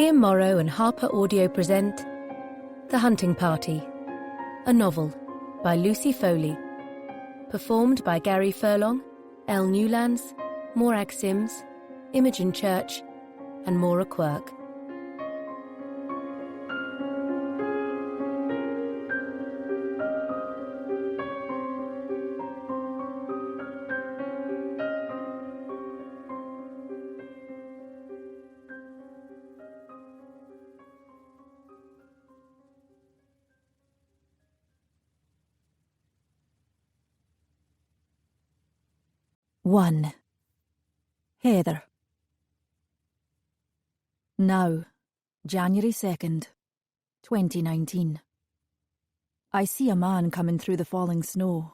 Liam Morrow and Harper Audio present The Hunting Party, a novel by Lucy Foley, performed by Gary Furlong, Elle Newlands, Morag Sims, Imogen Church and Maura Quirk. One. Heather. Now, January 2nd, 2019. I see a man coming through the falling snow.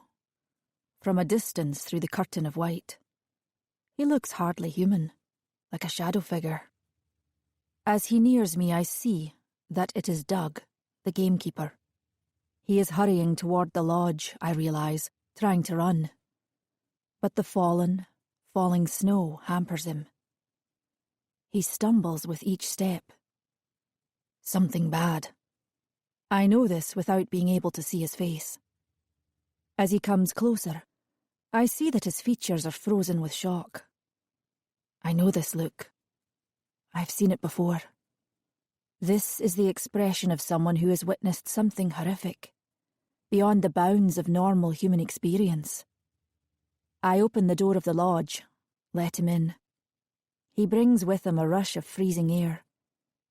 From a distance through the curtain of white. He looks hardly human, like a shadow figure. As he nears me, I see that it is Doug, the gamekeeper. He is hurrying toward the lodge, I realise, trying to run. But the falling snow hampers him. He stumbles with each step. Something bad. I know this without being able to see his face. As he comes closer, I see that his features are frozen with shock. I know this look. I've seen it before. This is the expression of someone who has witnessed something horrific, beyond the bounds of normal human experience. I open the door of the lodge, let him in. He brings with him a rush of freezing air,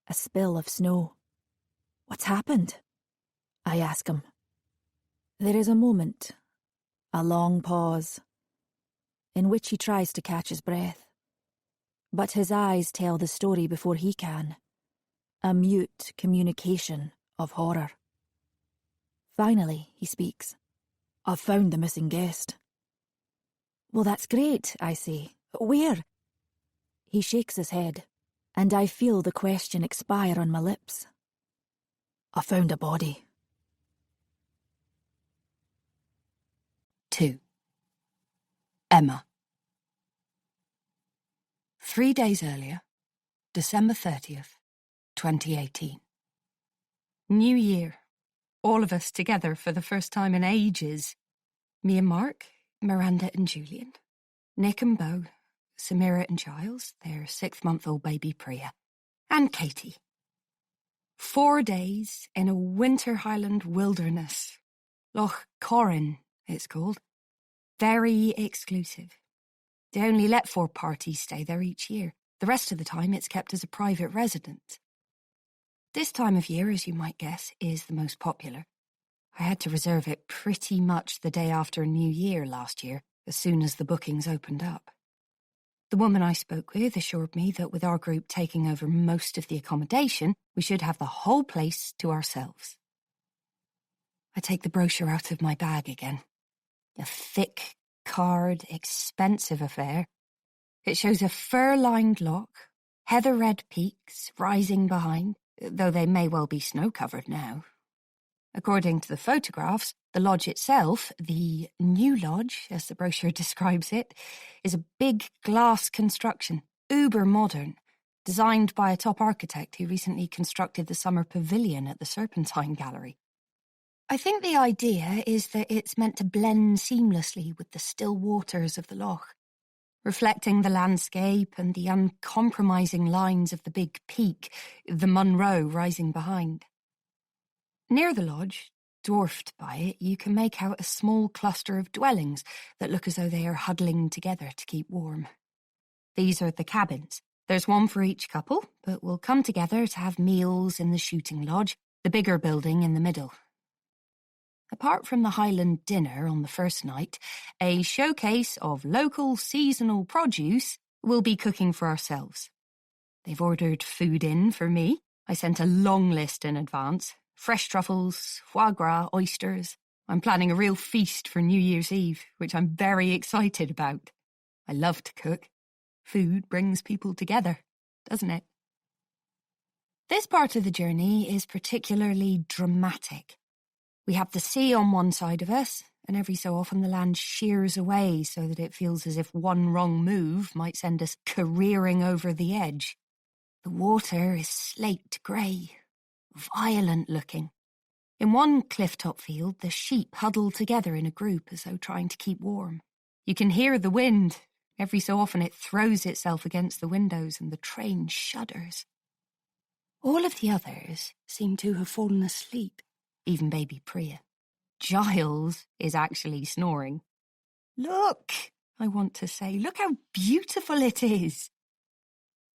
a spill of snow. What's happened? I ask him. There is a moment, a long pause, in which he tries to catch his breath. But his eyes tell the story before he can, a mute communication of horror. Finally, he speaks. I've found the missing guest. Well, that's great, I say. Where? He shakes his head, and I feel the question expire on my lips. I found a body. 2. Emma. 3 days earlier, December 30th, 2018. New Year. All of us together for the first time in ages. Me and Mark, Miranda and Julian, Nick and Beau, Samira and Giles, their 6-month-old baby Priya, and Katie. 4 days in a winter Highland wilderness. Loch Corrin, it's called. Very exclusive. They only let 4 parties stay there each year. The rest of the time it's kept as a private residence. This time of year, as you might guess, is the most popular. I had to reserve it pretty much the day after New Year last year, as soon as the bookings opened up. The woman I spoke with assured me that with our group taking over most of the accommodation, we should have the whole place to ourselves. I take the brochure out of my bag again. A thick, card, expensive affair. It shows a fir-lined loch, heather-red peaks rising behind, though they may well be snow-covered now. According to the photographs, the lodge itself, the new lodge, as the brochure describes it, is a big glass construction, uber-modern, designed by a top architect who recently constructed the summer pavilion at the Serpentine Gallery. I think the idea is that it's meant to blend seamlessly with the still waters of the loch, reflecting the landscape and the uncompromising lines of the big peak, the Munro, rising behind. Near the lodge, dwarfed by it, you can make out a small cluster of dwellings that look as though they are huddling together to keep warm. These are the cabins. There's one for each couple, but we'll come together to have meals in the shooting lodge, the bigger building in the middle. Apart from the Highland dinner on the first night, a showcase of local seasonal produce will be cooking for ourselves. They've ordered food in for me. I sent a long list in advance. Fresh truffles, foie gras, oysters. I'm planning a real feast for New Year's Eve, which I'm very excited about. I love to cook. Food brings people together, doesn't it? This part of the journey is particularly dramatic. We have the sea on one side of us, and every so often the land shears away so that it feels as if one wrong move might send us careering over the edge. The water is slate grey, violent-looking. In one cliff-top field, the sheep huddle together in a group as though trying to keep warm. You can hear the wind. Every so often it throws itself against the windows and the train shudders. All of the others seem to have fallen asleep, even baby Priya. Giles is actually snoring. Look, I want to say, look how beautiful it is.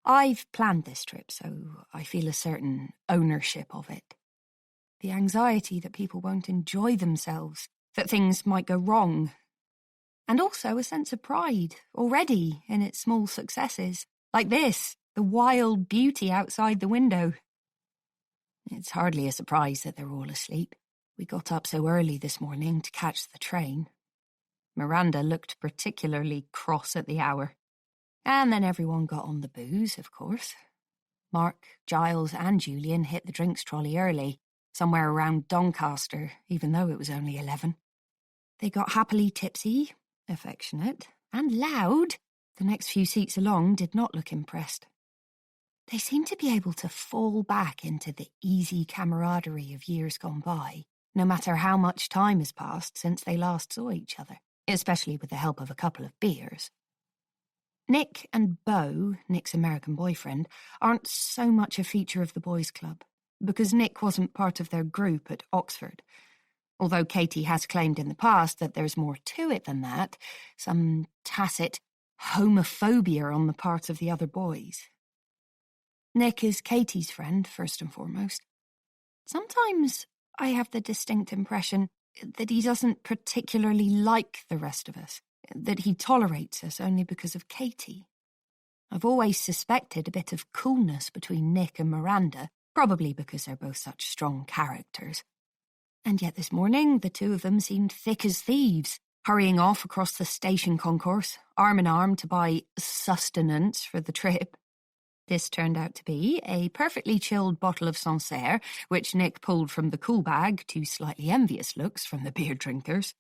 I've planned this trip, so I feel a certain ownership of it. The anxiety that people won't enjoy themselves, that things might go wrong. And also a sense of pride, already, in its small successes. Like this, the wild beauty outside the window. It's hardly a surprise that they're all asleep. We got up so early this morning to catch the train. Miranda looked particularly cross at the hour. And then everyone got on the booze, of course. Mark, Giles and Julian hit the drinks trolley early, somewhere around Doncaster, even though it was only 11. They got happily tipsy, affectionate, and loud. The next few seats along did not look impressed. They seemed to be able to fall back into the easy camaraderie of years gone by, no matter how much time has passed since they last saw each other, especially with the help of a couple of beers. Nick and Beau, Nick's American boyfriend, aren't so much a feature of the boys' club, because Nick wasn't part of their group at Oxford. Although Katie has claimed in the past that there's more to it than that, some tacit homophobia on the part of the other boys. Nick is Katie's friend, first and foremost. Sometimes I have the distinct impression that he doesn't particularly like the rest of us, that he tolerates us only because of Katie. I've always suspected a bit of coolness between Nick and Miranda, probably because they're both such strong characters. And yet this morning, the two of them seemed thick as thieves, hurrying off across the station concourse, arm in arm to buy sustenance for the trip. This turned out to be a perfectly chilled bottle of Sancerre, which Nick pulled from the cool bag to slightly envious looks from the beer drinkers.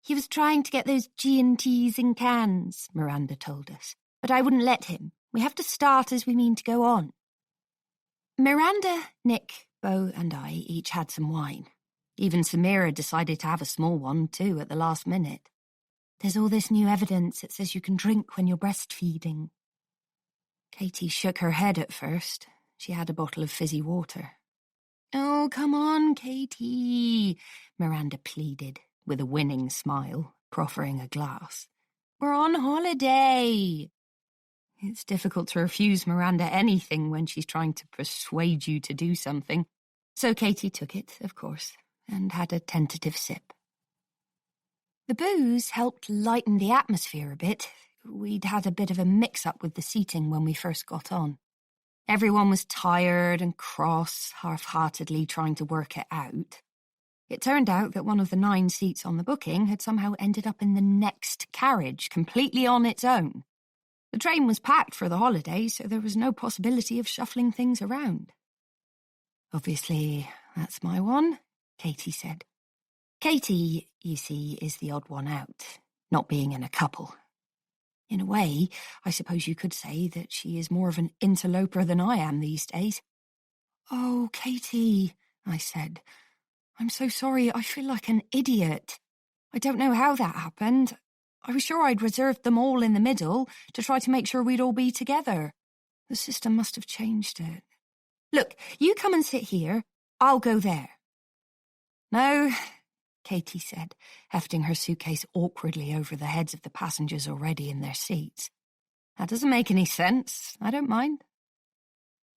He was trying to get those G&Ts in cans, Miranda told us, but I wouldn't let him. We have to start as we mean to go on. Miranda, Nick, Beau and I each had some wine. Even Samira decided to have a small one too at the last minute. There's all this new evidence that says you can drink when you're breastfeeding. Katie shook her head at first. She had a bottle of fizzy water. Oh, come on, Katie, Miranda pleaded, with a winning smile, proffering a glass. We're on holiday. It's difficult to refuse Miranda anything when she's trying to persuade you to do something. So Katie took it, of course, and had a tentative sip. The booze helped lighten the atmosphere a bit. We'd had a bit of a mix-up with the seating when we first got on. Everyone was tired and cross, half-heartedly trying to work it out. It turned out that one of the 9 seats on the booking had somehow ended up in the next carriage, completely on its own. The train was packed for the holiday, so there was no possibility of shuffling things around. Obviously, that's my one, Katie said. Katie, you see, is the odd one out, not being in a couple. In a way, I suppose you could say that she is more of an interloper than I am these days. Oh, Katie, I said. I'm so sorry, I feel like an idiot. I don't know how that happened. I was sure I'd reserved them all in the middle to try to make sure we'd all be together. The system must have changed it. Look, you come and sit here. I'll go there. No, Katie said, hefting her suitcase awkwardly over the heads of the passengers already in their seats. That doesn't make any sense. I don't mind.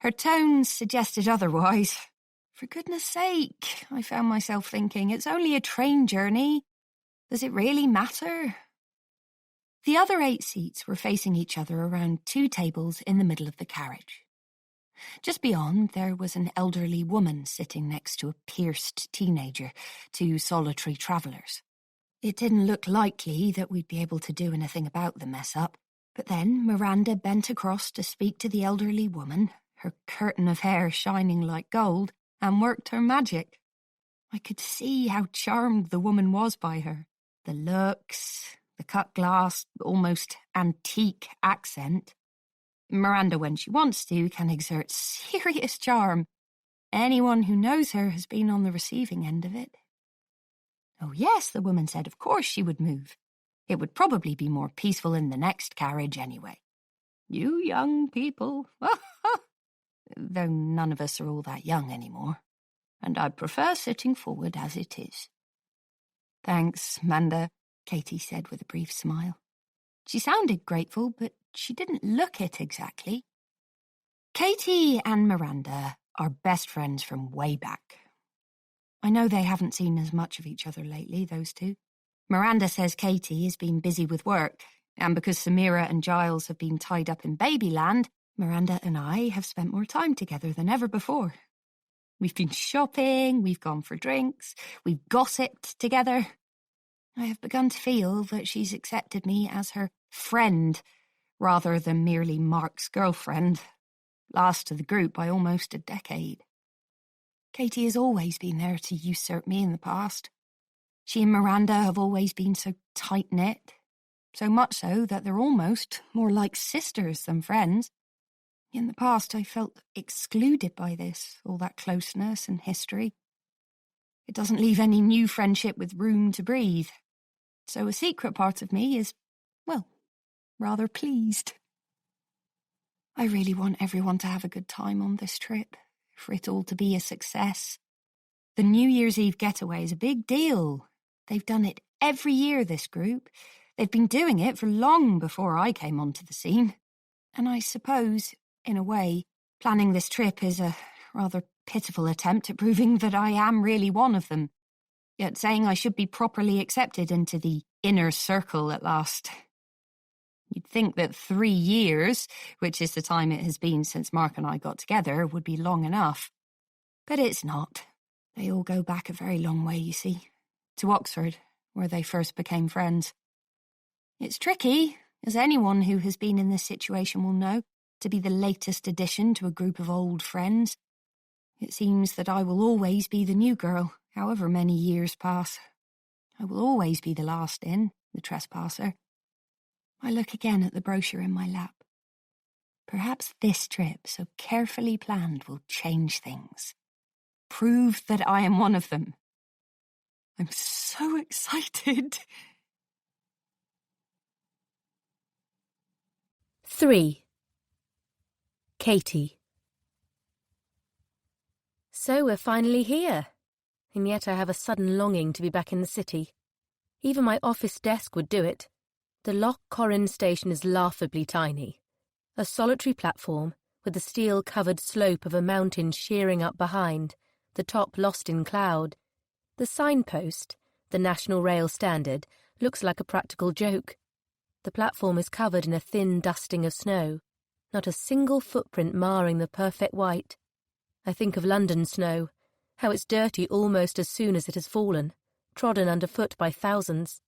Her tones suggested otherwise. For goodness sake, I found myself thinking, it's only a train journey. Does it really matter? The other 8 seats were facing each other around 2 tables in the middle of the carriage. Just beyond, there was an elderly woman sitting next to a pierced teenager, 2 solitary travellers. It didn't look likely that we'd be able to do anything about the mess-up, but then Miranda bent across to speak to the elderly woman, her curtain of hair shining like gold, and worked her magic. I could see how charmed the woman was by her. The looks, the cut glass, almost antique accent. Miranda, when she wants to, can exert serious charm. Anyone who knows her has been on the receiving end of it. Oh yes, the woman said, of course she would move. It would probably be more peaceful in the next carriage anyway. You young people. Though none of us are all that young anymore, and I prefer sitting forward as it is. Thanks, Manda, Katie said with a brief smile. She sounded grateful, but she didn't look it exactly. Katie and Miranda are best friends from way back. I know they haven't seen as much of each other lately, those two. Miranda says Katie has been busy with work, and because Samira and Giles have been tied up in babyland, Miranda and I have spent more time together than ever before. We've been shopping, we've gone for drinks, we've gossiped together. I have begun to feel that she's accepted me as her friend rather than merely Mark's girlfriend, last to the group by almost a decade. Katie has always been there to usurp me in the past. She and Miranda have always been so tight-knit, so much so that they're almost more like sisters than friends. In the past, I felt excluded by this, all that closeness and history. It doesn't leave any new friendship with room to breathe. So a secret part of me is, well, rather pleased. I really want everyone to have a good time on this trip, for it all to be a success. The New Year's Eve getaway is a big deal. They've done it every year, this group. They've been doing it for long before I came onto the scene. And I suppose, in a way, planning this trip is a rather pitiful attempt at proving that I am really one of them, yet saying I should be properly accepted into the inner circle at last. You'd think that 3 years, which is the time it has been since Mark and I got together, would be long enough. But it's not. They all go back a very long way, you see, to Oxford, where they first became friends. It's tricky, as anyone who has been in this situation will know, to be the latest addition to a group of old friends. It seems that I will always be the new girl, however many years pass. I will always be the last in, the trespasser. I look again at the brochure in my lap. Perhaps this trip, so carefully planned, will change things. Prove that I am one of them. I'm so excited. 3. Katie. So we're finally here, and yet I have a sudden longing to be back in the city. Even my office desk would do it. The Loch Corrin station is laughably tiny. A solitary platform with the steel-covered slope of a mountain sheering up behind, the top lost in cloud. The signpost, the National Rail Standard, looks like a practical joke. The platform is covered in a thin dusting of snow, not a single footprint marring the perfect white. I think of London snow, how it's dirty almost as soon as it has fallen, trodden underfoot by thousands.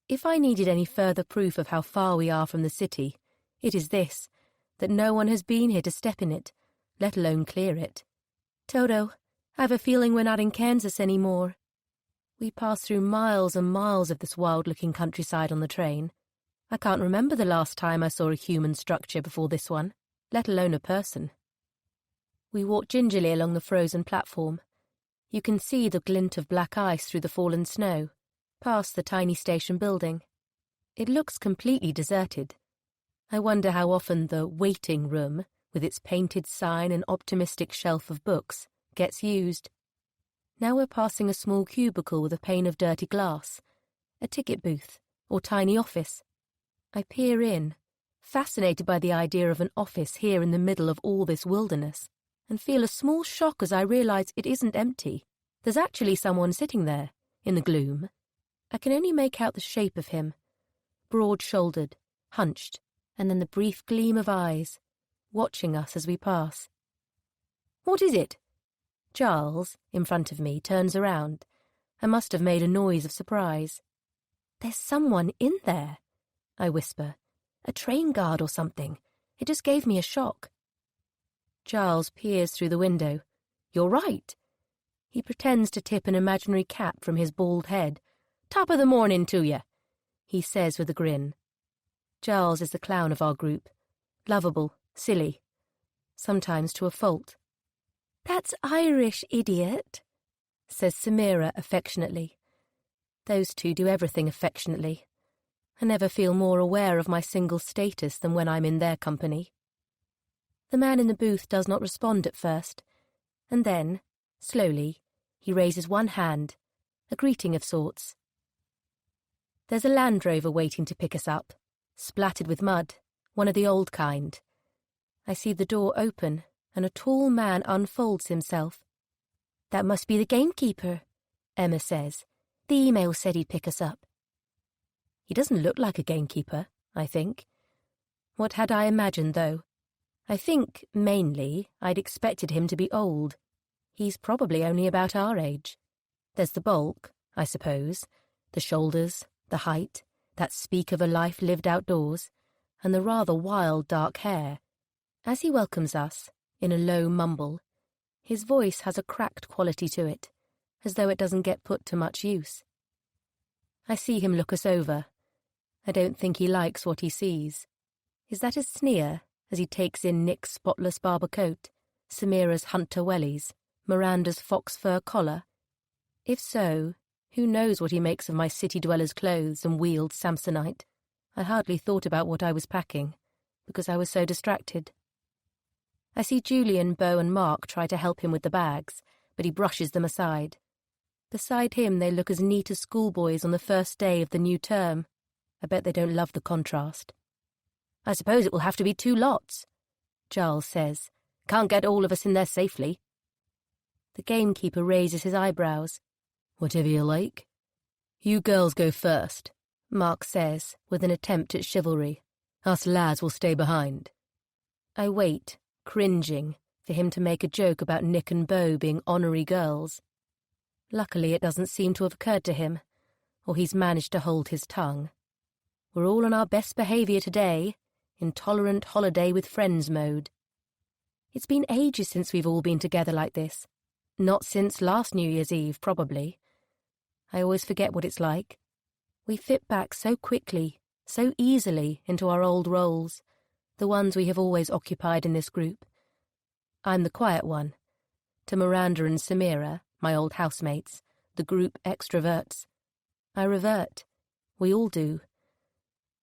If I needed any further proof of how far we are from the city, it is this, that no one has been here to step in it, let alone clear it. Toto, I have a feeling we're not in Kansas anymore. We passed through miles and miles of this wild-looking countryside on the train. I can't remember the last time I saw a human structure before this one, let alone a person. We walked gingerly along the frozen platform. You can see the glint of black ice through the fallen snow, past the tiny station building. It looks completely deserted. I wonder how often the waiting room, with its painted sign and optimistic shelf of books, gets used. Now we're passing a small cubicle with a pane of dirty glass, a ticket booth, or tiny office. I peer in, fascinated by the idea of an office here in the middle of all this wilderness, and feel a small shock as I realise it isn't empty. There's actually someone sitting there, in the gloom. I can only make out the shape of him, broad-shouldered, hunched, and then the brief gleam of eyes, watching us as we pass. What is it? Giles, in front of me, turns around. I must have made a noise of surprise. There's someone in there, I whisper. A train guard or something. It just gave me a shock. Giles peers through the window. You're right. He pretends to tip an imaginary cap from his bald head. Top of the morning to you, he says with a grin. Giles is the clown of our group. Lovable, silly, sometimes to a fault. "That's Irish, idiot," says Samira affectionately. Those two do everything affectionately. I never feel more aware of my single status than when I'm in their company. The man in the booth does not respond at first, and then, slowly, he raises one hand, a greeting of sorts. There's a Land Rover waiting to pick us up, splattered with mud, one of the old kind. I see the door open, and a tall man unfolds himself. "That must be the gamekeeper," Emma says. "The email said he'd pick us up." He doesn't look like a gamekeeper, I think. What had I imagined, though? I think, mainly, I'd expected him to be old. He's probably only about our age. There's the bulk, I suppose, the shoulders, the height, that speak of a life lived outdoors, and the rather wild dark hair. As he welcomes us, in a low mumble, his voice has a cracked quality to it, as though it doesn't get put to much use. I see him look us over. I don't think he likes what he sees. Is that a sneer, as he takes in Nick's spotless barber coat, Samira's hunter wellies, Miranda's fox fur collar? If so, who knows what he makes of my city dweller's clothes and wheeled Samsonite? I hardly thought about what I was packing, because I was so distracted. I see Julian, Beau and Mark try to help him with the bags, but he brushes them aside. Beside him they look as neat as schoolboys on the first day of the new term. I bet they don't love the contrast. "I suppose it will have to be 2 lots, Giles says. "Can't get all of us in there safely." The gamekeeper raises his eyebrows. "Whatever you like." "You girls go first," Mark says, with an attempt at chivalry. "Us lads will stay behind." I wait, cringing, for him to make a joke about Nick and Beau being honorary girls. Luckily it doesn't seem to have occurred to him, or he's managed to hold his tongue. We're all on our best behaviour today, in tolerant holiday with friends mode. It's been ages since we've all been together like this. Not since last New Year's Eve, probably. I always forget what it's like. We fit back so quickly, so easily into our old roles, the ones we have always occupied in this group. I'm the quiet one. To Miranda and Samira, my old housemates, the group extroverts. I revert. We all do.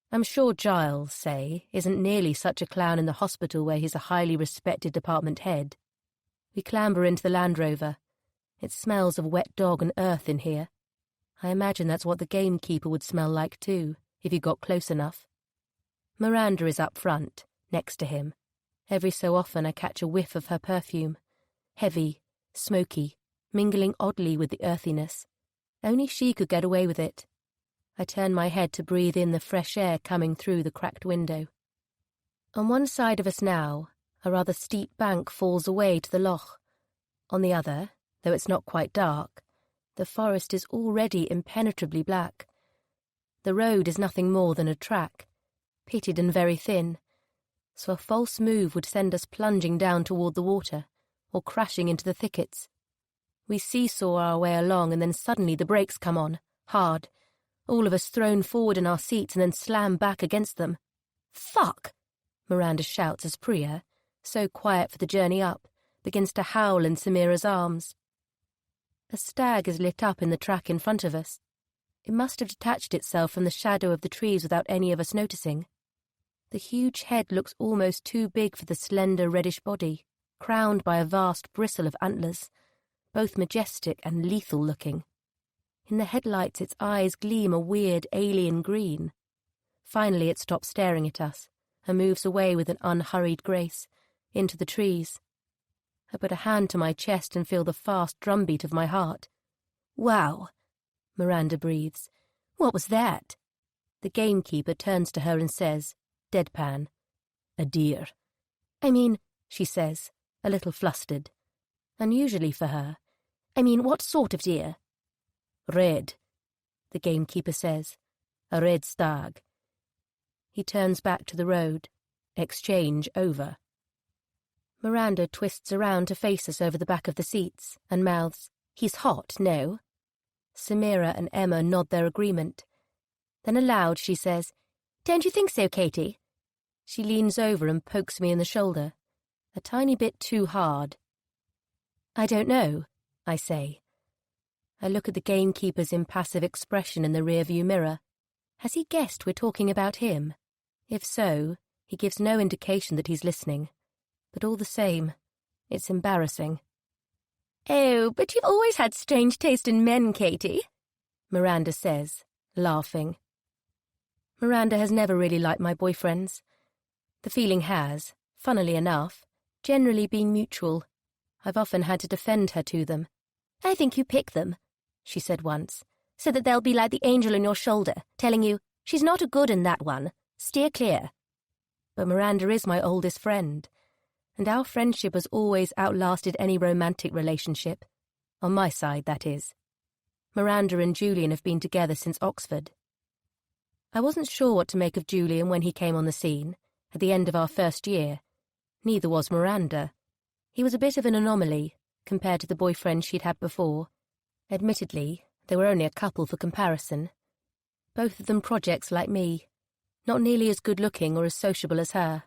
I'm sure Giles, say, isn't nearly such a clown in the hospital where he's a highly respected department head. We clamber into the Land Rover. It smells of wet dog and earth in here. I imagine that's what the gamekeeper would smell like too, if he got close enough. Miranda is up front, next to him. Every so often I catch a whiff of her perfume. Heavy, smoky, mingling oddly with the earthiness. Only she could get away with it. I turn my head to breathe in the fresh air coming through the cracked window. On one side of us now, a rather steep bank falls away to the loch. On the other, though it's not quite dark, the forest is already impenetrably black. The road is nothing more than a track, pitted and very thin, so a false move would send us plunging down toward the water, or crashing into the thickets. We seesaw our way along, and then suddenly the brakes come on, hard, all of us thrown forward in our seats and then slam back against them. "Fuck!" Miranda shouts as Priya, so quiet for the journey up, begins to howl in Samira's arms. A stag is lit up in the track in front of us. It must have detached itself from the shadow of the trees without any of us noticing. The huge head looks almost too big for the slender reddish body, crowned by a vast bristle of antlers, both majestic and lethal-looking. In the headlights its eyes gleam a weird alien green. Finally it stops staring at us and moves away with an unhurried grace, into the trees. I put a hand to my chest and feel the fast drumbeat of my heart. "Wow," Miranda breathes. "What was that?" The gamekeeper turns to her and says, deadpan, "A deer." "I mean," she says, a little flustered. Unusually for her. "I mean, what sort of deer?" "Red," the gamekeeper says. "A red stag." He turns back to the road. Exchange over. Miranda twists around to face us over the back of the seats and mouths, "He's hot, no?" Samira and Emma nod their agreement. Then aloud she says, "Don't you think so, Katie?" She leans over and pokes me in the shoulder, a tiny bit too hard. I don't know, I say. I look at the gamekeeper's impassive expression in the rearview mirror. Has he guessed we're talking about him? If so, he gives no indication that he's listening. But all the same, it's embarrassing. Oh, but you've always had strange taste in men, Katie, Miranda says, laughing. Miranda has never really liked my boyfriends. The feeling has, funnily enough, generally been mutual. I've often had to defend her to them. I think you pick them, she said once, so that they'll be like the angel on your shoulder, telling you, she's not a good in that one, steer clear. But Miranda is my oldest friend, and our friendship has always outlasted any romantic relationship. On my side, that is. Miranda and Julian have been together since Oxford. I wasn't sure what to make of Julian when he came on the scene, at the end of our first year. Neither was Miranda. He was a bit of an anomaly, compared to the boyfriend she'd had before. Admittedly, they were only a couple for comparison. Both of them projects like me, not nearly as good-looking or as sociable as her.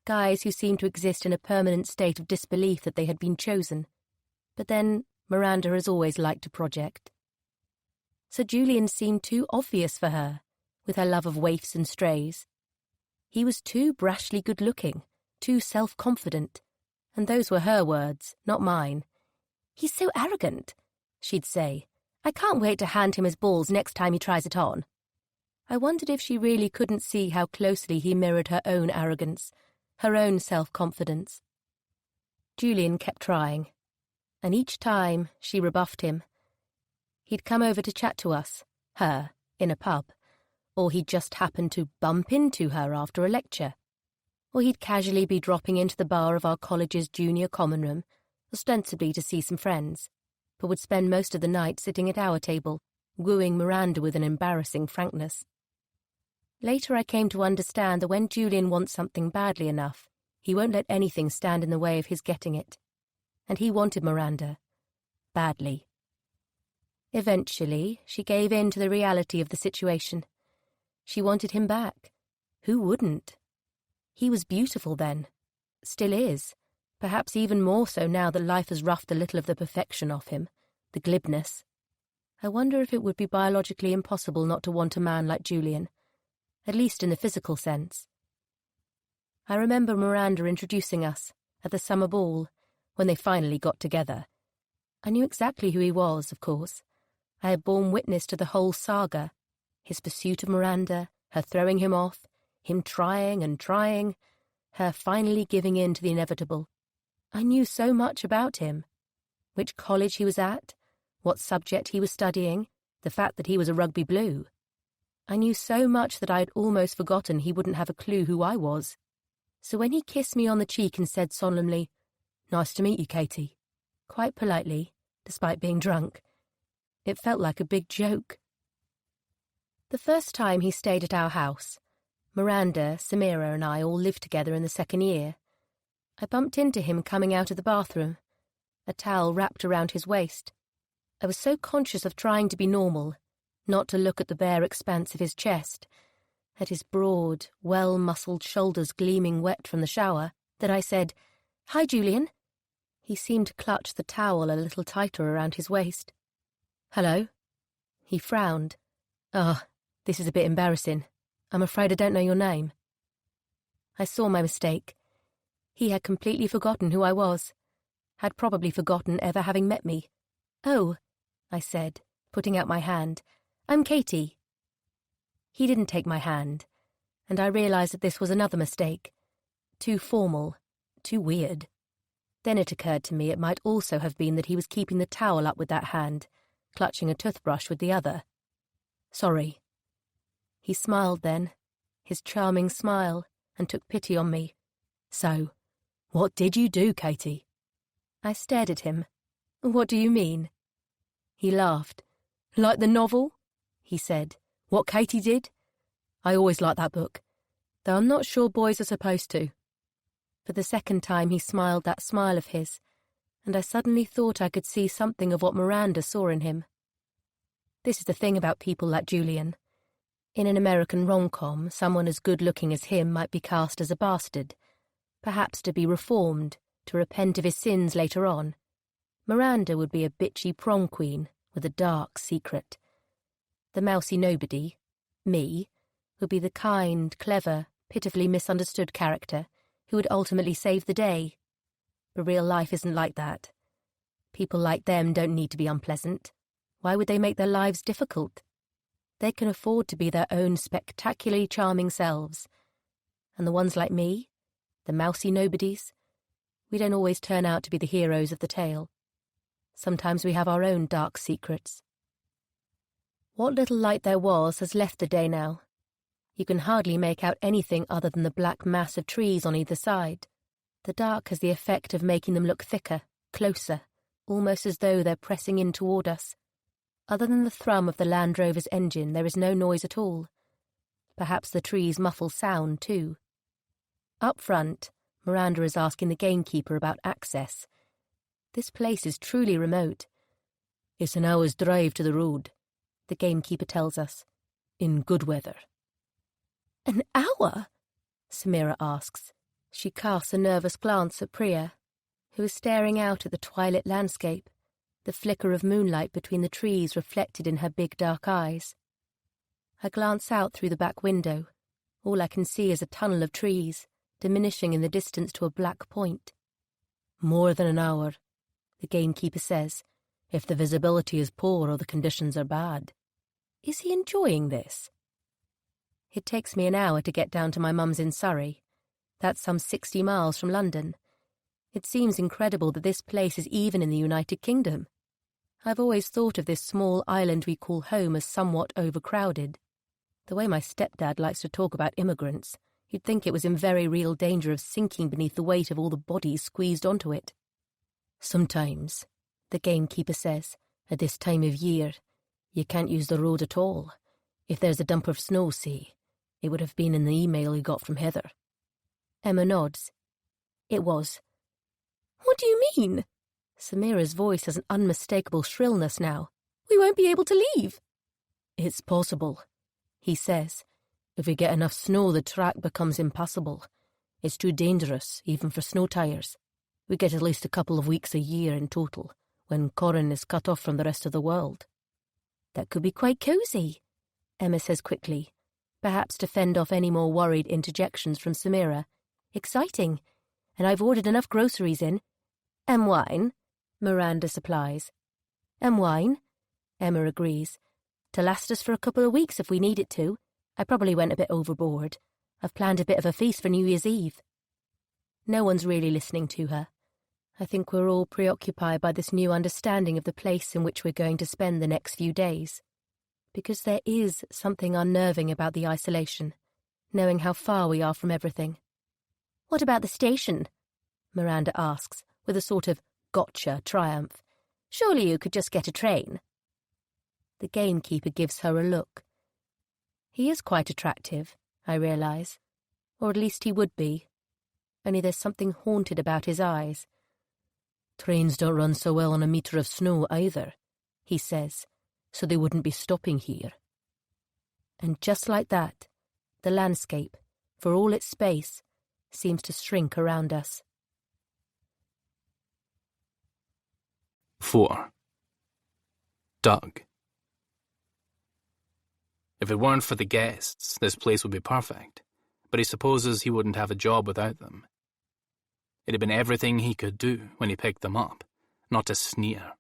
Guys who seemed to exist in a permanent state of disbelief that they had been chosen. But then, Miranda has always liked to project. Sir Julian seemed too obvious for her, with her love of waifs and strays. He was too brashly good-looking, too self-confident, and those were her words, not mine. He's so arrogant, she'd say. I can't wait to hand him his balls next time he tries it on. I wondered if she really couldn't see how closely he mirrored her own arrogance, her own self-confidence. Julian kept trying, and each time she rebuffed him. He'd come over to chat to us, her, in a pub, or he'd just happen to bump into her after a lecture, or he'd casually be dropping into the bar of our college's junior common room, ostensibly to see some friends, but would spend most of the night sitting at our table, wooing Miranda with an embarrassing frankness. Later I came to understand that when Julian wants something badly enough, he won't let anything stand in the way of his getting it. And he wanted Miranda. Badly. Eventually, she gave in to the reality of the situation. She wanted him back. Who wouldn't? He was beautiful then. Still is. Perhaps even more so now that life has roughed a little of the perfection off him, the glibness. I wonder if it would be biologically impossible not to want a man like Julian, at least in the physical sense. I remember Miranda introducing us, at the summer ball, when they finally got together. I knew exactly who he was, of course. I had borne witness to the whole saga, his pursuit of Miranda, her throwing him off, him trying and trying, her finally giving in to the inevitable. I knew so much about him. Which college he was at, what subject he was studying, the fact that he was a rugby blue. I knew so much that I had almost forgotten he wouldn't have a clue who I was. So when he kissed me on the cheek and said solemnly, "Nice to meet you, Katie," quite politely, despite being drunk, it felt like a big joke. The first time he stayed at our house, Miranda, Samira and I all lived together in the second year. I bumped into him coming out of the bathroom, a towel wrapped around his waist. I was so conscious of trying to be normal, not to look at the bare expanse of his chest, at his broad, well-muscled shoulders gleaming wet from the shower, that I said, "Hi, Julian." He seemed to clutch the towel a little tighter around his waist. "Hello." He frowned. This is a bit embarrassing. I'm afraid I don't know your name." I saw my mistake. He had completely forgotten who I was, had probably forgotten ever having met me. "Oh," I said, putting out my hand. "I'm Katie." He didn't take my hand, and I realised that this was another mistake. Too formal, too weird. Then it occurred to me it might also have been that he was keeping the towel up with that hand, clutching a toothbrush with the other. "Sorry." He smiled then, his charming smile, and took pity on me. "So, what did you do, Katie?" I stared at him. "What do you mean?" He laughed. "Like the novel?" he said. "What Katie did? I always liked that book, though I'm not sure boys are supposed to." For the second time he smiled that smile of his, and I suddenly thought I could see something of what Miranda saw in him. This is the thing about people like Julian. In an American rom-com, someone as good-looking as him might be cast as a bastard, perhaps to be reformed, to repent of his sins later on. Miranda would be a bitchy prom queen with a dark secret. The mousy nobody, me, would be the kind, clever, pitifully misunderstood character who would ultimately save the day. But real life isn't like that. People like them don't need to be unpleasant. Why would they make their lives difficult? They can afford to be their own spectacularly charming selves. And the ones like me, the mousy nobodies, we don't always turn out to be the heroes of the tale. Sometimes we have our own dark secrets. What little light there was has left the day now. You can hardly make out anything other than the black mass of trees on either side. The dark has the effect of making them look thicker, closer, almost as though they're pressing in toward us. Other than the thrum of the Land Rover's engine, there is no noise at all. Perhaps the trees muffle sound, too. Up front, Miranda is asking the gamekeeper about access. This place is truly remote. It's an hour's drive to the road, the gamekeeper tells us, in good weather. An hour? Samira asks. She casts a nervous glance at Priya, who is staring out at the twilit landscape, the flicker of moonlight between the trees reflected in her big dark eyes. I glance out through the back window. All I can see is a tunnel of trees, diminishing in the distance to a black point. More than an hour, the gamekeeper says, if the visibility is poor or the conditions are bad. Is he enjoying this? It takes me an hour to get down to my mum's in Surrey. That's some 60 miles from London. It seems incredible that this place is even in the United Kingdom. I've always thought of this small island we call home as somewhat overcrowded. The way my stepdad likes to talk about immigrants, you'd think it was in very real danger of sinking beneath the weight of all the bodies squeezed onto it. Sometimes, the gamekeeper says, at this time of year, you can't use the road at all. If there's a dump of snow, say, it would have been in the email you got from Heather. Emma nods. It was. What do you mean? Samira's voice has an unmistakable shrillness now. We won't be able to leave. It's possible, he says. If we get enough snow, the track becomes impassable. It's too dangerous, even for snow tyres. We get at least a couple of weeks a year in total, when Corin is cut off from the rest of the world. That could be quite cosy, Emma says quickly, perhaps to fend off any more worried interjections from Samira. Exciting, and I've ordered enough groceries in. And wine, Miranda supplies. And wine, Emma agrees, to last us for a couple of weeks if we need it to. I probably went a bit overboard. I've planned a bit of a feast for New Year's Eve. No one's really listening to her. I think we're all preoccupied by this new understanding of the place in which we're going to spend the next few days. Because there is something unnerving about the isolation, knowing how far we are from everything. What about the station? Miranda asks, with a sort of gotcha triumph. Surely you could just get a train. The gamekeeper gives her a look. He is quite attractive, I realise. Or at least he would be. Only there's something haunted about his eyes. Trains don't run so well on a metre of snow either, he says, so they wouldn't be stopping here. And just like that, the landscape, for all its space, seems to shrink around us. 4. Doug. If it weren't for the guests, this place would be perfect, but he supposes he wouldn't have a job without them. It had been everything he could do when he picked them up, not to sneer.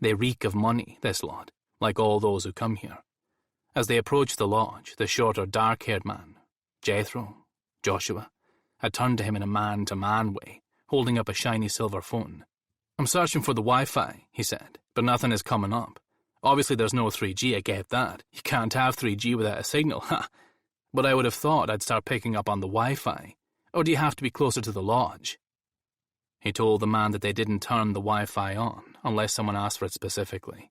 They reek of money, this lot, like all those who come here. As they approached the lodge, the shorter, dark-haired man, Jethro, Joshua, had turned to him in a man-to-man way, holding up a shiny silver phone. I'm searching for the Wi-Fi, he said, but nothing is coming up. Obviously there's no 3G, I get that. You can't have 3G without a signal, ha! But I would have thought I'd start picking up on the Wi-Fi. Or do you have to be closer to the lodge? He told the man that they didn't turn the Wi-Fi on, unless someone asked for it specifically.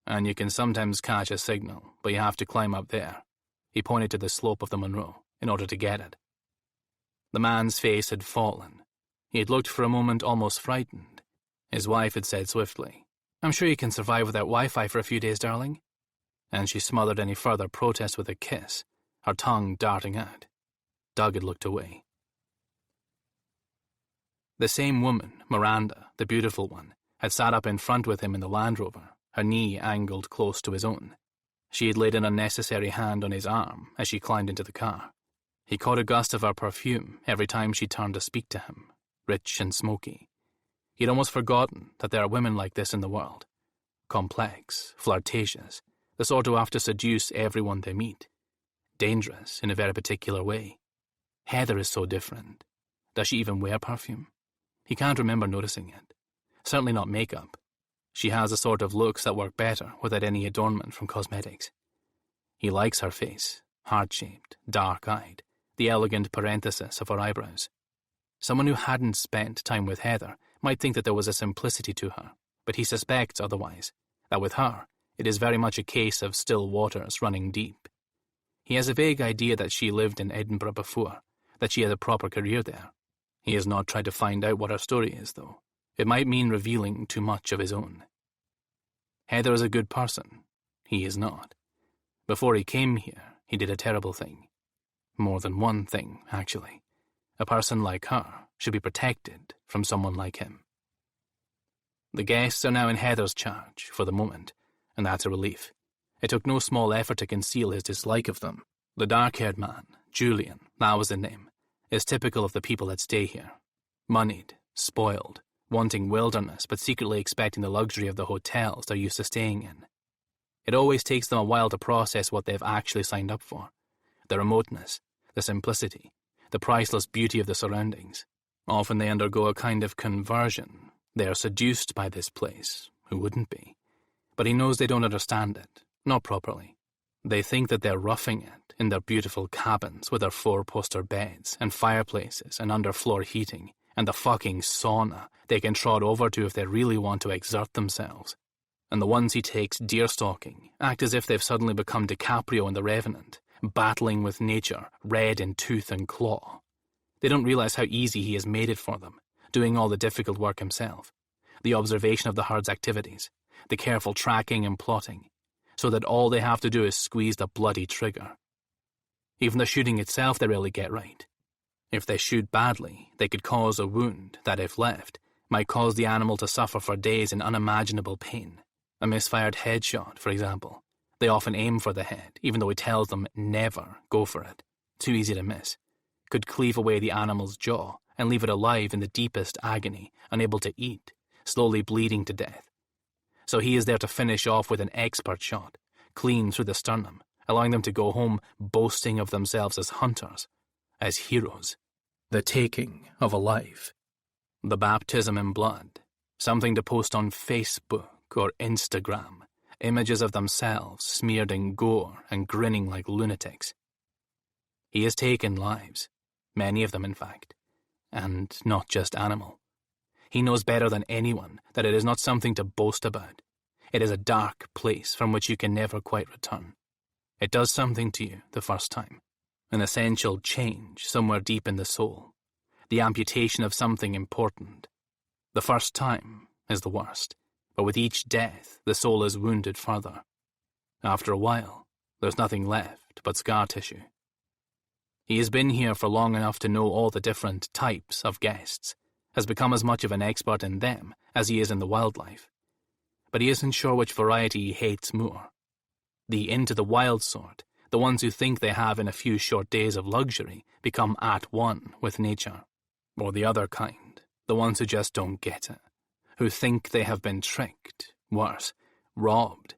And you can sometimes catch a signal, but you have to climb up there. He pointed to the slope of the Monroe, in order to get it. The man's face had fallen. He had looked for a moment almost frightened. His wife had said swiftly, I'm sure you can survive without Wi-Fi for a few days, darling. and she smothered any further protest with a kiss, her tongue darting out. Doug had looked away. The same woman, Miranda, the beautiful one, had sat up in front with him in the Land Rover, her knee angled close to his own. She had laid an unnecessary hand on his arm as she climbed into the car. He caught a gust of her perfume every time she turned to speak to him, rich and smoky. He'd almost forgotten that there are women like this in the world. Complex, flirtatious, the sort who have to seduce everyone they meet. Dangerous in a very particular way. Heather is so different. Does she even wear perfume? He can't remember noticing it. Certainly not makeup. She has a sort of looks that work better without any adornment from cosmetics. He likes her face, heart-shaped, dark-eyed, the elegant parenthesis of her eyebrows. Someone who hadn't spent time with Heather might think that there was a simplicity to her, but he suspects otherwise, that with her, it is very much a case of still waters running deep. He has a vague idea that she lived in Edinburgh before, that she had a proper career there. He has not tried to find out what her story is, though. It might mean revealing too much of his own. Heather is a good person. He is not. Before he came here, he did a terrible thing. More than one thing, actually. A person like her should be protected from someone like him. The guests are now in Heather's charge, for the moment, and that's a relief. It took no small effort to conceal his dislike of them. The dark-haired man, Julian, that was the name, is typical of the people that stay here. Moneyed, spoiled, wanting wilderness but secretly expecting the luxury of the hotels they're used to staying in. It always takes them a while to process what they've actually signed up for. The remoteness, the simplicity, the priceless beauty of the surroundings. Often they undergo a kind of conversion. They are seduced by this place. Who wouldn't be? But he knows they don't understand it, not properly. They think that they're roughing it in their beautiful cabins with their four-poster beds and fireplaces and underfloor heating and the fucking sauna they can trot over to if they really want to exert themselves. And the ones he takes deer-stalking act as if they've suddenly become DiCaprio in The Revenant, battling with nature, red in tooth and claw. They don't realize how easy he has made it for them, doing all the difficult work himself, the observation of the herd's activities, the careful tracking and plotting, so that all they have to do is squeeze the bloody trigger. Even the shooting itself they rarely get right. If they shoot badly, they could cause a wound that, if left, might cause the animal to suffer for days in unimaginable pain. A misfired headshot, for example. They often aim for the head, even though he tells them never go for it. Too easy to miss. Could cleave away the animal's jaw and leave it alive in the deepest agony, unable to eat, slowly bleeding to death. So he is there to finish off with an expert shot, clean through the sternum, allowing them to go home boasting of themselves as hunters, as heroes. The taking of a life. The baptism in blood. Something to post on Facebook or Instagram. Images of themselves smeared in gore and grinning like lunatics. He has taken lives. Many of them, in fact. And not just animal. He knows better than anyone that it is not something to boast about. It is a dark place from which you can never quite return. It does something to you the first time. An essential change somewhere deep in the soul. The amputation of something important. The first time is the worst, but with each death the soul is wounded further. After a while, there's nothing left but scar tissue. He has been here for long enough to know all the different types of guests, has become as much of an expert in them as he is in the wildlife. But he isn't sure which variety he hates more. The into the wild sort, the ones who think they have in a few short days of luxury become at one with nature. Or the other kind, the ones who just don't get it, who think they have been tricked, worse, robbed.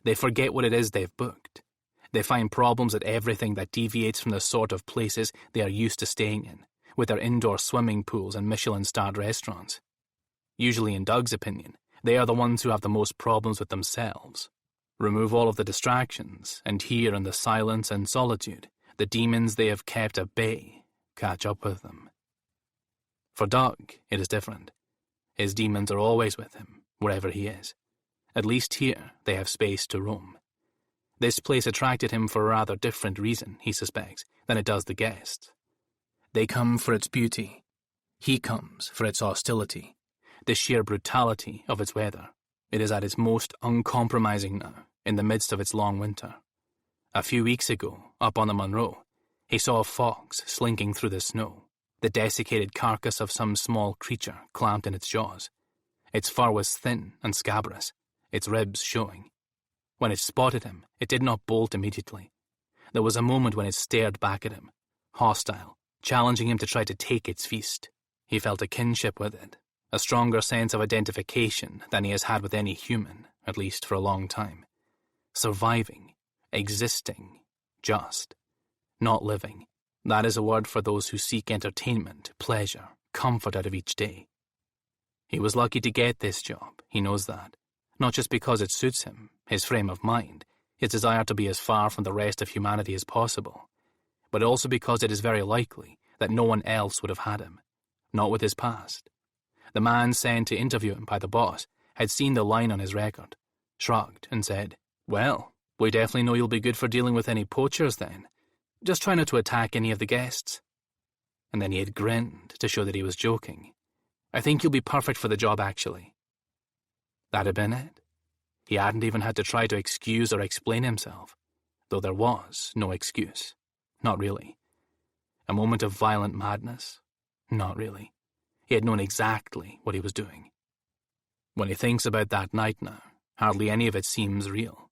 They forget what it is they've booked. They find problems at everything that deviates from the sort of places they are used to staying in, with their indoor swimming pools and Michelin-starred restaurants. Usually, in Doug's opinion, they are the ones who have the most problems with themselves. Remove all of the distractions, and here in the silence and solitude, the demons they have kept at bay catch up with them. For Doug, it is different. His demons are always with him, wherever he is. At least here, they have space to roam. This place attracted him for a rather different reason, he suspects, than it does the guests. They come for its beauty. He comes for its hostility, the sheer brutality of its weather. It is at its most uncompromising now, in the midst of its long winter. A few weeks ago, up on the Munro, he saw a fox slinking through the snow, the desiccated carcass of some small creature clamped in its jaws. Its fur was thin and scabrous, its ribs showing. When it spotted him, it did not bolt immediately. There was a moment when it stared back at him, hostile, challenging him to try to take its feast. He felt a kinship with it, a stronger sense of identification than he has had with any human, at least for a long time. Surviving, existing, just, not living. That is a word for those who seek entertainment, pleasure, comfort out of each day. He was lucky to get this job, he knows that. Not just because it suits him, his frame of mind, his desire to be as far from the rest of humanity as possible, but also because it is very likely that no one else would have had him, not with his past. The man sent to interview him by the boss had seen the line on his record, shrugged and said, "Well, we definitely know you'll be good for dealing with any poachers then. Just try not to attack any of the guests." And then he had grinned to show that he was joking. "I think you'll be perfect for the job, actually." That had been it. He hadn't even had to try to excuse or explain himself, though there was no excuse. Not really. A moment of violent madness? Not really. He had known exactly what he was doing. When he thinks about that night now, hardly any of it seems real.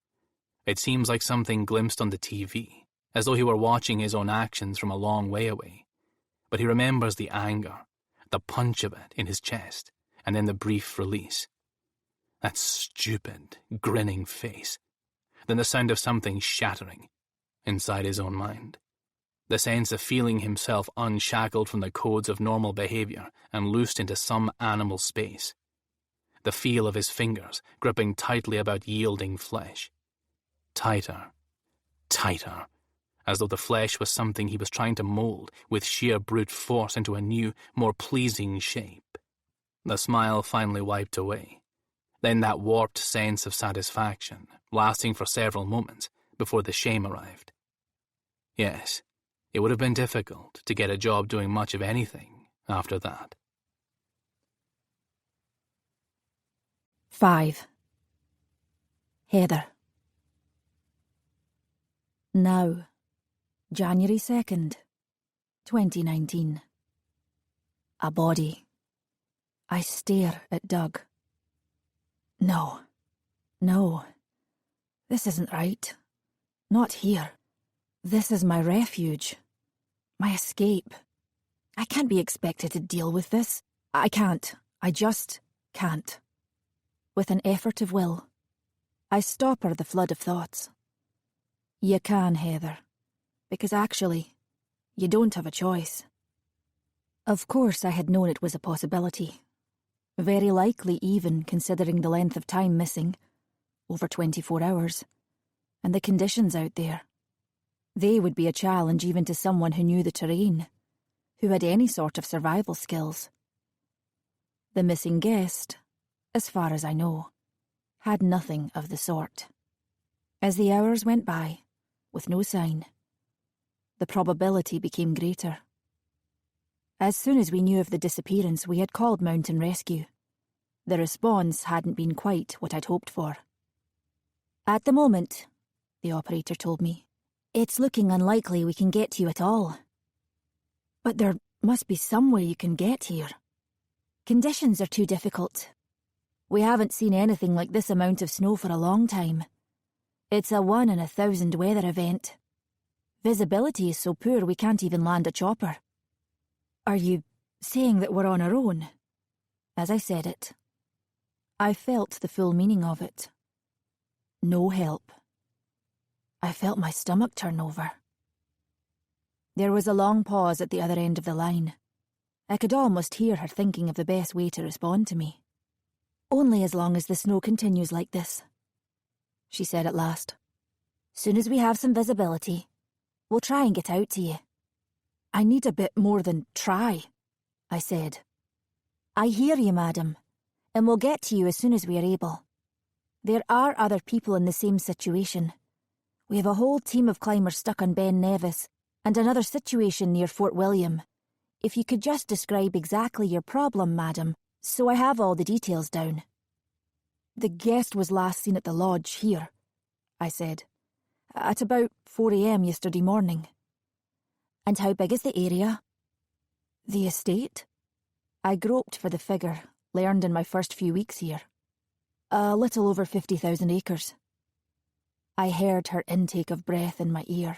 It seems like something glimpsed on the TV, as though he were watching his own actions from a long way away. But he remembers the anger, the punch of it in his chest, and then the brief release. That stupid, grinning face. Then the sound of something shattering inside his own mind. The sense of feeling himself unshackled from the codes of normal behavior and loosed into some animal space. The feel of his fingers gripping tightly about yielding flesh. Tighter, tighter, as though the flesh was something he was trying to mold with sheer brute force into a new, more pleasing shape. The smile finally wiped away. Then that warped sense of satisfaction, lasting for several moments before the shame arrived. Yes, it would have been difficult to get a job doing much of anything after that. 5. Heather. Now, January 2nd, 2019. A body. I stare at Doug. No. This isn't right. Not here. This is my refuge. My escape. I can't be expected to deal with this. I can't. I just can't. With an effort of will, I stopper the flood of thoughts. You can, Heather. Because actually, you don't have a choice. Of course I had known it was a possibility. Very likely even considering the length of time missing, over 24 hours, and the conditions out there. They would be a challenge even to someone who knew the terrain, who had any sort of survival skills. The missing guest, as far as I know, had nothing of the sort. As the hours went by, with no sign, the probability became greater. As soon as we knew of the disappearance, we had called Mountain Rescue. The response hadn't been quite what I'd hoped for. At the moment, the operator told me, it's looking unlikely we can get to you at all. But there must be some way you can get here. Conditions are too difficult. We haven't seen anything like this amount of snow for a long time. It's a 1 in 1,000 weather event. Visibility is so poor we can't even land a chopper. Are you saying that we're on our own? As I said it, I felt the full meaning of it. No help. I felt my stomach turn over. There was a long pause at the other end of the line. I could almost hear her thinking of the best way to respond to me. Only as long as the snow continues like this, she said at last. Soon as we have some visibility, we'll try and get out to you. I need a bit more than try, I said. I hear you, madam, and we'll get to you as soon as we are able. There are other people in the same situation. We have a whole team of climbers stuck on Ben Nevis, and another situation near Fort William. If you could just describe exactly your problem, madam, so I have all the details down. The guest was last seen at the lodge here, I said. At about 4 a.m. yesterday morning. And how big is the area? The estate? I groped for the figure, learned in my first few weeks here. A little over 50,000 acres. I heard her intake of breath in my ear.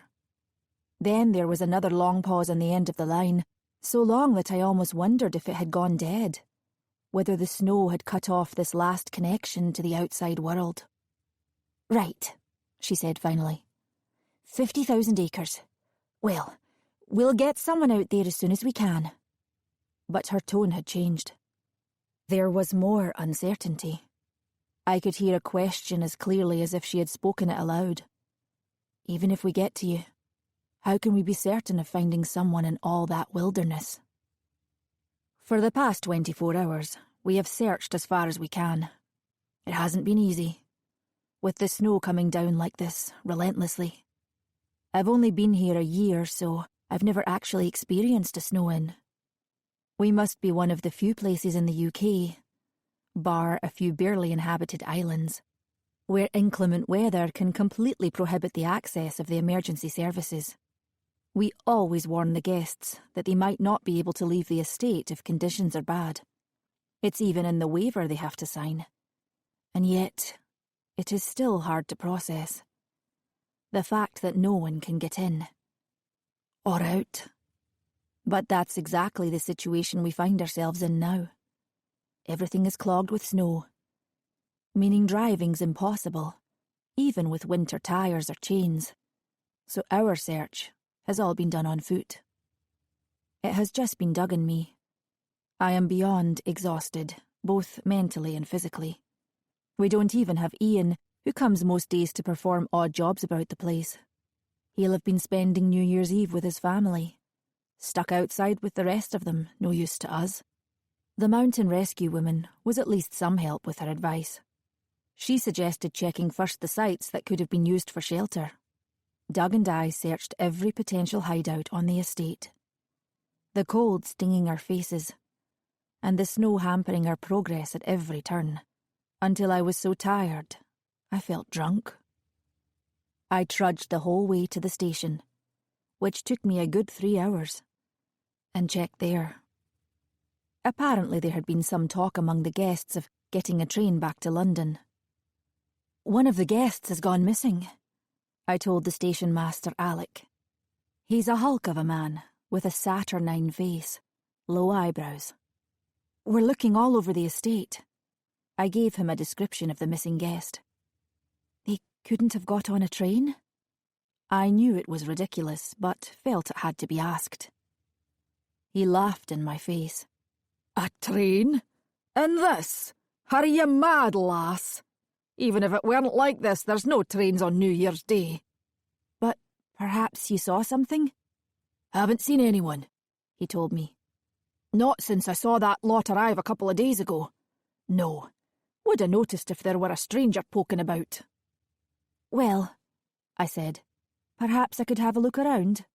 Then there was another long pause on the end of the line, so long that I almost wondered if it had gone dead, whether the snow had cut off this last connection to the outside world. Right, she said finally. 50,000 acres. Well, we'll get someone out there as soon as we can. But her tone had changed. There was more uncertainty. I could hear a question as clearly as if she had spoken it aloud. Even if we get to you, how can we be certain of finding someone in all that wilderness? For the past 24 hours, we have searched as far as we can. It hasn't been easy, with the snow coming down like this, relentlessly. I've only been here a year, so I've never actually experienced a snow-in. We must be one of the few places in the UK, bar a few barely inhabited islands, where inclement weather can completely prohibit the access of the emergency services. We always warn the guests that they might not be able to leave the estate if conditions are bad. It's even in the waiver they have to sign. And yet, it is still hard to process. The fact that no one can get in. Or out. But that's exactly the situation we find ourselves in now. Everything is clogged with snow, meaning driving's impossible, even with winter tyres or chains. So our search has all been done on foot. It has just been dug in me. I am beyond exhausted, both mentally and physically. We don't even have Ian, who comes most days to perform odd jobs about the place. He'll have been spending New Year's Eve with his family, stuck outside with the rest of them, no use to us. The mountain rescue woman was at least some help with her advice. She suggested checking first the sites that could have been used for shelter. Doug and I searched every potential hideout on the estate. The cold stinging our faces, and the snow hampering our progress at every turn, until I was so tired, I felt drunk. I trudged the whole way to the station, which took me a good 3 hours, and checked there. Apparently there had been some talk among the guests of getting a train back to London. One of the guests has gone missing, I told the station master, Alec. He's a hulk of a man, with a saturnine face, low eyebrows. We're looking all over the estate. I gave him a description of the missing guest. They couldn't have got on a train? I knew it was ridiculous, but felt it had to be asked. He laughed in my face. A train? In this? Are you mad, lass? Even if it weren't like this, there's no trains on New Year's Day. But perhaps you saw something? Haven't seen anyone, he told me. Not since I saw that lot arrive a couple of days ago. No. Would have noticed if there were a stranger poking about. Well, I said, perhaps I could have a look around.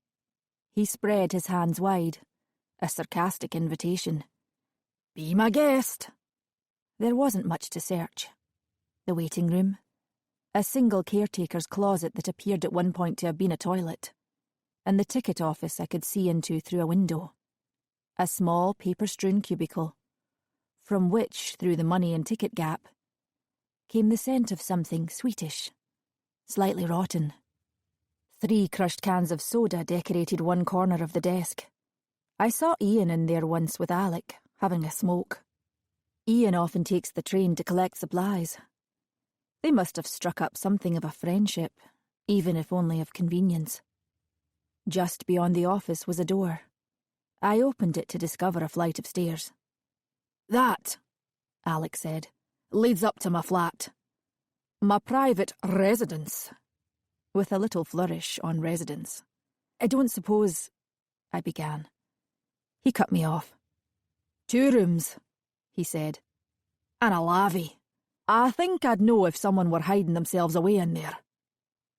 He spread his hands wide, a sarcastic invitation. Be my guest. There wasn't much to search. The waiting room, a single caretaker's closet that appeared at one point to have been a toilet, and the ticket office I could see into through a window. A small paper-strewn cubicle, from which, through the money and ticket gap, came the scent of something sweetish, slightly rotten. 3 crushed cans of soda decorated one corner of the desk. I saw Ian in there once with Alec, having a smoke. Ian often takes the train to collect supplies. They must have struck up something of a friendship, even if only of convenience. Just beyond the office was a door. I opened it to discover a flight of stairs. That, Alec said, leads up to my flat. My private residence. With a little flourish on residence. I don't suppose... I began. He cut me off. 2 rooms, he said. And a lavvy. I think I'd know if someone were hiding themselves away in there.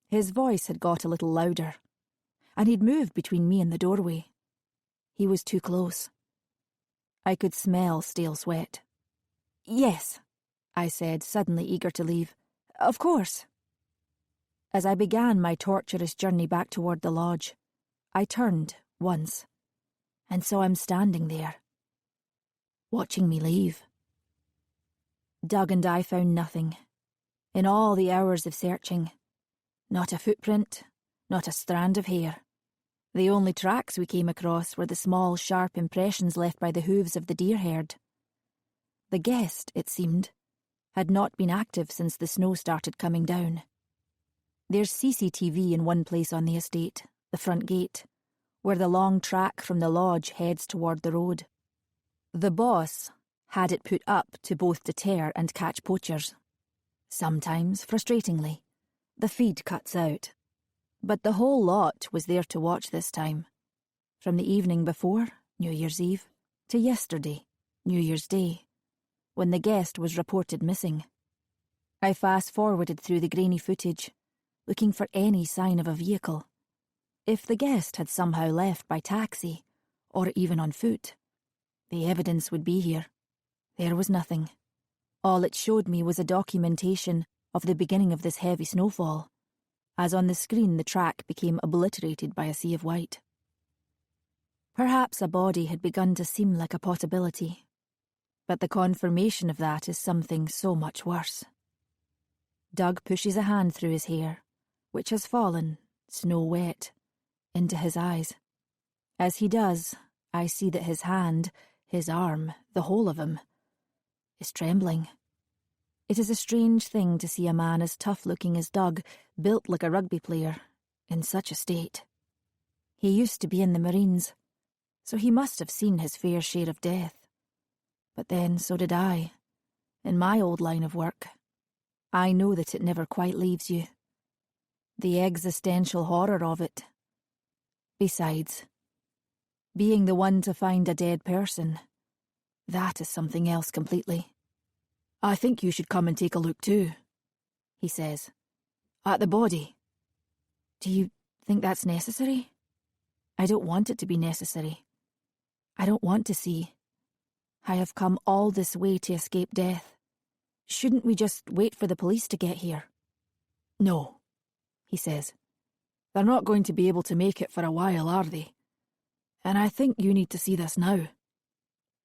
His voice had got a little louder, and he'd moved between me and the doorway. He was too close. I could smell stale sweat. Yes, I said, suddenly eager to leave. Of course. As I began my torturous journey back toward the lodge, I turned once and saw him standing there, watching me leave. Doug and I found nothing. In all the hours of searching, not a footprint, not a strand of hair. The only tracks we came across were the small, sharp impressions left by the hooves of the deer herd. The guest, it seemed, had not been active since the snow started coming down. There's CCTV in one place on the estate, the front gate, where the long track from the lodge heads toward the road. The boss had it put up to both deter and catch poachers. Sometimes, frustratingly, the feed cuts out. But the whole lot was there to watch this time. From the evening before, New Year's Eve, to yesterday, New Year's Day, when the guest was reported missing. I fast-forwarded through the grainy footage, looking for any sign of a vehicle. If the guest had somehow left by taxi, or even on foot, the evidence would be here. There was nothing. All it showed me was a documentation of the beginning of this heavy snowfall, as on the screen the track became obliterated by a sea of white. Perhaps a body had begun to seem like a possibility, but the confirmation of that is something so much worse. Doug pushes a hand through his hair, which has fallen, snow-wet, into his eyes. As he does, I see that his hand, his arm, the whole of him, is trembling. It is a strange thing to see a man as tough-looking as Doug, built like a rugby player, in such a state. He used to be in the Marines, so he must have seen his fair share of death. But then so did I, in my old line of work. I know that it never quite leaves you. The existential horror of it. Besides, being the one to find a dead person, that is something else completely. "I think you should come and take a look too," he says. "At the body." Do you think that's necessary? I don't want it to be necessary. I don't want to see. I have come all this way to escape death. Shouldn't we just wait for the police to get here? "No," he says. "They're not going to be able to make it for a while, are they? And I think you need to see this now."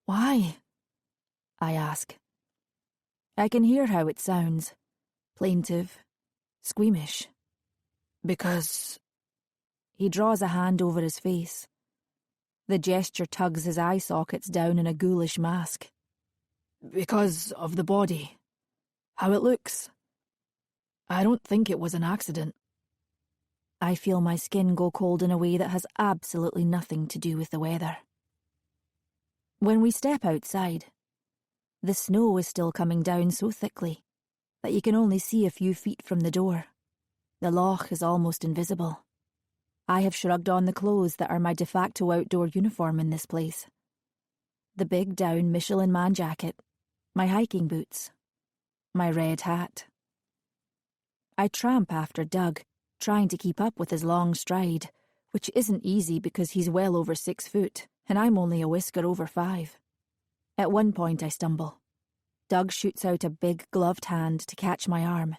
"Why?" I ask. I can hear how it sounds. Plaintive, squeamish. "Because..." He draws a hand over his face. The gesture tugs his eye sockets down in a ghoulish mask. "Because of the body. How it looks. I don't think it was an accident." I feel my skin go cold in a way that has absolutely nothing to do with the weather. When we step outside, the snow is still coming down so thickly that you can only see a few feet from the door. The loch is almost invisible. I have shrugged on the clothes that are my de facto outdoor uniform in this place. The big down Michelin man jacket, my hiking boots, my red hat. I tramp after Doug, trying to keep up with his long stride, which isn't easy because he's well over 6 foot, and I'm only a whisker over 5. At one point I stumble. Doug shoots out a big gloved hand to catch my arm,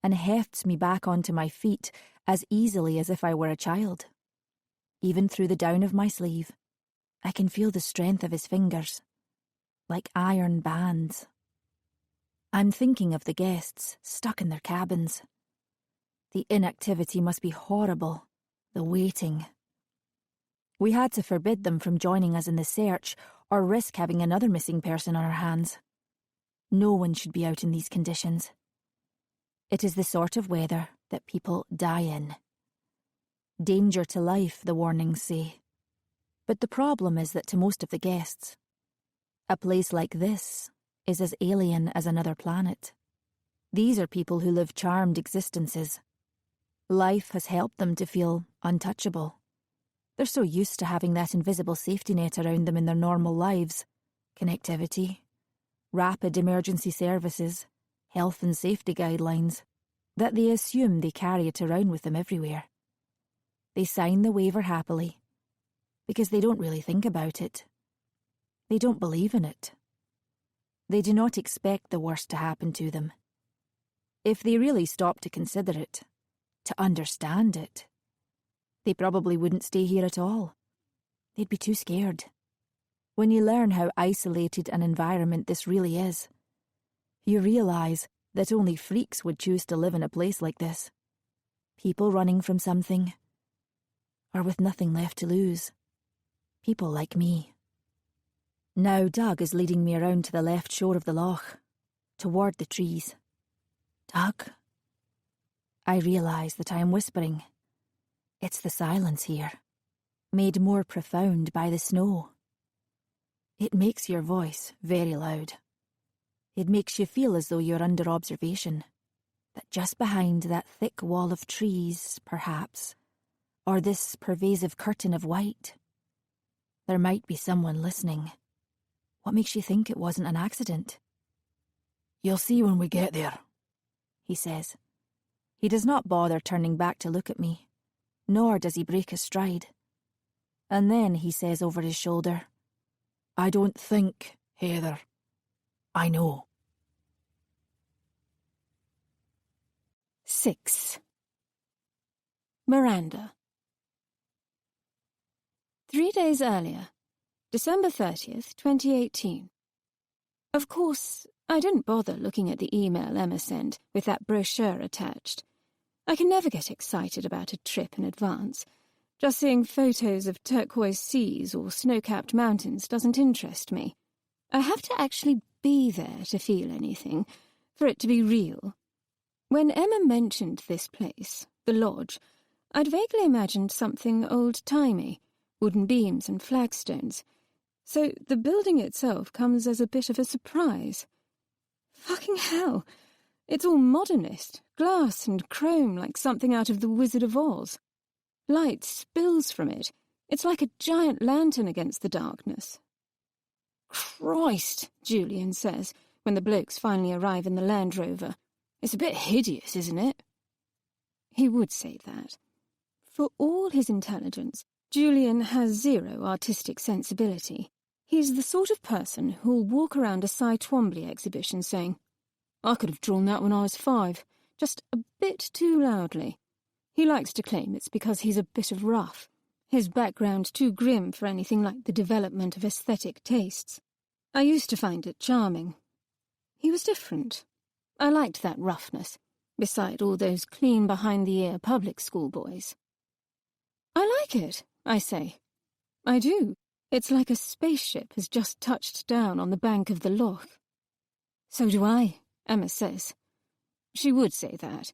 and hefts me back onto my feet as easily as if I were a child. Even through the down of my sleeve, I can feel the strength of his fingers, like iron bands. I'm thinking of the guests stuck in their cabins. The inactivity must be horrible, the waiting. We had to forbid them from joining us in the search or risk having another missing person on our hands. No one should be out in these conditions. It is the sort of weather that people die in. Danger to life, the warnings say. But the problem is that to most of the guests, a place like this is as alien as another planet. These are people who live charmed existences. Life has helped them to feel untouchable. They're so used to having that invisible safety net around them in their normal lives. Connectivity, rapid emergency services, health and safety guidelines, that they assume they carry it around with them everywhere. They sign the waiver happily, because they don't really think about it. They don't believe in it. They do not expect the worst to happen to them. If they really stop to consider it, to understand it. They probably wouldn't stay here at all. They'd be too scared. When you learn how isolated an environment this really is, you realise that only freaks would choose to live in a place like this. People running from something, or with nothing left to lose. People like me. Now Doug is leading me around to the left shore of the loch, toward the trees. Doug? I realise that I am whispering. It's the silence here, made more profound by the snow. It makes your voice very loud. It makes you feel as though you're under observation, that just behind that thick wall of trees, perhaps, or this pervasive curtain of white, there might be someone listening. What makes you think it wasn't an accident? You'll see when we get there, he says. He does not bother turning back to look at me, nor does he break his stride. And then he says over his shoulder, I don't think, Heather. I know. 6. Miranda. 3 days earlier, December 30th, 2018. Of course, I didn't bother looking at the email Emma sent with that brochure attached. I can never get excited about a trip in advance. Just seeing photos of turquoise seas or snow-capped mountains doesn't interest me. I have to actually be there to feel anything, for it to be real. When Emma mentioned this place, the lodge, I'd vaguely imagined something old-timey, wooden beams and flagstones, so the building itself comes as a bit of a surprise. Fucking hell! It's all modernist, glass and chrome like something out of The Wizard of Oz. Light spills from it. It's like a giant lantern against the darkness. Christ, Julian says, when the blokes finally arrive in the Land Rover. It's a bit hideous, isn't it? He would say that. For all his intelligence, Julian has zero artistic sensibility. He's the sort of person who'll walk around a Cy Twombly exhibition saying, I could have drawn that when I was 5, just a bit too loudly. He likes to claim it's because he's a bit of rough, his background too grim for anything like the development of aesthetic tastes. I used to find it charming. He was different. I liked that roughness, beside all those clean behind-the-ear public school boys. I like it, I say. I do. It's like a spaceship has just touched down on the bank of the loch. So do I, Emma says. She would say that,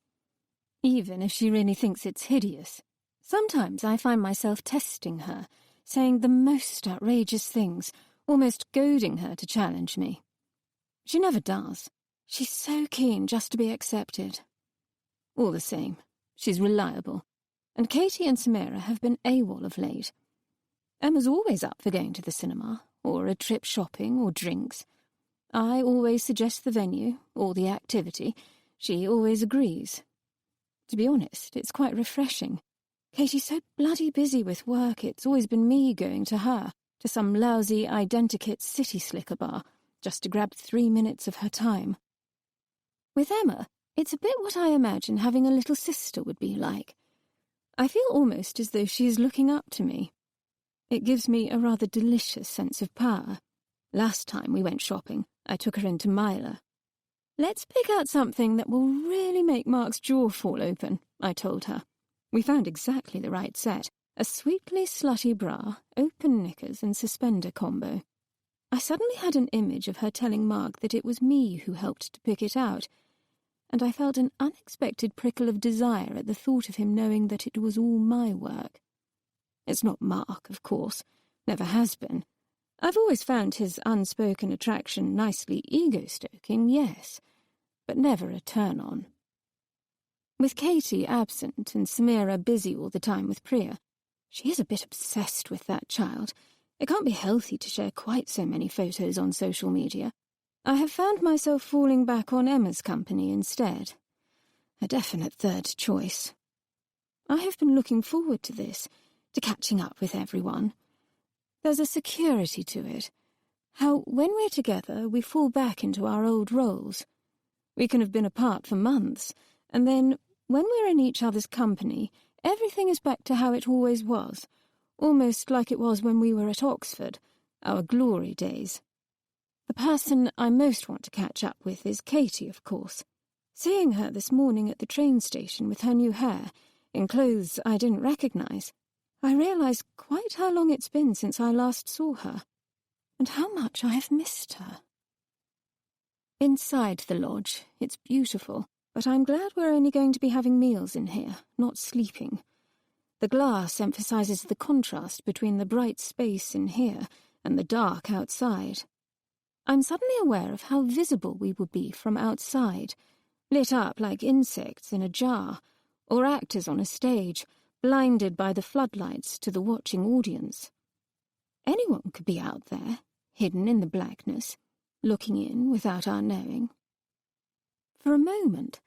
even if she really thinks it's hideous. Sometimes I find myself testing her, saying the most outrageous things, almost goading her to challenge me. She never does. She's so keen just to be accepted. All the same, she's reliable, and Katie and Samira have been AWOL of late. Emma's always up for going to the cinema, or a trip shopping, or drinks. I always suggest the venue, or the activity. She always agrees. To be honest, it's quite refreshing. Katie's so bloody busy with work, it's always been me going to her, to some lousy identikit city slicker bar, just to grab 3 minutes of her time. With Emma, it's a bit what I imagine having a little sister would be like. I feel almost as though she is looking up to me. It gives me a rather delicious sense of power. Last time we went shopping, I took her into Myla. Let's pick out something that will really make Mark's jaw fall open, I told her. We found exactly the right set, a sweetly slutty bra, open knickers and suspender combo. I suddenly had an image of her telling Mark that it was me who helped to pick it out, and I felt an unexpected prickle of desire at the thought of him knowing that it was all my work. It's not Mark, of course, never has been. I've always found his unspoken attraction nicely ego-stoking, yes, but never a turn-on. With Katie absent and Samira busy all the time with Priya, she is a bit obsessed with that child. It can't be healthy to share quite so many photos on social media. I have found myself falling back on Emma's company instead. A definite third choice. I have been looking forward to this, to catching up with everyone. There's a security to it. How, when we're together, we fall back into our old roles. We can have been apart for months, and then, when we're in each other's company, everything is back to how it always was, almost like it was when we were at Oxford, our glory days. The person I most want to catch up with is Katie, of course. Seeing her this morning at the train station with her new hair, in clothes I didn't recognise, I realised quite how long it's been since I last saw her, and how much I have missed her. Inside the lodge, it's beautiful, but I'm glad we're only going to be having meals in here, not sleeping. The glass emphasises the contrast between the bright space in here and the dark outside. I'm suddenly aware of how visible we would be from outside, lit up like insects in a jar, or actors on a stage, blinded by the floodlights to the watching audience. Anyone could be out there, hidden in the blackness, looking in without our knowing. For a moment,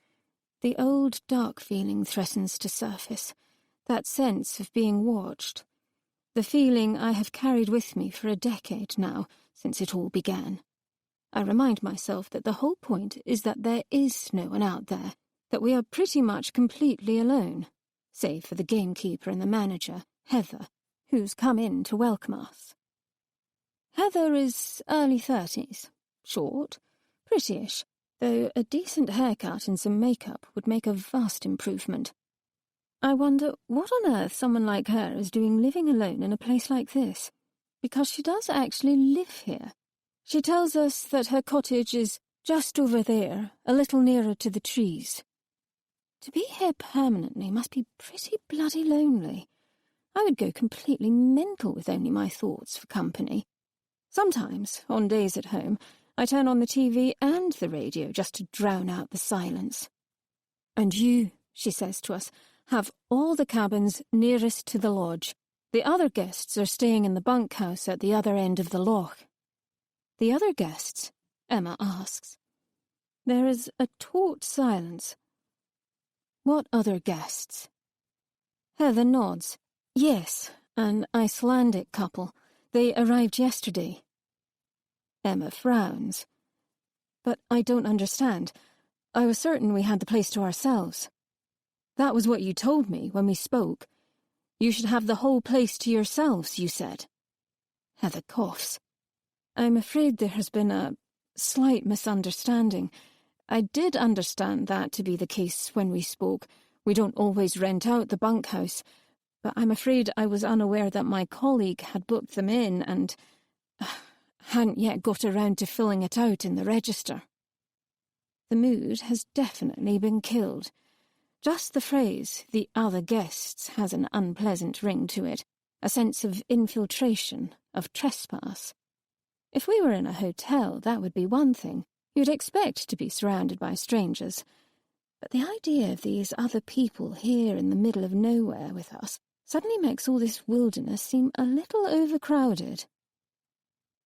the old dark feeling threatens to surface, that sense of being watched, the feeling I have carried with me for a decade now, since it all began. I remind myself that the whole point is that there is no one out there, that we are pretty much completely alone, save for the gamekeeper and the manager, Heather, who's come in to welcome us. Heather is early 30s, short, prettyish, though a decent haircut and some makeup would make a vast improvement. I wonder what on earth someone like her is doing living alone in a place like this, because she does actually live here. She tells us that her cottage is just over there, a little nearer to the trees. To be here permanently must be pretty bloody lonely. I would go completely mental with only my thoughts for company. Sometimes, on days at home, I turn on the TV and the radio just to drown out the silence. "And you," she says to us, "have all the cabins nearest to the lodge. The other guests are staying in the bunkhouse at the other end of the loch." "The other guests?" Emma asks. There is a taut silence. "What other guests?" Heather nods. "Yes, an Icelandic couple. They arrived yesterday." Emma frowns. "But I don't understand. I was certain we had the place to ourselves." "That was what you told me when we spoke. You should have the whole place to yourselves, you said." Heather coughs. "I'm afraid there has been a slight misunderstanding. I did understand that to be the case when we spoke. We don't always rent out the bunkhouse, but I'm afraid I was unaware that my colleague had booked them in and hadn't yet got around to filling it out in the register." The mood has definitely been killed. Just the phrase, "the other guests," has an unpleasant ring to it, a sense of infiltration, of trespass. If we were in a hotel, that would be one thing. You'd expect to be surrounded by strangers. But the idea of these other people here in the middle of nowhere with us suddenly makes all this wilderness seem a little overcrowded.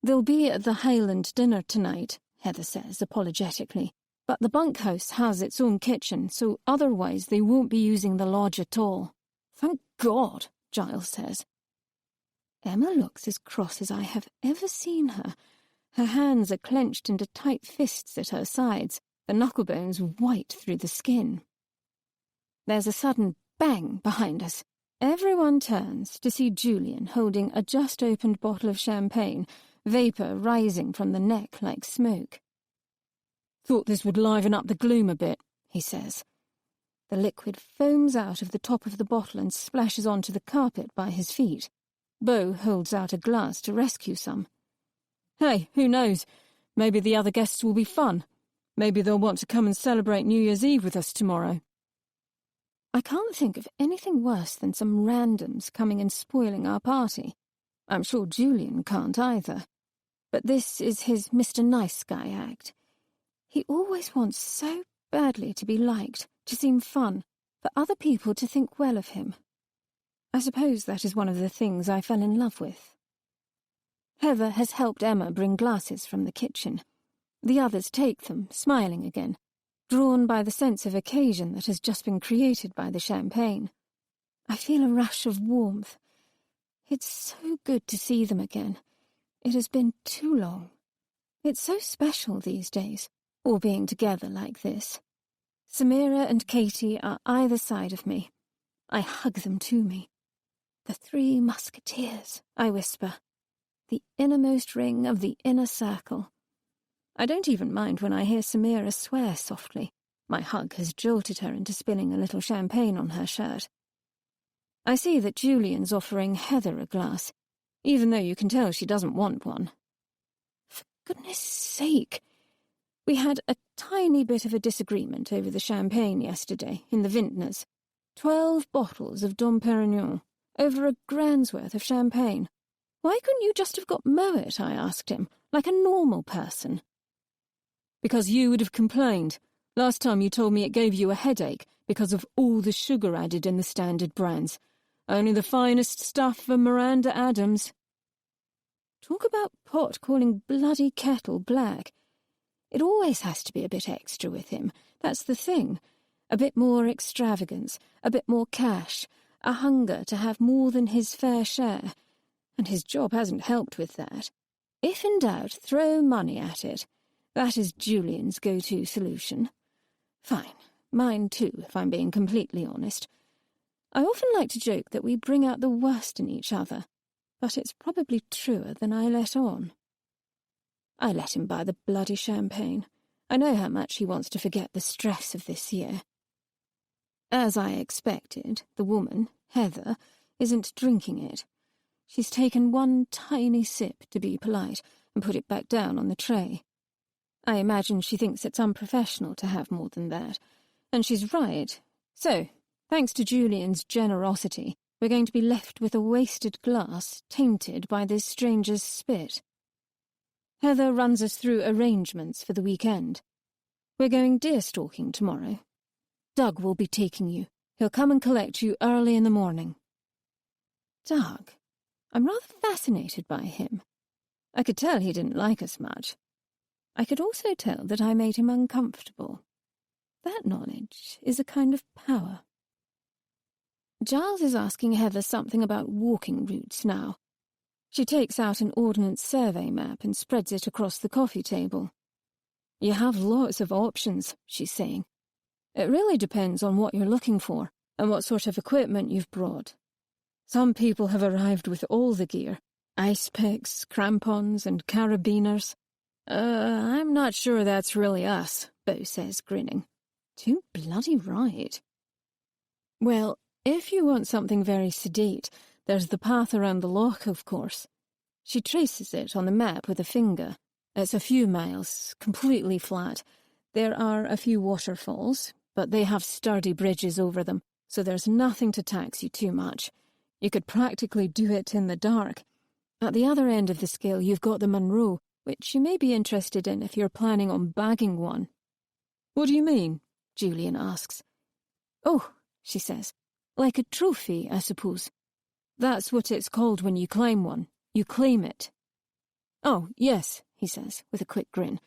"They'll be at the Highland dinner tonight," Heather says apologetically. "But the bunkhouse has its own kitchen, so otherwise they won't be using the lodge at all." "Thank God," Giles says. Emma looks as cross as I have ever seen her. Her hands are clenched into tight fists at her sides, the knucklebones white through the skin. There's a sudden bang behind us. Everyone turns to see Julian holding a just-opened bottle of champagne, vapour rising from the neck like smoke. "Thought this would liven up the gloom a bit," he says. The liquid foams out of the top of the bottle and splashes onto the carpet by his feet. Beau holds out a glass to rescue some. "Hey, who knows? Maybe the other guests will be fun. Maybe they'll want to come and celebrate New Year's Eve with us tomorrow." I can't think of anything worse than some randoms coming and spoiling our party. I'm sure Julian can't either. But this is his Mr. Nice Guy act. He always wants so badly to be liked, to seem fun, for other people to think well of him. I suppose that is one of the things I fell in love with. Heather has helped Emma bring glasses from the kitchen. The others take them, smiling again, drawn by the sense of occasion that has just been created by the champagne. I feel a rush of warmth. It's so good to see them again. It has been too long. It's so special these days, all being together like this. Samira and Katie are either side of me. I hug them to me. The 3 musketeers, I whisper. The innermost ring of the inner circle. I don't even mind when I hear Samira swear softly. My hug has jolted her into spilling a little champagne on her shirt. I see that Julian's offering Heather a glass, even though you can tell she doesn't want one. For goodness sake! We had a tiny bit of a disagreement over the champagne yesterday in the vintners. 12 bottles of Dom Perignon, over a grand's worth of champagne. Why couldn't you just have got Moet, I asked him, like a normal person? Because you would have complained. Last time you told me it gave you a headache because of all the sugar added in the standard brands. Only the finest stuff from Miranda Adams. Talk about pot calling bloody kettle black. It always has to be a bit extra with him. That's the thing. A bit more extravagance, a bit more cash, a hunger to have more than his fair share. And his job hasn't helped with that. If in doubt, throw money at it. That is Julian's go-to solution. Fine, mine too, if I'm being completely honest. I often like to joke that we bring out the worst in each other, but it's probably truer than I let on. I let him buy the bloody champagne. I know how much he wants to forget the stress of this year. As I expected, the woman, Heather, isn't drinking it. She's taken one tiny sip to be polite and put it back down on the tray. I imagine she thinks it's unprofessional to have more than that, and she's right. So, thanks to Julian's generosity, we're going to be left with a wasted glass tainted by this stranger's spit. Heather runs us through arrangements for the weekend. We're going deer stalking tomorrow. Doug will be taking you. He'll come and collect you early in the morning. Doug? I'm rather fascinated by him. I could tell he didn't like us much. I could also tell that I made him uncomfortable. That knowledge is a kind of power. Giles is asking Heather something about walking routes now. She takes out an ordnance survey map and spreads it across the coffee table. You have lots of options, she's saying. It really depends on what you're looking for and what sort of equipment you've brought. Some people have arrived with all the gear, ice picks, crampons, and carabiners. I'm not sure that's really us, Beau says, grinning. Too bloody right. Well, if you want something very sedate, there's the path around the loch, of course. She traces it on the map with a finger. It's a few miles, completely flat. There are a few waterfalls, but they have sturdy bridges over them, so there's nothing to tax you too much. You could practically do it in the dark. At the other end of the scale, you've got the Munro, which you may be interested in if you're planning on bagging one. What do you mean? Julian asks. Oh, she says, like a trophy, I suppose. That's what it's called when you claim one. You claim it. Oh, yes, he says, with a quick grin.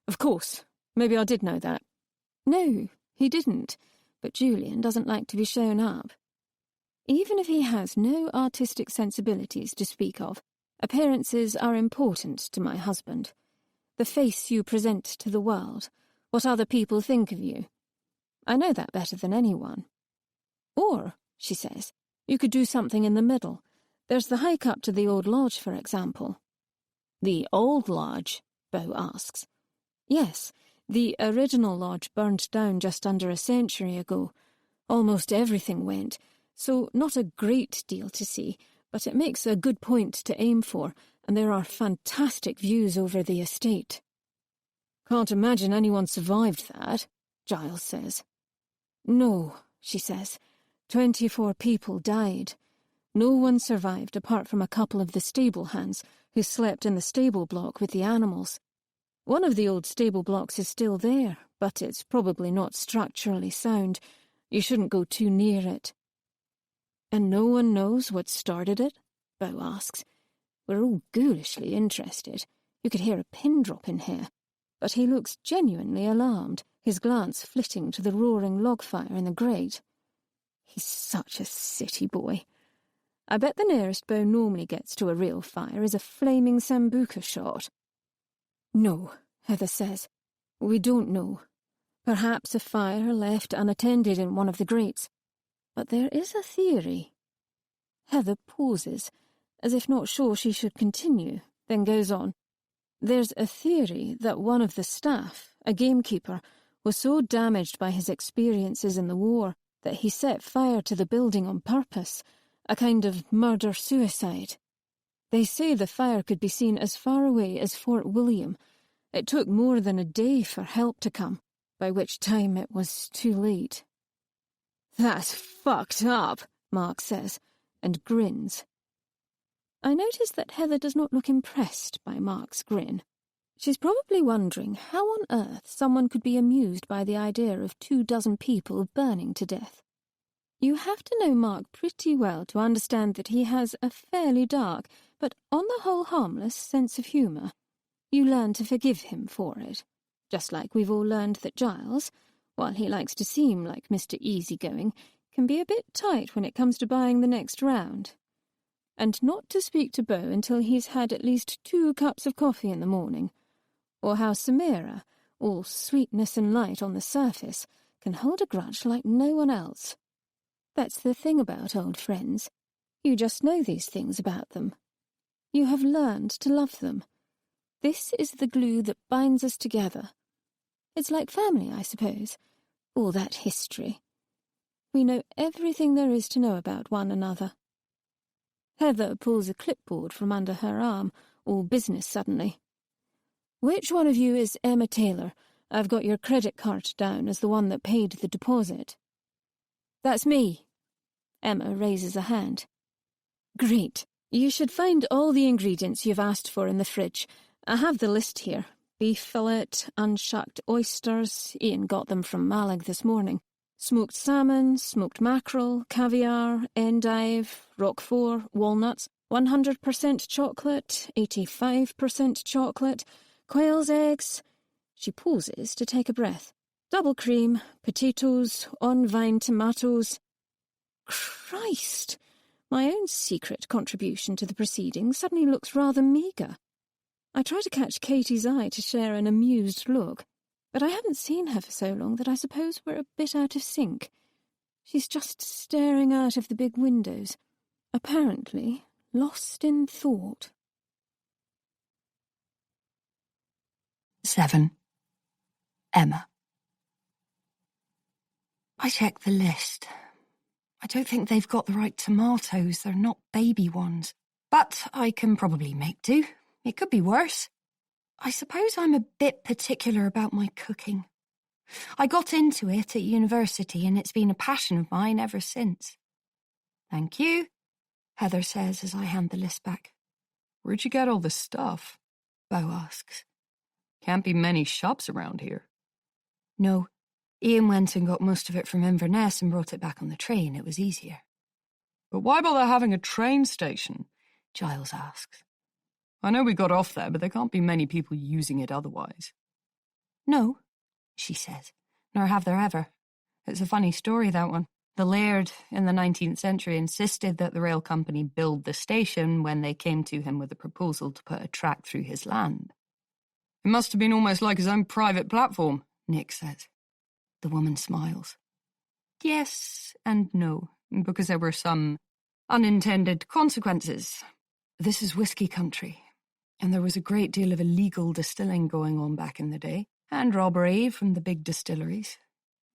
Of course. Maybe I did know that. No, he didn't, but Julian doesn't like to be shown up. Even if he has no artistic sensibilities to speak of, appearances are important to my husband. The face you present to the world, what other people think of you. I know that better than anyone. Or, she says, you could do something in the middle. There's the hike up to the old lodge, for example. The old lodge? Beau asks. Yes, the original lodge burned down just under a century ago. Almost everything went, so not a great deal to see, but it makes a good point to aim for, and there are fantastic views over the estate. Can't imagine anyone survived that, Giles says. No, she says. 24 people died. No one survived apart from a couple of the stable hands who slept in the stable block with the animals. One of the old stable blocks is still there, but it's probably not structurally sound. You shouldn't go too near it. And no one knows what started it? Beau asks. We're all ghoulishly interested. You could hear a pin drop in here. But he looks genuinely alarmed, his glance flitting to the roaring log fire in the grate. He's such a city boy. I bet the nearest Beau normally gets to a real fire is a flaming sambuca shot. No, Heather says. We don't know. Perhaps a fire left unattended in one of the grates. But there is a theory. Heather pauses, as if not sure she should continue, then goes on. There's a theory that one of the staff, a gamekeeper, was so damaged by his experiences in the war that he set fire to the building on purpose, a kind of murder-suicide. They say the fire could be seen as far away as Fort William. It took more than a day for help to come, by which time it was too late. "That's fucked up," Mark says, and grins. I notice that Heather does not look impressed by Mark's grin. She's probably wondering how on earth someone could be amused by the idea of 24 people burning to death. You have to know Mark pretty well to understand that he has a fairly dark, but on the whole harmless, sense of humour. You learn to forgive him for it, just like we've all learned that Giles, while he likes to seem like Mr. Easygoing, can be a bit tight when it comes to buying the next round. And not to speak to Beau until he's had at least 2 cups of coffee in the morning, or how Samira, all sweetness and light on the surface, can hold a grudge like no one else. That's the thing about old friends. You just know these things about them. You have learned to love them. This is the glue that binds us together. It's like family, I suppose. All that history. We know everything there is to know about one another. Heather pulls a clipboard from under her arm, all business suddenly. "Which one of you is Emma Taylor? I've got your credit card down as the one that paid the deposit." "That's me." Emma raises a hand. "Great. You should find all the ingredients you've asked for in the fridge. I have the list here. Beef fillet, unshucked oysters, Ian got them from Malag this morning. Smoked salmon, smoked mackerel, caviar, endive, roquefort, walnuts, 100% chocolate, 85% chocolate, quail's eggs." She pauses to take a breath. "Double cream, potatoes, unwind tomatoes." Christ! My own secret contribution to the proceedings suddenly looks rather meagre. I try to catch Katie's eye to share an amused look, but I haven't seen her for so long that I suppose we're a bit out of sync. She's just staring out of the big windows, apparently lost in thought. 7. Emma. I checked the list. I don't think they've got the right tomatoes. They're not baby ones. But I can probably make do. It could be worse. I suppose I'm a bit particular about my cooking. I got into it at university and it's been a passion of mine ever since. "Thank you," Heather says as I hand the list back. "Where'd you get all this stuff?" Beau asks. "Can't be many shops around here." "No, Ian went and got most of it from Inverness and brought it back on the train. It was easier." "But why bother having a train station?" Giles asks. "I know we got off there, but there can't be many people using it otherwise." "No," she says, "nor have there ever. It's a funny story, that one. The laird in the 19th century insisted that the rail company build the station when they came to him with a proposal to put a track through his land." "It must have been almost like his own private platform," Nick says. The woman smiles. "Yes and no, because there were some unintended consequences. This is whiskey country, and there was a great deal of illegal distilling going on back in the day, and robbery from the big distilleries.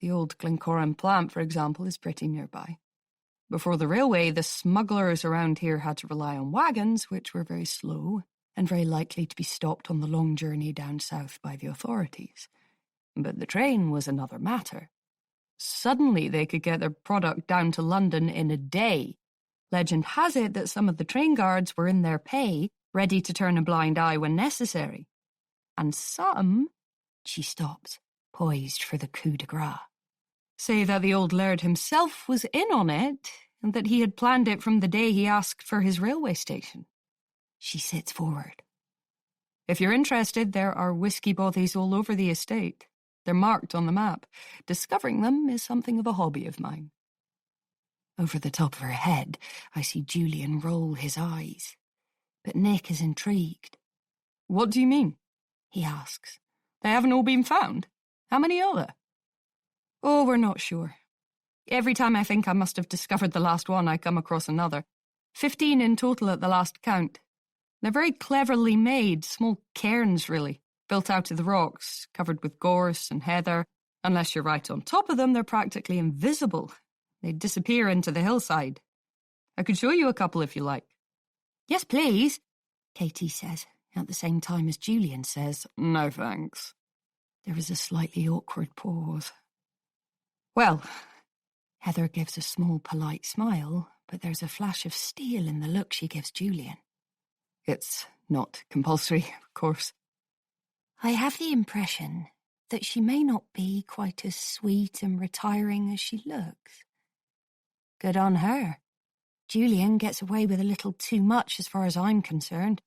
The old Glencorran plant, for example, is pretty nearby. Before the railway, the smugglers around here had to rely on wagons, which were very slow and very likely to be stopped on the long journey down south by the authorities. But the train was another matter. Suddenly they could get their product down to London in a day. Legend has it that some of the train guards were in their pay, ready to turn a blind eye when necessary. And some," she stops, poised for the coup de grace, "say that the old laird himself was in on it, and that he had planned it from the day he asked for his railway station." She sits forward. "If you're interested, there are whiskey bothies all over the estate. They're marked on the map. Discovering them is something of a hobby of mine." Over the top of her head, I see Julian roll his eyes. But Nick is intrigued. "What do you mean?" he asks. "They haven't all been found? How many are there?" Oh, we're not sure. Every time I think I must have discovered the last one, I come across another. 15 in total at the last count. They're very cleverly made, small cairns really, built out of the rocks, covered with gorse and heather. Unless you're right on top of them, they're practically invisible. They disappear into the hillside. I could show you a couple if you like. Yes, please, Katie says, at the same time as Julian says, No thanks. There is a slightly awkward pause. Well, Heather gives a small, polite smile, but there's a flash of steel in the look she gives Julian. it's not compulsory, of course. I have the impression that she may not be quite as sweet and retiring as she looks. Good on her. Julian gets away with a little too much as far as I'm concerned.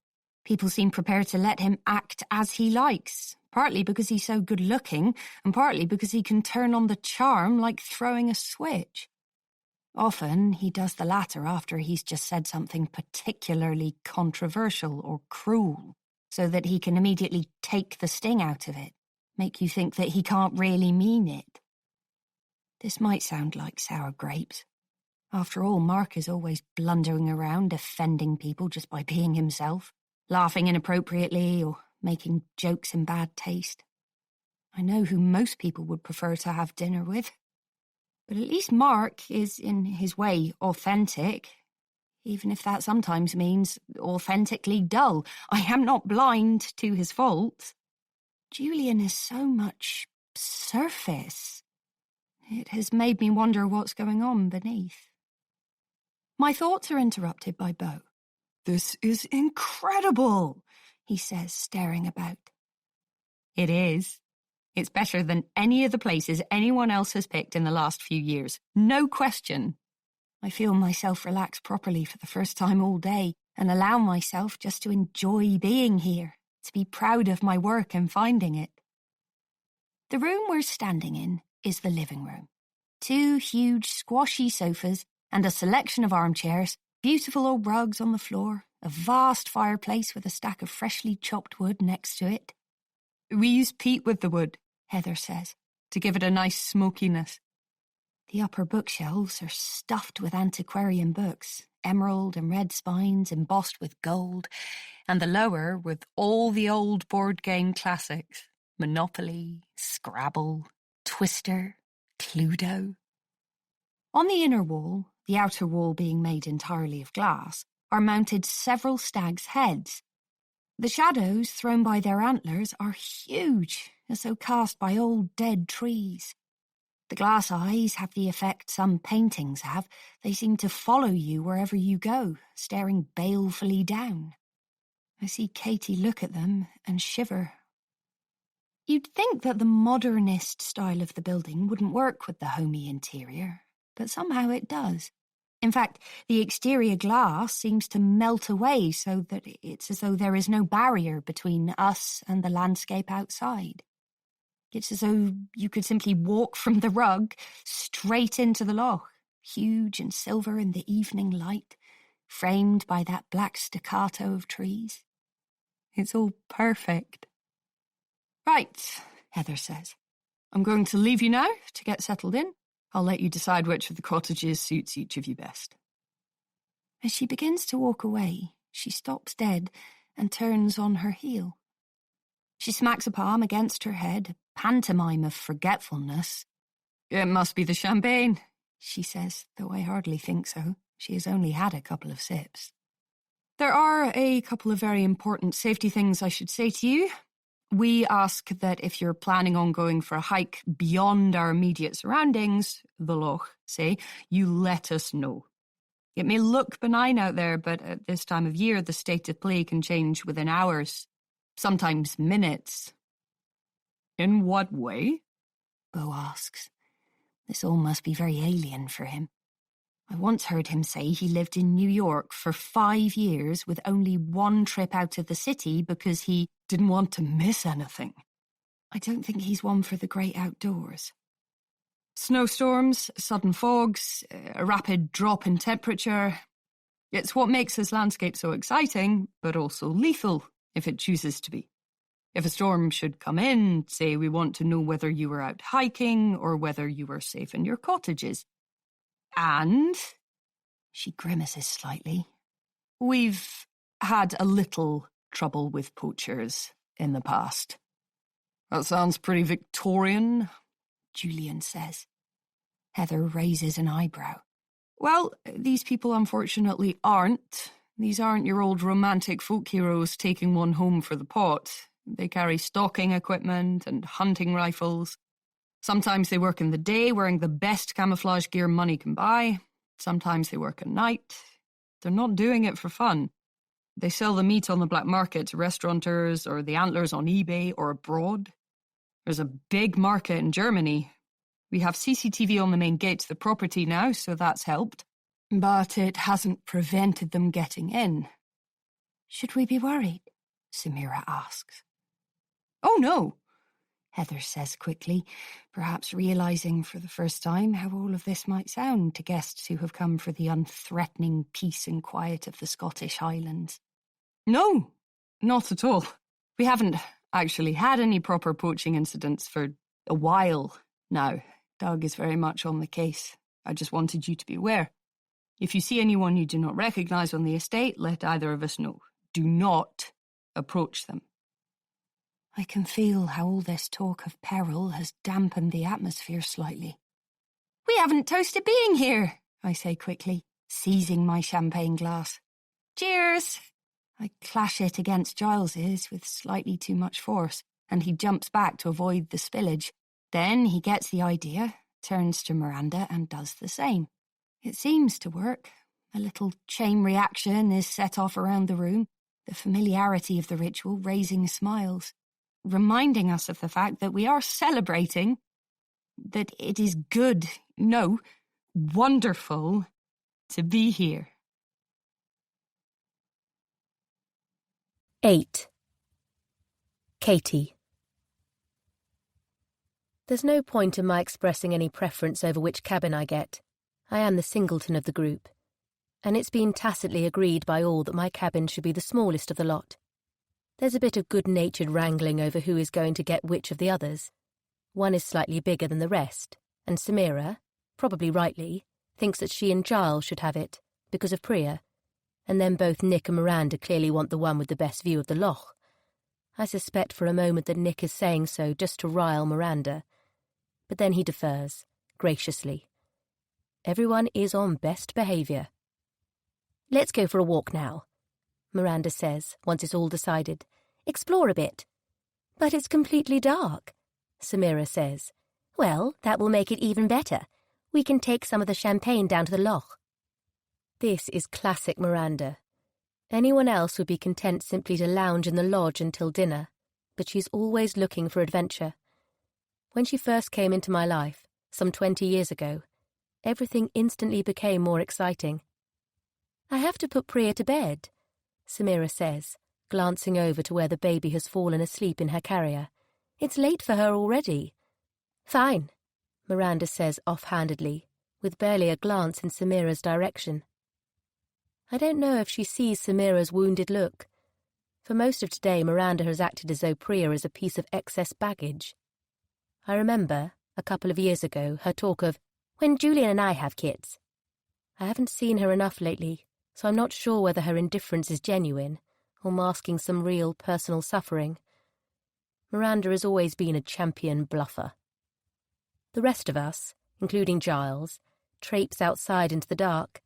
People seem prepared to let him act as he likes, partly because he's so good-looking and partly because he can turn on the charm like throwing a switch. Often he does the latter after he's just said something particularly controversial or cruel, so that he can immediately take the sting out of it, make you think that he can't really mean it. This might sound like sour grapes. After all, Mark is always blundering around, offending people just by being himself, laughing inappropriately or making jokes in bad taste. I know who most people would prefer to have dinner with. But at least Mark is, in his way, authentic, even if that sometimes means authentically dull. I am not blind to his faults. Julian is so much surface. It has made me wonder what's going on beneath. My thoughts are interrupted by Beau. This is incredible, he says, staring about. It is. It's better than any of the places anyone else has picked in the last few years. No question. I feel myself relax properly for the first time all day and allow myself just to enjoy being here, to be proud of my work and finding it. The room we're standing in is the living room. 2 huge squashy sofas and a selection of armchairs, beautiful old rugs on the floor, a vast fireplace with a stack of freshly chopped wood next to it. We use peat with the wood, Heather says, to give it a nice smokiness. The upper bookshelves are stuffed with antiquarian books, emerald and red spines embossed with gold, and the lower with all the old board game classics. Monopoly, Scrabble, Twister, Cluedo. On the inner wall, the outer wall being made entirely of glass, are mounted several stags' heads. The shadows thrown by their antlers are huge, as though cast by old dead trees. The glass eyes have the effect some paintings have. They seem to follow you wherever you go, staring balefully down. I see Katie look at them and shiver. You'd think that the modernist style of the building wouldn't work with the homey interior, but somehow it does. In fact, the exterior glass seems to melt away so that it's as though there is no barrier between us and the landscape outside. It's as though you could simply walk from the rug straight into the loch, huge and silver in the evening light, framed by that black staccato of trees. It's all perfect. Right, Heather says. I'm going to leave you now to get settled in. I'll let you decide which of the cottages suits each of you best. As she begins to walk away, she stops dead and turns on her heel. She smacks a palm against her head, a pantomime of forgetfulness. It must be the champagne, she says, though I hardly think so. She has only had a couple of sips. There are a couple of very important safety things I should say to you. We ask that if you're planning on going for a hike beyond our immediate surroundings, the loch, say, you let us know. It may look benign out there, but at this time of year, the state of play can change within hours, sometimes minutes. In what way? Beau asks. This all must be very alien for him. I once heard him say he lived in New York for 5 years with only 1 trip out of the city because he didn't want to miss anything. I don't think he's one for the great outdoors. Snowstorms, sudden fogs, a rapid drop in temperature. It's what makes this landscape so exciting, but also lethal, if it chooses to be. If a storm should come in, say we want to know whether you were out hiking or whether you were safe in your cottages. And, she grimaces slightly, we've had a little trouble with poachers in the past. That sounds pretty Victorian, Julian says. Heather raises an eyebrow. Well, these people unfortunately aren't. These aren't your old romantic folk heroes taking one home for the pot. They carry stalking equipment and hunting rifles. Sometimes they work in the day wearing the best camouflage gear money can buy. Sometimes they work at night. They're not doing it for fun. They sell the meat on the black market to restaurateurs or the antlers on eBay or abroad. There's a big market in Germany. We have CCTV on the main gate to the property now, so that's helped. But it hasn't prevented them getting in. Should we be worried? Samira asks. Oh, no, Heather says quickly, perhaps realising for the first time how all of this might sound to guests who have come for the unthreatening peace and quiet of the Scottish Highlands. No, not at all. We haven't actually had any proper poaching incidents for a while now. Doug is very much on the case. I just wanted you to be aware. If you see anyone you do not recognise on the estate, let either of us know. Do not approach them. I can feel how all this talk of peril has dampened the atmosphere slightly. We haven't toasted being here, I say quickly, seizing my champagne glass. Cheers! I clash it against Giles's with slightly too much force, and he jumps back to avoid the spillage. Then he gets the idea, turns to Miranda and does the same. It seems to work. A little chain reaction is set off around the room, the familiarity of the ritual raising smiles, reminding us of the fact that we are celebrating, that it is good, no, wonderful, to be here. 8. Katie. There's no point in my expressing any preference over which cabin I get. I am the singleton of the group, and it's been tacitly agreed by all that my cabin should be the smallest of the lot. There's a bit of good-natured wrangling over who is going to get which of the others. One is slightly bigger than the rest, and Samira, probably rightly, thinks that she and Giles should have it, because of Priya, and then both Nick and Miranda clearly want the one with the best view of the loch. I suspect for a moment that Nick is saying so just to rile Miranda, but then he defers, graciously. Everyone is on best behaviour. Let's go for a walk now, Miranda says, once it's all decided. Explore a bit. But it's completely dark, Samira says. Well, that will make it even better. We can take some of the champagne down to the loch. This is classic Miranda. Anyone else would be content simply to lounge in the lodge until dinner, but she's always looking for adventure. When she first came into my life, some 20 years ago, everything instantly became more exciting. I have to put Priya to bed, Samira says, glancing over to where the baby has fallen asleep in her carrier. It's late for her already. Fine, Miranda says offhandedly, with barely a glance in Samira's direction. I don't know if she sees Samira's wounded look. For most of today, Miranda has acted as though Priya is a piece of excess baggage. I remember, a couple of years ago, her talk of, when Julian and I have kids. I haven't seen her enough lately, so I'm not sure whether her indifference is genuine or masking some real personal suffering. Miranda has always been a champion bluffer. The rest of us, including Giles, traipse outside into the dark.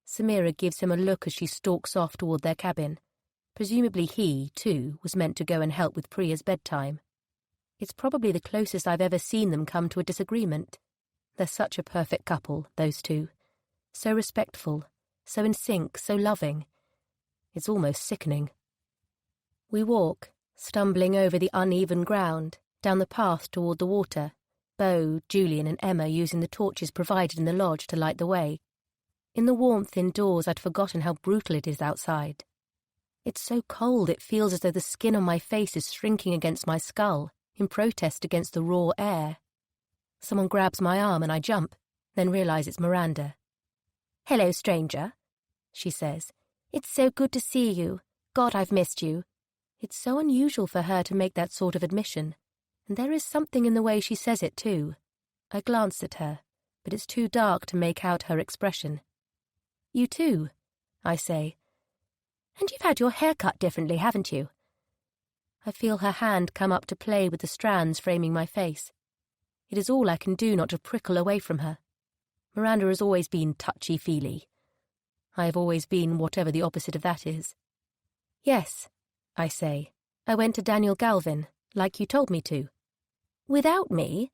Samira gives him a look as she stalks off toward their cabin. Presumably he, too, was meant to go and help with Priya's bedtime. It's probably the closest I've ever seen them come to a disagreement. They're such a perfect couple, those two. So respectful, so in sync, so loving. It's almost sickening. We walk, stumbling over the uneven ground, down the path toward the water, Beau, Julian and Emma using the torches provided in the lodge to light the way. In the warmth indoors, I'd forgotten how brutal it is outside. It's so cold it feels as though the skin on my face is shrinking against my skull, in protest against the raw air. Someone grabs my arm and I jump, then realise it's Miranda. "Hello, stranger," she says. "It's so good to see you. God, I've missed you. It's so unusual for her to make that sort of admission, and there is something in the way she says it too. I glanced at her, but it's too dark to make out her expression. You too, I say. And you've had your hair cut differently, haven't you? I feel her hand come up to play with the strands framing my face. It is all I can do not to prickle away from her. Miranda has always been touchy-feely. I have always been whatever the opposite of that is. Yes, I say. I went to Daniel Galvin, like you told me to. Without me?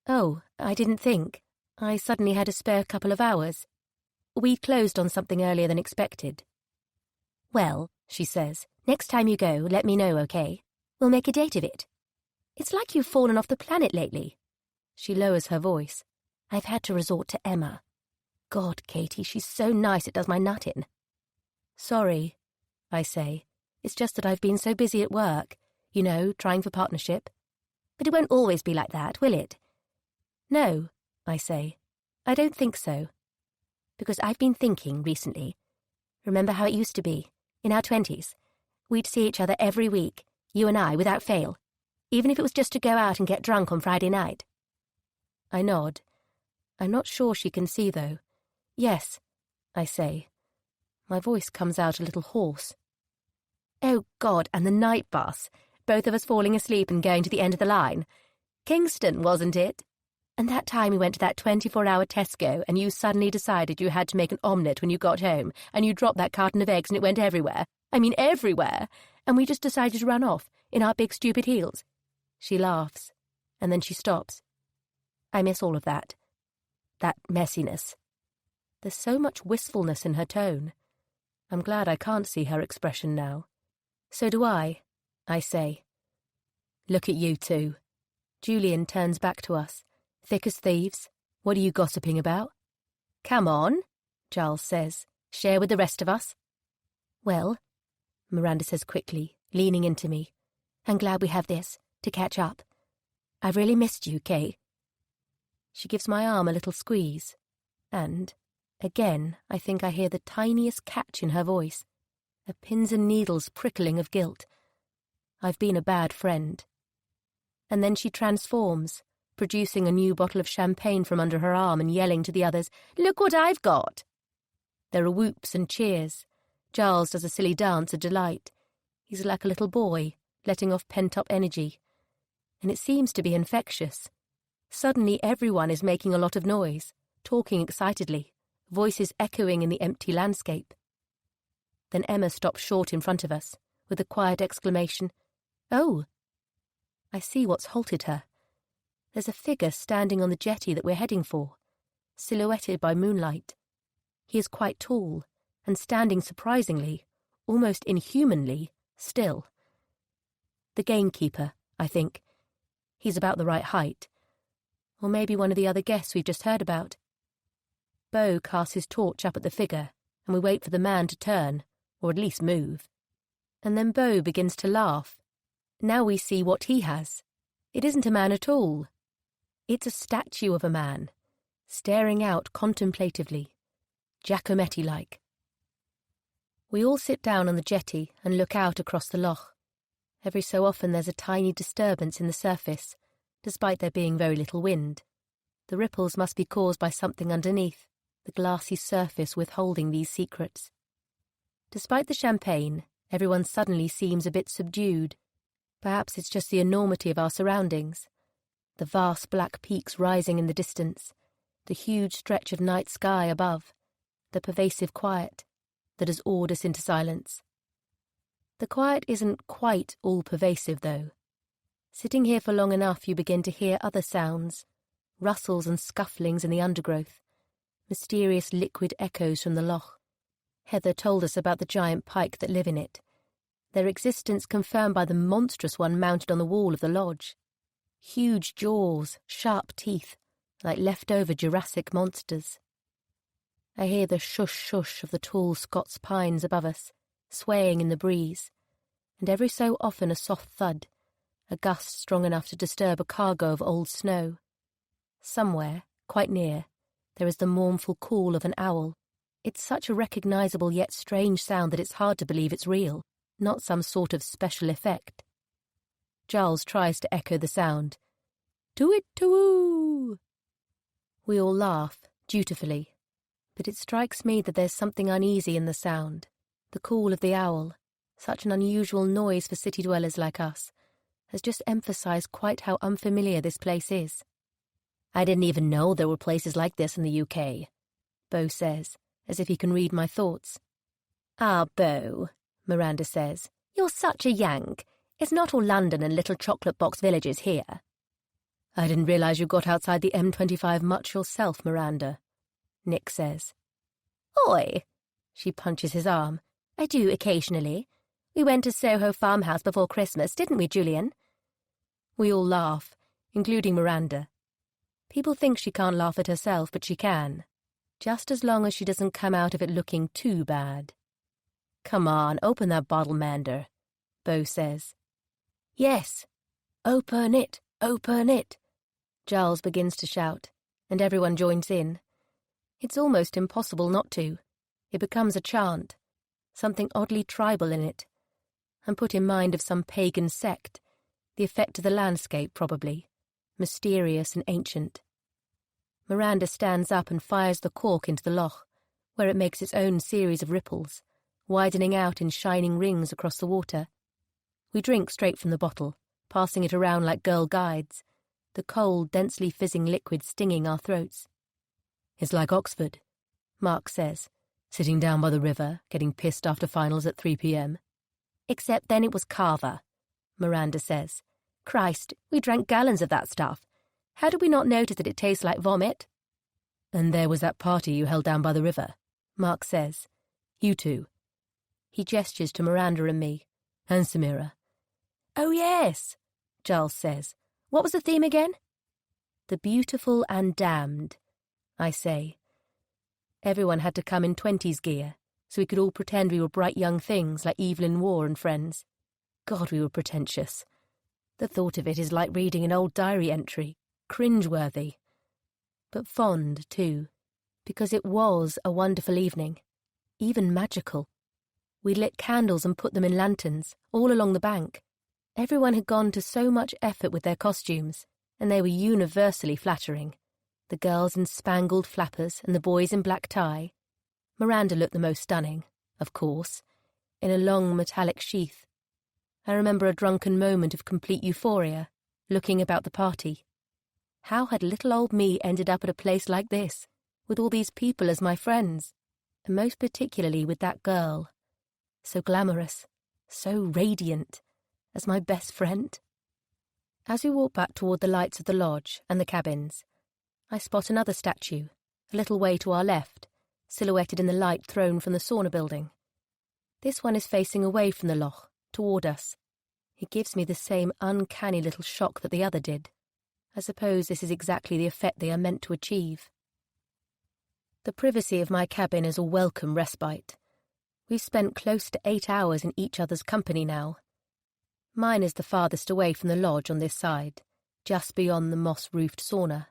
Oh, I didn't think. I suddenly had a spare couple of hours. We closed on something earlier than expected. Well, she says, next time you go, let me know, okay? We'll make a date of it. It's like you've fallen off the planet lately. She lowers her voice. I've had to resort to Emma. God, Katie, she's so nice it does my nut in. Sorry, I say. It's just that I've been so busy at work, you know, trying for partnership. But it won't always be like that, will it? No, I say. I don't think so. Because I've been thinking recently. Remember how it used to be, in our 20s? We'd see each other every week, you and I, without fail, even if it was just to go out and get drunk on Friday night. I nod. I'm not sure she can see, though. Yes, I say. My voice comes out a little hoarse. Oh, God, and the night bus. Both of us falling asleep and going to the end of the line. Kingston, wasn't it? And that time we went to that 24-hour Tesco and you suddenly decided you had to make an omelette when you got home and you dropped that carton of eggs and it went everywhere. I mean everywhere. And we just decided to run off in our big stupid heels. She laughs, and then she stops. I miss all of that. That messiness. There's so much wistfulness in her tone. I'm glad I can't see her expression now. So do I say. Look at you two. Julian turns back to us. Thick as thieves. What are you gossiping about? Come on, Giles says. Share with the rest of us. Well, Miranda says quickly, leaning into me. I'm glad we have this, to catch up. I've really missed you, Kay. She gives my arm a little squeeze, and, again, I think I hear the tiniest catch in her voice, a pins and needles prickling of guilt. I've been a bad friend. And then she transforms, producing a new bottle of champagne from under her arm and yelling to the others, Look what I've got! There are whoops and cheers. Giles does a silly dance of delight. He's like a little boy, letting off pent-up energy. And it seems to be infectious. Suddenly everyone is making a lot of noise, talking excitedly, voices echoing in the empty landscape. Then Emma stops short in front of us, with a quiet exclamation, Oh! I see what's halted her. There's a figure standing on the jetty that we're heading for, silhouetted by moonlight. He is quite tall, and standing surprisingly, almost inhumanly, still. The gamekeeper, I think. He's about the right height. Or maybe one of the other guests we've just heard about. Beau casts his torch up at the figure, and we wait for the man to turn, or at least move. And then Beau begins to laugh. Now we see what he has. It isn't a man at all. It's a statue of a man, staring out contemplatively, Giacometti-like. We all sit down on the jetty and look out across the loch. Every so often there's a tiny disturbance in the surface, despite there being very little wind. The ripples must be caused by something underneath, the glassy surface withholding these secrets. Despite the champagne, everyone suddenly seems a bit subdued. Perhaps it's just the enormity of our surroundings. The vast black peaks rising in the distance, the huge stretch of night sky above, the pervasive quiet that has awed us into silence. The quiet isn't quite all-pervasive, though. Sitting here for long enough, you begin to hear other sounds, rustles and scufflings in the undergrowth, mysterious liquid echoes from the loch. Heather told us about the giant pike that live in it, their existence confirmed by the monstrous one mounted on the wall of the lodge. Huge jaws, sharp teeth, like leftover Jurassic monsters. I hear the shush-shush of the tall Scots pines above us, swaying in the breeze, and every so often a soft thud, a gust strong enough to disturb a cargo of old snow. Somewhere, quite near, there is the mournful call of an owl. It's such a recognisable yet strange sound that it's hard to believe it's real. not some sort of special effect. Giles tries to echo the sound. To-it-to-oo! We all laugh, dutifully, but it strikes me that there's something uneasy in the sound. The call of the owl, such an unusual noise for city dwellers like us, has just emphasised quite how unfamiliar this place is. I didn't even know there were places like this in the UK, Beau says, as if he can read my thoughts. Ah, Beau, Miranda says, you're such a Yank. It's not all London and little chocolate box villages here. I didn't realise you got outside the M25 much yourself, Miranda, Nick says. Oi! She punches his arm. I do occasionally. We went to Soho Farmhouse before Christmas, didn't we, Julian? We all laugh, including Miranda. People think she can't laugh at herself, but she can. Just as long as she doesn't come out of it looking too bad. Come on, open that bottle, Mander, Beau says. Yes. Open it, open it. Giles begins to shout, and everyone joins in. It's almost impossible not to. It becomes a chant, something oddly tribal in it. I'm put in mind of some pagan sect, the effect of the landscape, probably, mysterious and ancient. Miranda stands up and fires the cork into the loch, where it makes its own series of ripples, widening out in shining rings across the water. We drink straight from the bottle, passing it around like girl guides, the cold, densely fizzing liquid stinging our throats. It's like Oxford, Mark says, sitting down by the river, getting pissed after finals at 3 p.m. Except then it was Carver, Miranda says. Christ, we drank gallons of that stuff. How did we not notice that it tastes like vomit? And there was that party you held down by the river, Mark says. You two. He gestures to Miranda and me, and Samira. Oh yes, Giles says. What was the theme again? The beautiful and damned, I say. Everyone had to come in 20s gear, so we could all pretend we were bright young things like Evelyn Ware and friends. God, we were pretentious. The thought of it is like reading an old diary entry, cringe-worthy. But fond, too, because it was a wonderful evening, even magical. We lit candles and put them in lanterns, all along the bank. Everyone had gone to so much effort with their costumes, and they were universally flattering. The girls in spangled flappers and the boys in black tie. Miranda looked the most stunning, of course, in a long metallic sheath. I remember a drunken moment of complete euphoria, looking about the party. How had little old me ended up at a place like this, with all these people as my friends, and most particularly with that girl, so glamorous, so radiant, as my best friend? As we walk back toward the lights of the lodge and the cabins, I spot another statue, a little way to our left, silhouetted in the light thrown from the sauna building. This one is facing away from the loch, toward us. It gives me the same uncanny little shock that the other did. I suppose this is exactly the effect they are meant to achieve. The privacy of my cabin is a welcome respite. We've spent close to 8 hours in each other's company now. Mine is the farthest away from the lodge on this side, just beyond the moss-roofed sauna.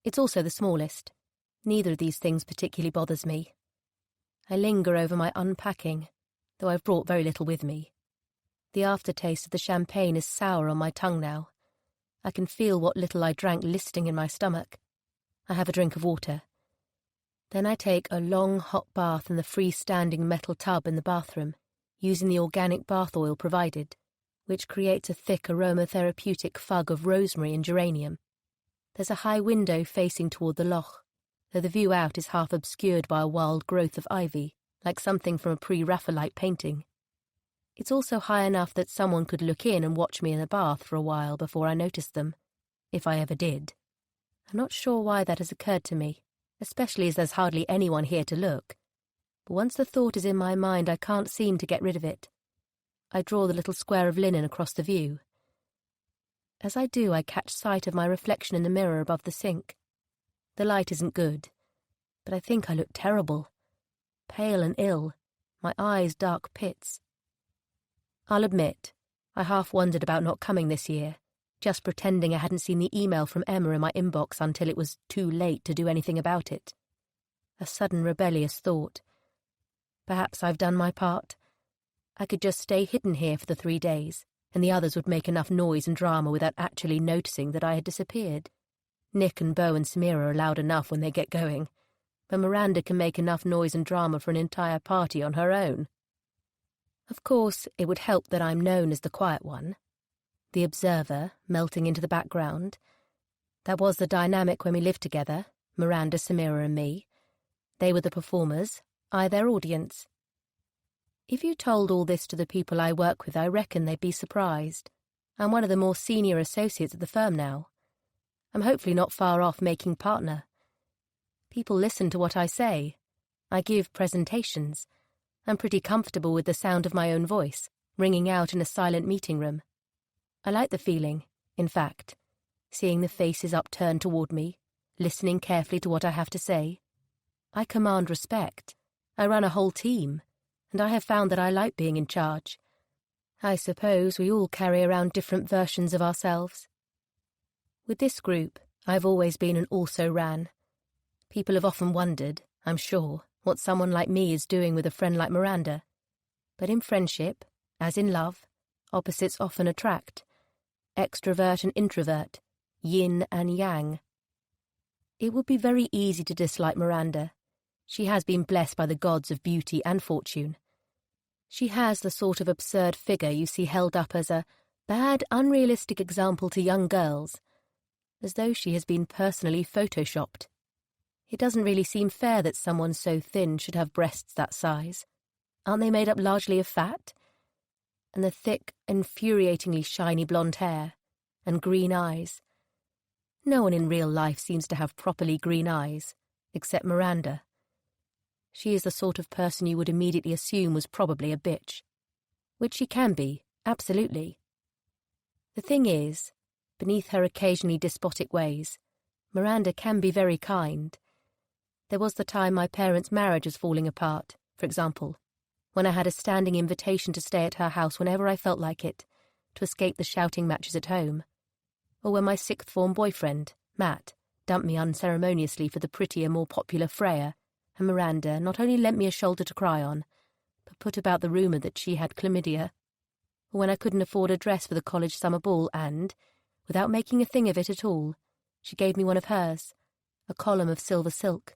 It's also the smallest. Neither of these things particularly bothers me. I linger over my unpacking, though I've brought very little with me. The aftertaste of the champagne is sour on my tongue now. I can feel what little I drank listing in my stomach. I have a drink of water. Then I take a long hot bath in the freestanding metal tub in the bathroom, using the organic bath oil provided, which creates a thick aromatherapeutic fug of rosemary and geranium. There's a high window facing toward the loch, though the view out is half obscured by a wild growth of ivy, like something from a pre-Raphaelite painting. It's also high enough that someone could look in and watch me in the bath for a while before I noticed them, if I ever did. I'm not sure why that has occurred to me, especially as there's hardly anyone here to look. But once the thought is in my mind, I can't seem to get rid of it. I draw the little square of linen across the view. As I do, I catch sight of my reflection in the mirror above the sink. The light isn't good, but I think I look terrible. Pale and ill, my eyes dark pits. I'll admit, I half wondered about not coming this year, just pretending I hadn't seen the email from Emma in my inbox until it was too late to do anything about it. A sudden rebellious thought. Perhaps I've done my part. I could just stay hidden here for the 3 days, and the others would make enough noise and drama without actually noticing that I had disappeared. Nick and Beau and Samira are loud enough when they get going, but Miranda can make enough noise and drama for an entire party on her own. Of course, it would help that I'm known as the quiet one, the observer, melting into the background. That was the dynamic when we lived together, Miranda, Samira and me. They were the performers, I their audience. If you told all this to the people I work with, I reckon they'd be surprised. I'm one of the more senior associates at the firm now. I'm hopefully not far off making partner. People listen to what I say. I give presentations. I'm pretty comfortable with the sound of my own voice, ringing out in a silent meeting room. I like the feeling, in fact, seeing the faces upturned toward me, listening carefully to what I have to say. I command respect. I run a whole team, and I have found that I like being in charge. I suppose we all carry around different versions of ourselves. With this group, I've always been an also-ran. People have often wondered, I'm sure, what someone like me is doing with a friend like Miranda. But in friendship, as in love, opposites often attract. Extrovert and introvert, yin and yang. It would be very easy to dislike Miranda. She has been blessed by the gods of beauty and fortune. She has the sort of absurd figure you see held up as a bad, unrealistic example to young girls, as though she has been personally photoshopped. It doesn't really seem fair that someone so thin should have breasts that size. Aren't they made up largely of fat? And the thick, infuriatingly shiny blonde hair, and green eyes. No one in real life seems to have properly green eyes, except Miranda. She is the sort of person you would immediately assume was probably a bitch. Which she can be, absolutely. The thing is, beneath her occasionally despotic ways, Miranda can be very kind. There was the time my parents' marriage was falling apart, for example, when I had a standing invitation to stay at her house whenever I felt like it, to escape the shouting matches at home. Or when my sixth-form boyfriend, Matt, dumped me unceremoniously for the prettier, more popular Freya, and Miranda not only lent me a shoulder to cry on, but put about the rumour that she had chlamydia. Or when I couldn't afford a dress for the college summer ball and, without making a thing of it at all, she gave me one of hers, a column of silver silk.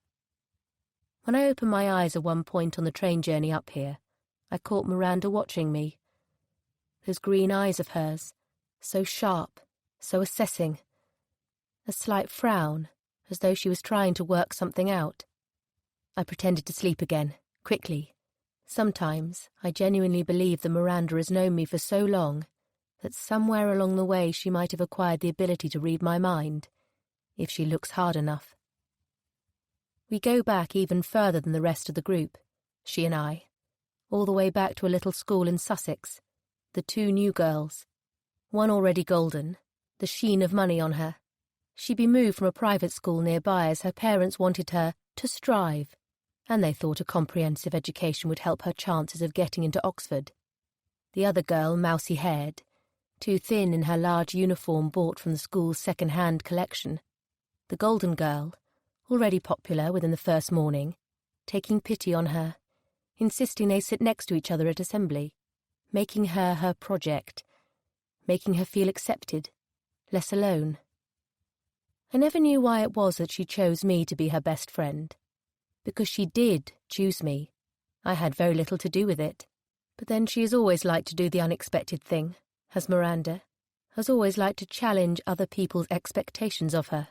When I opened my eyes at one point on the train journey up here, I caught Miranda watching me. Those green eyes of hers, so sharp, so assessing. A slight frown, as though she was trying to work something out. I pretended to sleep again, quickly. Sometimes I genuinely believe that Miranda has known me for so long that somewhere along the way she might have acquired the ability to read my mind, if she looks hard enough. We go back even further than the rest of the group, she and I, all the way back to a little school in Sussex, the 2 new girls. One already golden, the sheen of money on her. She'd been moved from a private school nearby as her parents wanted her to strive, and they thought a comprehensive education would help her chances of getting into Oxford. The other girl, mousy-haired, too thin in her large uniform bought from the school's second-hand collection. The golden girl, already popular within the first morning, taking pity on her, insisting they sit next to each other at assembly, making her her project, making her feel accepted, less alone. I never knew why it was that she chose me to be her best friend. Because she did choose me. I had very little to do with it. But then she has always liked to do the unexpected thing, has Miranda, has always liked to challenge other people's expectations of her.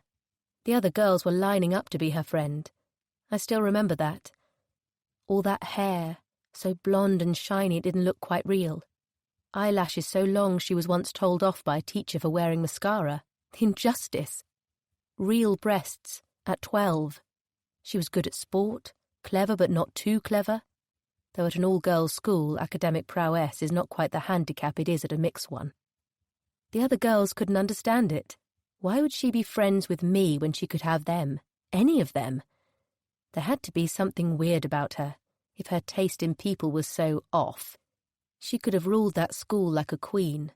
The other girls were lining up to be her friend. I still remember that. All that hair, so blonde and shiny it didn't look quite real. Eyelashes so long she was once told off by a teacher for wearing mascara. The injustice. Real breasts, at 12. She was good at sport, clever but not too clever. Though at an all-girls school, academic prowess is not quite the handicap it is at a mixed one. The other girls couldn't understand it. Why would she be friends with me when she could have them? Any of them? There had to be something weird about her, if her taste in people was so off. She could have ruled that school like a queen.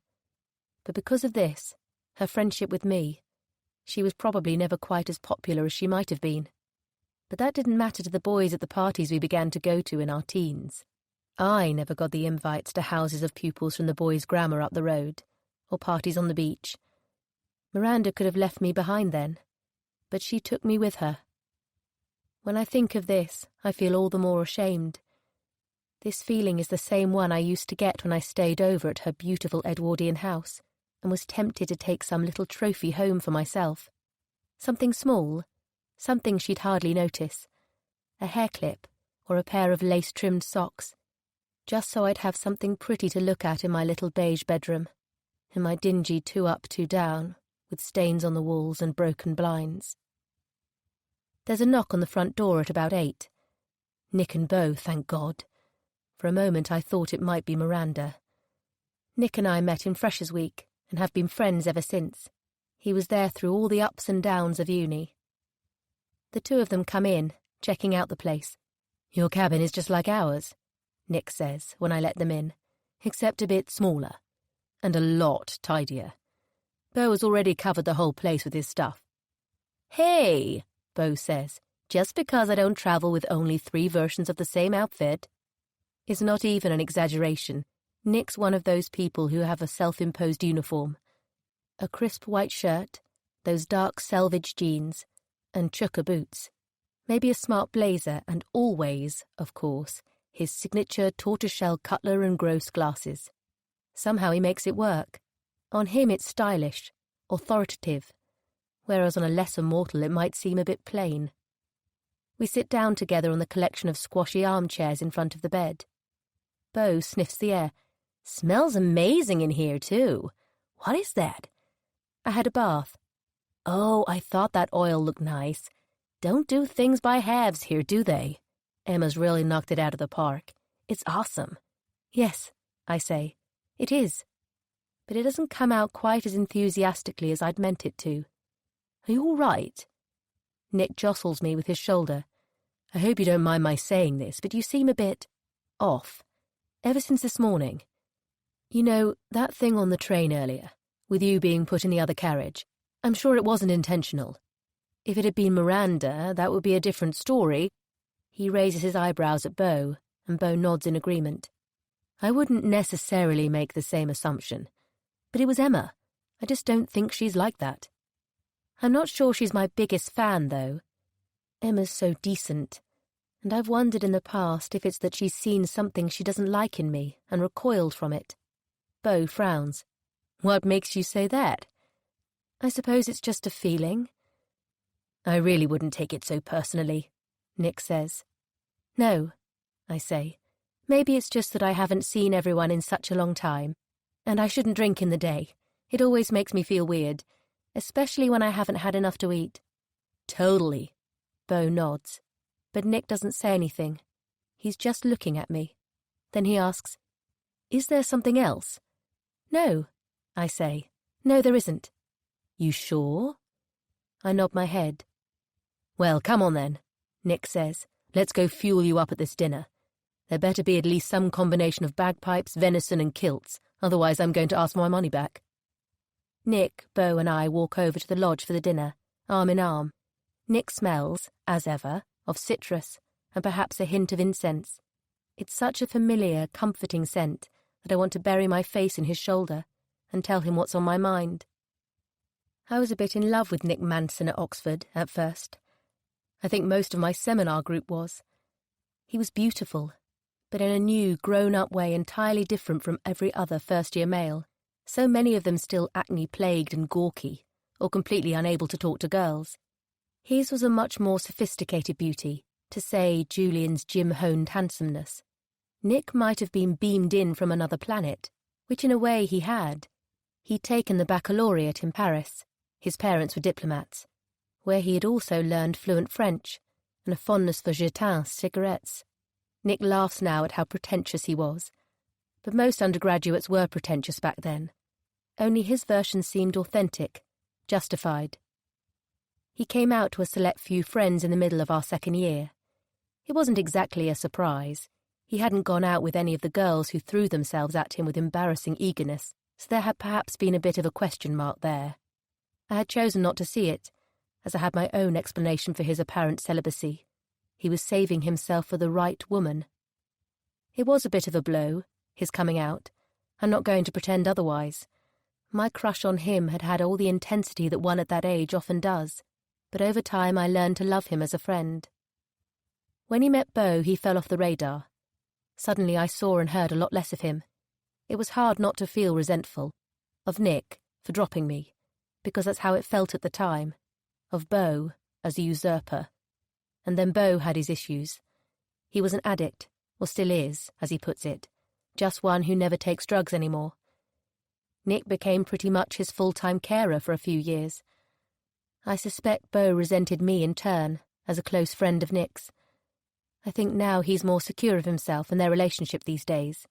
But because of this, her friendship with me, she was probably never quite as popular as she might have been. But that didn't matter to the boys at the parties we began to go to in our teens. I never got the invites to houses of pupils from the boys' grammar up the road, or parties on the beach. Miranda could have left me behind then, but she took me with her. When I think of this, I feel all the more ashamed. This feeling is the same one I used to get when I stayed over at her beautiful Edwardian house and was tempted to take some little trophy home for myself. Something small, something she'd hardly notice, a hair clip or a pair of lace-trimmed socks, just so I'd have something pretty to look at in my little beige bedroom, in my dingy two-up, two-down, with stains on the walls and broken blinds. There's a knock on the front door at about 8. Nick and Beau, thank God. For a moment I thought it might be Miranda. Nick and I met in Freshers' Week and have been friends ever since. He was there through all the ups and downs of uni. The two of them come in, checking out the place. "Your cabin is just like ours," Nick says when I let them in, "except a bit smaller. And a lot tidier. Beau has already covered the whole place with his stuff." "Hey," Beau says, "just because I don't travel with only 3 versions of the same outfit." It's not even an exaggeration. Nick's one of those people who have a self-imposed uniform. A crisp white shirt, those dark selvage jeans, and chukka boots. Maybe a smart blazer, and always, of course, his signature tortoiseshell cutler and gross glasses. Somehow he makes it work. On him it's stylish, authoritative, whereas on a lesser mortal it might seem a bit plain. We sit down together on the collection of squashy armchairs in front of the bed. Beau sniffs the air. "Smells amazing in here, too. What is that?" "I had a bath." "Oh, I thought that oil looked nice. Don't do things by halves here, do they? Emma's really knocked it out of the park. It's awesome." "Yes," I say. "It is." But it doesn't come out quite as enthusiastically as I'd meant it to. "Are you all right?" Nick jostles me with his shoulder. "I hope you don't mind my saying this, but you seem a bit off. Ever since this morning. You know, that thing on the train earlier, with you being put in the other carriage. I'm sure it wasn't intentional. If it had been Miranda, that would be a different story." He raises his eyebrows at Beau, and Beau nods in agreement. "I wouldn't necessarily make the same assumption. But it was Emma. I just don't think she's like that. I'm not sure she's my biggest fan, though. Emma's so decent, and I've wondered in the past if it's that she's seen something she doesn't like in me and recoiled from it." Beau frowns. "What makes you say that?" "I suppose it's just a feeling." "I really wouldn't take it so personally," Nick says. "No," I say. "Maybe it's just that I haven't seen everyone in such a long time, and I shouldn't drink in the day. It always makes me feel weird, especially when I haven't had enough to eat." "Totally," Beau nods. But Nick doesn't say anything. He's just looking at me. Then he asks, "Is there something else?" "No," I say. "No, there isn't." "You sure?" I nod my head. "Well, come on then," Nick says. "Let's go fuel you up at this dinner. There better be at least some combination of bagpipes, venison and kilts, otherwise I'm going to ask for my money back." Nick, Beau and I walk over to the lodge for the dinner, arm in arm. Nick smells, as ever, of citrus and perhaps a hint of incense. It's such a familiar, comforting scent that I want to bury my face in his shoulder and tell him what's on my mind. I was a bit in love with Nick Manson at Oxford at first. I think most of my seminar group was. He was beautiful, but in a new, grown-up way entirely different from every other first-year male, so many of them still acne-plagued and gawky, or completely unable to talk to girls. His was a much more sophisticated beauty, to say Julian's gym-honed handsomeness. Nick might have been beamed in from another planet, which in a way he had. He'd taken the baccalaureate in Paris. His parents were diplomats, where he had also learned fluent French and a fondness for Jetins cigarettes. Nick laughs now at how pretentious he was, but most undergraduates were pretentious back then. Only his version seemed authentic, justified. He came out to a select few friends in the middle of our second year. It wasn't exactly a surprise. He hadn't gone out with any of the girls who threw themselves at him with embarrassing eagerness, so there had perhaps been a bit of a question mark there. I had chosen not to see it, as I had my own explanation for his apparent celibacy. He was saving himself for the right woman. It was a bit of a blow, his coming out. I'm not going to pretend otherwise. My crush on him had had all the intensity that one at that age often does, but over time I learned to love him as a friend. When he met Beau, he fell off the radar. Suddenly I saw and heard a lot less of him. It was hard not to feel resentful. Of Nick, for dropping me, because that's how it felt at the time. Of Beau, as a usurper. And then Beau had his issues. He was an addict, or still is, as he puts it, just one who never takes drugs anymore. Nick became pretty much his full-time carer for a few years. I suspect Beau resented me in turn, as a close friend of Nick's. I think now he's more secure of himself and their relationship these days.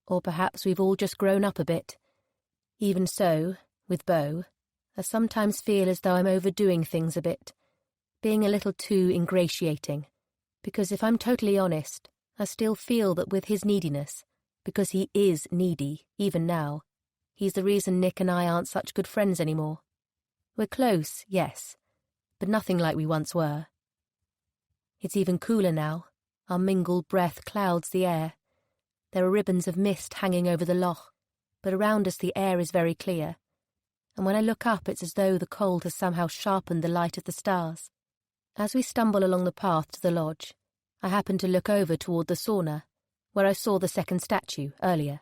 Or perhaps we've all just grown up a bit. Even so, with Beau, I sometimes feel as though I'm overdoing things a bit, being a little too ingratiating, because if I'm totally honest, I still feel that with his neediness, because he is needy, even now, he's the reason Nick and I aren't such good friends anymore. We're close, yes, but nothing like we once were. It's even cooler now. Our mingled breath clouds the air. There are ribbons of mist hanging over the loch, but around us the air is very clear, and when I look up it's as though the cold has somehow sharpened the light of the stars. As we stumble along the path to the lodge, I happen to look over toward the sauna, where I saw the second statue earlier,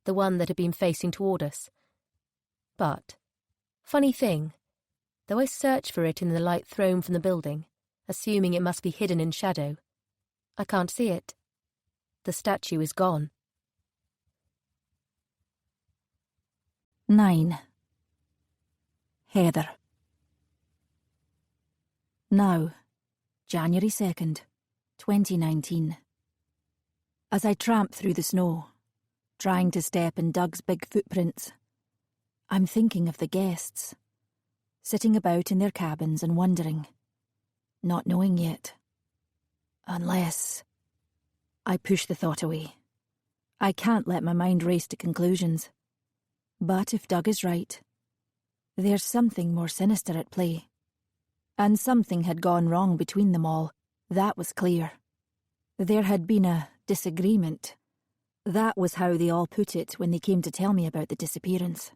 the one that had been facing toward us. But, funny thing, though I search for it in the light thrown from the building, assuming it must be hidden in shadow, I can't see it. The statue is gone. 9. Heather. Now, January 2nd, 2019. As I tramp through the snow, trying to step in Doug's big footprints, I'm thinking of the guests, sitting about in their cabins and wondering, not knowing yet. Unless... I push the thought away. I can't let my mind race to conclusions. But if Doug is right, there's something more sinister at play. And something had gone wrong between them all, that was clear. There had been a disagreement. That was how they all put it when they came to tell me about the disappearance.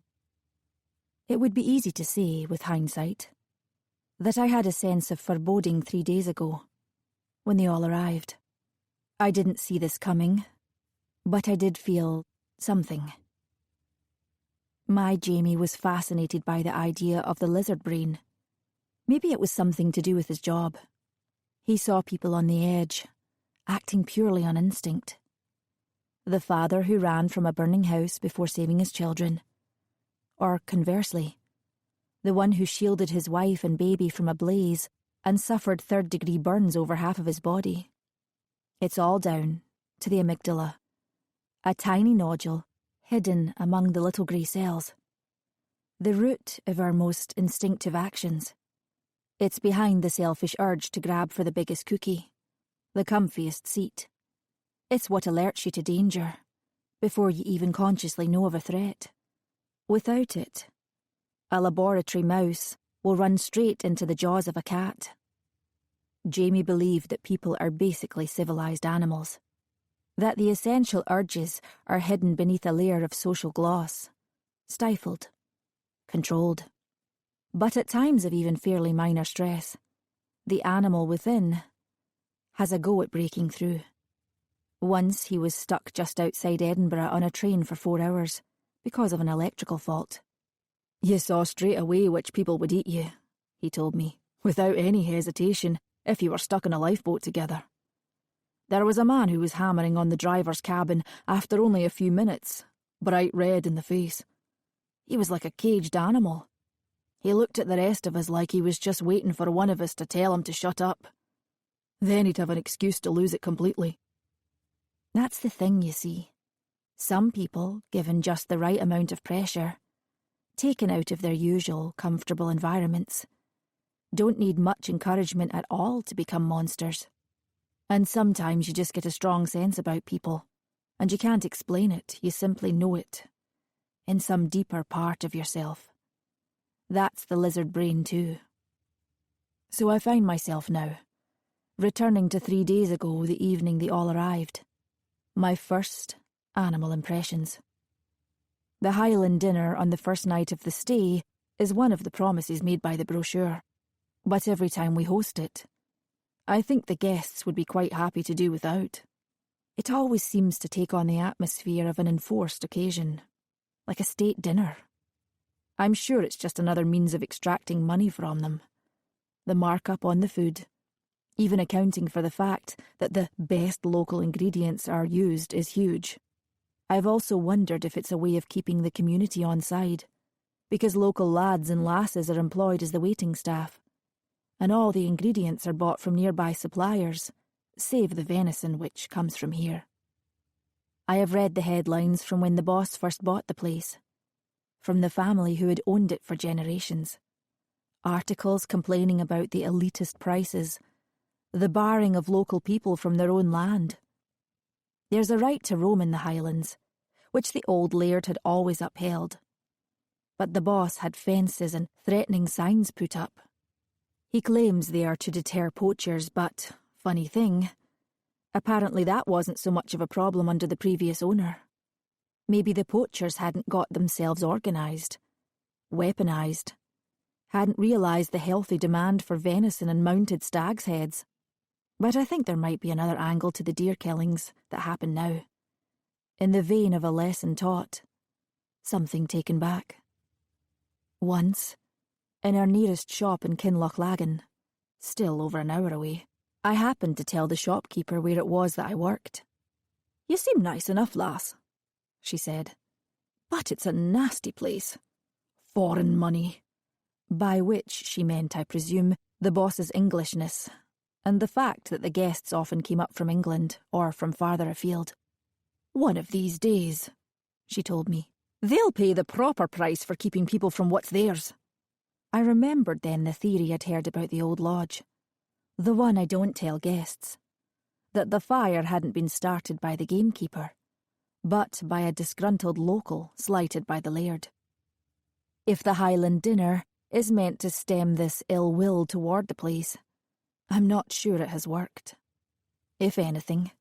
It would be easy to say, with hindsight, that I had a sense of foreboding 3 days ago, when they all arrived. I didn't see this coming, but I did feel something. My Jamie was fascinated by the idea of the lizard brain. Maybe it was something to do with his job. He saw people on the edge, acting purely on instinct. The father who ran from a burning house before saving his children. Or conversely, the one who shielded his wife and baby from a blaze and suffered third-degree burns over half of his body. It's all down to the amygdala, a tiny nodule hidden among the little grey cells. The root of our most instinctive actions. It's behind the selfish urge to grab for the biggest cookie, the comfiest seat. It's what alerts you to danger, before you even consciously know of a threat. Without it, a laboratory mouse will run straight into the jaws of a cat. Jamie believed that people are basically civilized animals, that the essential urges are hidden beneath a layer of social gloss, stifled, controlled. But at times of even fairly minor stress, the animal within has a go at breaking through. Once he was stuck just outside Edinburgh on a train for 4 hours because of an electrical fault. You saw straight away which people would eat you, he told me, without any hesitation, if you were stuck in a lifeboat together. There was a man who was hammering on the driver's cabin after only a few minutes, bright red in the face. He was like a caged animal. He looked at the rest of us like he was just waiting for one of us to tell him to shut up. Then he'd have an excuse to lose it completely. That's the thing, you see. Some people, given just the right amount of pressure, taken out of their usual, comfortable environments, don't need much encouragement at all to become monsters. And sometimes you just get a strong sense about people, and you can't explain it, you simply know it, in some deeper part of yourself. That's the lizard brain too. So I find myself now, returning to 3 days ago the evening they all arrived. My first animal impressions. The Highland dinner on the first night of the stay is one of the promises made by the brochure, but every time we host it, I think the guests would be quite happy to do without. It always seems to take on the atmosphere of an enforced occasion, like a state dinner. I'm sure it's just another means of extracting money from them. The markup on the food, even accounting for the fact that the best local ingredients are used, is huge. I've also wondered if it's a way of keeping the community on side, because local lads and lasses are employed as the waiting staff, and all the ingredients are bought from nearby suppliers, save the venison which comes from here. I have read the headlines from when the boss first bought the place, from the family who had owned it for generations. Articles complaining about the elitist prices, the barring of local people from their own land. There's a right to roam in the Highlands, which the old laird had always upheld. But the boss had fences and threatening signs put up. He claims they are to deter poachers, but, funny thing, apparently that wasn't so much of a problem under the previous owner. Maybe the poachers hadn't got themselves organised, weaponised, hadn't realised the healthy demand for venison and mounted stags' heads. But I think there might be another angle to the deer killings that happen now. In the vein of a lesson taught, something taken back. Once, in our nearest shop in Kinlochnagan, still over an hour away, I happened to tell the shopkeeper where it was that I worked. "You seem nice enough, lass," she said, "but it's a nasty place. Foreign money." By which she meant, I presume, the boss's Englishness, and the fact that the guests often came up from England or from farther afield. "One of these days," she told me, "they'll pay the proper price for keeping people from what's theirs." I remembered then the theory I'd heard about the old lodge, the one I don't tell guests, that the fire hadn't been started by the gamekeeper, but by a disgruntled local slighted by the laird. If the Highland dinner is meant to stem this ill will toward the place, I'm not sure it has worked. If anything,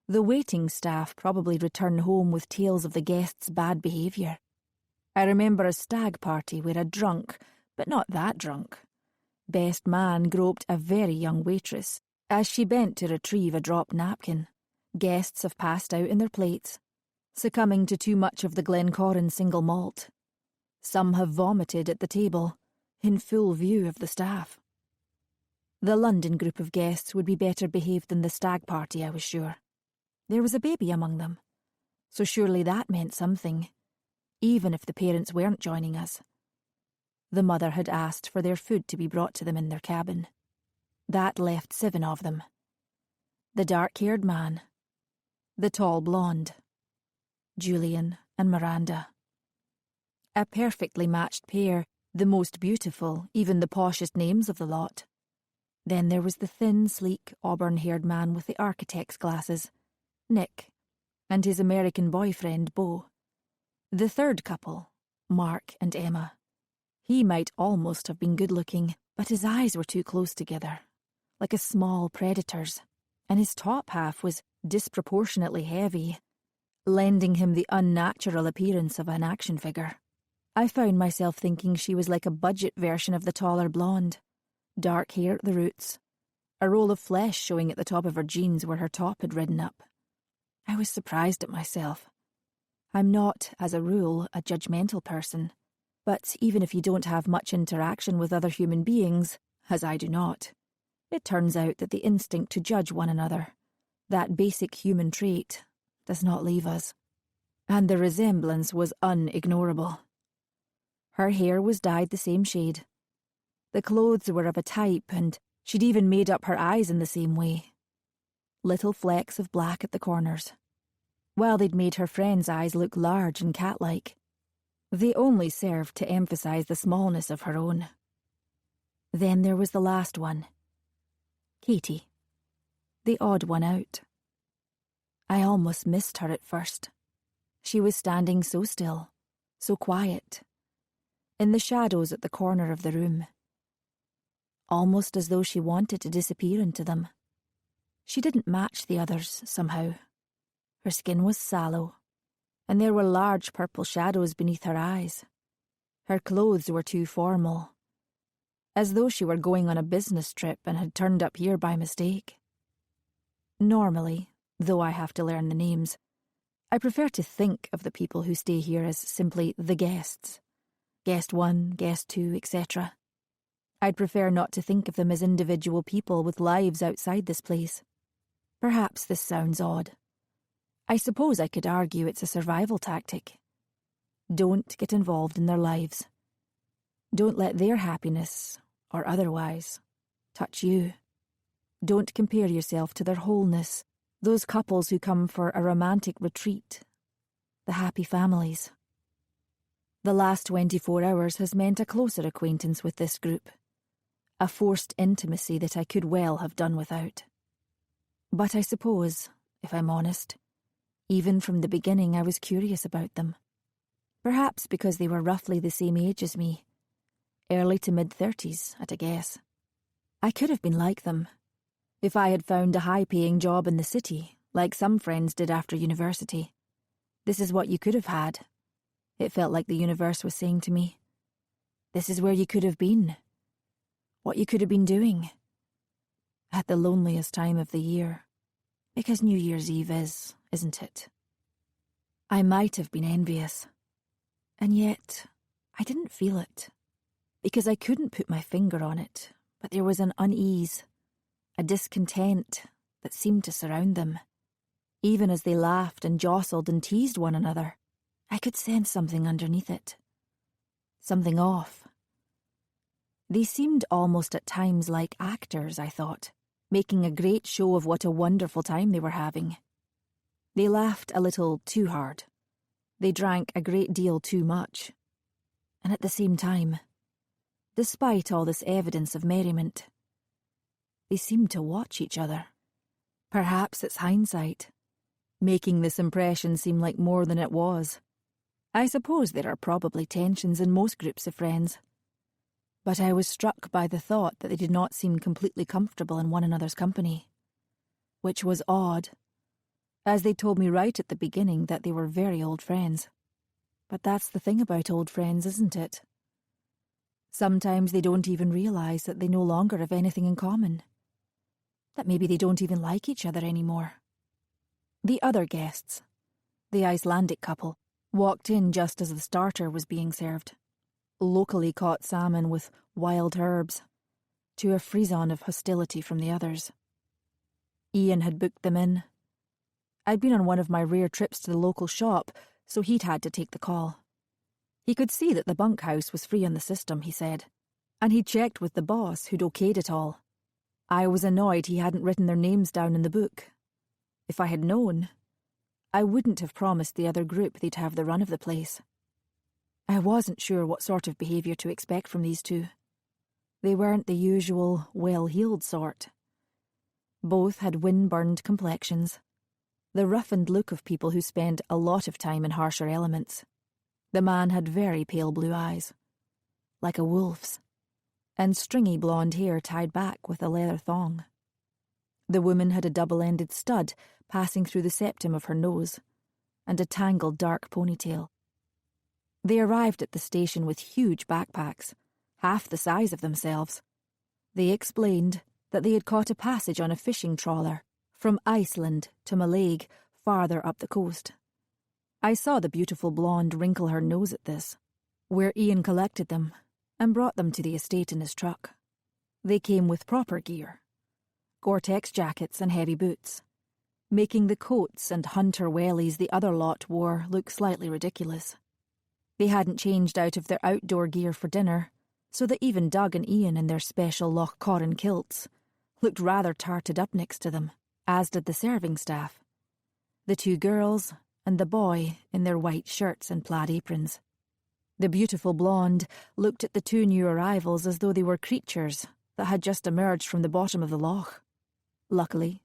the waiting staff probably return home with tales of the guests' bad behaviour. I remember a stag party where a drunk, but not that drunk, best man groped a very young waitress as she bent to retrieve a dropped napkin. Guests have passed out in their plates, succumbing to too much of the Glencorran single malt. Some have vomited at the table, in full view of the staff. The London group of guests would be better behaved than the stag party, I was sure. There was a baby among them, so surely that meant something, even if the parents weren't joining us. The mother had asked for their food to be brought to them in their cabin. That left 7 of them. The dark-haired man, the tall blonde, Julian and Miranda. A perfectly matched pair, the most beautiful, even the poshest names of the lot. Then there was the thin, sleek, auburn-haired man with the architect's glasses, Nick, and his American boyfriend, Beau. The third couple, Mark and Emma. He might almost have been good-looking, but his eyes were too close together, like a small predator's, and his top half was disproportionately heavy, lending him the unnatural appearance of an action figure. I found myself thinking she was like a budget version of the taller blonde. Dark hair at the roots, a roll of flesh showing at the top of her jeans where her top had ridden up. I was surprised at myself. I'm not, as a rule, a judgmental person, but even if you don't have much interaction with other human beings, as I do not, it turns out that the instinct to judge one another, that basic human trait, does not leave us. And the resemblance was unignorable. Her hair was dyed the same shade. The clothes were of a type, and she'd even made up her eyes in the same way. Little flecks of black at the corners. While they'd made her friend's eyes look large and cat-like, they only served to emphasise the smallness of her own. Then there was the last one. Katie. The odd one out. I almost missed her at first. She was standing so still, so quiet, in the shadows at the corner of the room. Almost as though she wanted to disappear into them. She didn't match the others, somehow. Her skin was sallow, and there were large purple shadows beneath her eyes. Her clothes were too formal, as though she were going on a business trip and had turned up here by mistake. Normally, though I have to learn the names, I prefer to think of the people who stay here as simply the guests. Guest 1, guest 2, etc. I'd prefer not to think of them as individual people with lives outside this place. Perhaps this sounds odd. I suppose I could argue it's a survival tactic. Don't get involved in their lives. Don't let their happiness, or otherwise, touch you. Don't compare yourself to their wholeness, those couples who come for a romantic retreat, the happy families. The last 24 hours has meant a closer acquaintance with this group, a forced intimacy that I could well have done without. But I suppose, if I'm honest, even from the beginning I was curious about them. Perhaps because they were roughly the same age as me, early to mid-30s, at a guess. I could have been like them, if I had found a high-paying job in the city, like some friends did after university. This is what you could have had. It felt like the universe was saying to me, this is where you could have been. What you could have been doing. At the loneliest time of the year. Because New Year's Eve is, isn't it? I might have been envious. And yet, I didn't feel it. Because I couldn't put my finger on it, but there was an unease, a discontent that seemed to surround them. Even as they laughed and jostled and teased one another, I could sense something underneath it. Something off. They seemed almost at times like actors, I thought, making a great show of what a wonderful time they were having. They laughed a little too hard. They drank a great deal too much. And at the same time, despite all this evidence of merriment, they seemed to watch each other. Perhaps it's hindsight, making this impression seem like more than it was. I suppose there are probably tensions in most groups of friends. But I was struck by the thought that they did not seem completely comfortable in one another's company. Which was odd, as they told me right at the beginning that they were very old friends. But that's the thing about old friends, isn't it? Sometimes they don't even realise that they no longer have anything in common. That maybe they don't even like each other anymore. The other guests, the Icelandic couple, walked in just as the starter was being served. Locally caught salmon with wild herbs, to a frisson of hostility from the others. Ian had booked them in. I'd been on one of my rare trips to the local shop, so he'd had to take the call. He could see that the bunkhouse was free on the system, he said, and he checked with the boss, who'd okayed it all. I was annoyed he hadn't written their names down in the book. If I had known, I wouldn't have promised the other group they'd have the run of the place. I wasn't sure what sort of behaviour to expect from these two. They weren't the usual, well-heeled sort. Both had wind-burned complexions, the roughened look of people who spend a lot of time in harsher elements. The man had very pale blue eyes, like a wolf's, and stringy blonde hair tied back with a leather thong. The woman had a double-ended stud passing through the septum of her nose, and a tangled dark ponytail. They arrived at the station with huge backpacks, half the size of themselves. They explained that they had caught a passage on a fishing trawler from Iceland to Mallaig, farther up the coast. I saw the beautiful blonde wrinkle her nose at this, where Ian collected them and brought them to the estate in his truck. They came with proper gear, Gore-Tex jackets and heavy boots, making the coats and hunter wellies the other lot wore look slightly ridiculous. They hadn't changed out of their outdoor gear for dinner, so that even Doug and Ian in their special Loch Corran kilts looked rather tarted up next to them, as did the serving staff. The two girls and the boy in their white shirts and plaid aprons. The beautiful blonde looked at the two new arrivals as though they were creatures that had just emerged from the bottom of the loch. Luckily,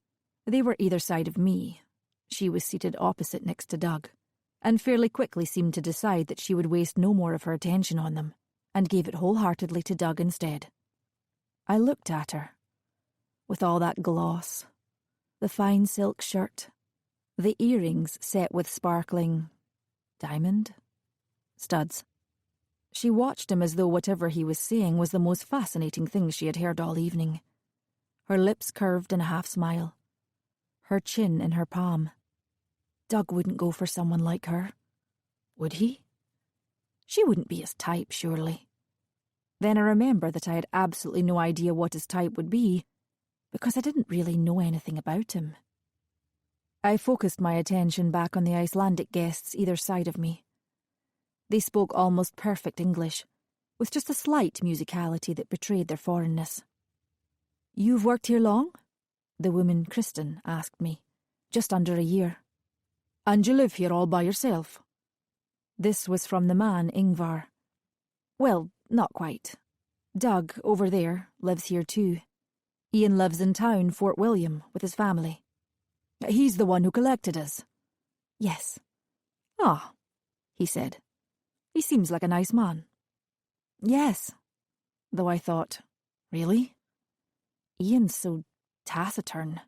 they were either side of me. She was seated opposite next to Doug, and fairly quickly seemed to decide that she would waste no more of her attention on them, and gave it wholeheartedly to Doug instead. I looked at her, with all that gloss, the fine silk shirt, The earrings set with sparkling diamond studs. She watched him as though whatever he was saying was the most fascinating thing she had heard all evening. Her lips curved in a half-smile, her chin in her palm. Doug wouldn't go for someone like her, would he? She wouldn't be his type, surely. Then I remembered that I had absolutely no idea what his type would be, because I didn't really know anything about him. I focused my attention back on the Icelandic guests either side of me. They spoke almost perfect English, with just a slight musicality that betrayed their foreignness. "You've worked here long?" the woman Kristen asked me. "Just under a year." "And you live here all by yourself?" This was from the man, Ingvar. "Well, not quite. Doug, over there, lives here too. Ian lives in town, Fort William, with his family." "He's the one who collected us?" "Yes." "Ah," he said. "He seems like a nice man." "Yes." Though I thought, really? Ian's so taciturn.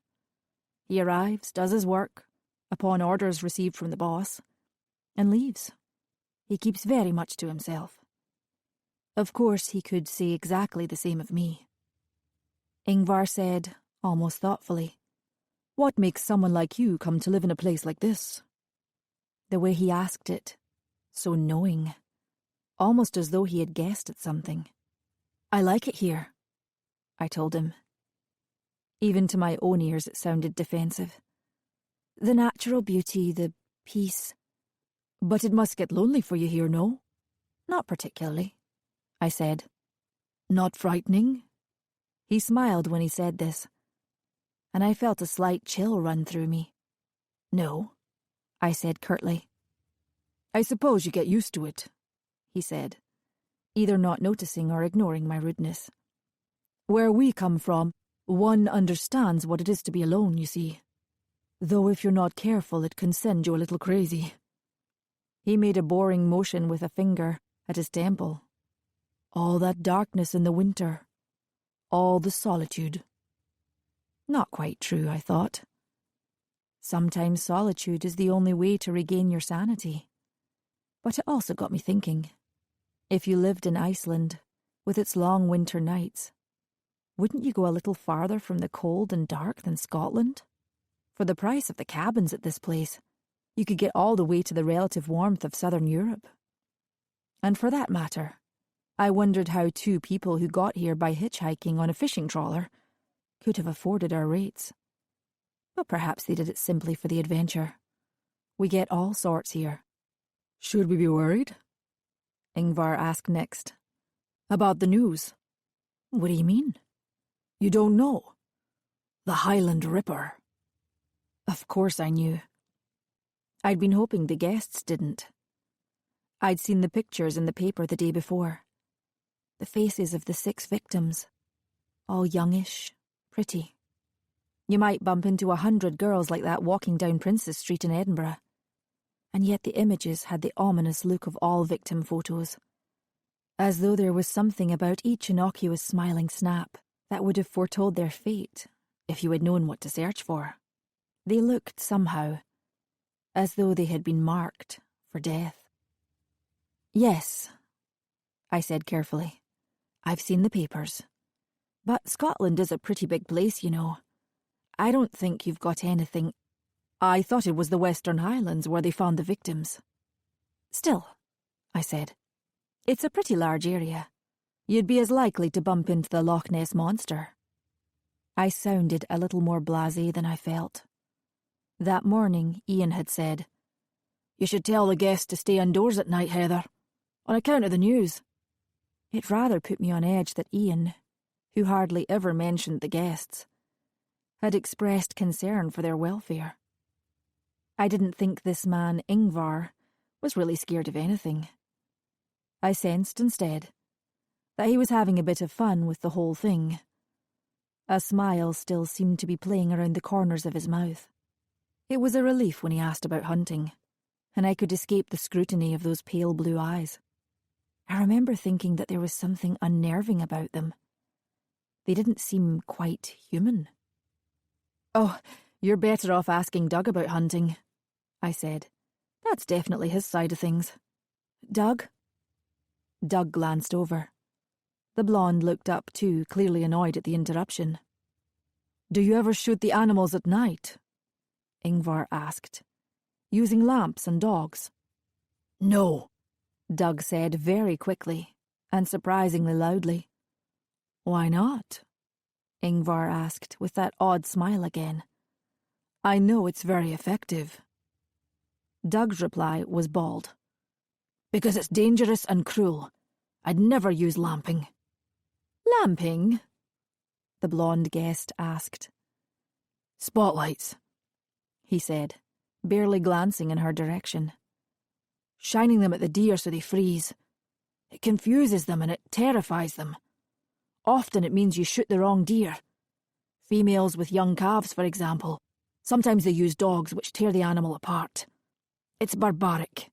He arrives, does his work, upon orders received from the boss, and leaves. He keeps very much to himself. Of course, he could say exactly the same of me. Ingvar said, almost thoughtfully, "What makes someone like you come to live in a place like this?" The way he asked it, so knowing, almost as though he had guessed at something. "I like it here," I told him. Even to my own ears it sounded defensive. "The natural beauty, the peace." "But it must get lonely for you here, no?" "Not particularly," I said. "Not frightening?" He smiled when he said this, and I felt a slight chill run through me. "No," I said curtly. "I suppose you get used to it," he said, either not noticing or ignoring my rudeness. "Where we come from, one understands what it is to be alone, you see. Though if you're not careful, it can send you a little crazy." He made a boring motion with a finger at his temple. "All that darkness in the winter. All the solitude." Not quite true, I thought. Sometimes solitude is the only way to regain your sanity. But it also got me thinking. If you lived in Iceland, with its long winter nights, wouldn't you go a little farther from the cold and dark than Scotland? For the price of the cabins at this place, you could get all the way to the relative warmth of southern Europe. And for that matter, I wondered how two people who got here by hitchhiking on a fishing trawler could have afforded our rates. But perhaps they did it simply for the adventure. We get all sorts here. "Should we be worried?" Ingvar asked next. "About the news." "What do you mean?" "You don't know? The Highland Ripper." Of course I knew. I'd been hoping the guests didn't. I'd seen the pictures in the paper the day before. The faces of the 6 victims. All youngish, pretty. You might bump into 100 girls like that walking down Princes Street in Edinburgh. And yet the images had the ominous look of all victim photos. As though there was something about each innocuous smiling snap that would have foretold their fate if you had known what to search for. They looked, somehow, as though they had been marked for death. "Yes," I said carefully. "I've seen the papers. But Scotland is a pretty big place, you know. I don't think you've got anything. I thought it was the Western Highlands where they found the victims." "Still," I said, "it's a pretty large area. You'd be as likely to bump into the Loch Ness Monster." I sounded a little more blasé than I felt. That morning, Ian had said, "You should tell the guests to stay indoors at night, Heather, on account of the news." It rather put me on edge that Ian, who hardly ever mentioned the guests, had expressed concern for their welfare. I didn't think this man, Ingvar, was really scared of anything. I sensed, instead, that he was having a bit of fun with the whole thing. A smile still seemed to be playing around the corners of his mouth. It was a relief when he asked about hunting, and I could escape the scrutiny of those pale blue eyes. I remember thinking that there was something unnerving about them. They didn't seem quite human. "Oh, "You're better off asking Doug about hunting," I said. "That's definitely his side of things." "Doug?" Doug glanced over. The blonde looked up too, clearly annoyed at the interruption. "Do you ever shoot the animals at night?" Ingvar asked. "Using lamps and dogs?" "No," Doug said very quickly, and surprisingly loudly. "Why not?" Ingvar asked, with that odd smile again. "I know it's very effective." Doug's reply was bald. "Because it's dangerous and cruel. I'd never use lamping." "Lamping?" the blonde guest asked. "Spotlights," he said, barely glancing in her direction. "Shining them at the deer so they freeze. It confuses them and it terrifies them. Often it means you shoot the wrong deer. Females with young calves, for example. Sometimes they use dogs which tear the animal apart. It's barbaric."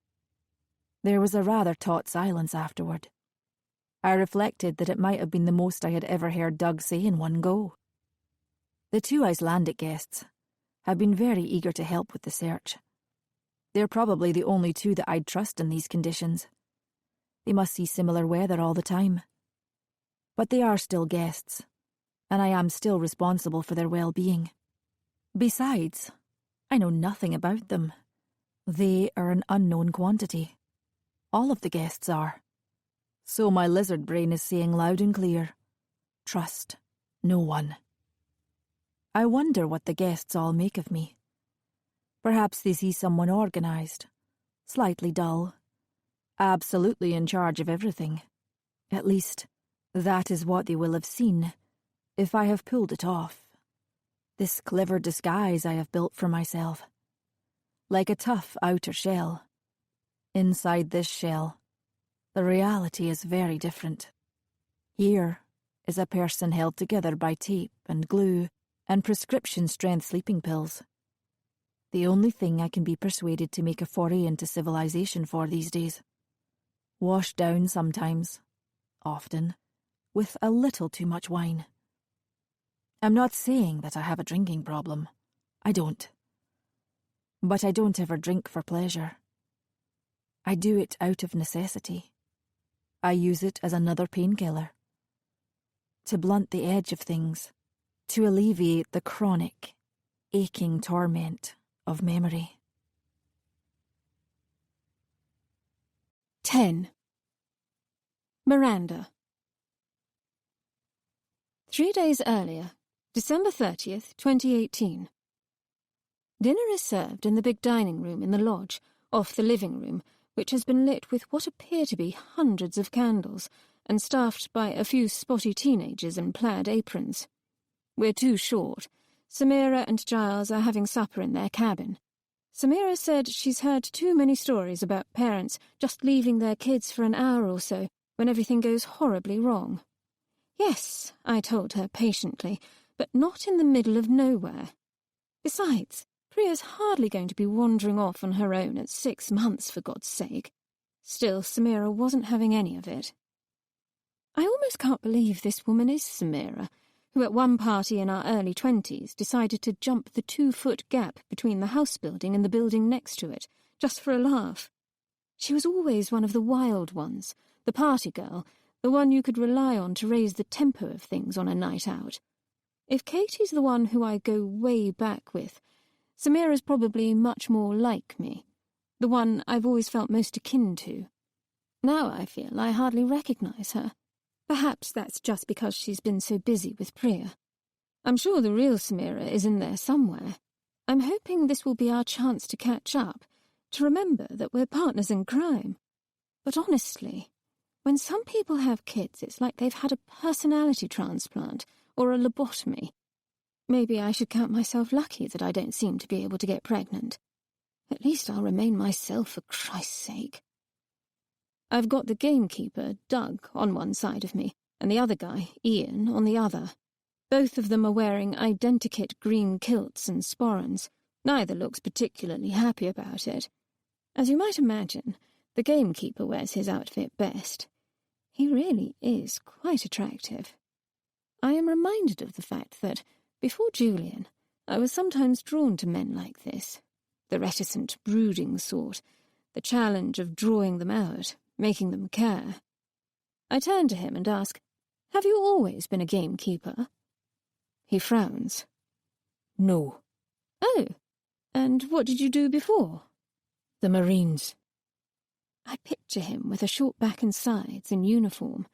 There was a rather taut silence afterward. I reflected that it might have been the most I had ever heard Doug say in one go. The two Icelandic guests had been very eager to help with the search. They're probably the only two that I'd trust in these conditions. They must see similar weather all the time. But they are still guests, and I am still responsible for their well-being. Besides, I know nothing about them. They are an unknown quantity. All of the guests are. So my lizard brain is saying loud and clear, trust no one. I wonder what the guests all make of me. Perhaps they see someone organised, slightly dull, absolutely in charge of everything. At least, that is what they will have seen, if I have pulled it off. This clever disguise I have built for myself. Like a tough outer shell. Inside this shell, the reality is very different. Here is a person held together by tape and glue and prescription-strength sleeping pills. The only thing I can be persuaded to make a foray into civilization for these days. Washed down sometimes, often, with a little too much wine. I'm not saying that I have a drinking problem. I don't. But I don't ever drink for pleasure. I do it out of necessity. I use it as another painkiller. To blunt the edge of things, to alleviate the chronic, aching torment of memory. 10. Miranda. 3 days earlier, December 30th, 2018. Dinner is served in the big dining room in the lodge, off the living room, which has been lit with what appear to be hundreds of candles, and staffed by a few spotty teenagers in plaid aprons. We're too short. Samira and Giles are having supper in their cabin. Samira said she's heard too many stories about parents just leaving their kids for an hour or so when everything goes horribly wrong. Yes, I told her patiently, but not in the middle of nowhere. Besides, Priya's hardly going to be wandering off on her own at 6 months, for God's sake. Still, Samira wasn't having any of it. I almost can't believe this woman is Samira, who at one party in our early 20s decided to jump the 2-foot gap between the house building and the building next to it, just for a laugh. She was always one of the wild ones, the party girl, the one you could rely on to raise the tempo of things on a night out. If Katie's the one who I go way back with, Samira's probably much more like me, the one I've always felt most akin to. Now I feel I hardly recognise her. Perhaps that's just because she's been so busy with Priya. I'm sure the real Samira is in there somewhere. I'm hoping this will be our chance to catch up, to remember that we're partners in crime. But honestly, when some people have kids, it's like they've had a personality transplant or a lobotomy. Maybe I should count myself lucky that I don't seem to be able to get pregnant. At least I'll remain myself, for Christ's sake. I've got the gamekeeper, Doug, on one side of me, and the other guy, Ian, on the other. Both of them are wearing identikit green kilts and sporrans. Neither looks particularly happy about it. As you might imagine, the gamekeeper wears his outfit best. He really is quite attractive. I am reminded of the fact that, before Julian, I was sometimes drawn to men like this, the reticent, brooding sort, the challenge of drawing them out, making them care. I turn to him and ask, "Have you always been a gamekeeper?" He frowns. "No." "Oh, and what did you do before?" "The Marines." I picture him with a short back and sides in uniform.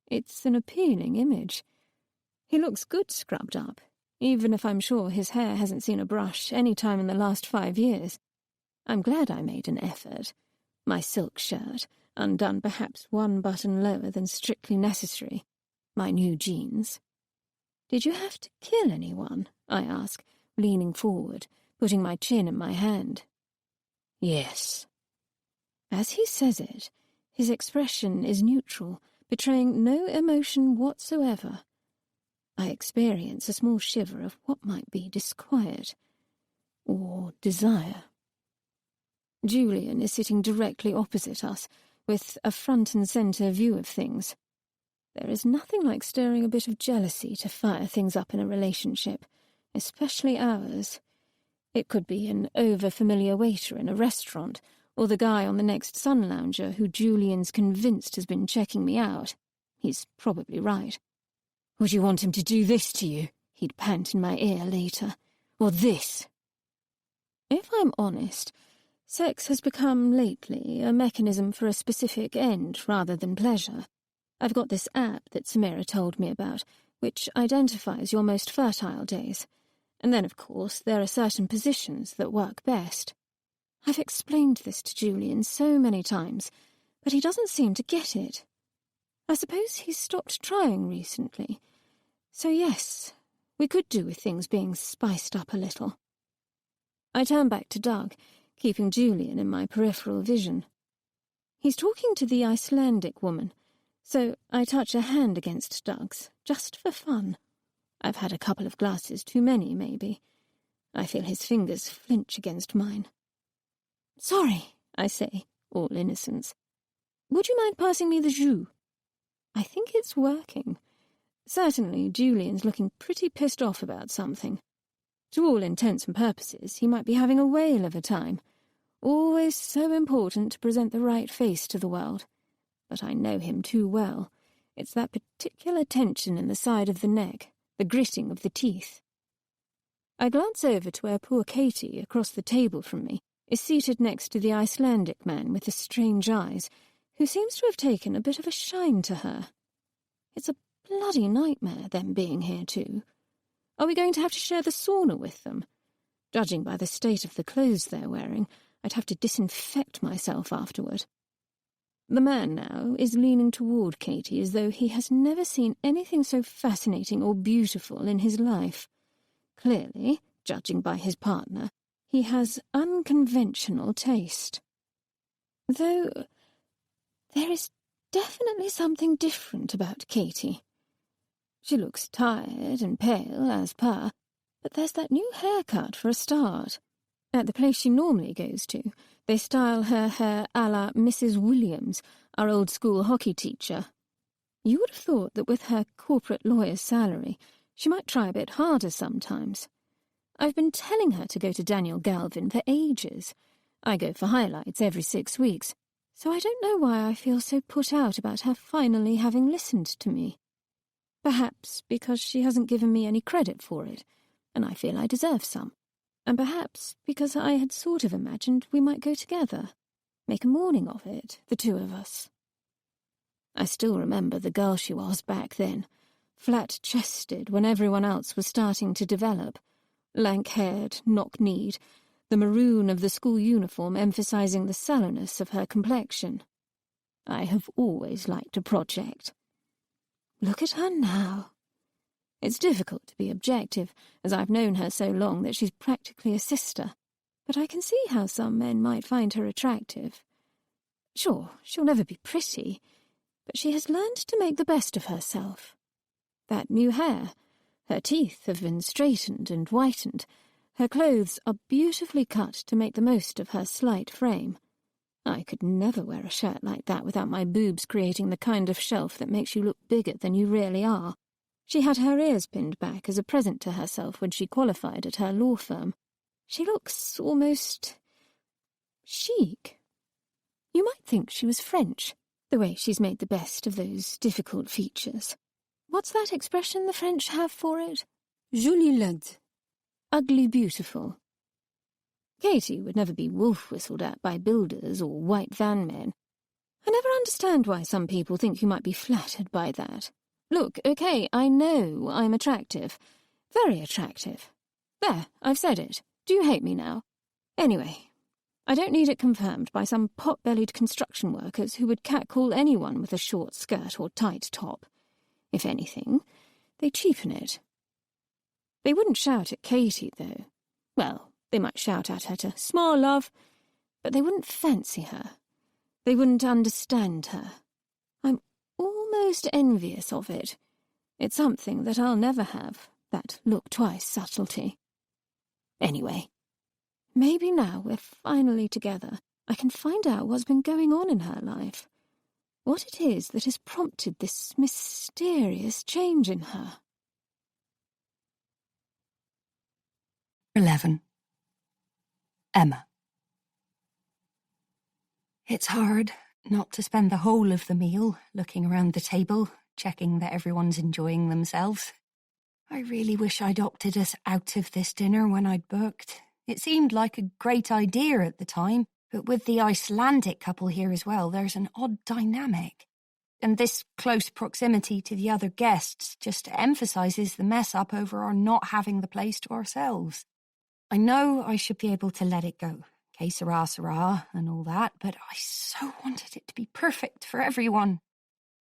It's an appealing image. He looks good scrubbed up, even if I'm sure his hair hasn't seen a brush any time in the last 5 years. I'm glad I made an effort. My silk shirt, undone perhaps 1 button lower than strictly necessary. My new jeans. "Did you have to kill anyone?" I ask, leaning forward, putting my chin in my hand. "Yes." As he says it, his expression is neutral, betraying no emotion whatsoever. I experience a small shiver of what might be disquiet, or desire. Julian is sitting directly opposite us, with a front-and-centre view of things. There is nothing like stirring a bit of jealousy to fire things up in a relationship, especially ours. It could be an over-familiar waiter in a restaurant, or the guy on the next sun lounger who Julian's convinced has been checking me out. He's probably right. "Would you want him to do this to you?" he'd pant in my ear later. "Or this?" If I'm honest, sex has become, lately, a mechanism for a specific end rather than pleasure. I've got this app that Samira told me about, which identifies your most fertile days. And then, of course, there are certain positions that work best. I've explained this to Julian so many times, but he doesn't seem to get it. I suppose he's stopped trying recently. So yes, we could do with things being spiced up a little. I turn back to Doug, keeping Julian in my peripheral vision. He's talking to the Icelandic woman, so I touch a hand against Doug's, just for fun. I've had a couple of glasses too many, maybe. I feel his fingers flinch against mine. "Sorry," I say, all innocence. "Would you mind passing me the jus?" I think it's working. Certainly, Julian's looking pretty pissed off about something. To all intents and purposes, he might be having a whale of a time. Always so important to present the right face to the world. But I know him too well. It's that particular tension in the side of the neck, the gritting of the teeth. I glance over to where poor Katie, across the table from me, is seated next to the Icelandic man with the strange eyes, who seems to have taken a bit of a shine to her. It's a bloody nightmare, them being here too. Are we going to have to share the sauna with them? Judging by the state of the clothes they're wearing, I'd have to disinfect myself afterward. The man now is leaning toward Katie as though he has never seen anything so fascinating or beautiful in his life. Clearly, judging by his partner, he has unconventional taste. Though there is definitely something different about Katie. She looks tired and pale, as per, but there's that new haircut for a start. At the place she normally goes to, they style her hair a la Mrs. Williams, our old-school hockey teacher. You would have thought that with her corporate lawyer's salary, she might try a bit harder sometimes. I've been telling her to go to Daniel Galvin for ages. I go for highlights every 6 weeks, so I don't know why I feel so put out about her finally having listened to me. Perhaps because she hasn't given me any credit for it, and I feel I deserve some. And perhaps because I had sort of imagined we might go together, make a morning of it, the two of us. I still remember the girl she was back then, flat-chested when everyone else was starting to develop, lank-haired, knock-kneed, the maroon of the school uniform emphasizing the sallowness of her complexion. I have always liked a project. Look at her now. It's difficult to be objective, as I've known her so long that she's practically a sister, but I can see how some men might find her attractive. Sure, she'll never be pretty, but she has learned to make the best of herself. That new hair, her teeth have been straightened and whitened, her clothes are beautifully cut to make the most of her slight frame. I could never wear a shirt like that without my boobs creating the kind of shelf that makes you look bigger than you really are. She had her ears pinned back as a present to herself when she qualified at her law firm. She looks almost chic. You might think she was French, the way she's made the best of those difficult features. What's that expression the French have for it? Jolie laide. Ugly beautiful. Katie would never be wolf-whistled at by builders or white van men. I never understand why some people think you might be flattered by that. Look, okay, I know I'm attractive. Very attractive. There, I've said it. Do you hate me now? Anyway, I don't need it confirmed by some pot-bellied construction workers who would catcall anyone with a short skirt or tight top. If anything, they cheapen it. They wouldn't shout at Katie, though. Well, they might shout at her to "small love," but they wouldn't fancy her. They wouldn't understand her. I'm almost envious of it. It's something that I'll never have, that look-twice subtlety. Anyway, maybe now we're finally together, I can find out what's been going on in her life. What it is that has prompted this mysterious change in her. 11. Emma. It's hard not to spend the whole of the meal looking around the table, checking that everyone's enjoying themselves. I really wish I'd opted us out of this dinner when I'd booked. It seemed like a great idea at the time, but with the Icelandic couple here as well, there's an odd dynamic. And this close proximity to the other guests just emphasises the mess-up over our not having the place to ourselves. I know I should be able to let it go, que sera, sera, and all that, but I so wanted it to be perfect for everyone.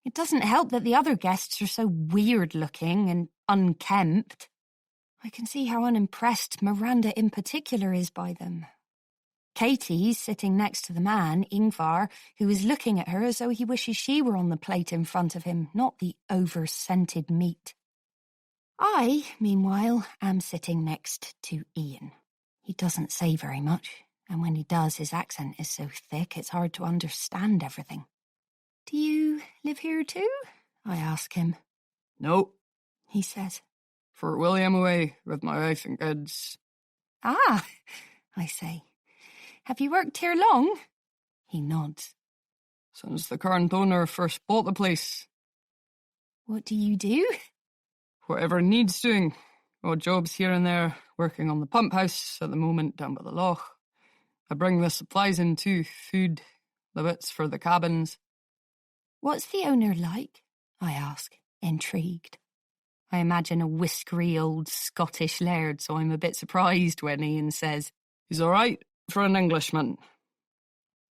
It doesn't help that the other guests are so weird-looking and unkempt. I can see how unimpressed Miranda in particular is by them. Katie's sitting next to the man, Ingvar, who is looking at her as though he wishes she were on the plate in front of him, not the over-scented meat. I, meanwhile, am sitting next to Ian. He doesn't say very much, and when he does, his accent is so thick it's hard to understand everything. "Do you live here too?" I ask him. No, he says. Fort William away with my wife and kids. Ah, I say. Have you worked here long? He nods. Since the current owner first bought the place. What do you do? Whatever needs doing. Odd jobs here and there, working on the pump house at the moment down by the loch. I bring the supplies in too, food, the bits for the cabins. What's the owner like? I ask, intrigued. I imagine a whiskery old Scottish laird, so I'm a bit surprised when Ian says, "He's all right for an Englishman."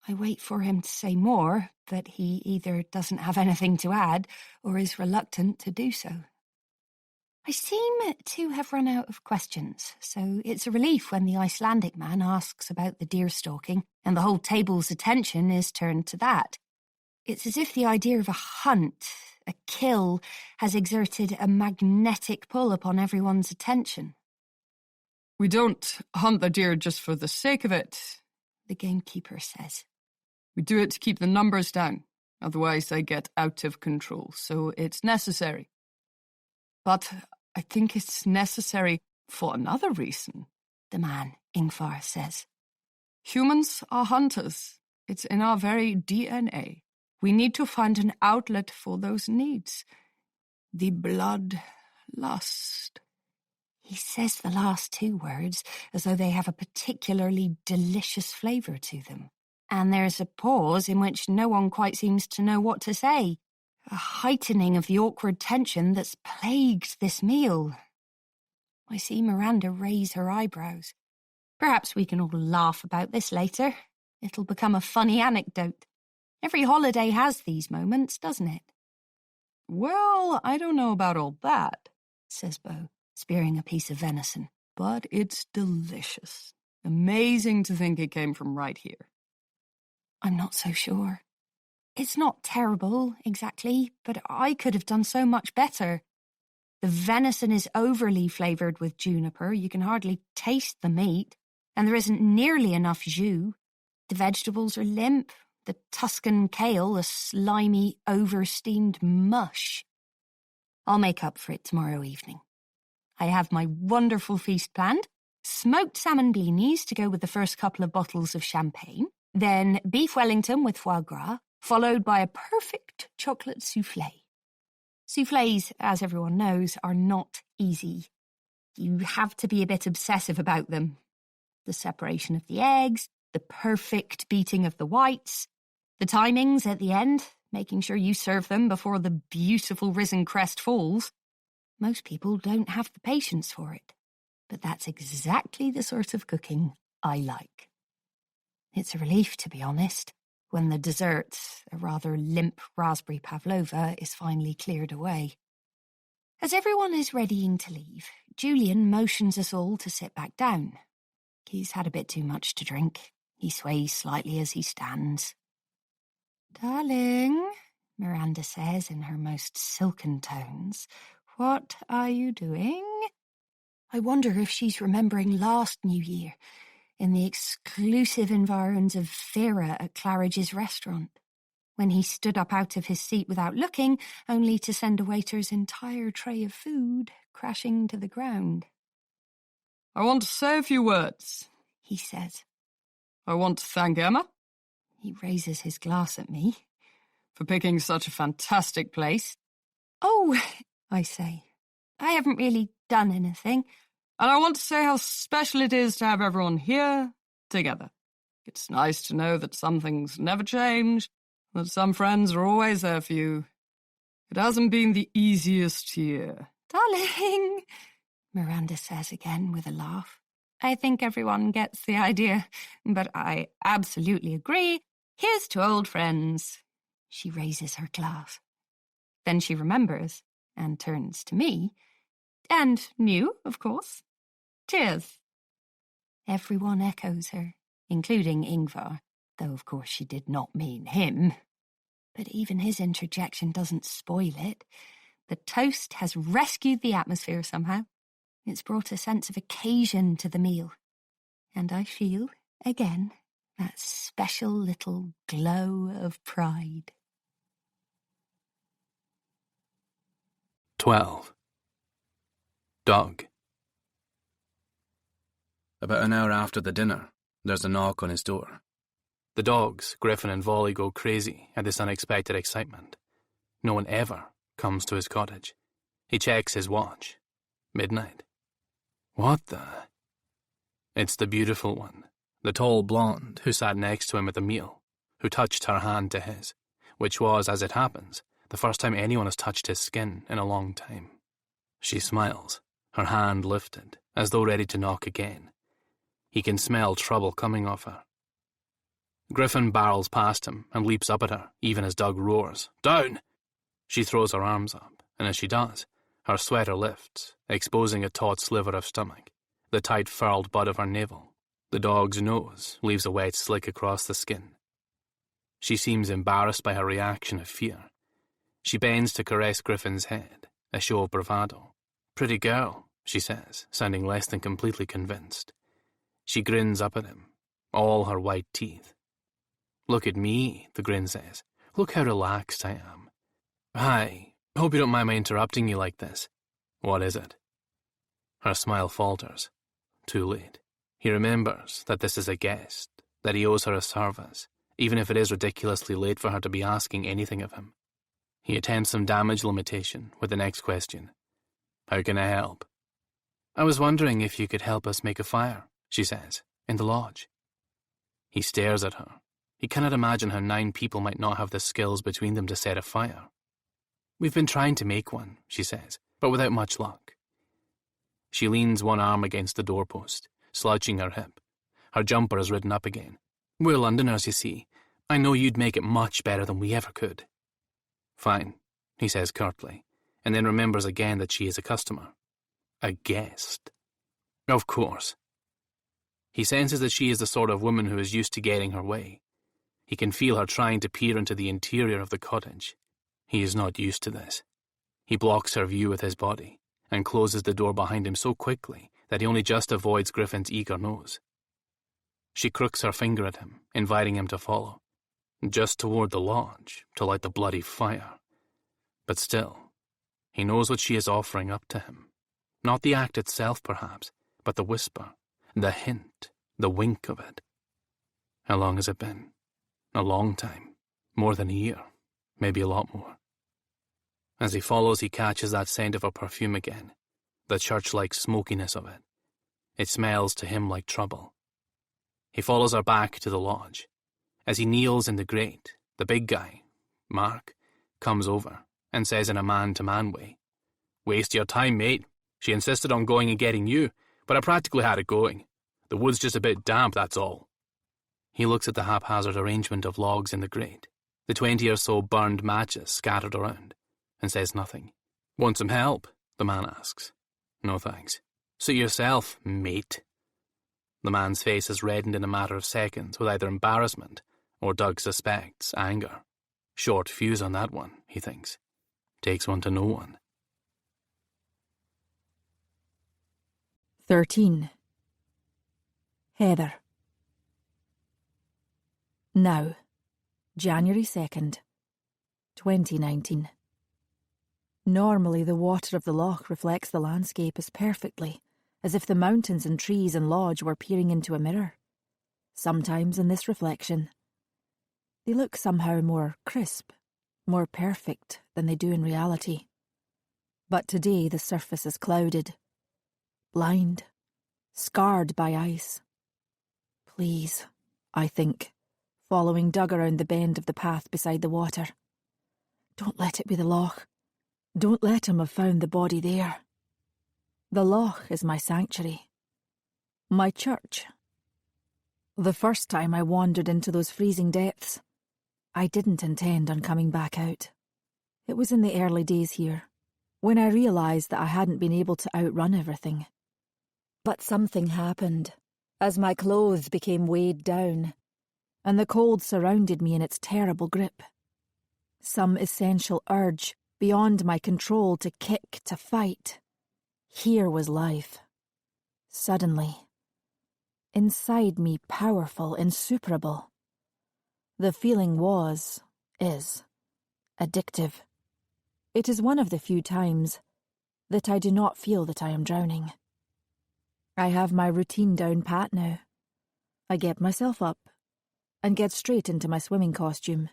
I wait for him to say more, but he either doesn't have anything to add or is reluctant to do so. I seem to have run out of questions, so it's a relief when the Icelandic man asks about the deer stalking and the whole table's attention is turned to that. It's as if the idea of a hunt, a kill, has exerted a magnetic pull upon everyone's attention. "We don't hunt the deer just for the sake of it," the gamekeeper says. "We do it to keep the numbers down, otherwise they get out of control, so it's necessary. But I think it's necessary for another reason," the man, Ingvar, says. "Humans are hunters. It's in our very DNA. We need to find an outlet for those needs. The bloodlust." He says the last two words as though they have a particularly delicious flavour to them. And there's a pause in which no one quite seems to know what to say. A heightening of the awkward tension that's plagued this meal. I see Miranda raise her eyebrows. Perhaps we can all laugh about this later. It'll become a funny anecdote. Every holiday has these moments, doesn't it? "Well, I don't know about all that," says Beau, spearing a piece of venison. "But it's delicious. Amazing to think it came from right here." I'm not so sure. It's not terrible, exactly, but I could have done so much better. The venison is overly flavoured with juniper, you can hardly taste the meat, and there isn't nearly enough jus. The vegetables are limp, the Tuscan kale a slimy, over-steamed mush. I'll make up for it tomorrow evening. I have my wonderful feast planned. Smoked salmon blinis to go with the first couple of bottles of champagne, then beef Wellington with foie gras, followed by a perfect chocolate soufflé. Soufflés, as everyone knows, are not easy. You have to be a bit obsessive about them. The separation of the eggs, the perfect beating of the whites, the timings at the end, making sure you serve them before the beautiful risen crest falls. Most people don't have the patience for it, but that's exactly the sort of cooking I like. It's a relief, to be honest, when the dessert, a rather limp raspberry pavlova, is finally cleared away. As everyone is readying to leave, Julian motions us all to sit back down. He's had a bit too much to drink. He sways slightly as he stands. "Darling," Miranda says in her most silken tones, "what are you doing?" I wonder if she's remembering last New Year, in the exclusive environs of Vera at Claridge's restaurant, when he stood up out of his seat without looking, only to send a waiter's entire tray of food crashing to the ground. "I want to say a few words," he says. "I want to thank Emma." He raises his glass at me. "For picking such a fantastic place." "Oh," I say, "I haven't really done anything." "And I want to say how special it is to have everyone here together. It's nice to know that some things never change, that some friends are always there for you. It hasn't been the easiest year." "Darling," Miranda says again with a laugh. "I think everyone gets the idea, but I absolutely agree. Here's to old friends." She raises her glass. Then she remembers and turns to me. "And new, of course. Cheers." Everyone echoes her, including Ingvar, though of course she did not mean him. But even his interjection doesn't spoil it. The toast has rescued the atmosphere somehow. It's brought a sense of occasion to the meal. And I feel, again, that special little glow of pride. 12. Dog. About an hour after the dinner, there's a knock on his door. The dogs, Griffin and Volley, go crazy at this unexpected excitement. No one ever comes to his cottage. He checks his watch. Midnight. What the? It's the beautiful one, the tall blonde who sat next to him at the meal, who touched her hand to his, which was, as it happens, the first time anyone has touched his skin in a long time. She smiles, her hand lifted, as though ready to knock again. He can smell trouble coming off her. Griffin barrels past him and leaps up at her, even as Doug roars, "Down!" She throws her arms up, and as she does, her sweater lifts, exposing a taut sliver of stomach, the tight furled bud of her navel. The dog's nose leaves a wet slick across the skin. She seems embarrassed by her reaction of fear. She bends to caress Griffin's head, a show of bravado. "Pretty girl," she says, sounding less than completely convinced. She grins up at him, all her white teeth. "Look at me," the grin says. "Look how relaxed I am." "Hi, hope you don't mind my interrupting you like this." "What is it?" Her smile falters. Too late. He remembers that this is a guest, that he owes her a service, even if it is ridiculously late for her to be asking anything of him. He attempts some damage limitation with the next question. "How can I help?" "I was wondering if you could help us make a fire," she says, "in the lodge." He stares at her. He cannot imagine how 9 people might not have the skills between them to set a fire. "We've been trying to make one," she says, "but without much luck." She leans one arm against the doorpost, slouching her hip. Her jumper is ridden up again. "We're Londoners, you see. I know you'd make it much better than we ever could." "Fine," he says curtly, and then remembers again that she is a customer. A guest. Of course. He senses that she is the sort of woman who is used to getting her way. He can feel her trying to peer into the interior of the cottage. He is not used to this. He blocks her view with his body and closes the door behind him so quickly that he only just avoids Griffin's eager nose. She crooks her finger at him, inviting him to follow, just toward the lodge to light the bloody fire. But still, He knows what she is offering up to him. Not the act itself, perhaps, but the whisper, the hint, the wink of it. How long has it been? A long time. More than a year. Maybe a lot more. As he follows, he catches that scent of her perfume again, the church-like smokiness of it. It smells to him like trouble. He follows her back to the lodge. As he kneels in the grate, the big guy, Mark, comes over and says in a man-to-man way, "Waste your time, mate. She insisted on going and getting you, but I practically had it going. The wood's just a bit damp, that's all." He looks at the haphazard arrangement of logs in the grate, the 20 or so burned matches scattered around, and says nothing. "Want some help?" the man asks. "No thanks. Suit yourself, mate." The man's face has reddened in a matter of seconds with either embarrassment or, Doug suspects, anger. Short fuse on that one, he thinks. Takes one to know one. 13. Heather. Now, January 2nd, 2019. Normally the water of the loch reflects the landscape as perfectly, as if the mountains and trees and lodge were peering into a mirror. Sometimes in this reflection, they look somehow more crisp, more perfect than they do in reality. But today the surface is clouded, blind, scarred by ice. Please, I think, following Doug around the bend of the path beside the water. Don't let it be the loch. Don't let him have found the body there. The loch is my sanctuary, my church. The first time I wandered into those freezing depths, I didn't intend on coming back out. It was in the early days here, when I realised that I hadn't been able to outrun everything. But something happened, as my clothes became weighed down, and the cold surrounded me in its terrible grip. Some essential urge beyond my control to kick, to fight. Here was life. Suddenly. Inside me, powerful, insuperable. The feeling is, addictive. It is one of the few times that I do not feel that I am drowning. I have my routine down pat now. I get myself up and get straight into my swimming costume.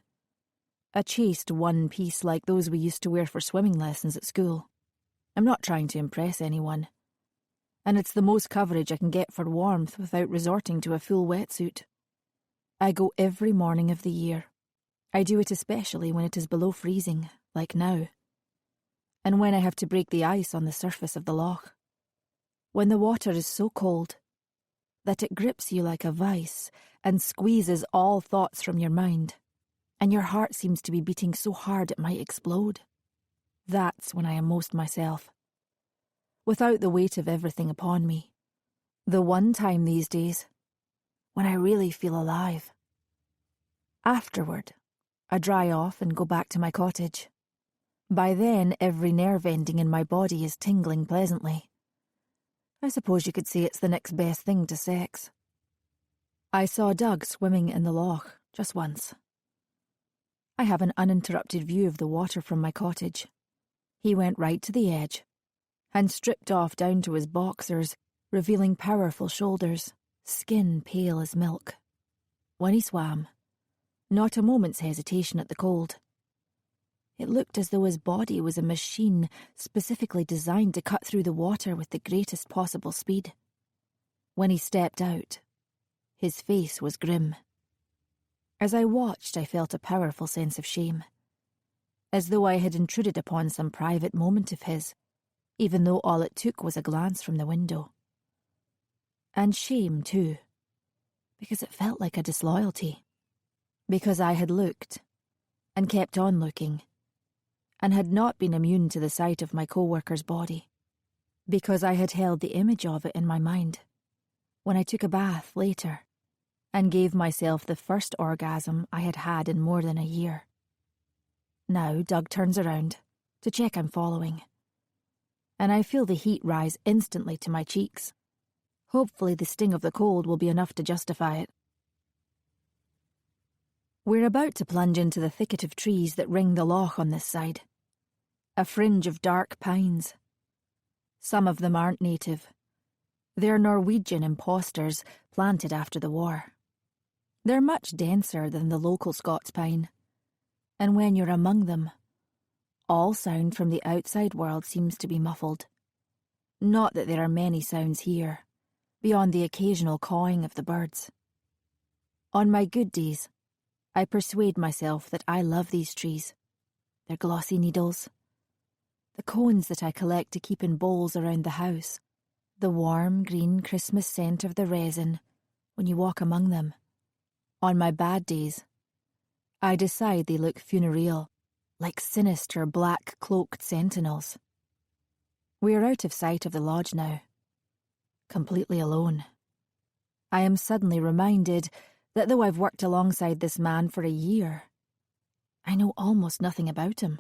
A chaste one piece like those we used to wear for swimming lessons at school. I'm not trying to impress anyone. And it's the most coverage I can get for warmth without resorting to a full wetsuit. I go every morning of the year. I do it especially when it is below freezing, like now. And when I have to break the ice on the surface of the loch. When the water is so cold that it grips you like a vice and squeezes all thoughts from your mind, and your heart seems to be beating so hard it might explode. That's when I am most myself. Without the weight of everything upon me. The one time these days when I really feel alive. Afterward, I dry off and go back to my cottage. By then, every nerve ending in my body is tingling pleasantly. I suppose you could say it's the next best thing to sex. I saw Doug swimming in the loch just once. I have an uninterrupted view of the water from my cottage. He went right to the edge and stripped off down to his boxers, revealing powerful shoulders, skin pale as milk. When he swam, not a moment's hesitation at the cold. It looked as though his body was a machine specifically designed to cut through the water with the greatest possible speed. When he stepped out, his face was grim. As I watched, I felt a powerful sense of shame, as though I had intruded upon some private moment of his, even though all it took was a glance from the window. And shame, too, because it felt like a disloyalty, because I had looked, and kept on looking, and had not been immune to the sight of my co-worker's body, because I had held the image of it in my mind, when I took a bath later, and gave myself the first orgasm I had had in more than a year. Now Doug turns around to check I'm following, and I feel the heat rise instantly to my cheeks. Hopefully the sting of the cold will be enough to justify it. We're about to plunge into the thicket of trees that ring the loch on this side. A fringe of dark pines. Some of them aren't native. They're Norwegian impostors planted after the war. They're much denser than the local Scots pine, and when you're among them, all sound from the outside world seems to be muffled. Not that there are many sounds here, beyond the occasional cawing of the birds. On my good days, I persuade myself that I love these trees, their glossy needles, the cones that I collect to keep in bowls around the house, the warm green Christmas scent of the resin when you walk among them. On my bad days, I decide they look funereal, like sinister black-cloaked sentinels. We are out of sight of the lodge now, completely alone. I am suddenly reminded that though I've worked alongside this man for a year, I know almost nothing about him.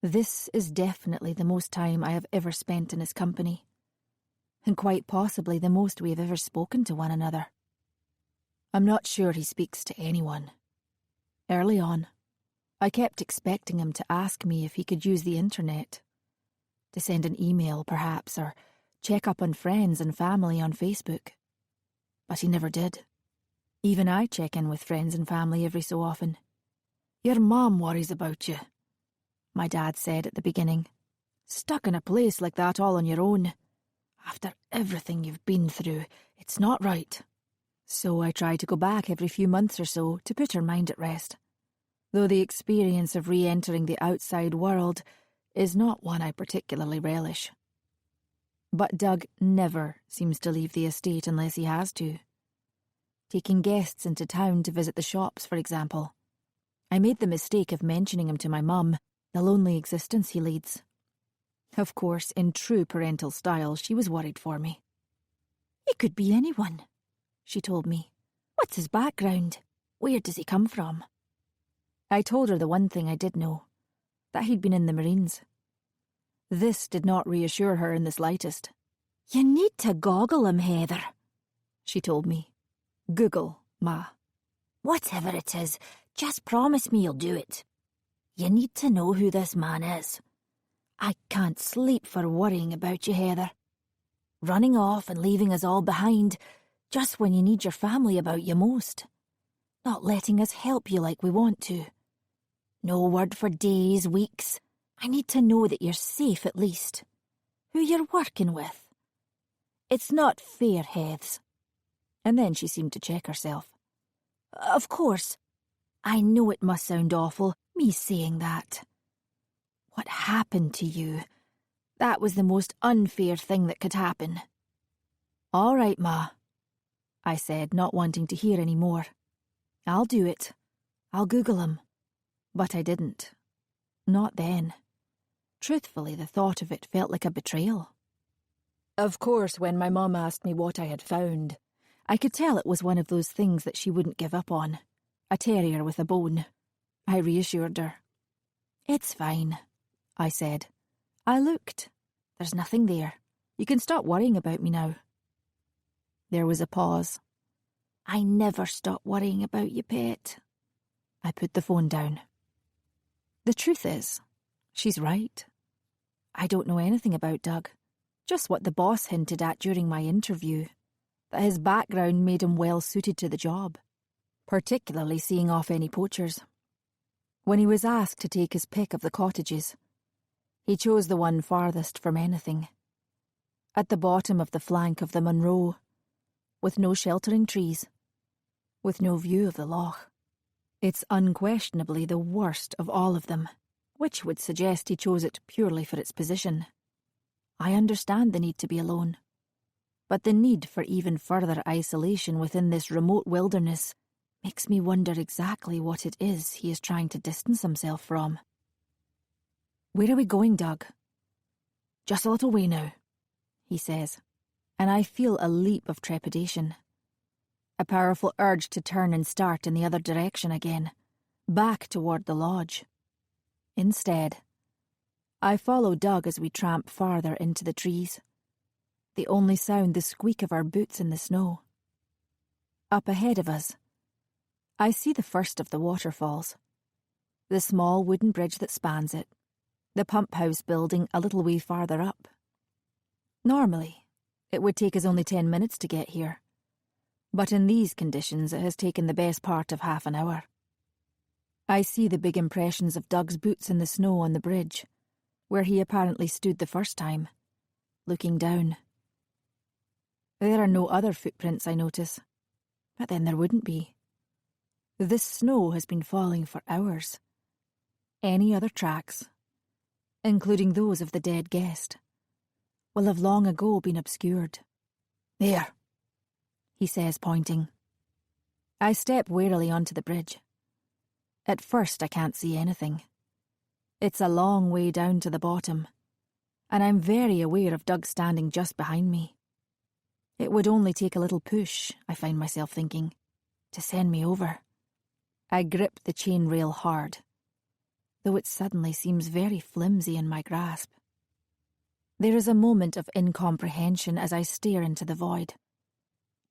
This is definitely the most time I have ever spent in his company, and quite possibly the most we have ever spoken to one another. I'm not sure he speaks to anyone. Early on, I kept expecting him to ask me if he could use the internet, to send an email perhaps, or check up on friends and family on Facebook. But he never did. Even I check in with friends and family every so often. "Your mom worries about you," my dad said at the beginning. "Stuck in a place like that all on your own. After everything you've been through, it's not right." So I try to go back every few months or so to put her mind at rest, though the experience of re-entering the outside world is not one I particularly relish. But Doug never seems to leave the estate unless he has to. Taking guests into town to visit the shops, for example. I made the mistake of mentioning him to my mum, the lonely existence he leads. Of course, in true parental style, she was worried for me. "He could be anyone," she told me. "What's his background? Where does he come from?" I told her the one thing I did know, that he'd been in the Marines. This did not reassure her in the slightest. "You need to goggle him, Heather," she told me. "Google, Ma." "Whatever it is, just promise me you'll do it. You need to know who this man is. I can't sleep for worrying about you, Heather. Running off and leaving us all behind just when you need your family about you most. Not letting us help you like we want to. No word for days, weeks. I need to know that you're safe at least. Who you're working with. It's not fair, Heaths." And then she seemed to check herself. "Of course. I know it must sound awful, me saying that. What happened to you? That was the most unfair thing that could happen." "All right, Ma," I said, not wanting to hear any more. "I'll do it. I'll Google him." But I didn't. Not then. Truthfully, the thought of it felt like a betrayal. Of course, when my mum asked me what I had found, I could tell it was one of those things that she wouldn't give up on. A terrier with a bone. I reassured her. "It's fine," I said. "I looked. There's nothing there. You can stop worrying about me now." There was a pause. "I never stop worrying about you, pet." I put the phone down. The truth is, she's right. I don't know anything about Doug. Just what the boss hinted at during my interview, that his background made him well suited to the job, particularly seeing off any poachers. When he was asked to take his pick of the cottages, he chose the one farthest from anything, at the bottom of the flank of the Munro, with no sheltering trees, with no view of the loch. It's unquestionably the worst of all of them, which would suggest he chose it purely for its position. I understand the need to be alone, but the need for even further isolation within this remote wilderness makes me wonder exactly what it is he is trying to distance himself from. "Where are we going, Doug?" "Just a little way now," he says, and I feel a leap of trepidation. A powerful urge to turn and start in the other direction again, back toward the lodge. Instead, I follow Doug as we tramp farther into the trees, the only sound the squeak of our boots in the snow. Up ahead of us, I see the first of the waterfalls, the small wooden bridge that spans it, The pump house building a little way farther up. Normally, it would take us only 10 minutes to get here. But in these conditions it has taken the best part of half an hour. I see the big impressions of Doug's boots in the snow on the bridge, where he apparently stood the first time, looking down. There are no other footprints, I notice, but then there wouldn't be. This snow has been falling for hours. Any other tracks, including those of the dead guest, will have long ago been obscured. There, he says, pointing. I step warily onto the bridge. At first I can't see anything. It's a long way down to the bottom, and I'm very aware of Doug standing just behind me. It would only take a little push, I find myself thinking, to send me over. I grip the chain rail hard, though it suddenly seems very flimsy in my grasp. There is a moment of incomprehension as I stare into the void.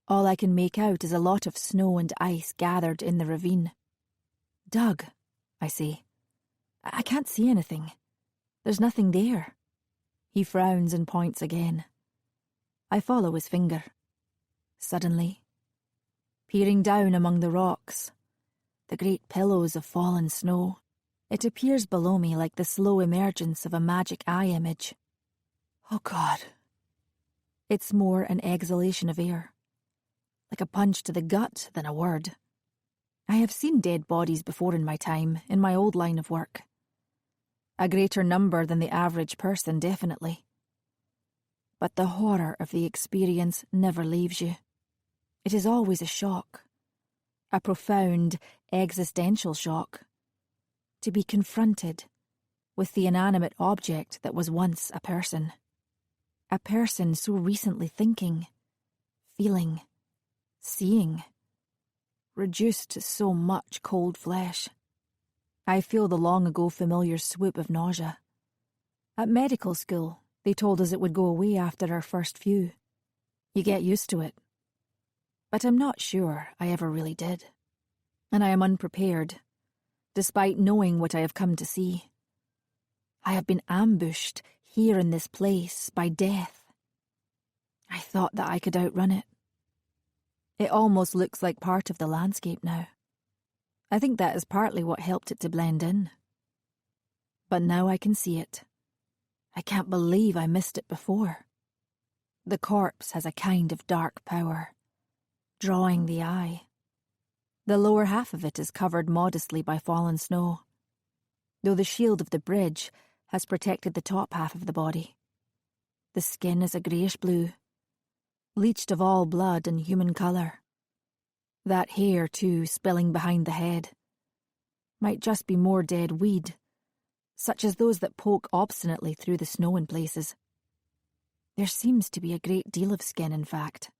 All I can make out is a lot of snow and ice gathered in the ravine. Doug, I say. I can't see anything. There's nothing there. He frowns and points again. I follow his finger. Suddenly, peering down among the rocks, the great pillows of fallen snow, it appears below me like the slow emergence of a magic eye image. Oh God. It's more an exhalation of air, like a punch to the gut than a word. I have seen dead bodies before in my time, in my old line of work. A greater number than the average person, definitely. But the horror of the experience never leaves you. It is always a shock. A profound, existential shock. To be confronted with the inanimate object that was once a person. A person so recently thinking, feeling, seeing, reduced to so much cold flesh. I feel the long-ago familiar swoop of nausea. At medical school, they told us it would go away after our first few. You get used to it. But I'm not sure I ever really did. And I am unprepared, despite knowing what I have come to see. I have been ambushed here in this place by death. I thought that I could outrun it. It almost looks like part of the landscape now. I think that is partly what helped it to blend in. But now I can see it. I can't believe I missed it before. The corpse has a kind of dark power, drawing the eye. The lower half of it is covered modestly by fallen snow, though the shield of the bridge has protected the top half of the body. The skin is a greyish blue, leached of all blood and human colour. That hair, too, spilling behind the head, might just be more dead weed, such as those that poke obstinately through the snow in places. There seems to be a great deal of skin, in fact.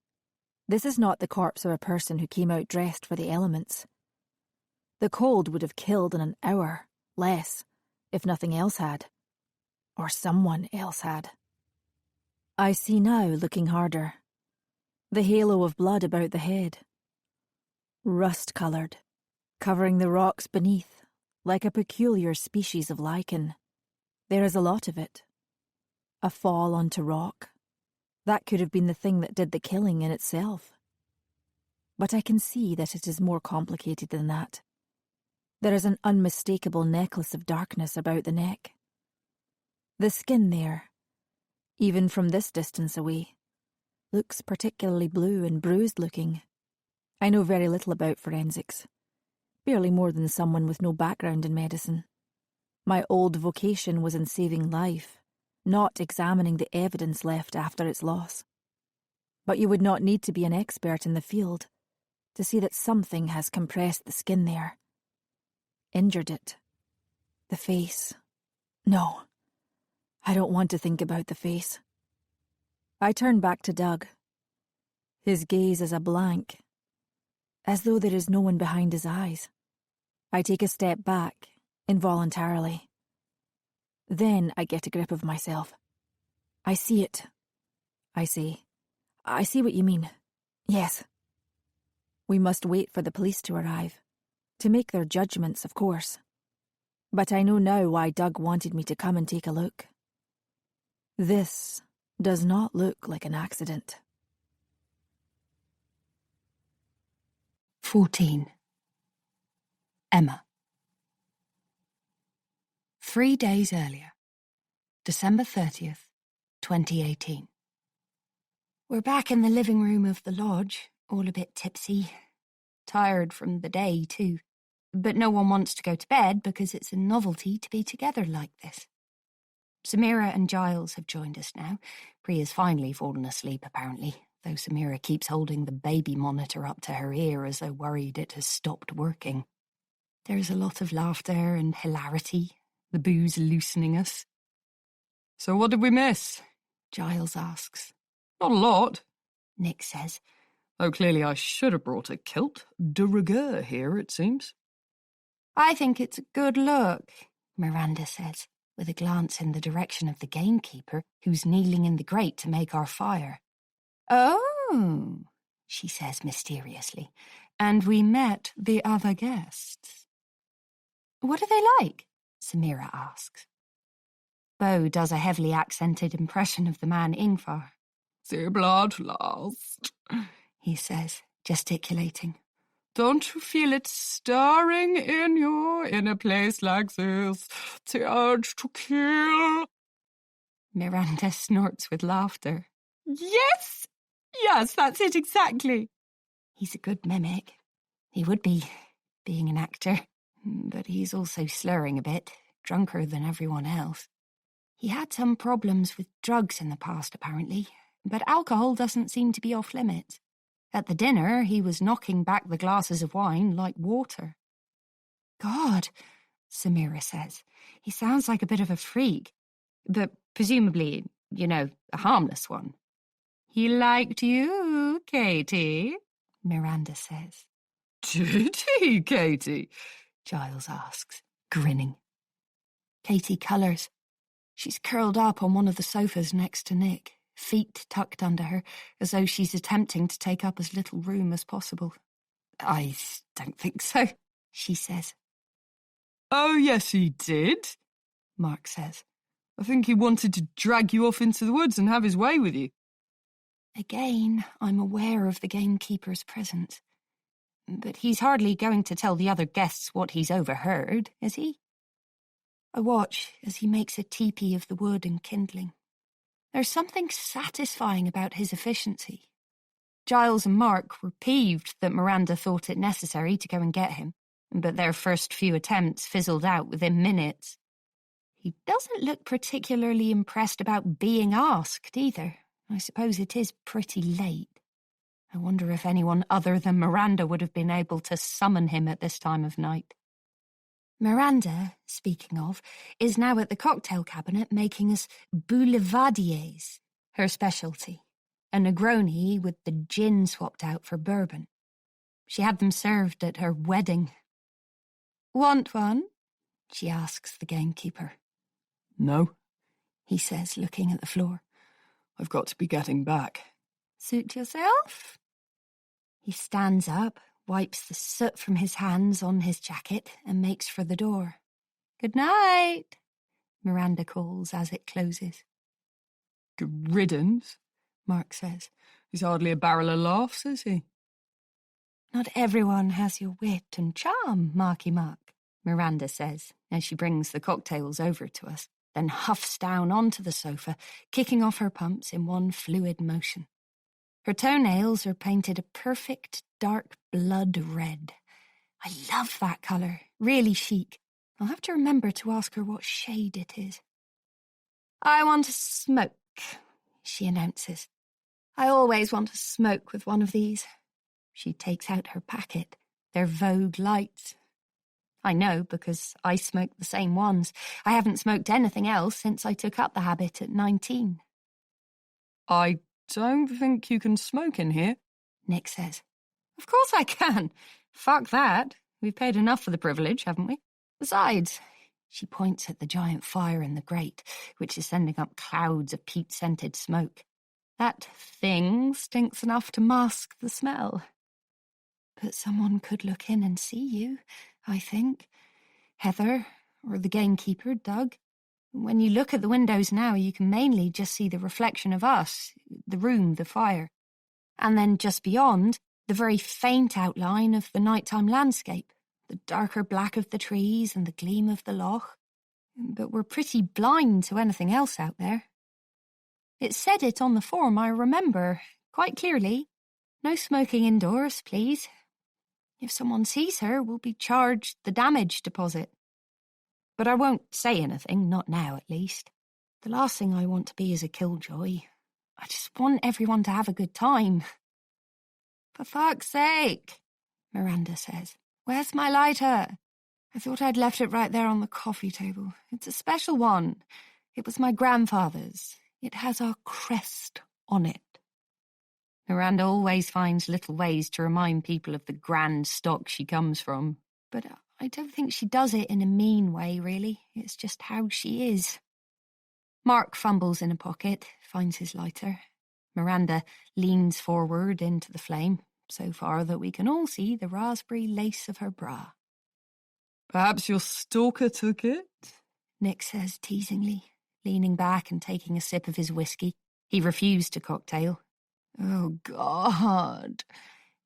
This is not the corpse of a person who came out dressed for the elements. The cold would have killed in an hour, less, if nothing else had. Or someone else had. I see now, looking harder, the halo of blood about the head. Rust-coloured, covering the rocks beneath, like a peculiar species of lichen. There is a lot of it. A fall onto rock. That could have been the thing that did the killing in itself. But I can see that it is more complicated than that. There is an unmistakable necklace of darkness about the neck. The skin there, even from this distance away, looks particularly blue and bruised-looking. I know very little about forensics, barely more than someone with no background in medicine. My old vocation was in saving life, not examining the evidence left after its loss. But you would not need to be an expert in the field to see that something has compressed the skin there, injured it. The face. No, I don't want to think about the face. I turn back to Doug. His gaze is a blank, as though there is no one behind his eyes. I take a step back, involuntarily. Then I get a grip of myself. I see it, I say. I see what you mean. Yes. We must wait for the police to arrive, to make their judgments, of course. But I know now why Doug wanted me to come and take a look. This does not look like an accident. 14. Emma. 3 days earlier, December 30th, 2018. We're back in the living room of the lodge, all a bit tipsy. Tired from the day, too. But no one wants to go to bed because it's a novelty to be together like this. Samira and Giles have joined us now. Priya's finally fallen asleep, apparently, though Samira keeps holding the baby monitor up to her ear as though worried it has stopped working. There's a lot of laughter and hilarity, the booze loosening us. So what did we miss? Giles asks. Not a lot, Nick says. Though clearly I should have brought a kilt. De rigueur here, it seems. I think it's a good look, Miranda says, with a glance in the direction of the gamekeeper, who's kneeling in the grate to make our fire. Oh, she says mysteriously, and we met the other guests. What are they like? Samira asks. Bo does a heavily accented impression of the man Ingvar. The blood last, he says, gesticulating. Don't you feel it stirring in you in a place like this? The urge to kill? Miranda snorts with laughter. Yes, that's it exactly. He's a good mimic. He would be, being an actor. But he's also slurring a bit, drunker than everyone else. He had some problems with drugs in the past, apparently, but alcohol doesn't seem to be off limits. At the dinner, he was knocking back the glasses of wine like water. God, Samira says, he sounds like a bit of a freak, but presumably, a harmless one. He liked you, Katie, Miranda says. Did he, Katie? Giles asks, grinning. Katie colours. She's curled up on one of the sofas next to Nick, feet tucked under her, as though she's attempting to take up as little room as possible. I don't think so, she says. Oh, yes, he did, Mark says. I think he wanted to drag you off into the woods and have his way with you. Again, I'm aware of the gamekeeper's presence. But he's hardly going to tell the other guests what he's overheard, is he? I watch as he makes a teepee of the wood and kindling. There's something satisfying about his efficiency. Giles and Mark were peeved that Miranda thought it necessary to go and get him, but their first few attempts fizzled out within minutes. He doesn't look particularly impressed about being asked either. I suppose it is pretty late. I wonder if anyone other than Miranda would have been able to summon him at this time of night. Miranda, speaking of, is now at the cocktail cabinet making us boulevardiers, her specialty, a Negroni with the gin swapped out for bourbon. She had them served at her wedding. Want one? She asks the gamekeeper. No, he says, looking at the floor. I've got to be getting back. Suit yourself? He stands up, wipes the soot from his hands on his jacket, and makes for the door. Good night, Miranda calls as it closes. Good riddance, Mark says. He's hardly a barrel of laughs, is he? Not everyone has your wit and charm, Marky Mark, Miranda says, as she brings the cocktails over to us, then huffs down onto the sofa, kicking off her pumps in one fluid motion. Her toenails are painted a perfect dark blood red. I love that colour, really chic. I'll have to remember to ask her what shade it is. I want to smoke, she announces. I always want to smoke with one of these. She takes out her packet. They're Vogue lights. I know because I smoke the same ones. I haven't smoked anything else since I took up the habit at 19. I don't think you can smoke in here, Nick says. Of course I can. Fuck that. We've paid enough for the privilege, haven't we? Besides, she points at the giant fire in the grate, which is sending up clouds of peat-scented smoke. That thing stinks enough to mask the smell. But someone could look in and see you, I think. Heather, or the gamekeeper, Doug. When you look at the windows now, you can mainly just see the reflection of us, the room, the fire. And then just beyond, the very faint outline of the nighttime landscape, the darker black of the trees and the gleam of the loch. But we're pretty blind to anything else out there. It said it on the form, I remember, quite clearly. No smoking indoors, please. If someone sees her, we'll be charged the damage deposit. But I won't say anything, not now at least. The last thing I want to be is a killjoy. I just want everyone to have a good time. For fuck's sake, Miranda says. Where's my lighter? I thought I'd left it right there on the coffee table. It's a special one. It was my grandfather's. It has our crest on it. Miranda always finds little ways to remind people of the grand stock she comes from, but I don't think she does it in a mean way, really. It's just how she is. Mark fumbles in a pocket, finds his lighter. Miranda leans forward into the flame, so far that we can all see the raspberry lace of her bra. Perhaps your stalker took it? Nick says teasingly, leaning back and taking a sip of his whiskey. He refused a cocktail. Oh, God,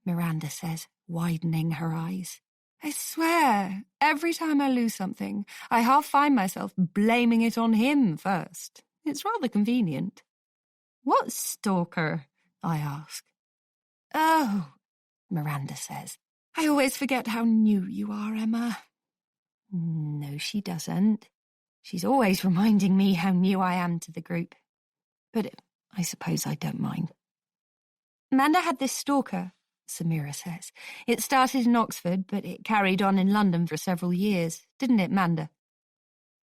Miranda says, widening her eyes. I swear, every time I lose something, I half find myself blaming it on him first. It's rather convenient. What stalker? I ask. Oh, Miranda says. I always forget how new you are, Emma. No, she doesn't. She's always reminding me how new I am to the group. But I suppose I don't mind. Amanda had this stalker, Samira says. It started in Oxford, but it carried on in London for several years, didn't it, Manda?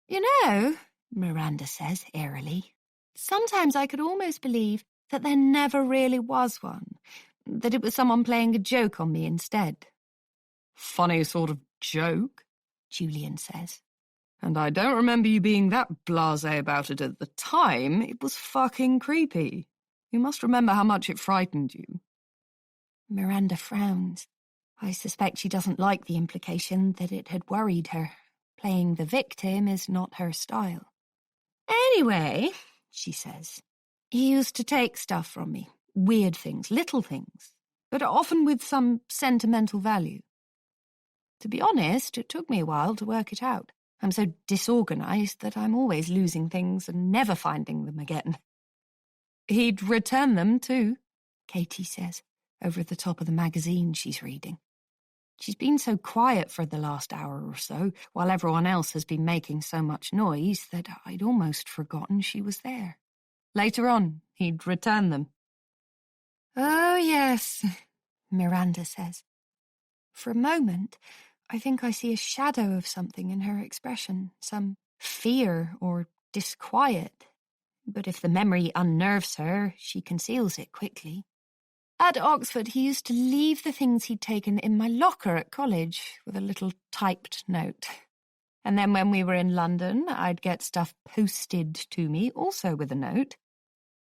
You know, Miranda says airily, sometimes I could almost believe that there never really was one, that it was someone playing a joke on me instead. Funny sort of joke, Julian says. And I don't remember you being that blasé about it at the time. It was fucking creepy. You must remember how much it frightened you. Miranda frowns. I suspect she doesn't like the implication that it had worried her. Playing the victim is not her style. Anyway, she says, he used to take stuff from me. Weird things, little things, but often with some sentimental value. To be honest, it took me a while to work it out. I'm so disorganized that I'm always losing things and never finding them again. He'd return them too, Katie says, over the top of the magazine she's reading. She's been so quiet for the last hour or so, while everyone else has been making so much noise, that I'd almost forgotten she was there. Later on, he'd return them. Oh, yes, Miranda says. For a moment, I think I see a shadow of something in her expression, some fear or disquiet. But if the memory unnerves her, she conceals it quickly. At Oxford, he used to leave the things he'd taken in my locker at college with a little typed note. And then when we were in London, I'd get stuff posted to me, also with a note.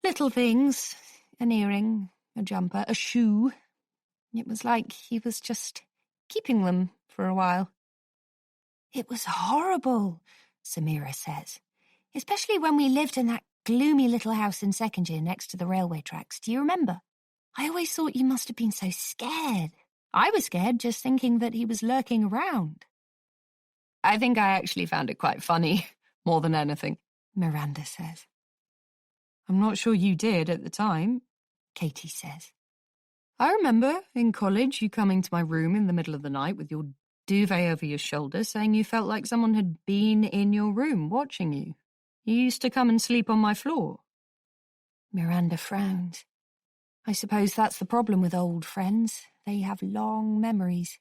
Little things, an earring, a jumper, a shoe. It was like he was just keeping them for a while. It was horrible, Samira says, especially when we lived in that gloomy little house in second year next to the railway tracks. Do you remember? I always thought you must have been so scared. I was scared just thinking that he was lurking around. I think I actually found it quite funny, more than anything, Miranda says. I'm not sure you did at the time, Katie says. I remember in college you coming to my room in the middle of the night with your duvet over your shoulder saying you felt like someone had been in your room watching you. You used to come and sleep on my floor. Miranda frowns. I suppose that's the problem with old friends. They have long memories.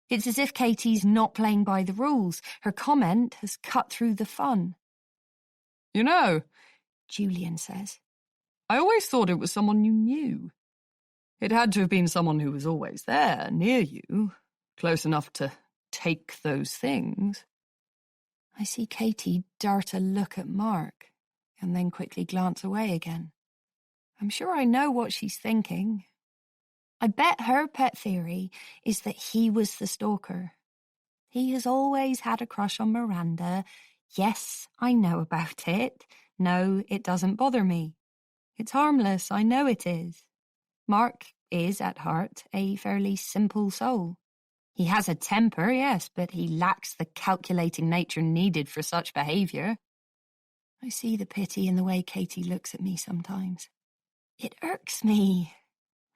It's as if Katie's not playing by the rules. Her comment has cut through the fun. You know, Julian says, I always thought it was someone you knew. It had to have been someone who was always there, near you, close enough to take those things. I see Katie dart a look at Mark and then quickly glance away again. I'm sure I know what she's thinking. I bet her pet theory is that he was the stalker. He has always had a crush on Miranda. Yes, I know about it. No, it doesn't bother me. It's harmless, I know it is. Mark is, at heart, a fairly simple soul. He has a temper, yes, but he lacks the calculating nature needed for such behaviour. I see the pity in the way Katie looks at me sometimes. It irks me.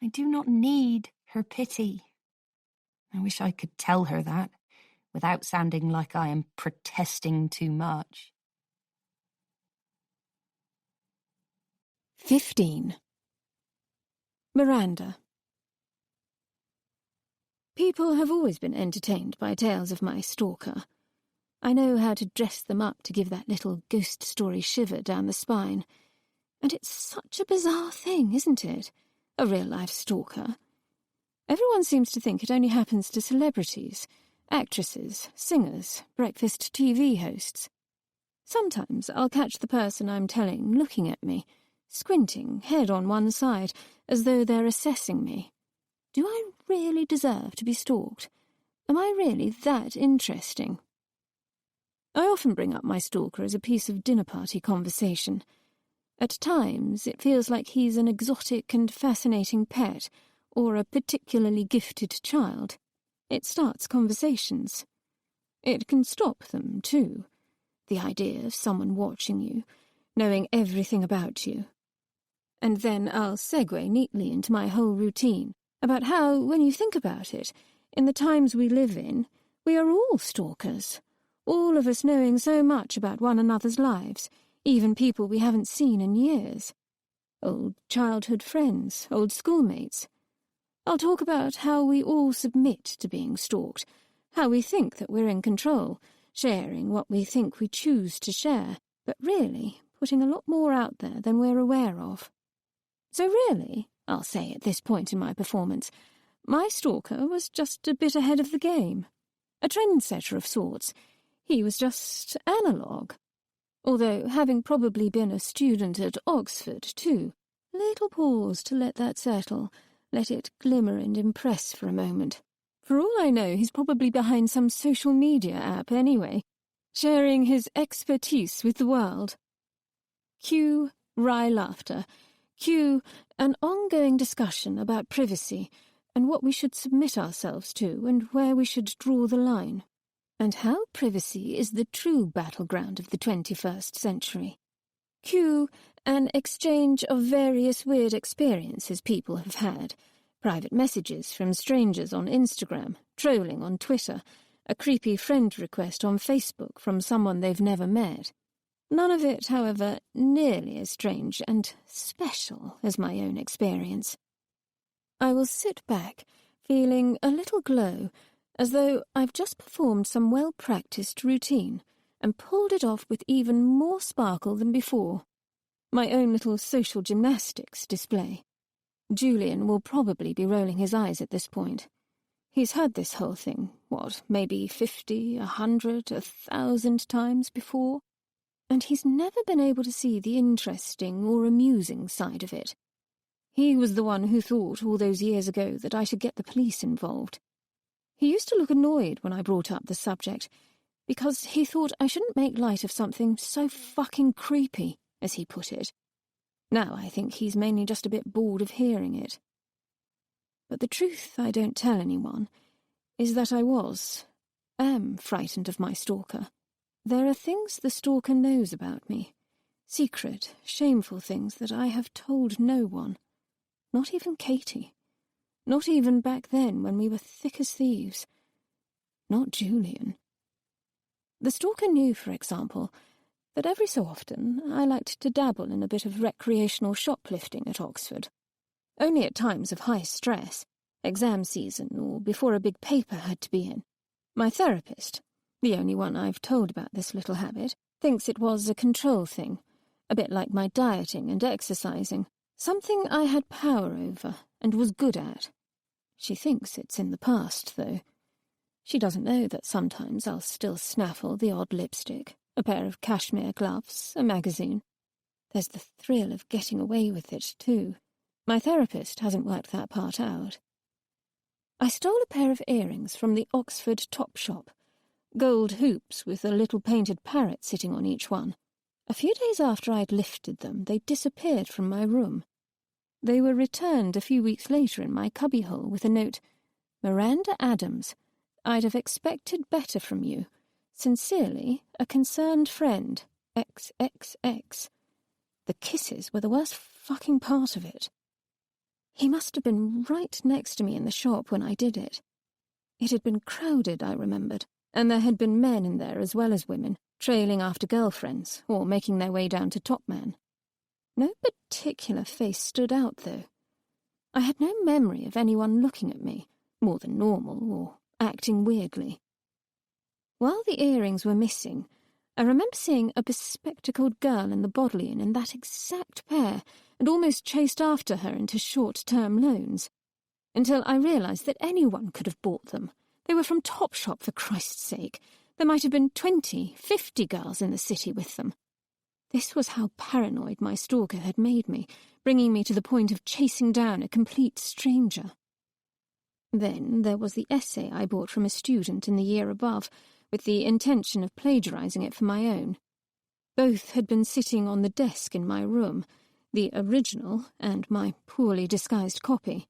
I do not need her pity. I wish I could tell her that, without sounding like I am protesting too much. 15. Miranda. People have always been entertained by tales of my stalker. I know how to dress them up to give that little ghost story shiver down the spine. And it's such a bizarre thing, isn't it? A real-life stalker. Everyone seems to think it only happens to celebrities, actresses, singers, breakfast TV hosts. Sometimes I'll catch the person I'm telling looking at me, squinting, head on one side, as though they're assessing me. Do I really deserve to be stalked? Am I really that interesting? I often bring up my stalker as a piece of dinner party conversation. At times, it feels like he's an exotic and fascinating pet, or a particularly gifted child. It starts conversations. It can stop them, too. The idea of someone watching you, knowing everything about you. And then I'll segue neatly into my whole routine, about how, when you think about it, in the times we live in, we are all stalkers. All of us knowing so much about one another's lives, even people we haven't seen in years. Old childhood friends, old schoolmates. I'll talk about how we all submit to being stalked, how we think that we're in control, sharing what we think we choose to share, but really putting a lot more out there than we're aware of. So really, I'll say at this point in my performance, my stalker was just a bit ahead of the game. A trendsetter of sorts. He was just analogue. Although, having probably been a student at Oxford, too, little pause to let that settle, let it glimmer and impress for a moment. For all I know, he's probably behind some social media app anyway, sharing his expertise with the world. Cue wry laughter. Cue an ongoing discussion about privacy and what we should submit ourselves to and where we should draw the line, and how privacy is the true battleground of the 21st century. Cue an exchange of various weird experiences people have had, private messages from strangers on Instagram, trolling on Twitter, a creepy friend request on Facebook from someone they've never met. None of it, however, nearly as strange and special as my own experience. I will sit back, feeling a little glow, as though I've just performed some well-practiced routine and pulled it off with even more sparkle than before. My own little social gymnastics display. Julian will probably be rolling his eyes at this point. He's had this whole thing, maybe 50, 100, 1,000 times before? And he's never been able to see the interesting or amusing side of it. He was the one who thought all those years ago that I should get the police involved. He used to look annoyed when I brought up the subject, because he thought I shouldn't make light of something so fucking creepy, as he put it. Now I think he's mainly just a bit bored of hearing it. But the truth I don't tell anyone is that I am frightened of my stalker. There are things the stalker knows about me, secret, shameful things that I have told no one, not even Katie, not even back then when we were thick as thieves, not Julian. The stalker knew, for example, that every so often I liked to dabble in a bit of recreational shoplifting at Oxford, only at times of high stress, exam season or before a big paper had to be in. My therapist, the only one I've told about this little habit, thinks it was a control thing, a bit like my dieting and exercising, something I had power over and was good at. She thinks it's in the past, though. She doesn't know that sometimes I'll still snaffle the odd lipstick, a pair of cashmere gloves, a magazine. There's the thrill of getting away with it, too. My therapist hasn't worked that part out. I stole a pair of earrings from the Oxford Top Shop, gold hoops with a little painted parrot sitting on each one. A few days after I'd lifted them, they disappeared from my room. They were returned a few weeks later in my cubbyhole with a note, "Miranda Adams, I'd have expected better from you. Sincerely, a concerned friend, XXX. The kisses were the worst fucking part of it. He must have been right next to me in the shop when I did it. It had been crowded, I remembered, and there had been men in there as well as women, trailing after girlfriends or making their way down to top man. No particular face stood out, though. I had no memory of anyone looking at me, more than normal, or acting weirdly. While the earrings were missing, I remember seeing a bespectacled girl in the Bodleian in that exact pair and almost chased after her into short-term loans, until I realised that anyone could have bought them. They were from Topshop, for Christ's sake. There might have been 20, 50 girls in the city with them. This was how paranoid my stalker had made me, bringing me to the point of chasing down a complete stranger. Then there was the essay I bought from a student in the year above, with the intention of plagiarising it for my own. Both had been sitting on the desk in my room, the original and my poorly disguised copy.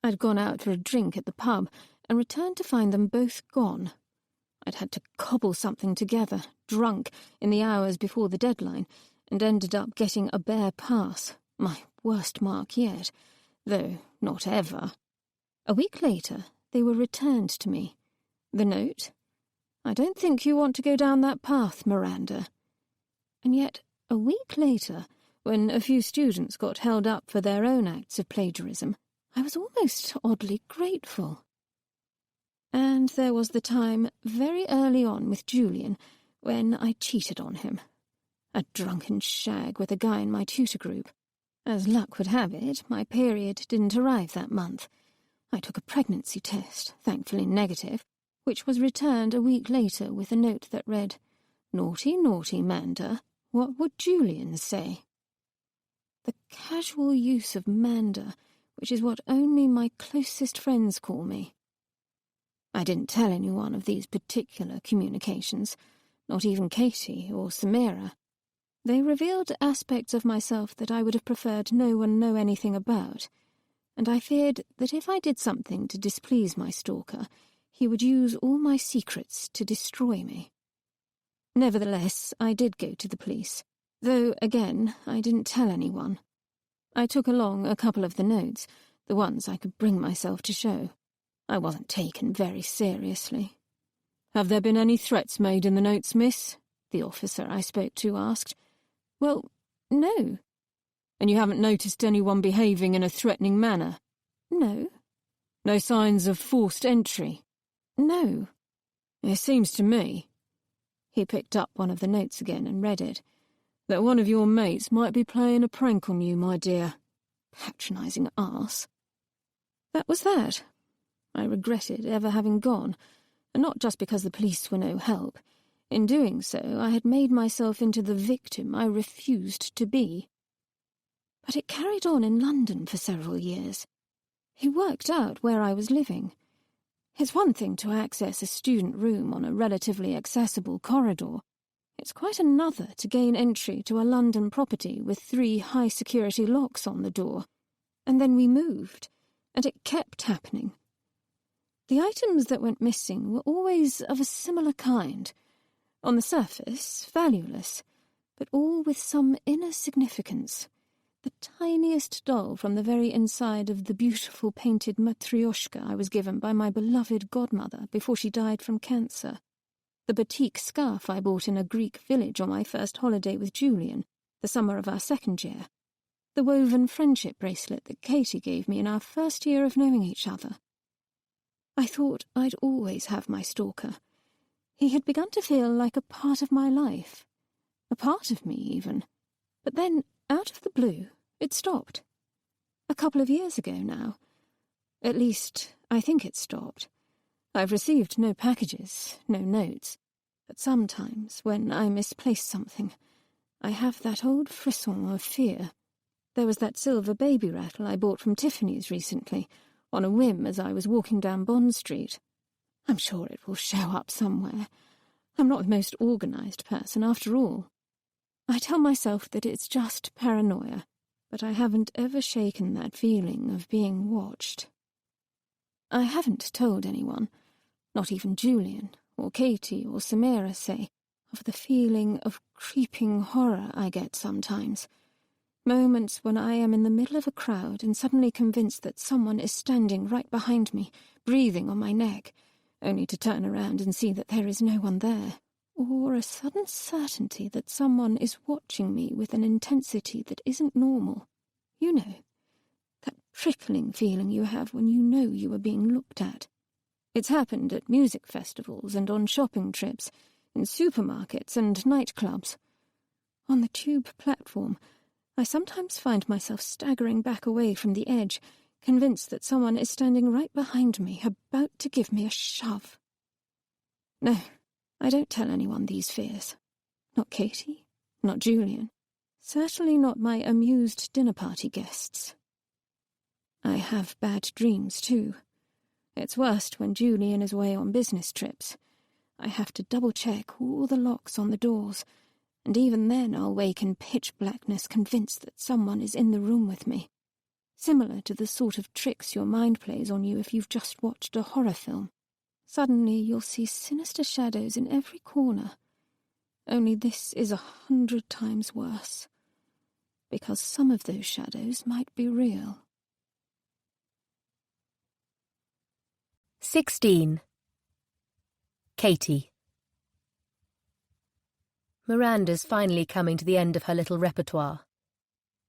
I'd gone out for a drink at the pub and returned to find them both gone. I'd had to cobble something together, drunk, in the hours before the deadline, and ended up getting a bare pass, my worst mark yet, though not ever. A week later, they were returned to me. The note, "I don't think you want to go down that path, Miranda." And yet, a week later, when a few students got held up for their own acts of plagiarism, I was almost oddly grateful. And there was the time very early on with Julian when I cheated on him. A drunken shag with a guy in my tutor group. As luck would have it, my period didn't arrive that month. I took a pregnancy test, thankfully negative, which was returned a week later with a note that read, "Naughty, naughty Manda, what would Julian say?" The casual use of Manda, which is what only my closest friends call me. I didn't tell anyone of these particular communications, not even Katie or Samira. They revealed aspects of myself that I would have preferred no one know anything about, and I feared that if I did something to displease my stalker, he would use all my secrets to destroy me. Nevertheless, I did go to the police, though, again, I didn't tell anyone. I took along a couple of the notes, the ones I could bring myself to show. I wasn't taken very seriously. "Have there been any threats made in the notes, miss?" the officer I spoke to asked. "Well, no." "And you haven't noticed anyone behaving in a threatening manner?" "No." "No signs of forced entry?" "No." "It seems to me," he picked up one of the notes again and read it, "that one of your mates might be playing a prank on you, my dear. Patronising arse." That was that. I regretted ever having gone, and not just because the police were no help. In doing so, I had made myself into the victim I refused to be. But it carried on in London for several years. He worked out where I was living. It's one thing to access a student room on a relatively accessible corridor. It's quite another to gain entry to a London property with 3 high-security locks on the door. And then we moved, and it kept happening. The items that went missing were always of a similar kind. On the surface, valueless, but all with some inner significance. The tiniest doll from the very inside of the beautiful painted matryoshka I was given by my beloved godmother before she died from cancer. The batik scarf I bought in a Greek village on my first holiday with Julian, the summer of our second year. The woven friendship bracelet that Katie gave me in our first year of knowing each other. I thought I'd always have my stalker. He had begun to feel like a part of my life. A part of me, even. But then, out of the blue, it stopped. A couple of years ago now. At least, I think it stopped. I've received no packages, no notes. But sometimes, when I misplace something, I have that old frisson of fear. There was that silver baby rattle I bought from Tiffany's recently, on a whim as I was walking down Bond Street. I'm sure it will show up somewhere. I'm not the most organised person, after all. I tell myself that it's just paranoia, but I haven't ever shaken that feeling of being watched. I haven't told anyone, not even Julian, or Katie, or Samira, say, of the feeling of creeping horror I get sometimes. Moments when I am in the middle of a crowd and suddenly convinced that someone is standing right behind me, breathing on my neck, only to turn around and see that there is no one there. Or a sudden certainty that someone is watching me with an intensity that isn't normal. You know, that prickling feeling you have when you know you are being looked at. It's happened at music festivals and on shopping trips, in supermarkets and nightclubs. On the tube platform, I sometimes find myself staggering back away from the edge, convinced that someone is standing right behind me, about to give me a shove. No, I don't tell anyone these fears. Not Katie, not Julian, certainly not my amused dinner party guests. I have bad dreams, too. It's worst when Julian is away on business trips. I have to double-check all the locks on the doors, and even then I'll wake in pitch blackness convinced that someone is in the room with me. Similar to the sort of tricks your mind plays on you if you've just watched a horror film. Suddenly you'll see sinister shadows in every corner. Only this is 100 times worse, because some of those shadows might be real. 16. Katie. Miranda's finally coming to the end of her little repertoire.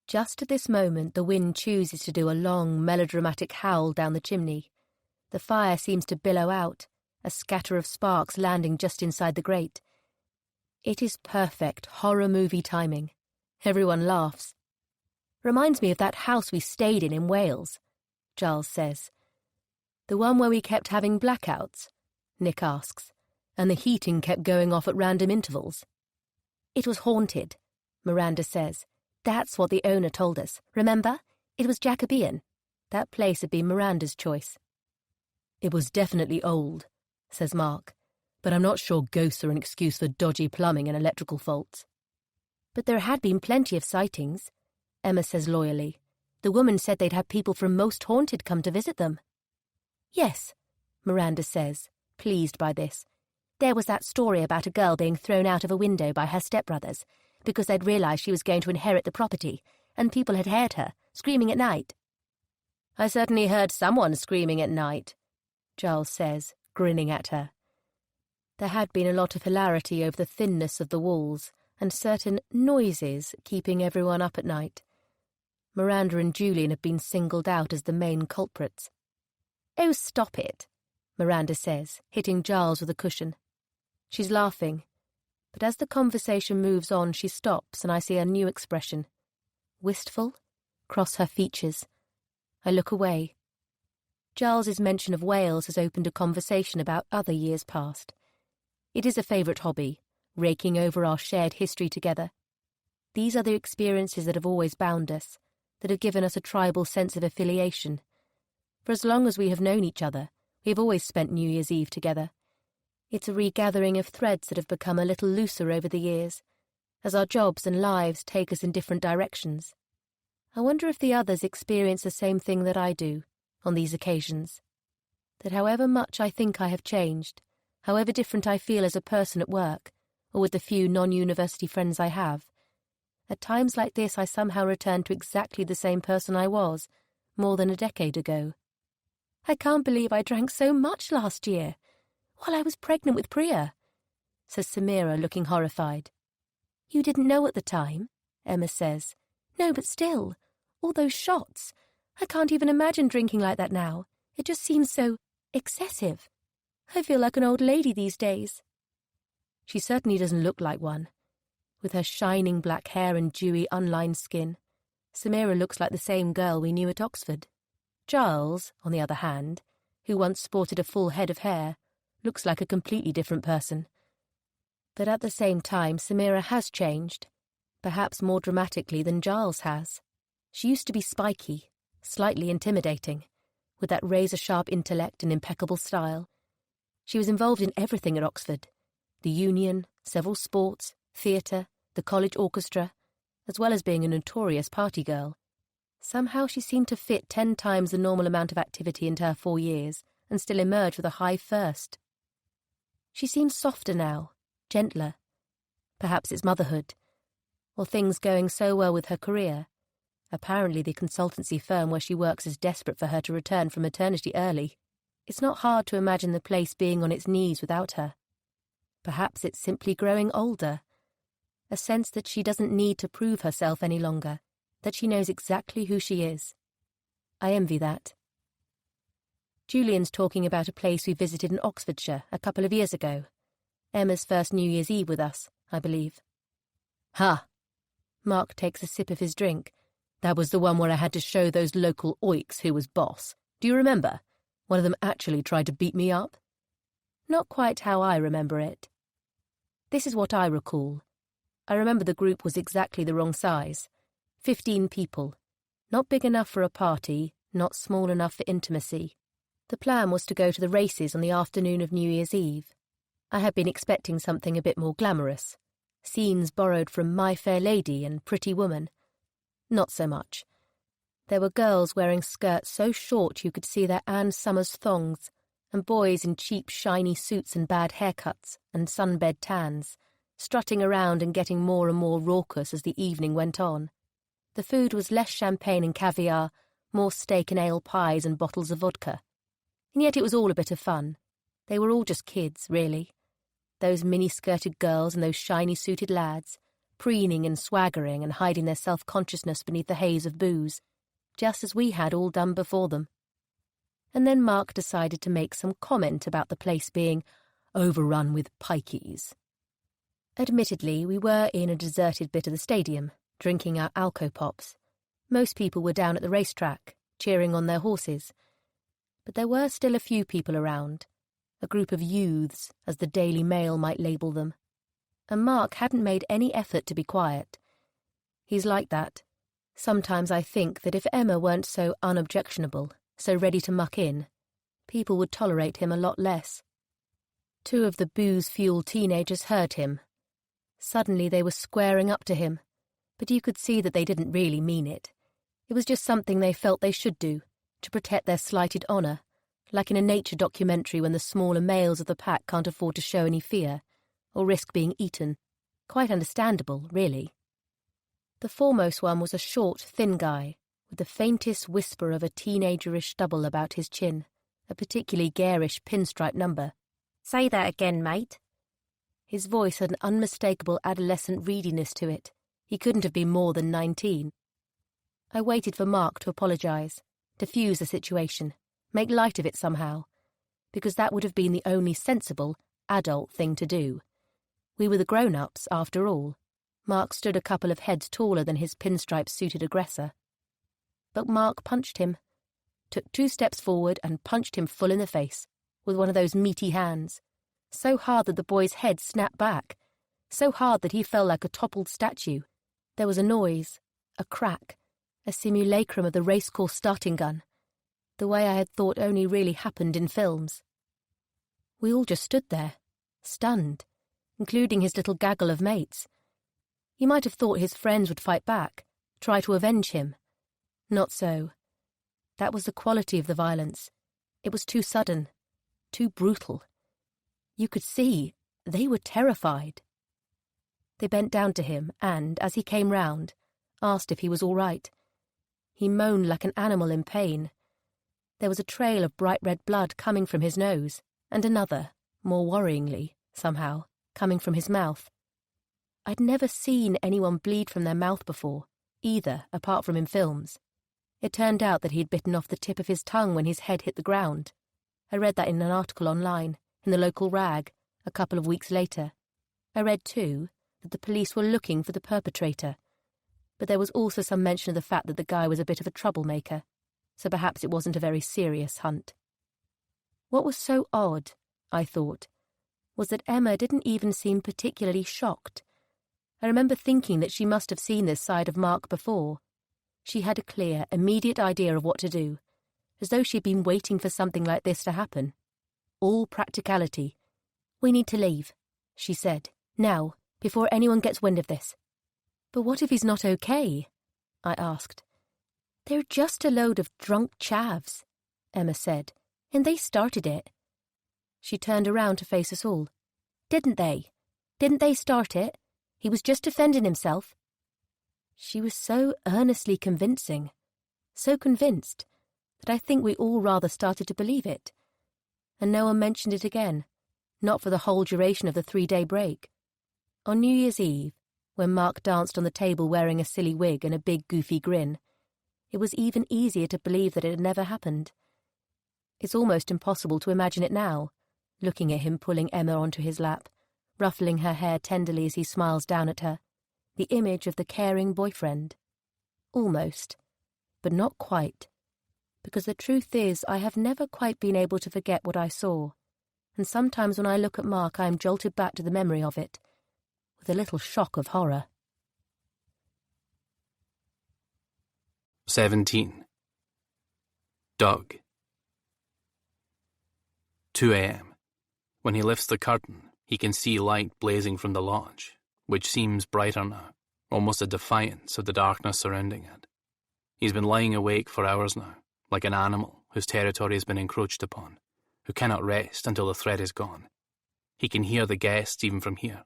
Just at this moment the wind chooses to do a long, melodramatic howl down the chimney. The fire seems to billow out, a scatter of sparks landing just inside the grate. It is perfect horror movie timing. Everyone laughs. Reminds me of that house we stayed in Wales, Giles says. The one where we kept having blackouts, Nick asks, and the heating kept going off at random intervals. It was haunted, Miranda says. That's what the owner told us. Remember? It was Jacobean. That place had been Miranda's choice. It was definitely old, says Mark, but I'm not sure ghosts are an excuse for dodgy plumbing and electrical faults. But there had been plenty of sightings, Emma says loyally. The woman said they'd had people from Most Haunted come to visit them. Yes, Miranda says, pleased by this. There was that story about a girl being thrown out of a window by her stepbrothers because they'd realised she was going to inherit the property, and people had heard her, screaming at night. I certainly heard someone screaming at night, Giles says, grinning at her. There had been a lot of hilarity over the thinness of the walls and certain noises keeping everyone up at night. Miranda and Julian had been singled out as the main culprits. Oh, stop it, Miranda says, hitting Giles with a cushion. She's laughing, but as the conversation moves on she stops and I see a new expression. Wistful, cross her features. I look away. Giles's mention of Wales has opened a conversation about other years past. It is a favourite hobby, raking over our shared history together. These are the experiences that have always bound us, that have given us a tribal sense of affiliation. For as long as we have known each other, we have always spent New Year's Eve together. It's a regathering of threads that have become a little looser over the years, as our jobs and lives take us in different directions. I wonder if the others experience the same thing that I do on these occasions. That however much I think I have changed, however different I feel as a person at work, or with the few non-university friends I have, at times like this I somehow return to exactly the same person I was more than a decade ago. I can't believe I drank so much last year, while I was pregnant with Priya, says Samira, looking horrified. You didn't know at the time, Emma says. No, but still, all those shots. I can't even imagine drinking like that now. It just seems so excessive. I feel like an old lady these days. She certainly doesn't look like one. With her shining black hair and dewy, unlined skin, Samira looks like the same girl we knew at Oxford. Giles, on the other hand, who once sported a full head of hair, looks like a completely different person. But at the same time, Samira has changed, perhaps more dramatically than Giles has. She used to be spiky, slightly intimidating, with that razor-sharp intellect and impeccable style. She was involved in everything at Oxford, the union, several sports, theatre, the college orchestra, as well as being a notorious party girl. Somehow she seemed to fit 10 times the normal amount of activity into her 4 years and still emerge with a high first. She seemed softer now, gentler. Perhaps it's motherhood, or things going so well with her career. Apparently the consultancy firm where she works is desperate for her to return from maternity early. It's not hard to imagine the place being on its knees without her. Perhaps it's simply growing older, a sense that she doesn't need to prove herself any longer, that she knows exactly who she is. I envy that. Julian's talking about a place we visited in Oxfordshire a couple of years ago. Emma's first New Year's Eve with us, I believe. Ha! Mark takes a sip of his drink. That was the one where I had to show those local oiks who was boss. Do you remember? One of them actually tried to beat me up. Not quite how I remember it. This is what I recall. I remember the group was exactly the wrong size. 15 people. Not big enough for a party, not small enough for intimacy. The plan was to go to the races on the afternoon of New Year's Eve. I had been expecting something a bit more glamorous. Scenes borrowed from My Fair Lady and Pretty Woman. Not so much. There were girls wearing skirts so short you could see their Anne Summers thongs, and boys in cheap, shiny suits and bad haircuts and sunbed tans, strutting around and getting more and more raucous as the evening went on. The food was less champagne and caviar, more steak and ale pies and bottles of vodka. And yet it was all a bit of fun. They were all just kids, really. Those mini-skirted girls and those shiny-suited lads, preening and swaggering and hiding their self-consciousness beneath the haze of booze, just as we had all done before them. And then Mark decided to make some comment about the place being overrun with pikeys. Admittedly, we were in a deserted bit of the stadium, drinking our alco-pops. Most people were down at the racetrack, cheering on their horses. But there were still a few people around, a group of youths, as the Daily Mail might label them. And Mark hadn't made any effort to be quiet. He's like that. Sometimes I think that if Emma weren't so unobjectionable, so ready to muck in, people would tolerate him a lot less. 2 of the booze-fueled teenagers heard him. Suddenly they were squaring up to him, but you could see that they didn't really mean it. It was just something they felt they should do, to protect their slighted honour, like in a nature documentary when the smaller males of the pack can't afford to show any fear, or risk being eaten. Quite understandable, really. The foremost one was a short, thin guy, with the faintest whisper of a teenagerish stubble about his chin, a particularly garish pinstripe number. "Say that again, mate." His voice had an unmistakable adolescent readiness to it. He couldn't have been more than 19. I waited for Mark to apologise, diffuse the situation, make light of it somehow, because that would have been the only sensible, adult thing to do. We were the grown-ups, after all. Mark stood a couple of heads taller than his pinstripe-suited aggressor. But Mark punched him, took 2 steps forward and punched him full in the face, with one of those meaty hands, so hard that the boy's head snapped back, so hard that he fell like a toppled statue. There was a noise, a crack, a simulacrum of the racecourse starting gun, the way I had thought only really happened in films. We all just stood there, stunned, including his little gaggle of mates. You might have thought his friends would fight back, try to avenge him. Not so. That was the quality of the violence. It was too sudden, too brutal. You could see they were terrified. They bent down to him and, as he came round, asked if he was all right. He moaned like an animal in pain. There was a trail of bright red blood coming from his nose, and another, more worryingly, somehow, coming from his mouth. I'd never seen anyone bleed from their mouth before, either, apart from in films. It turned out that he'd bitten off the tip of his tongue when his head hit the ground. I read that in an article online, in the local rag, a couple of weeks later. I read, too, that the police were looking for the perpetrator, but there was also some mention of the fact that the guy was a bit of a troublemaker, so perhaps it wasn't a very serious hunt. What was so odd, I thought, was that Emma didn't even seem particularly shocked. I remember thinking that she must have seen this side of Mark before. She had a clear, immediate idea of what to do, as though she'd been waiting for something like this to happen. All practicality. "We need to leave," she said. "Now, before anyone gets wind of this." "But what if he's not okay?" I asked. "They're just a load of drunk chavs," Emma said, "and they started it." She turned around to face us all. "Didn't they? Didn't they start it? He was just defending himself." She was so earnestly convincing, so convinced, that I think we all rather started to believe it. And no one mentioned it again, not for the whole duration of the 3-day break. On New Year's Eve, when Mark danced on the table wearing a silly wig and a big goofy grin, it was even easier to believe that it had never happened. It's almost impossible to imagine it now, looking at him pulling Emma onto his lap, ruffling her hair tenderly as he smiles down at her, the image of the caring boyfriend. Almost, but not quite, because the truth is I have never quite been able to forget what I saw, and sometimes when I look at Mark I am jolted back to the memory of it, with a little shock of horror. 17. Doug. 2 a.m. When he lifts the curtain, he can see light blazing from the lodge, which seems brighter now, almost a defiance of the darkness surrounding it. He's been lying awake for hours now, like an animal whose territory has been encroached upon, who cannot rest until the threat is gone. He can hear the guests even from here,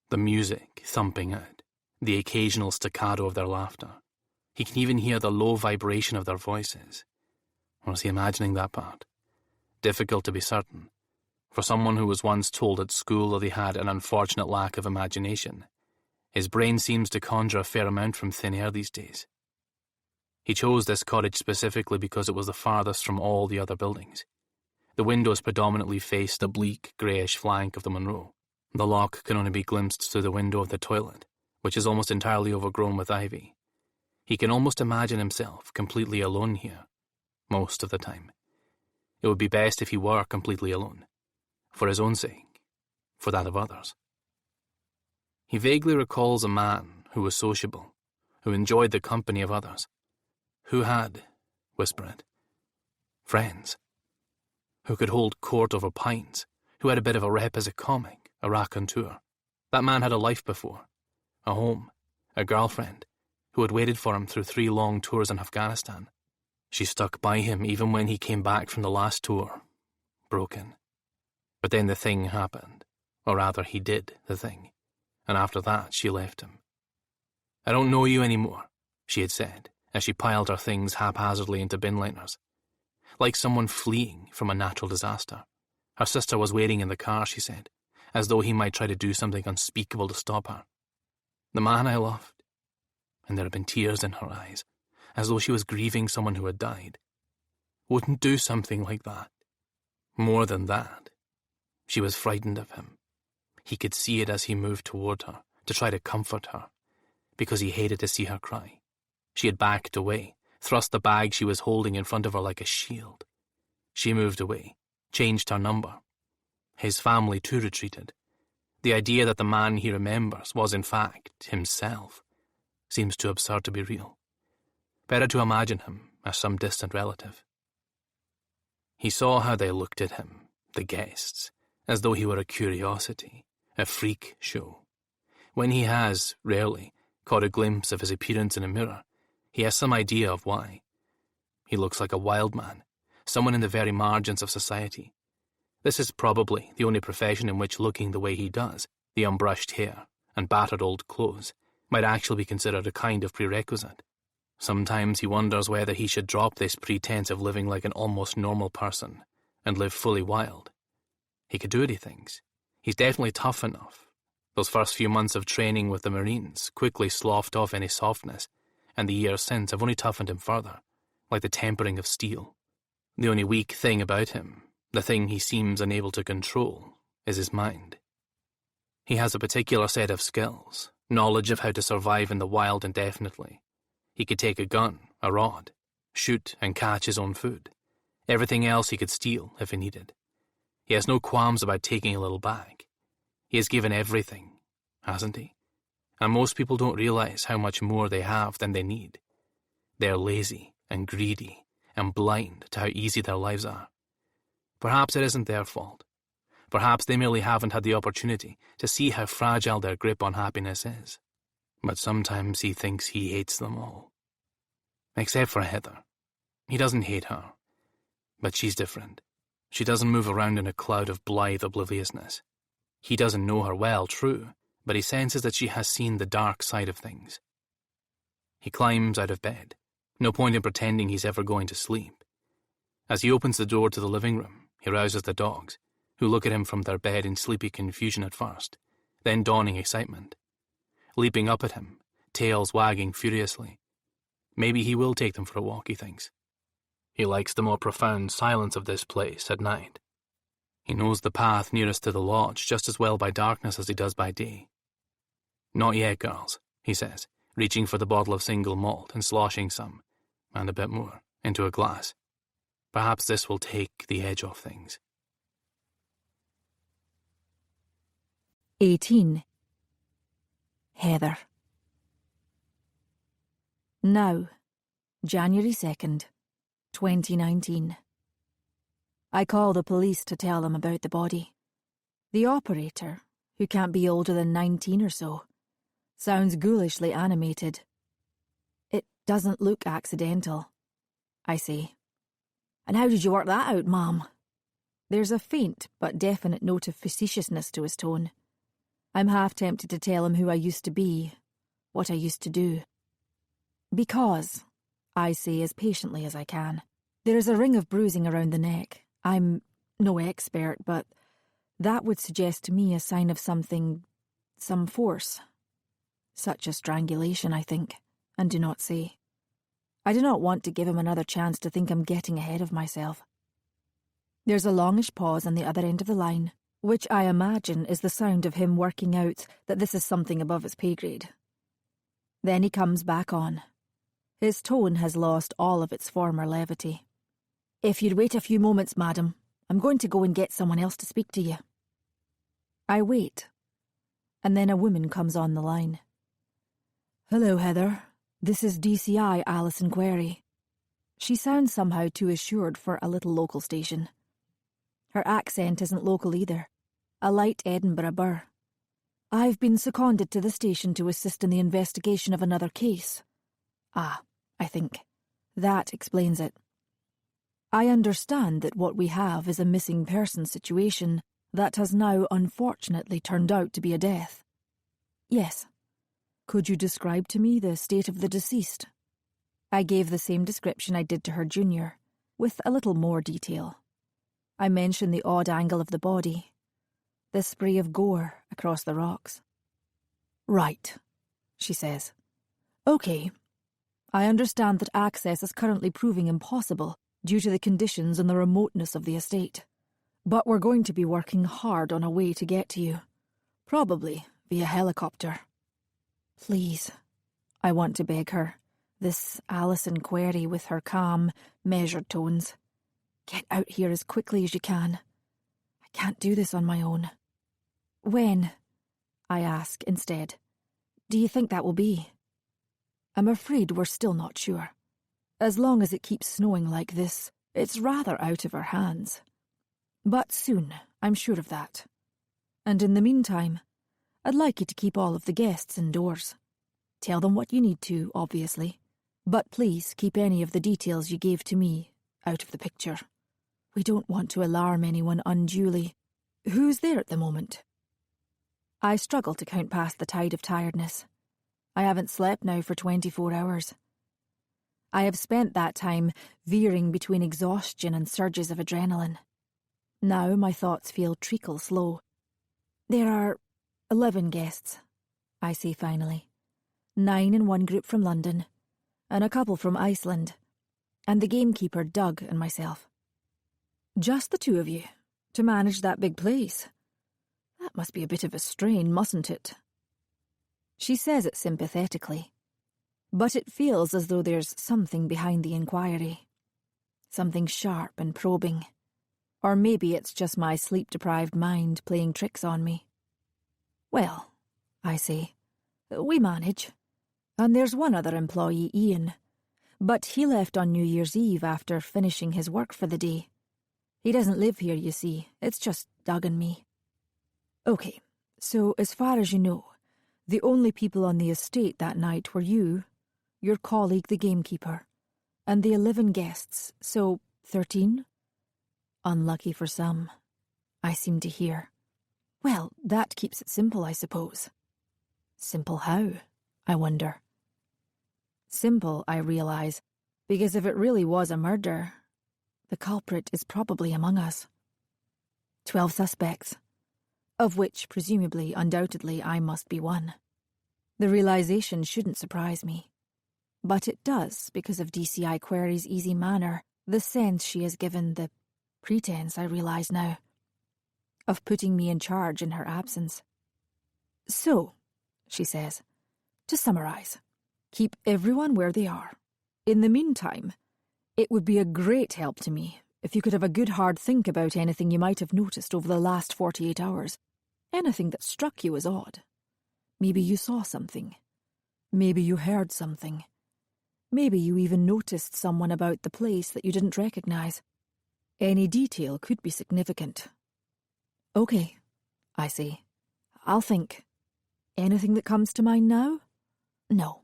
the music thumping out, the occasional staccato of their laughter. He can even hear the low vibration of their voices. Or is he imagining that part? Difficult to be certain. For someone who was once told at school that he had an unfortunate lack of imagination, his brain seems to conjure a fair amount from thin air these days. He chose this cottage specifically because it was the farthest from all the other buildings. The windows predominantly faced the bleak, greyish flank of the Monroe. The lock can only be glimpsed through the window of the toilet, which is almost entirely overgrown with ivy. He can almost imagine himself completely alone here, most of the time. It would be best if he were completely alone, for his own sake, for that of others. He vaguely recalls a man who was sociable, who enjoyed the company of others, who had, whisper it, friends, who could hold court over pints, who had a bit of a rep as a comic, a raconteur. That man had a life before, a home, a girlfriend, who had waited for him through 3 long tours in Afghanistan. She stuck by him even when he came back from the last tour, broken. But then the thing happened, or rather he did the thing, and after that she left him. "I don't know you anymore," she had said, as she piled her things haphazardly into bin liners. Like someone fleeing from a natural disaster. Her sister was waiting in the car, she said, as though he might try to do something unspeakable to stop her. The man I loved. And there had been tears in her eyes, as though she was grieving someone who had died. Wouldn't do something like that. More than that. She was frightened of him. He could see it as he moved toward her, to try to comfort her, because he hated to see her cry. She had backed away, thrust the bag she was holding in front of her like a shield. She moved away, changed her number. His family too retreated. The idea that the man he remembers was in fact himself seems too absurd to be real. Better to imagine him as some distant relative. He saw how they looked at him, the guests, as though he were a curiosity, a freak show. When he has, rarely, caught a glimpse of his appearance in a mirror, he has some idea of why. He looks like a wild man, someone in the very margins of society. This is probably the only profession in which looking the way he does, the unbrushed hair and battered old clothes, might actually be considered a kind of prerequisite. Sometimes he wonders whether he should drop this pretense of living like an almost normal person and live fully wild. He could do it, he thinks. He's definitely tough enough. Those first few months of training with the Marines quickly sloughed off any softness, and the years since have only toughened him further, like the tempering of steel. The only weak thing about him, the thing he seems unable to control, is his mind. He has a particular set of skills, knowledge of how to survive in the wild indefinitely. He could take a gun, a rod, shoot and catch his own food. Everything else he could steal if he needed. He has no qualms about taking a little back. He has given everything, hasn't he? And most people don't realize how much more they have than they need. They are lazy and greedy and blind to how easy their lives are. Perhaps it isn't their fault. Perhaps they merely haven't had the opportunity to see how fragile their grip on happiness is. But sometimes he thinks he hates them all. Except for Heather. He doesn't hate her. But she's different. She doesn't move around in a cloud of blithe obliviousness. He doesn't know her well, true, but he senses that she has seen the dark side of things. He climbs out of bed. No point in pretending he's ever going to sleep. As he opens the door to the living room, he rouses the dogs, who look at him from their bed in sleepy confusion at first, then dawning excitement. Leaping up at him, tails wagging furiously. Maybe he will take them for a walk, he thinks. He likes the more profound silence of this place at night. He knows the path nearest to the lodge just as well by darkness as he does by day. "Not yet, girls," he says, reaching for the bottle of single malt and sloshing some, and a bit more, into a glass. Perhaps this will take the edge off things. 18. Heather. Now, January 2nd, 2019. I call the police to tell them about the body. The operator, who can't be older than 19 or so, sounds ghoulishly animated. "It doesn't look accidental," I say. "And how did you work that out, Ma'am?" There's a faint but definite note of facetiousness to his tone. I'm half tempted to tell him who I used to be, what I used to do. "Because," I say as patiently as I can, "there is a ring of bruising around the neck. I'm no expert, but that would suggest to me a sign of something, some force. Such as strangulation, I think, and do not say. I do not want to give him another chance to think I'm getting ahead of myself." There's a longish pause on the other end of the line, which I imagine is the sound of him working out that this is something above his pay grade. Then he comes back on. His tone has lost all of its former levity. "If you'd wait a few moments, madam, I'm going to go and get someone else to speak to you." I wait, and then a woman comes on the line. "Hello, Heather. This is DCI Alison Query." She sounds somehow too assured for a little local station. Her accent isn't local either, a light Edinburgh burr. "I've been seconded to the station to assist in the investigation of another case." Ah, I think. That explains it. "I understand that what we have is a missing person situation that has now unfortunately turned out to be a death." "Yes." "Could you describe to me the state of the deceased?" I gave the same description I did to her junior, with a little more detail. I mentioned the odd angle of the body, the spray of gore across the rocks. "Right," she says. "Okay. I understand that access is currently proving impossible due to the conditions and the remoteness of the estate. But we're going to be working hard on a way to get to you. Probably via helicopter." "Please," I want to beg her, this Alison Query with her calm, measured tones. "Get out here as quickly as you can. I can't do this on my own." "When?" I ask instead. "Do you think that will be?" "I'm afraid we're still not sure. As long as it keeps snowing like this, it's rather out of our hands. But soon, I'm sure of that. And in the meantime, I'd like you to keep all of the guests indoors. Tell them what you need to, obviously, but please keep any of the details you gave to me out of the picture. We don't want to alarm anyone unduly. Who's there at the moment?" I struggle to count past the tide of tiredness. I haven't slept now for 24 hours. I have spent that time veering between exhaustion and surges of adrenaline. Now my thoughts feel treacle slow. "There are 11 guests," I say finally. 9 in one group from London, and a couple from Iceland, and the gamekeeper Doug and myself. "Just the two of you, to manage that big place? That must be a bit of a strain, mustn't it?" She says it sympathetically, but it feels as though there's something behind the inquiry. Something sharp and probing. Or maybe it's just my sleep-deprived mind playing tricks on me. "Well," I say, "we manage. And there's one other employee, Ian. But he left on New Year's Eve after finishing his work for the day. He doesn't live here, you see. It's just Doug and me. Okay, so as far as you know, the only people on the estate that night were you, your colleague the gamekeeper, and the 11 guests, so 13? Unlucky for some, I seem to hear. Well, that keeps it simple, I suppose. Simple how, I wonder. Simple, I realise, because if it really was a murder, the culprit is probably among us. 12 suspects, of which, presumably, undoubtedly, I must be one. The realisation shouldn't surprise me. But it does, because of DCI Query's easy manner, the sense she has given, the pretense, I realise now, of putting me in charge in her absence. So, she says, to summarise, keep everyone where they are. In the meantime, it would be a great help to me if you could have a good hard think about anything you might have noticed over the last 48 hours. Anything that struck you as odd. Maybe you saw something. Maybe you heard something. Maybe you even noticed someone about the place that you didn't recognise. Any detail could be significant. Okay, I say. I'll think. Anything that comes to mind now? No.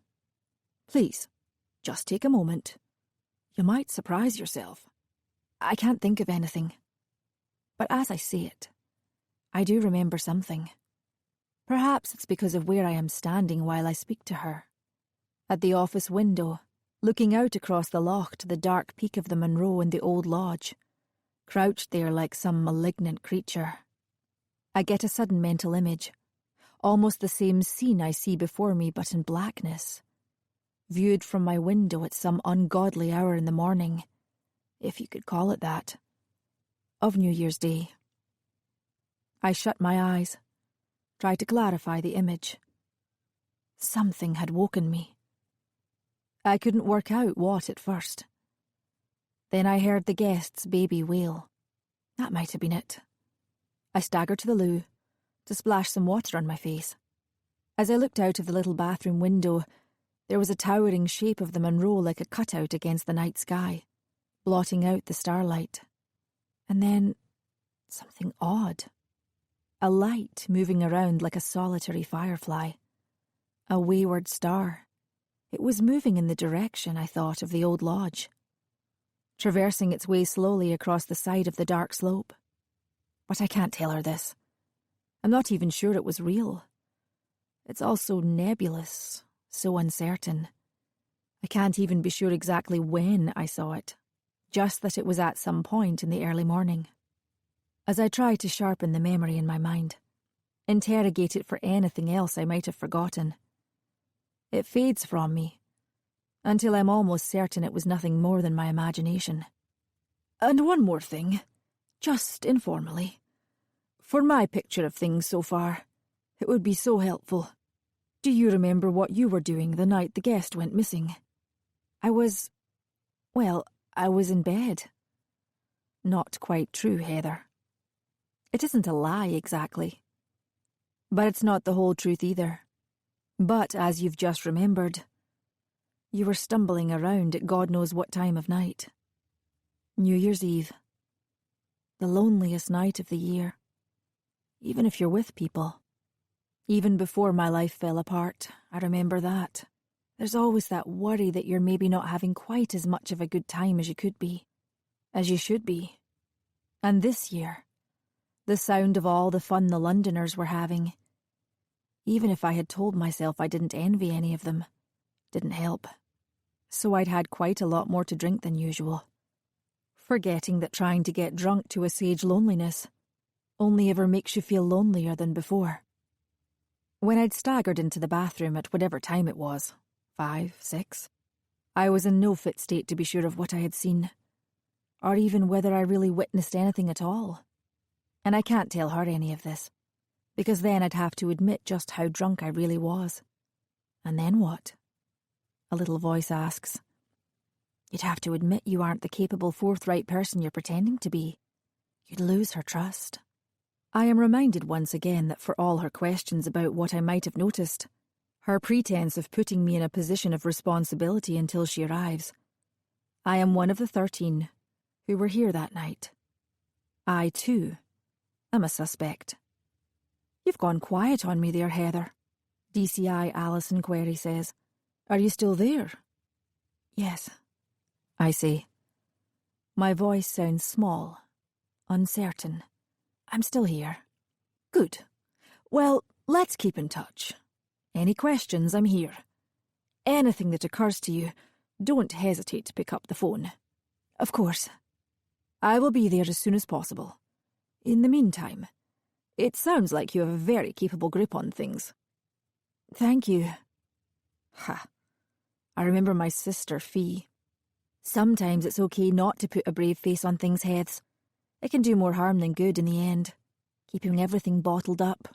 Please, just take a moment. You might surprise yourself. I can't think of anything. But as I say it, I do remember something. Perhaps it's because of where I am standing while I speak to her. At the office window, looking out across the loch to the dark peak of the Munro and the old lodge, crouched there like some malignant creature. I get a sudden mental image, almost the same scene I see before me but in blackness, viewed from my window at some ungodly hour in the morning, if you could call it that, of New Year's Day. I shut my eyes, try to clarify the image. Something had woken me. I couldn't work out what at first. Then I heard the guest's baby wail. That might have been it. I staggered to the loo, to splash some water on my face. As I looked out of the little bathroom window, there was a towering shape of the Munro like a cutout against the night sky, blotting out the starlight. And then something odd. A light moving around like a solitary firefly. A wayward star. It was moving in the direction, I thought, of the old lodge, traversing its way slowly across the side of the dark slope. But I can't tell her this. I'm not even sure it was real. It's all so nebulous, so uncertain. I can't even be sure exactly when I saw it, just that it was at some point in the early morning. As I try to sharpen the memory in my mind, interrogate it for anything else I might have forgotten, it fades from me, until I'm almost certain it was nothing more than my imagination. And one more thing, just informally. For my picture of things so far, it would be so helpful. Do you remember what you were doing the night the guest went missing? I was in bed. Not quite true, Heather. It isn't a lie exactly. But it's not the whole truth either. But, as you've just remembered, you were stumbling around at God knows what time of night. New Year's Eve. The loneliest night of the year. Even if you're with people. Even before my life fell apart, I remember that. There's always that worry that you're maybe not having quite as much of a good time as you could be. As you should be. And this year, the sound of all the fun the Londoners were having, even if I had told myself I didn't envy any of them, didn't help. So I'd had quite a lot more to drink than usual, forgetting that trying to get drunk to assuage loneliness only ever makes you feel lonelier than before. When I'd staggered into the bathroom at whatever time it was, 5, 6, I was in no fit state to be sure of what I had seen, or even whether I really witnessed anything at all. And I can't tell her any of this, because then I'd have to admit just how drunk I really was. And then what? A little voice asks. You'd have to admit you aren't the capable, forthright person you're pretending to be. You'd lose her trust. I am reminded once again that for all her questions about what I might have noticed, her pretense of putting me in a position of responsibility until she arrives, I am one of the 13 who were here that night. I, too, am a suspect. You've gone quiet on me there, Heather. DCI Alison Query says. Are you still there? Yes, I say. My voice sounds small, uncertain. I'm still here. Good. Well, let's keep in touch. Any questions, I'm here. Anything that occurs to you, don't hesitate to pick up the phone. Of course. I will be there as soon as possible. In the meantime, it sounds like you have a very capable grip on things. Thank you. Ha. I remember my sister, Fee. Sometimes it's okay not to put a brave face on things' heads. It can do more harm than good in the end, keeping everything bottled up.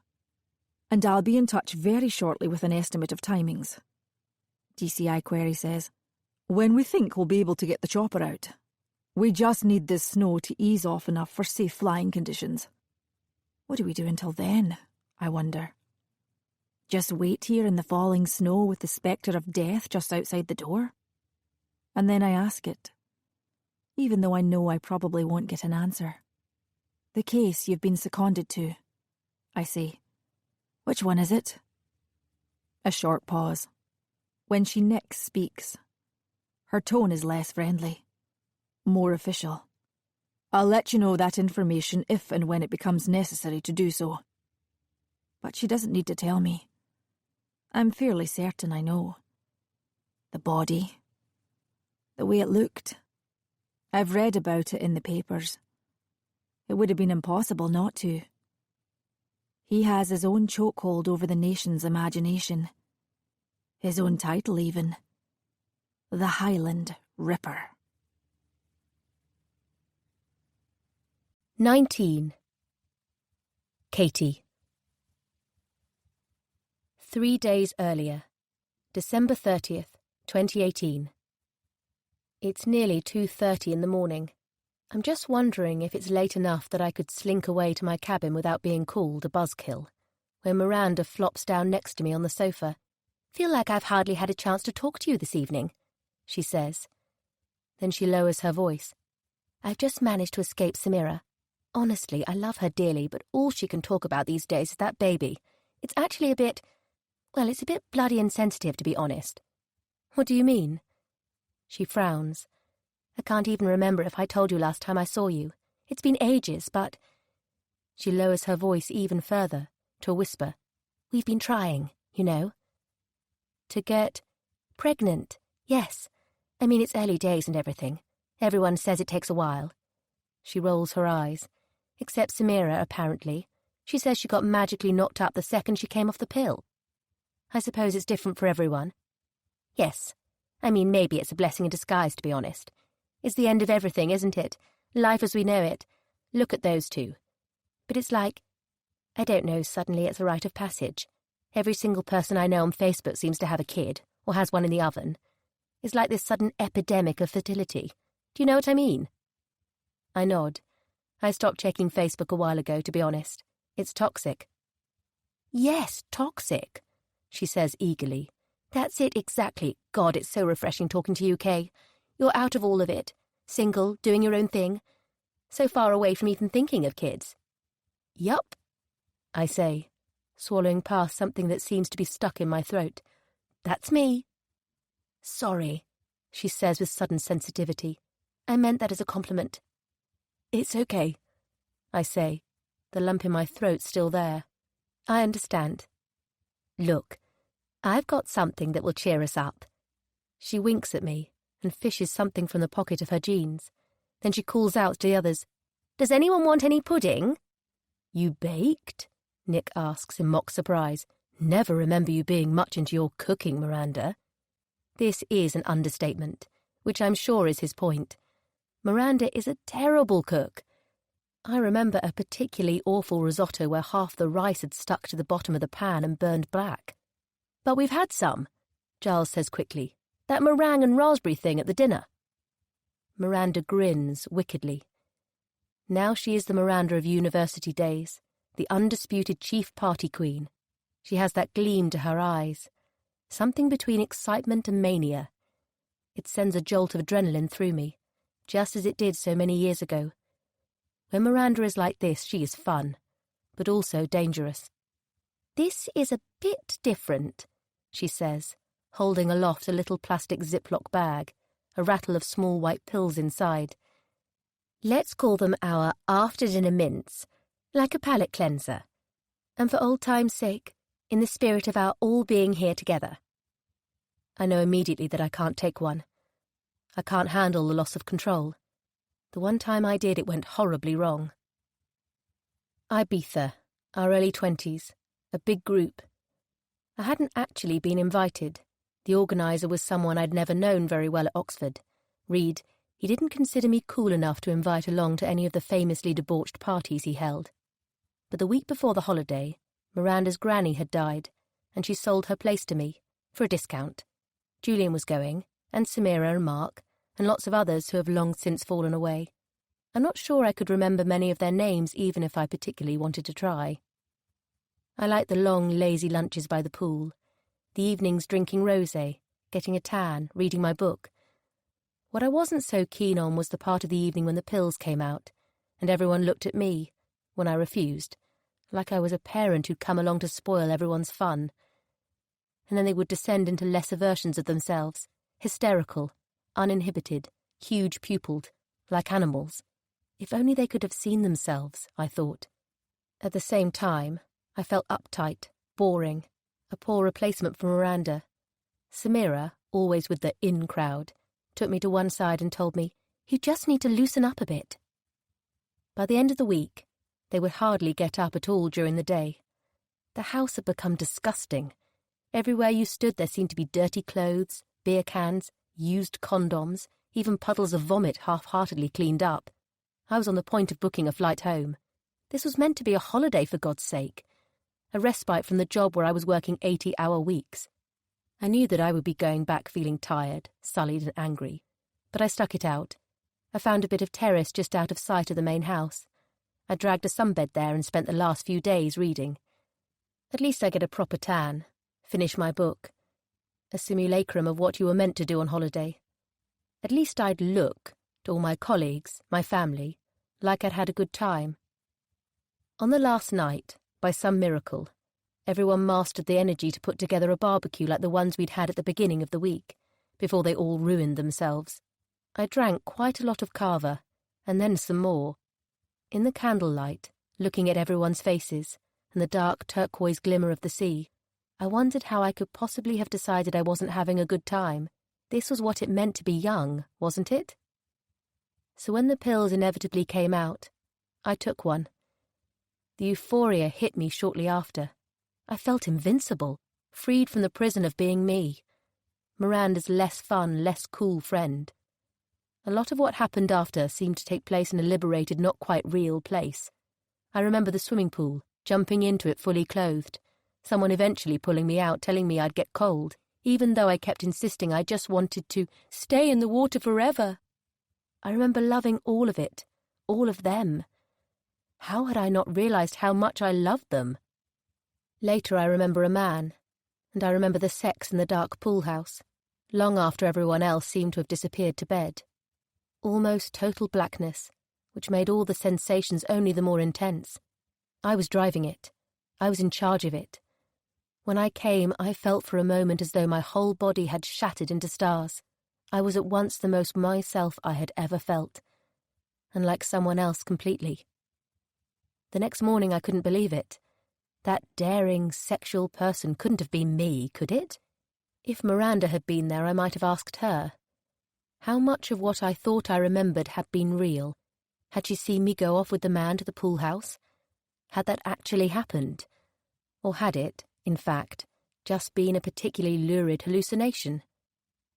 And I'll be in touch very shortly with an estimate of timings. DCI Query says, when we think we'll be able to get the chopper out. We just need this snow to ease off enough for safe flying conditions. What do we do until then, I wonder? Just wait here in the falling snow with the spectre of death just outside the door? And then I ask it, even though I know I probably won't get an answer. The case you've been seconded to, I say. Which one is it? A short pause. When she next speaks, her tone is less friendly, more official. I'll let you know that information if and when it becomes necessary to do so. But she doesn't need to tell me. I'm fairly certain I know. The body. The way it looked. I've read about it in the papers. It would have been impossible not to. He has his own chokehold over the nation's imagination. His own title, even. The Highland Ripper. 19. Katie. 3 days earlier, December 30th, 2018. It's nearly 2:30 in the morning. I'm just wondering if it's late enough that I could slink away to my cabin without being called a buzzkill, when Miranda flops down next to me on the sofa. Feel like I've hardly had a chance to talk to you this evening, she says. Then she lowers her voice. I've just managed to escape Samira. Honestly, I love her dearly, but all she can talk about these days is that baby. It's actually it's a bit bloody insensitive, to be honest. What do you mean? She frowns. I can't even remember if I told you last time I saw you. It's been ages, but... She lowers her voice even further, to a whisper. We've been trying, you know. To get pregnant, yes. I mean, it's early days and everything. Everyone says it takes a while. She rolls her eyes. Except Samira, apparently. She says she got magically knocked up the second she came off the pill. I suppose it's different for everyone. Yes. I mean, maybe it's a blessing in disguise, to be honest. It's the end of everything, isn't it? Life as we know it. Look at those two. But it's like, I don't know, suddenly it's a rite of passage. Every single person I know on Facebook seems to have a kid, or has one in the oven. It's like this sudden epidemic of fertility. Do you know what I mean? I nod. I stopped checking Facebook a while ago, to be honest. It's toxic. Yes, toxic, she says eagerly. That's it, exactly. God, it's so refreshing talking to you, Kay. You're out of all of it. Single, doing your own thing. So far away from even thinking of kids. Yup, I say, swallowing past something that seems to be stuck in my throat. That's me. Sorry, she says with sudden sensitivity. I meant that as a compliment. It's okay, I say, the lump in my throat still there. I understand. Look, I've got something that will cheer us up. She winks at me and fishes something from the pocket of her jeans. Then she calls out to the others, Does anyone want any pudding? You baked? Nick asks in mock surprise. Never remember you being much into your cooking, Miranda. This is an understatement, which I'm sure is his point. Miranda is a terrible cook. I remember a particularly awful risotto where half the rice had stuck to the bottom of the pan and burned black. But we've had some, Giles says quickly. That meringue and raspberry thing at the dinner. Miranda grins wickedly. Now she is the Miranda of university days, the undisputed chief party queen. She has that gleam to her eyes, something between excitement and mania. It sends a jolt of adrenaline through me, just as it did so many years ago. When Miranda is like this, she is fun, but also dangerous. "This is a bit different," she says, holding aloft a little plastic Ziploc bag, a rattle of small white pills inside. "Let's call them our after-dinner mints, like a palate cleanser. And for old time's sake, in the spirit of our all being here together." I know immediately that I can't take one. I can't handle the loss of control. The one time I did, it went horribly wrong. Ibiza, our early 20s, a big group. I hadn't actually been invited. The organiser was someone I'd never known very well at Oxford. Reed, he didn't consider me cool enough to invite along to any of the famously debauched parties he held. But the week before the holiday, Miranda's granny had died, and she sold her place to me, for a discount. Julian was going, and Samira and Mark, and lots of others who have long since fallen away. I'm not sure I could remember many of their names even if I particularly wanted to try. I liked the long, lazy lunches by the pool, the evenings drinking rosé, getting a tan, reading my book. What I wasn't so keen on was the part of the evening when the pills came out, and everyone looked at me, when I refused, like I was a parent who'd come along to spoil everyone's fun. And then they would descend into lesser versions of themselves, hysterical, uninhibited, huge-pupilled, like animals. If only they could have seen themselves, I thought. At the same time, I felt uptight, boring, a poor replacement for Miranda. Samira, always with the in crowd, took me to one side and told me, "You just need to loosen up a bit." By the end of the week, they would hardly get up at all during the day. The house had become disgusting. Everywhere you stood there seemed to be dirty clothes, beer cans, used condoms, even puddles of vomit half-heartedly cleaned up. I was on the point of booking a flight home. This was meant to be a holiday, for God's sake. A respite from the job where I was working 80-hour weeks. I knew that I would be going back feeling tired, sullied and angry. But I stuck it out. I found a bit of terrace just out of sight of the main house. I dragged a sunbed there and spent the last few days reading. At least I get a proper tan, finish my book. A simulacrum of what you were meant to do on holiday. At least I'd look, to all my colleagues, my family, like I'd had a good time. On the last night, by some miracle, everyone mastered the energy to put together a barbecue like the ones we'd had at the beginning of the week, before they all ruined themselves. I drank quite a lot of cava, and then some more. In the candlelight, looking at everyone's faces, and the dark turquoise glimmer of the sea, I wondered how I could possibly have decided I wasn't having a good time. This was what it meant to be young, wasn't it? So when the pills inevitably came out, I took one. The euphoria hit me shortly after. I felt invincible, freed from the prison of being me. Miranda's less fun, less cool friend. A lot of what happened after seemed to take place in a liberated, not quite real place. I remember the swimming pool, jumping into it fully clothed, someone eventually pulling me out, telling me I'd get cold, even though I kept insisting I just wanted to stay in the water forever. I remember loving all of it, all of them. How had I not realised how much I loved them? Later I remember a man, and I remember the sex in the dark pool house, long after everyone else seemed to have disappeared to bed. Almost total blackness, which made all the sensations only the more intense. I was driving it. I was in charge of it. When I came, I felt for a moment as though my whole body had shattered into stars. I was at once the most myself I had ever felt, and like someone else completely. The next morning I couldn't believe it. That daring, sexual person couldn't have been me, could it? If Miranda had been there, I might have asked her. How much of what I thought I remembered had been real? Had she seen me go off with the man to the pool house? Had that actually happened? Or had it, in fact, just been a particularly lurid hallucination?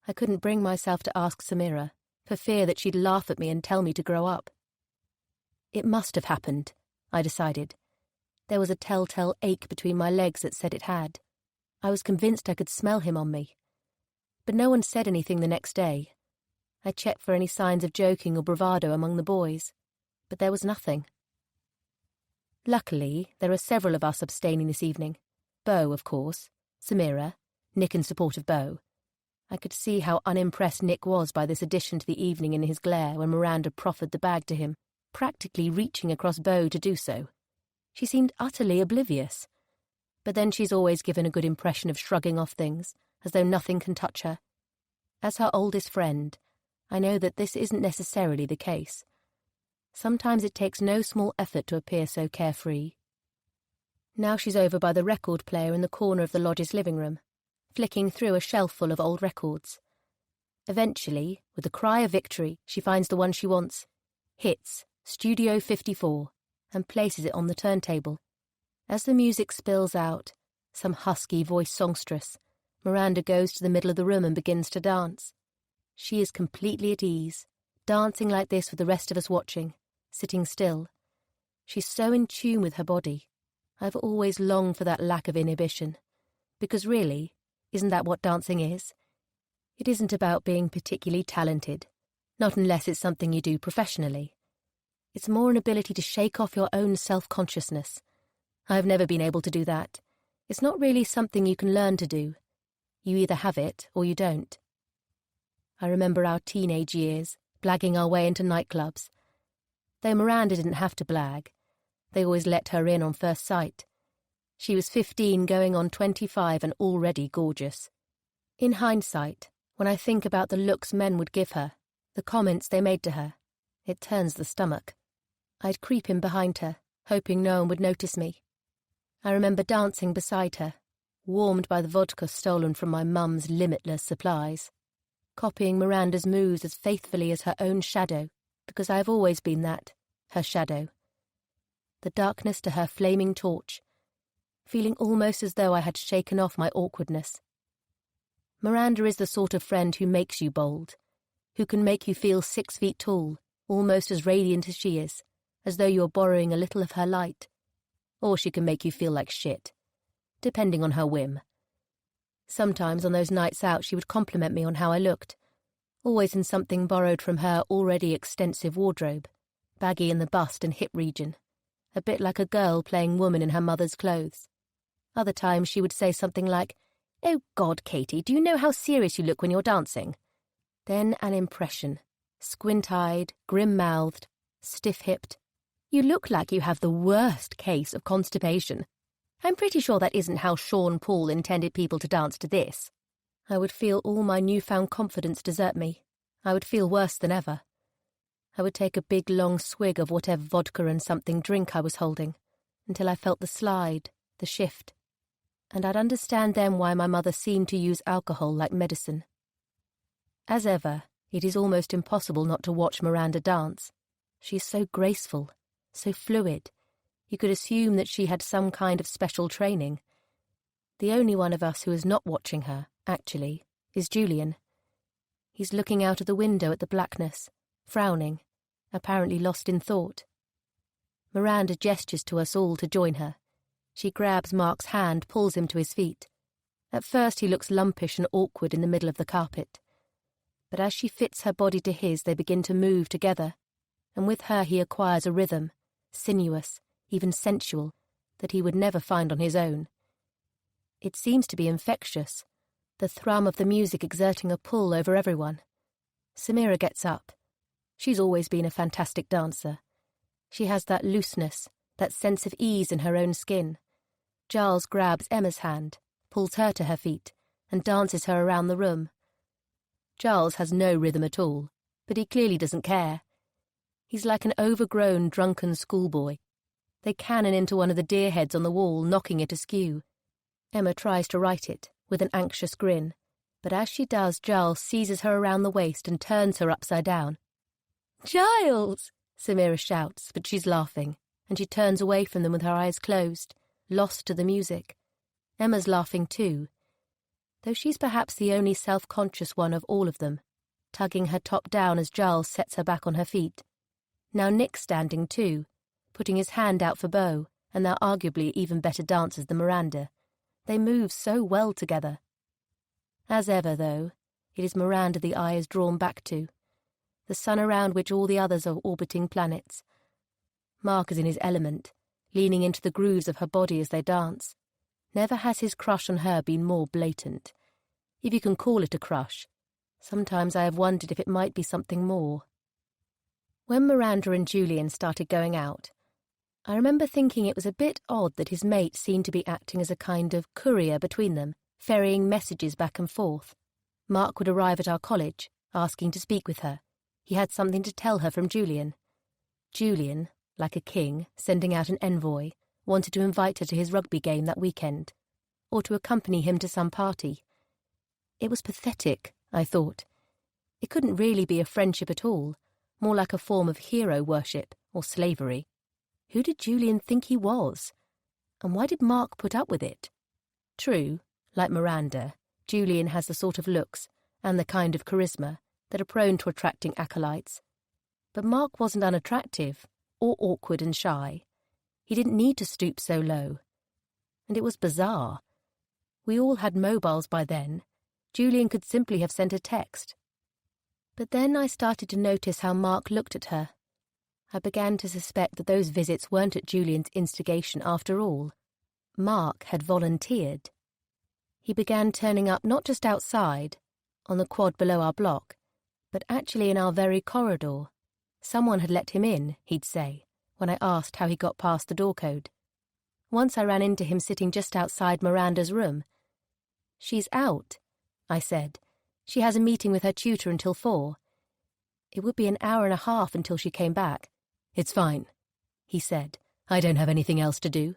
I couldn't bring myself to ask Samira, for fear that she'd laugh at me and tell me to grow up. It must have happened, I decided. There was a telltale ache between my legs that said it had. I was convinced I could smell him on me. But no one said anything the next day. I checked for any signs of joking or bravado among the boys, but there was nothing. Luckily, there are several of us abstaining this evening. Beau, of course, Samira, Nick in support of Beau. I could see how unimpressed Nick was by this addition to the evening in his glare when Miranda proffered the bag to him. practically reaching across Beau to do so. She seemed utterly oblivious. But then she's always given a good impression of shrugging off things, as though nothing can touch her. As her oldest friend, I know that this isn't necessarily the case. Sometimes it takes no small effort to appear so carefree. Now she's over by the record player in the corner of the lodge's living room, flicking through a shelf full of old records. Eventually, with a cry of victory, she finds the one she wants, hits Studio 54, and places it on the turntable. As the music spills out, some husky-voiced songstress, Miranda goes to the middle of the room and begins to dance. She is completely at ease, dancing like this with the rest of us watching, sitting still. She's so in tune with her body. I've always longed for that lack of inhibition. Because really, isn't that what dancing is? It isn't about being particularly talented, not unless it's something you do professionally. It's more an ability to shake off your own self-consciousness. I've never been able to do that. It's not really something you can learn to do. You either have it or you don't. I remember our teenage years, blagging our way into nightclubs. Though Miranda didn't have to blag, they always let her in on first sight. She was 15 going on 25 and already gorgeous. In hindsight, when I think about the looks men would give her, the comments they made to her, it turns the stomach. I'd creep in behind her, hoping no one would notice me. I remember dancing beside her, warmed by the vodka stolen from my mum's limitless supplies, copying Miranda's moves as faithfully as her own shadow, because I have always been that, her shadow. The darkness to her flaming torch, feeling almost as though I had shaken off my awkwardness. Miranda is the sort of friend who makes you bold, who can make you feel 6 feet tall, almost as radiant as she is, as though you are borrowing a little of her light. Or she can make you feel like shit, depending on her whim. Sometimes on those nights out she would compliment me on how I looked, always in something borrowed from her already extensive wardrobe, baggy in the bust and hip region, a bit like a girl playing woman in her mother's clothes. Other times she would say something like, "Oh God, Katie, do you know how serious you look when you're dancing?" Then an impression, squint-eyed, grim-mouthed, stiff-hipped. "You look like you have the worst case of constipation. I'm pretty sure that isn't how Sean Paul intended people to dance to this." I would feel all my newfound confidence desert me. I would feel worse than ever. I would take a big long swig of whatever vodka and something drink I was holding, until I felt the slide, the shift. And I'd understand then why my mother seemed to use alcohol like medicine. As ever, it is almost impossible not to watch Miranda dance. She is so graceful, so fluid. You could assume that she had some kind of special training. The only one of us who is not watching her, actually, is Julian. He's looking out of the window at the blackness, frowning, apparently lost in thought. Miranda gestures to us all to join her. She grabs Mark's hand, pulls him to his feet. At first he looks lumpish and awkward in the middle of the carpet. But as she fits her body to his, they begin to move together, and with her he acquires a rhythm, sinuous, even sensual, that he would never find on his own. It seems to be infectious, the thrum of the music exerting a pull over everyone. Samira gets up. She's always been a fantastic dancer. She has that looseness, that sense of ease in her own skin. Giles grabs Emma's hand, pulls her to her feet, and dances her around the room. Giles has no rhythm at all, but he clearly doesn't care. He's like an overgrown, drunken schoolboy. They cannon into one of the deer heads on the wall, knocking it askew. Emma tries to right it, with an anxious grin, but as she does, Giles seizes her around the waist and turns her upside down. "Giles!" Samira shouts, but she's laughing, and she turns away from them with her eyes closed, lost to the music. Emma's laughing too, though she's perhaps the only self-conscious one of all of them, tugging her top down as Giles sets her back on her feet. Now Nick's standing too, putting his hand out for Beau, and they're arguably even better dancers than Miranda. They move so well together. As ever, though, it is Miranda the eye is drawn back to, the sun around which all the others are orbiting planets. Mark is in his element, leaning into the grooves of her body as they dance. Never has his crush on her been more blatant. If you can call it a crush. Sometimes I have wondered if it might be something more. When Miranda and Julian started going out, I remember thinking it was a bit odd that his mate seemed to be acting as a kind of courier between them, ferrying messages back and forth. Mark would arrive at our college, asking to speak with her. He had something to tell her from Julian. Julian, like a king, sending out an envoy, wanted to invite her to his rugby game that weekend, or to accompany him to some party. It was pathetic, I thought. It couldn't really be a friendship at all, more like a form of hero worship or slavery. Who did Julian think he was? And why did Mark put up with it? True, like Miranda, Julian has the sort of looks and the kind of charisma that are prone to attracting acolytes. But Mark wasn't unattractive or awkward and shy. He didn't need to stoop so low. And it was bizarre. We all had mobiles by then. Julian could simply have sent a text. But then I started to notice how Mark looked at her. I began to suspect that those visits weren't at Julian's instigation after all. Mark had volunteered. He began turning up not just outside, on the quad below our block, but actually in our very corridor. Someone had let him in, he'd say, when I asked how he got past the door code. Once I ran into him sitting just outside Miranda's room. "She's out," I said. "She has a meeting with her tutor until 4. It would be an hour and a half until she came back." "It's fine," he said. "I don't have anything else to do."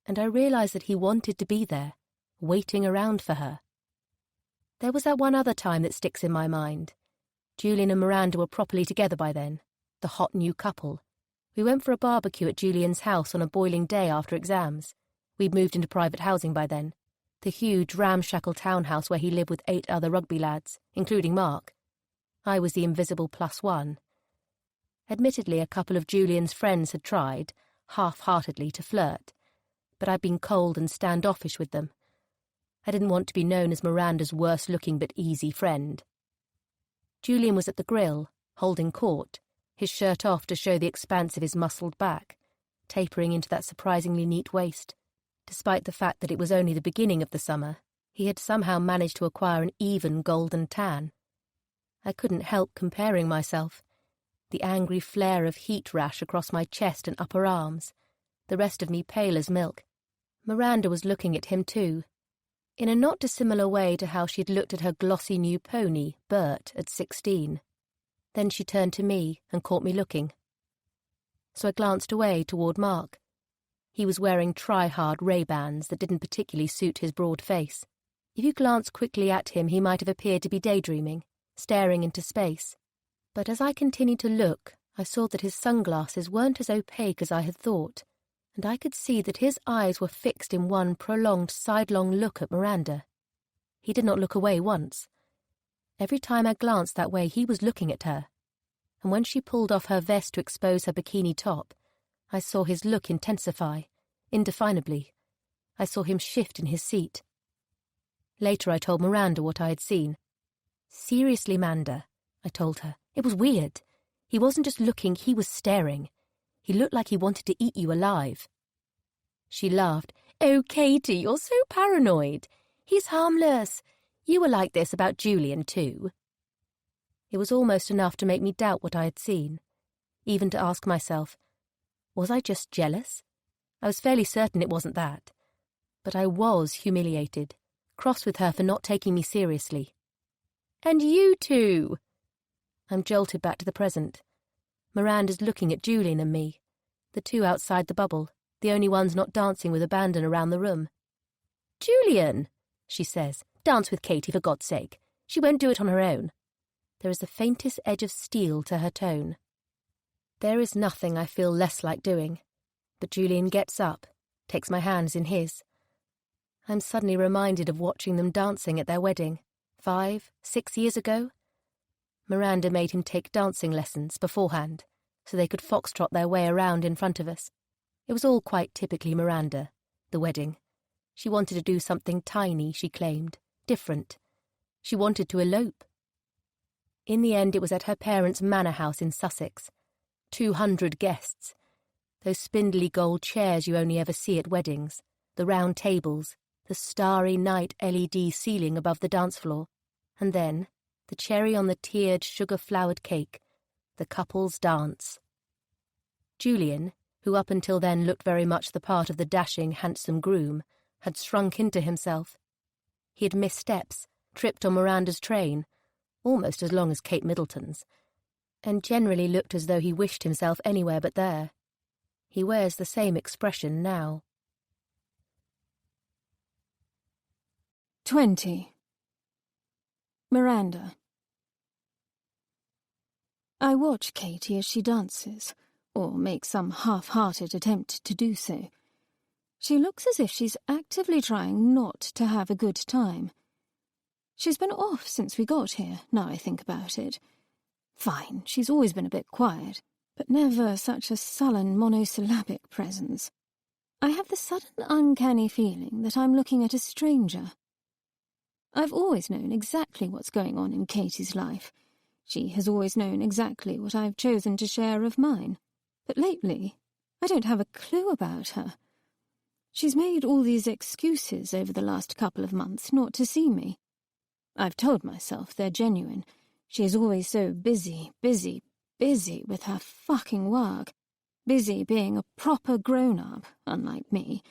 And I realised that he wanted to be there, waiting around for her. There was that one other time that sticks in my mind. Julian and Miranda were properly together by then, the hot new couple. We went for a barbecue at Julian's house on a boiling day after exams. We'd moved into private housing by then, the huge ramshackle townhouse where he lived with 8 other rugby lads, including Mark. I was the invisible +1. Admittedly, a couple of Julian's friends had tried, half-heartedly, to flirt, but I'd been cold and standoffish with them. I didn't want to be known as Miranda's worst-looking but easy friend. Julian was at the grill, holding court, his shirt off to show the expanse of his muscled back, tapering into that surprisingly neat waist. Despite the fact that it was only the beginning of the summer, he had somehow managed to acquire an even golden tan. I couldn't help comparing myself. The angry flare of heat rash across my chest and upper arms, the rest of me pale as milk. Miranda was looking at him too, in a not dissimilar way to how she'd looked at her glossy new pony, Bert, at 16. Then she turned to me and caught me looking. So I glanced away toward Mark. He was wearing try-hard Ray-Bans that didn't particularly suit his broad face. If you glanced quickly at him, he might have appeared to be daydreaming, staring into space. But as I continued to look, I saw that his sunglasses weren't as opaque as I had thought, and I could see that his eyes were fixed in one prolonged sidelong look at Miranda. He did not look away once. Every time I glanced that way, he was looking at her. And when she pulled off her vest to expose her bikini top, I saw his look intensify, indefinably. I saw him shift in his seat. Later I told Miranda what I had seen. "Seriously, Manda," I told her. "It was weird. He wasn't just looking, he was staring. He looked like he wanted to eat you alive." She laughed. "Oh, Katie, you're so paranoid. He's harmless. You were like this about Julian, too." It was almost enough to make me doubt what I had seen, even to ask myself, was I just jealous? I was fairly certain it wasn't that. But I was humiliated, cross with her for not taking me seriously. "And you too!" I'm jolted back to the present. Miranda's looking at Julian and me, the two outside the bubble, the only ones not dancing with abandon around the room. "Julian," she says, "dance with Katie for God's sake. She won't do it on her own." There is the faintest edge of steel to her tone. There is nothing I feel less like doing, but Julian gets up, takes my hands in his. I'm suddenly reminded of watching them dancing at their wedding, 5, 6 years ago. Miranda made him take dancing lessons beforehand, so they could foxtrot their way around in front of us. It was all quite typically Miranda, the wedding. She wanted to do something tiny, she claimed, different. She wanted to elope. In the end, it was at her parents' manor house in Sussex. 200 guests. Those spindly gold chairs you only ever see at weddings, the round tables, the starry night LED ceiling above the dance floor, and then the cherry on the tiered sugar-flowered cake, the couple's dance. Julian, who up until then looked very much the part of the dashing, handsome groom, had shrunk into himself. He had missed steps, tripped on Miranda's train, almost as long as Kate Middleton's, and generally looked as though he wished himself anywhere but there. He wears the same expression now. 20. Miranda. I watch Katie as she dances, or makes some half-hearted attempt to do so. She looks as if she's actively trying not to have a good time. She's been off since we got here, now I think about it. Fine, she's always been a bit quiet, but never such a sullen monosyllabic presence. I have the sudden uncanny feeling that I'm looking at a stranger. I've always known exactly what's going on in Katie's life. She has always known exactly what I've chosen to share of mine. But lately, I don't have a clue about her. She's made all these excuses over the last couple of months not to see me. I've told myself they're genuine. She is always so busy with her fucking work. Busy being a proper grown-up, unlike me,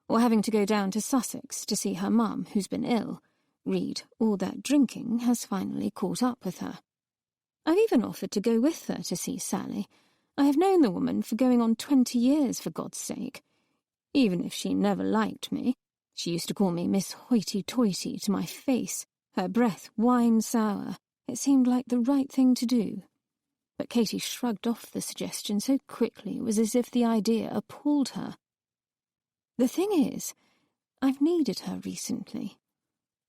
or having to go down to Sussex to see her mum, who's been ill. Read, all that drinking has finally caught up with her. I've even offered to go with her to see Sally. I have known the woman for going on 20 years, for God's sake. Even if she never liked me, she used to call me Miss Hoity-Toity to my face, her breath wine-sour. It seemed like the right thing to do. But Katie shrugged off the suggestion so quickly it was as if the idea appalled her. The thing is, I've needed her recently.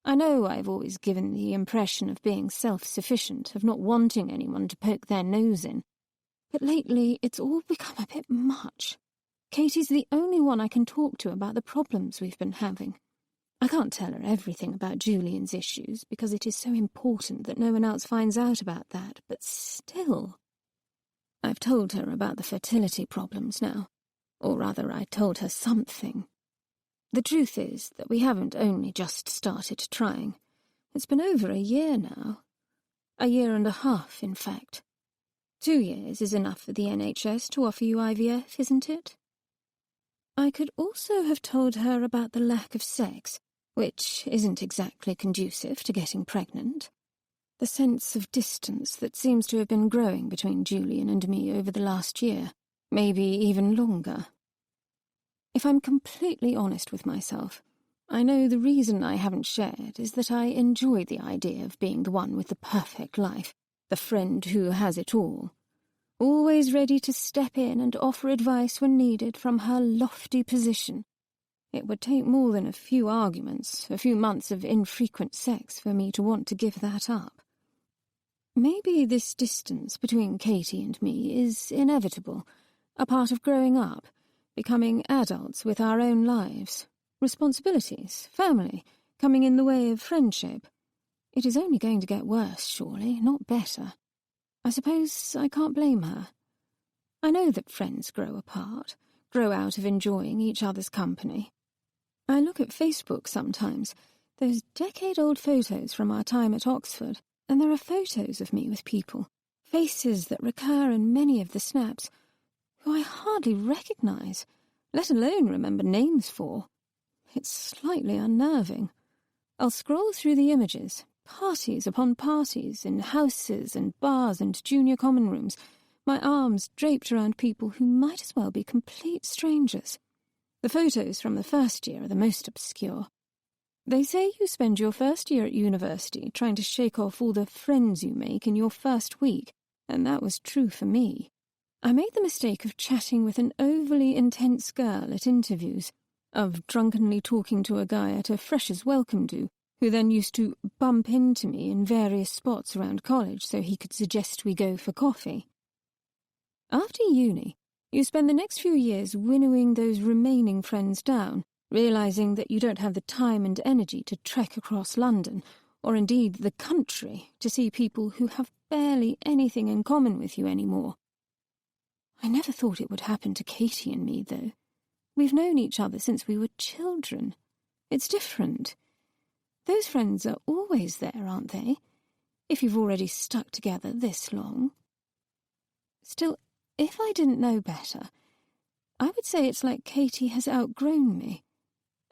I know I've always given the impression of being self-sufficient, of not wanting anyone to poke their nose in. But lately it's all become a bit much. Katie's the only one I can talk to about the problems we've been having. I can't tell her everything about Julian's issues because it is so important that no one else finds out about that, but still. I've told her about the fertility problems now. Or rather, I told her something. The truth is that we haven't only just started trying. It's been over a year now. A year and a half, in fact. 2 years is enough for the NHS to offer you IVF, isn't it? I could also have told her about the lack of sex, which isn't exactly conducive to getting pregnant. The sense of distance that seems to have been growing between Julian and me over the last year, maybe even longer. If I'm completely honest with myself, I know the reason I haven't shared is that I enjoy the idea of being the one with the perfect life, the friend who has it all. Always ready to step in and offer advice when needed from her lofty position. It would take more than a few arguments, a few months of infrequent sex for me to want to give that up. Maybe this distance between Katie and me is inevitable, a part of growing up, becoming adults with our own lives, responsibilities, family, coming in the way of friendship. It is only going to get worse, surely, not better. I suppose I can't blame her. I know that friends grow apart, grow out of enjoying each other's company. I look at Facebook sometimes, those decade-old photos from our time at Oxford, and there are photos of me with people, faces that recur in many of the snaps, who I hardly recognise, let alone remember names for. It's slightly unnerving. I'll scroll through the images, parties upon parties, in houses and bars and junior common rooms, my arms draped around people who might as well be complete strangers. The photos from the first year are the most obscure. They say you spend your first year at university trying to shake off all the friends you make in your first week, and that was true for me. I made the mistake of chatting with an overly intense girl at interviews, of drunkenly talking to a guy at a freshers' welcome do, who then used to bump into me in various spots around college so he could suggest we go for coffee. After uni, you spend the next few years winnowing those remaining friends down, realising that you don't have the time and energy to trek across London, or indeed the country, to see people who have barely anything in common with you anymore. I never thought it would happen to Katie and me, though. We've known each other since we were children. It's different. Those friends are always there, aren't they? If you've already stuck together this long. Still, if I didn't know better, I would say it's like Katie has outgrown me,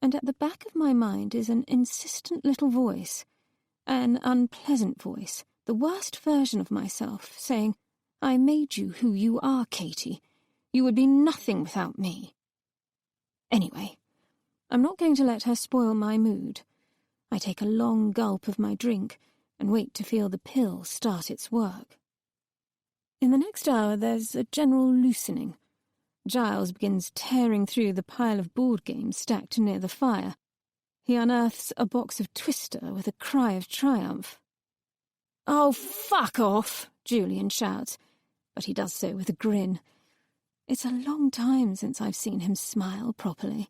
and at the back of my mind is an insistent little voice, an unpleasant voice, the worst version of myself, saying, I made you who you are, Katie. You would be nothing without me. Anyway, I'm not going to let her spoil my mood. I take a long gulp of my drink and wait to feel the pill start its work. In the next hour there's a general loosening. Giles begins tearing through the pile of board games stacked near the fire. He unearths a box of Twister with a cry of triumph. "Oh, fuck off!" Julian shouts, but he does so with a grin. It's a long time since I've seen him smile properly.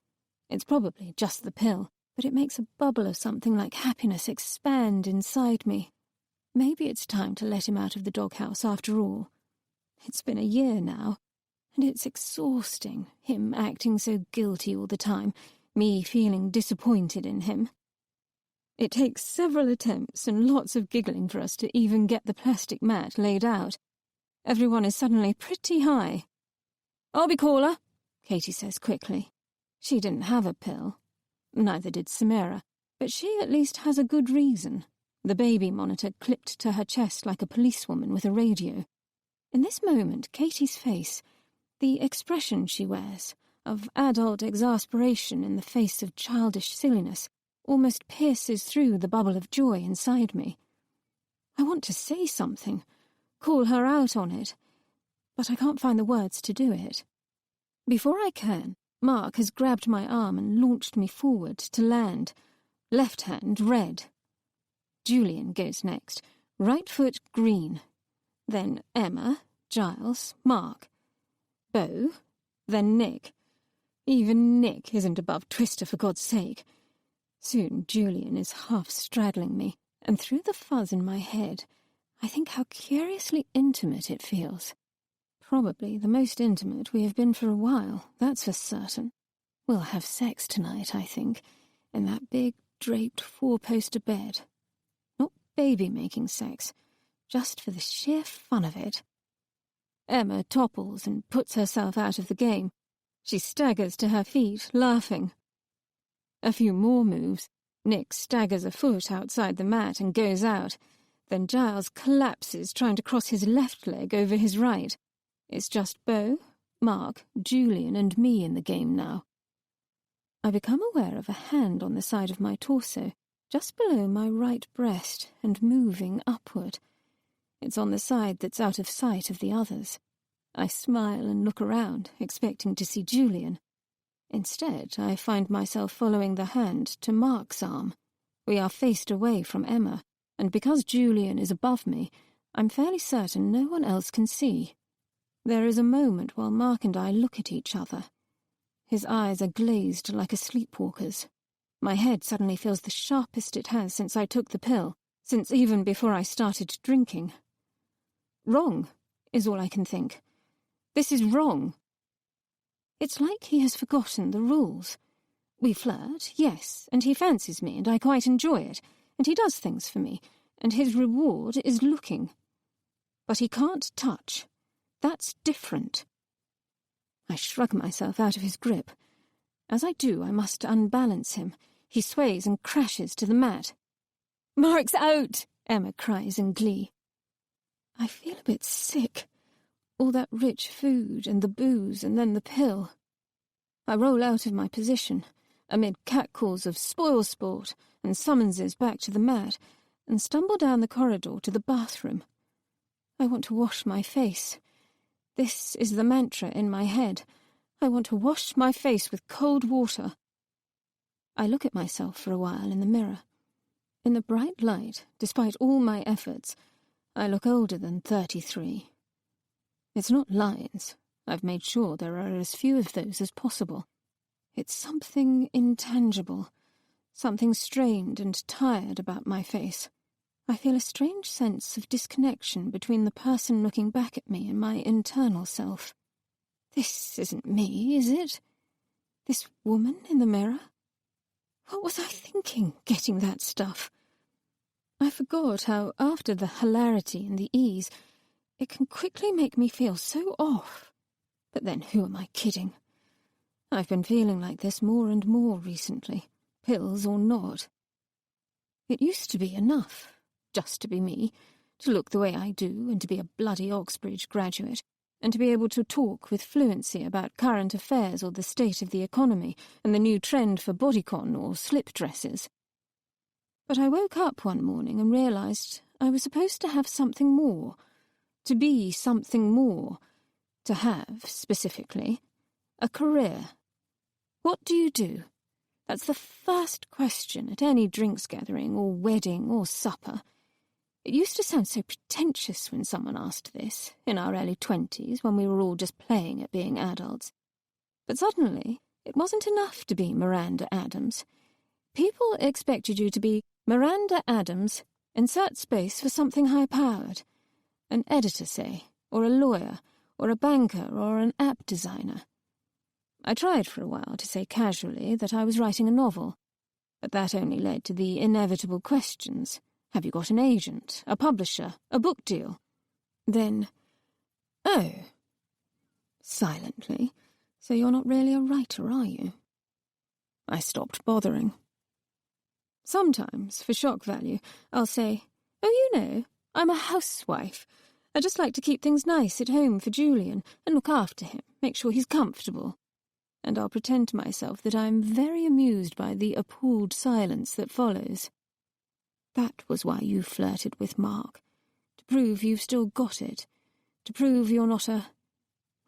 It's probably just the pill, but it makes a bubble of something like happiness expand inside me. Maybe it's time to let him out of the doghouse after all. It's been a year now, and it's exhausting, him acting so guilty all the time, me feeling disappointed in him. It takes several attempts and lots of giggling for us to even get the plastic mat laid out. Everyone is suddenly pretty high. "I'll be caller," Katie says quickly. She didn't have a pill. Neither did Samira, but she at least has a good reason. The baby monitor clipped to her chest like a policewoman with a radio. In this moment, Katie's face, the expression she wears, of adult exasperation in the face of childish silliness, almost pierces through the bubble of joy inside me. I want to say something, call her out on it, but I can't find the words to do it. Before I can, Mark has grabbed my arm and launched me forward to land, left hand red. Julian goes next, right foot green, then Emma, Giles, Mark, Beau, then Nick. Even Nick isn't above Twister, for God's sake. Soon Julian is half straddling me, and through the fuzz in my head, I think how curiously intimate it feels. Probably the most intimate we have been for a while, that's for certain. We'll have sex tonight, I think, in that big, draped four-poster bed. Not baby-making sex, just for the sheer fun of it. Emma topples and puts herself out of the game. She staggers to her feet, laughing. A few more moves. Nick staggers a foot outside the mat and goes out. Then Giles collapses, trying to cross his left leg over his right. It's just Beau, Mark, Julian, and me in the game now. I become aware of a hand on the side of my torso, just below my right breast and moving upward. It's on the side that's out of sight of the others. I smile and look around, expecting to see Julian. Instead, I find myself following the hand to Mark's arm. We are faced away from Emma, and because Julian is above me, I'm fairly certain no one else can see. There is a moment while Mark and I look at each other. His eyes are glazed like a sleepwalker's. My head suddenly feels the sharpest it has since I took the pill, since even before I started drinking. Wrong, is all I can think. This is wrong. It's like he has forgotten the rules. We flirt, yes, and he fancies me, and I quite enjoy it, and he does things for me, and his reward is looking. But he can't touch. That's different. I shrug myself out of his grip. As I do, I must unbalance him. He sways and crashes to the mat. "Mark's out!" Emma cries in glee. I feel a bit sick. All that rich food and the booze and then the pill. I roll out of my position, amid catcalls of spoil sport and summonses back to the mat, and stumble down the corridor to the bathroom. I want to wash my face. This is the mantra in my head. I want to wash my face with cold water. I look at myself for a while in the mirror. In the bright light, despite all my efforts, I look older than 33. It's not lines. I've made sure there are as few of those as possible. It's something intangible, something strained and tired about my face. I feel a strange sense of disconnection between the person looking back at me and my internal self. This isn't me, is it? This woman in the mirror? What was I thinking, getting that stuff? I forgot how, after the hilarity and the ease, It can quickly make me feel so off. But then who am I kidding? I've been feeling like this more and more recently, pills or not. It used to be enough, just to be me, to look the way I do and to be a bloody Oxbridge graduate, and to be able to talk with fluency about current affairs or the state of the economy and the new trend for bodycon or slip dresses. But I woke up one morning and realised I was supposed to have something more, to be something more, to have, specifically, a career. What do you do? That's the first question at any drinks gathering or wedding or supper. It used to sound so pretentious when someone asked this, in our early 20s, when we were all just playing at being adults. But suddenly, it wasn't enough to be Miranda Adams. People expected you to be Miranda Adams, insert space for something high-powered. An editor, say, or a lawyer, or a banker, or an app designer. I tried for a while to say casually that I was writing a novel, but that only led to the inevitable questions. Have you got an agent, a publisher, a book deal? Then, oh. Silently, so you're not really a writer, are you? I stopped bothering. Sometimes, for shock value, I'll say, oh, you know, I'm a housewife. I just like to keep things nice at home for Julian and look after him, make sure he's comfortable. And I'll pretend to myself that I'm very amused by the appalled silence that follows. That was why you flirted with Mark, to prove you've still got it, to prove you're not a,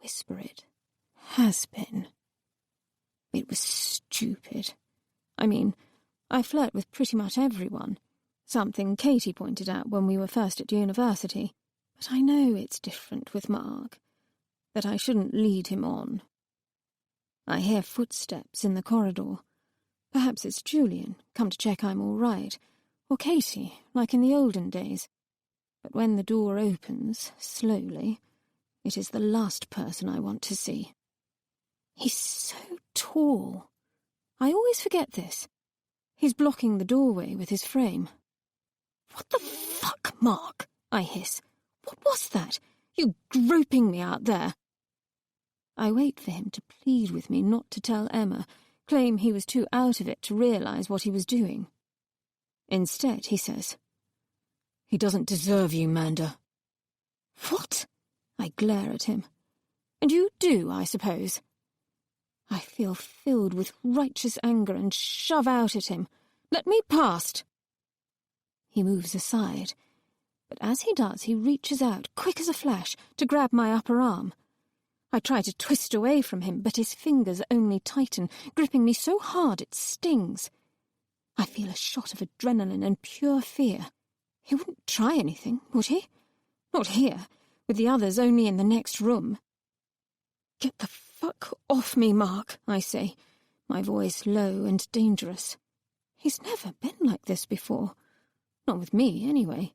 whisper it, has-been. It was stupid. I mean, I flirt with pretty much everyone, something Katie pointed out when we were first at university, but I know it's different with Mark, that I shouldn't lead him on. I hear footsteps in the corridor. Perhaps it's Julian, come to check I'm all right, or Katie, like in the olden days. But when the door opens, slowly, it is the last person I want to see. He's so tall. I always forget this. He's blocking the doorway with his frame. What the fuck, Mark? I hiss. What was that? You groping me out there? I wait for him to plead with me not to tell Emma, claim he was too out of it to realise what he was doing. Instead, he says, he doesn't deserve you, Manda. What? I glare at him. And you do, I suppose. I feel filled with righteous anger and shove out at him. Let me past. He moves aside, but as he does, he reaches out, quick as a flash, to grab my upper arm. I try to twist away from him, but his fingers only tighten, gripping me so hard it stings. I feel a shot of adrenaline and pure fear. He wouldn't try anything, would he? Not here, with the others only in the next room. Get the fuck off me, Mark, I say, my voice low and dangerous. He's never been like this before. Not with me, anyway.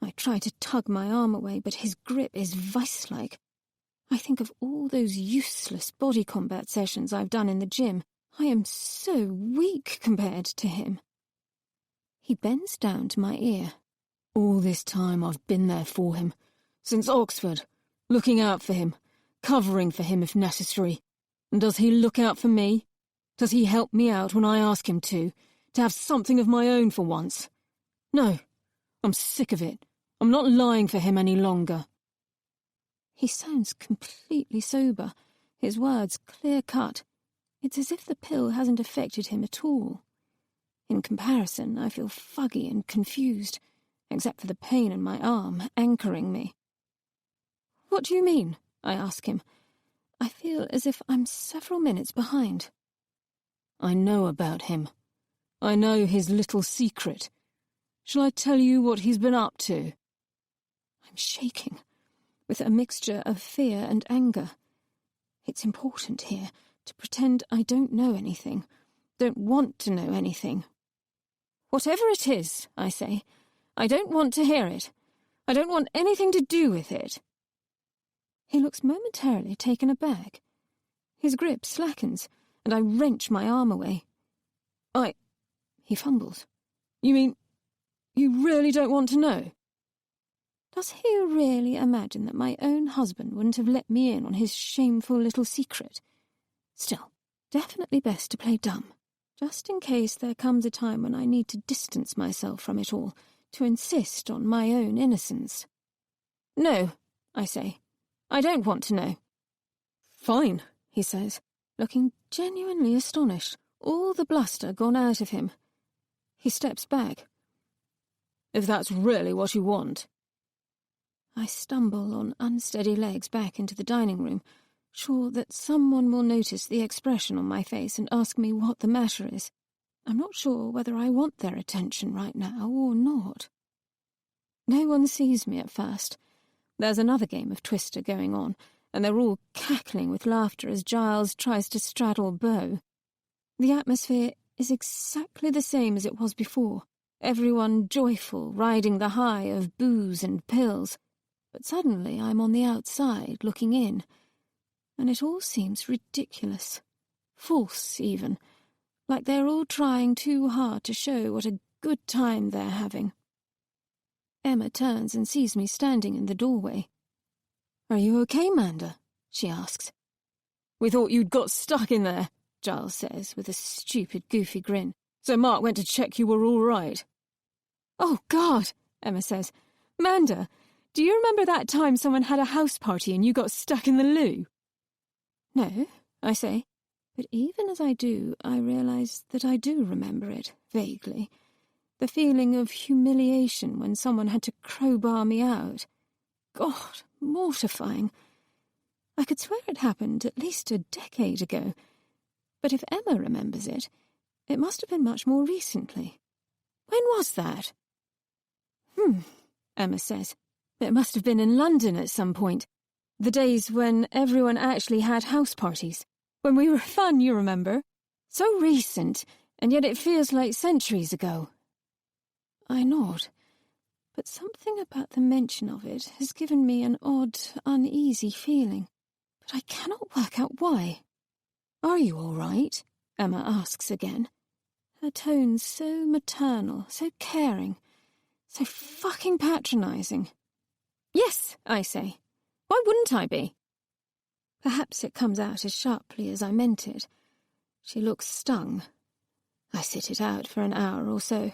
I try to tug my arm away, but his grip is vice-like. I think of all those useless body combat sessions I've done in the gym. I am so weak compared to him. He bends down to my ear. All this time I've been there for him. Since Oxford. Looking out for him. Covering for him if necessary. And does he look out for me? Does he help me out when I ask him to have something of my own for once? No. I'm sick of it. I'm not lying for him any longer. He sounds completely sober, his words clear-cut. It's as if the pill hasn't affected him at all. In comparison, I feel fuggy and confused, except for the pain in my arm, anchoring me. What do you mean? I ask him. I feel as if I'm several minutes behind. I know about him. I know his little secret. Shall I tell you what he's been up to? I'm shaking, with a mixture of fear and anger. It's important here to pretend I don't know anything, don't want to know anything. Whatever it is, I say, I don't want to hear it. I don't want anything to do with it. He looks momentarily taken aback. His grip slackens, and I wrench my arm away. He fumbles. You mean, you really don't want to know? Does he really imagine that my own husband wouldn't have let me in on his shameful little secret? Still, definitely best to play dumb, just in case there comes a time when I need to distance myself from it all, to insist on my own innocence. No, I say. I don't want to know. Fine, he says, looking genuinely astonished, all the bluster gone out of him. He steps back. If that's really what you want. I stumble on unsteady legs back into the dining room, sure that someone will notice the expression on my face and ask me what the matter is. I'm not sure whether I want their attention right now or not. No one sees me at first. There's another game of Twister going on, and they're all cackling with laughter as Giles tries to straddle Beau. The atmosphere is exactly the same as it was before, everyone joyful, riding the high of booze and pills. But suddenly I'm on the outside, looking in, and it all seems ridiculous, false even, like they're all trying too hard to show what a good time they're having. Emma turns and sees me standing in the doorway. "Are you okay, Manda?" she asks. "We thought you'd got stuck in there," Giles says, with a stupid, goofy grin. "So Mark went to check you were all right." "Oh, God," Emma says. "Manda, do you remember that time someone had a house party and you got stuck in the loo?" "No," I say, but even as I do, I realise that I do remember it, vaguely. The feeling of humiliation when someone had to crowbar me out. God, mortifying. I could swear it happened at least a decade ago, but if Emma remembers it, it must have been much more recently. When was that? Emma says. It must have been in London at some point. The days when everyone actually had house parties. When we were fun, you remember? So recent, and yet it feels like centuries ago. I nod, but something about the mention of it has given me an odd, uneasy feeling, but I cannot work out why. "Are you all right?" Emma asks again. Her tone so maternal, so caring, so fucking patronising. "Yes," I say. "Why wouldn't I be?" Perhaps it comes out as sharply as I meant it. She looks stung. I sit it out for an hour or so.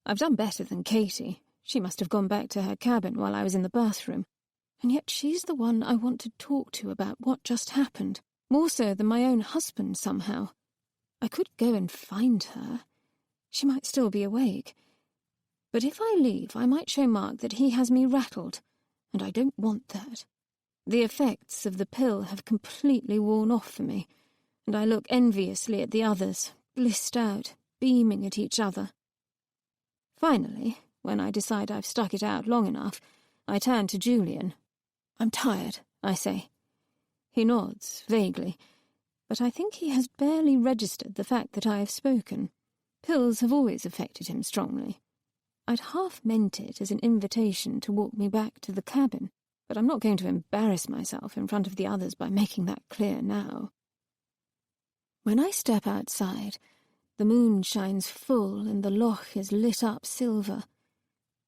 I've done better than Katie. She must have gone back to her cabin while I was in the bathroom. And yet she's the one I want to talk to about what just happened, more so than my own husband somehow. I could go and find her. She might still be awake. But if I leave, I might show Mark that he has me rattled, and I don't want that. The effects of the pill have completely worn off for me, and I look enviously at the others, blissed out, beaming at each other. Finally, when I decide I've stuck it out long enough, I turn to Julian. "I'm tired," I say. He nods, vaguely, but I think he has barely registered the fact that I have spoken. Pills have always affected him strongly. I'd half meant it as an invitation to walk me back to the cabin, but I'm not going to embarrass myself in front of the others by making that clear now. When I step outside, the moon shines full and the loch is lit up silver.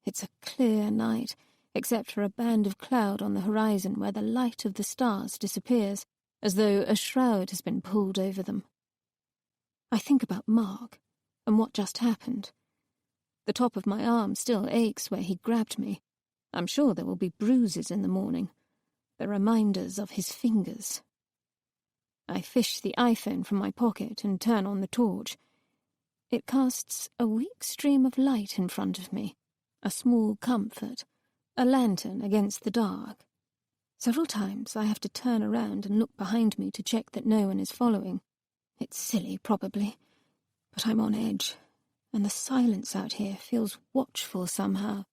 It's a clear night, except for a band of cloud on the horizon where the light of the stars disappears, as though a shroud has been pulled over them. I think about Mark and what just happened. The top of my arm still aches where he grabbed me. I'm sure there will be bruises in the morning, the reminders of his fingers. I fish the iPhone from my pocket and turn on the torch. It casts a weak stream of light in front of me, a small comfort, a lantern against the dark. Several times I have to turn around and look behind me to check that no one is following. It's silly, probably, but I'm on edge, and the silence out here feels watchful somehow.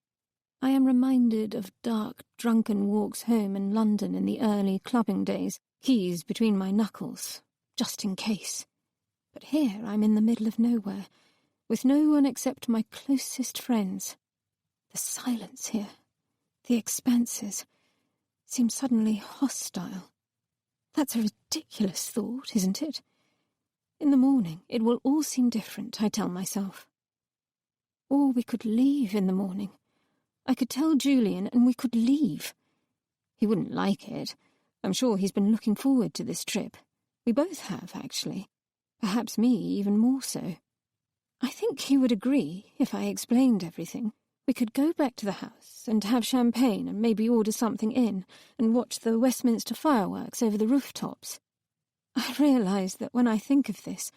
I am reminded of dark, drunken walks home in London in the early clubbing days, keys between my knuckles, just in case. But here I'm in the middle of nowhere, with no one except my closest friends. The silence here, the expanses, seem suddenly hostile. That's a ridiculous thought, isn't it? In the morning, it will all seem different, I tell myself. Or we could leave in the morning, I could tell Julian and we could leave. He wouldn't like it. I'm sure he's been looking forward to this trip. We both have, actually. Perhaps me even more so. I think he would agree if I explained everything. We could go back to the house and have champagne and maybe order something in and watch the Westminster fireworks over the rooftops. I realise that when I think of this,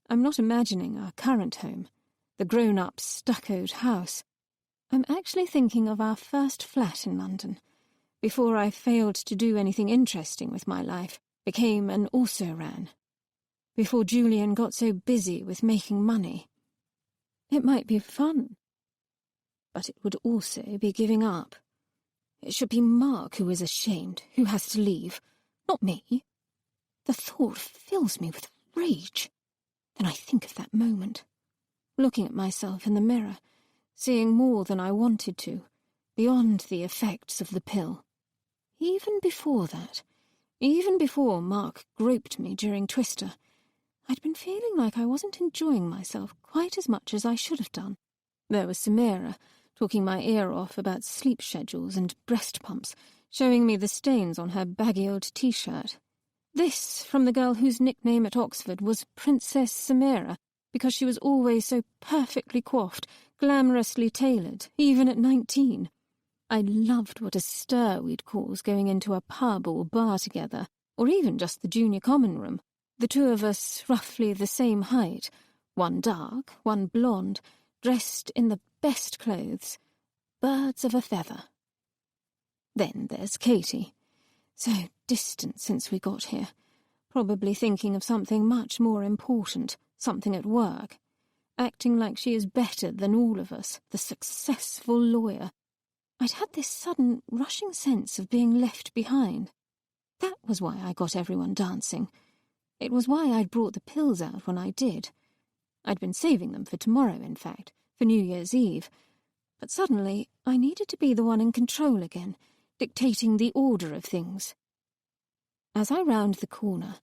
I'm not imagining our current home, the grown-up stuccoed house. I'm actually thinking of our first flat in London, before I failed to do anything interesting with my life, became an also-ran, before Julian got so busy with making money. It might be fun, but it would also be giving up. It should be Mark who is ashamed, who has to leave, not me. The thought fills me with rage. Then I think of that moment, looking at myself in the mirror, seeing more than I wanted to, beyond the effects of the pill. Even before that, even before Mark groped me during Twister, I'd been feeling like I wasn't enjoying myself quite as much as I should have done. There was Samira, talking my ear off about sleep schedules and breast pumps, showing me the stains on her baggy old T-shirt. This from the girl whose nickname at Oxford was Princess Samira, because she was always so perfectly coiffed, glamorously tailored, even at 19. I loved what a stir we'd cause going into a pub or bar together, or even just the junior common room. The two of us roughly the same height, one dark, one blonde, dressed in the best clothes, birds of a feather. Then there's Katie, so distant since we got here, probably thinking of something much more important, something at work, acting like she is better than all of us, the successful lawyer. I'd had this sudden, rushing sense of being left behind. That was why I got everyone dancing. It was why I'd brought the pills out when I did. I'd been saving them for tomorrow, in fact, for New Year's Eve. But suddenly, I needed to be the one in control again, dictating the order of things. As I round the corner,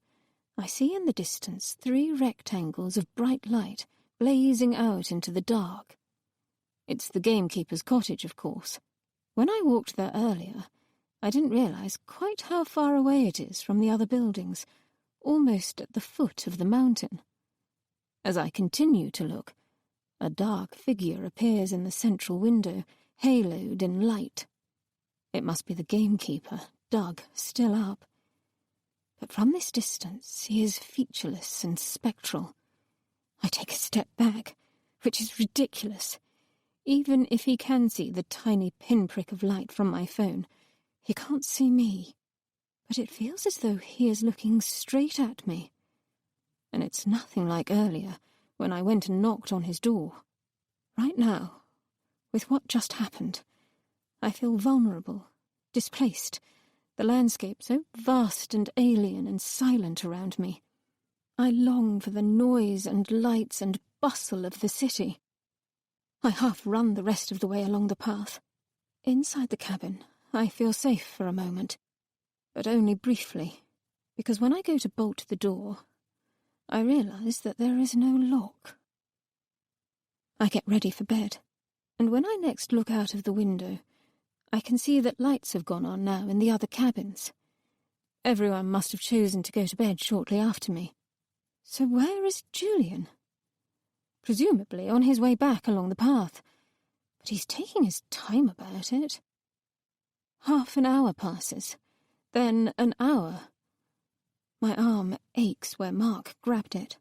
I see in the distance 3 rectangles of bright light blazing out into the dark. It's the gamekeeper's cottage, of course. When I walked there earlier, I didn't realise quite how far away it is from the other buildings, almost at the foot of the mountain. As I continue to look, a dark figure appears in the central window, haloed in light. It must be the gamekeeper, Doug, still up. But from this distance he is featureless and spectral. I take a step back, which is ridiculous. Even if he can see the tiny pinprick of light from my phone, he can't see me. But it feels as though he is looking straight at me. And it's nothing like earlier, when I went and knocked on his door. Right now, with what just happened, I feel vulnerable, displaced, the landscape so vast and alien and silent around me. I long for the noise and lights and bustle of the city. I half run the rest of the way along the path. Inside the cabin, I feel safe for a moment, but only briefly, because when I go to bolt the door, I realise that there is no lock. I get ready for bed, and when I next look out of the window, I can see that lights have gone on now in the other cabins. Everyone must have chosen to go to bed shortly after me. So where is Julian? Presumably on his way back along the path, but he's taking his time about it. Half an hour passes, then an hour. My arm aches where Mark grabbed it.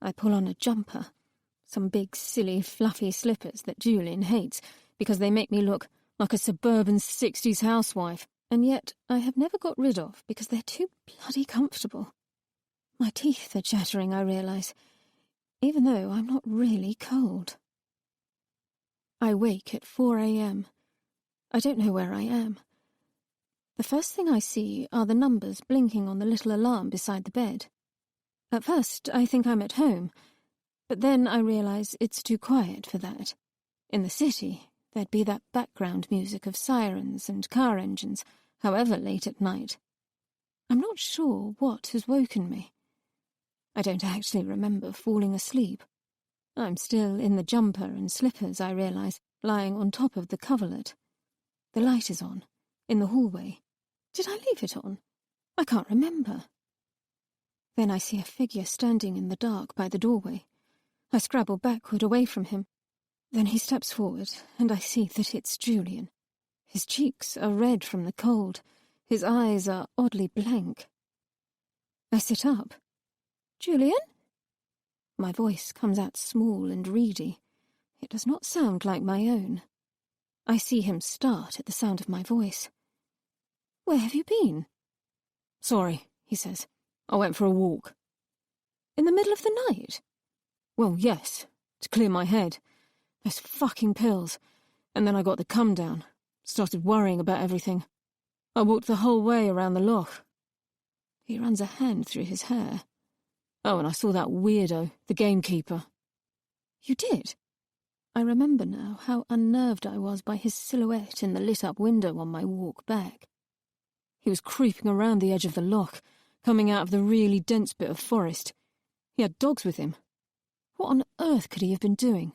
I pull on a jumper, some big, silly, fluffy slippers that Julian hates because they make me look like a suburban 60s housewife, and yet I have never got rid of because they're too bloody comfortable. My teeth are chattering, I realise, even though I'm not really cold. I wake at 4 a.m. I don't know where I am. The first thing I see are the numbers blinking on the little alarm beside the bed. At first, I think I'm at home, but then I realise it's too quiet for that. In the city, there'd be that background music of sirens and car engines, however late at night. I'm not sure what has woken me. I don't actually remember falling asleep. I'm still in the jumper and slippers, I realise, lying on top of the coverlet. The light is on, in the hallway. Did I leave it on? I can't remember. Then I see a figure standing in the dark by the doorway. I scrabble backward away from him. Then he steps forward, and I see that it's Julian. His cheeks are red from the cold. His eyes are oddly blank. I sit up. "Julian?" My voice comes out small and reedy. It does not sound like my own. I see him start at the sound of my voice. "Where have you been?" "Sorry," he says. "I went for a walk." "In the middle of the night?" "Well, yes, to clear my head. Those fucking pills. And then I got the come down. Started worrying about everything. I walked the whole way around the loch." He runs a hand through his hair. "Oh, and I saw that weirdo, the gamekeeper." "You did?" I remember now how unnerved I was by his silhouette in the lit-up window on my walk back. He was creeping around the edge of the loch, coming out of the really dense bit of forest. He had dogs with him. What on earth could he have been doing?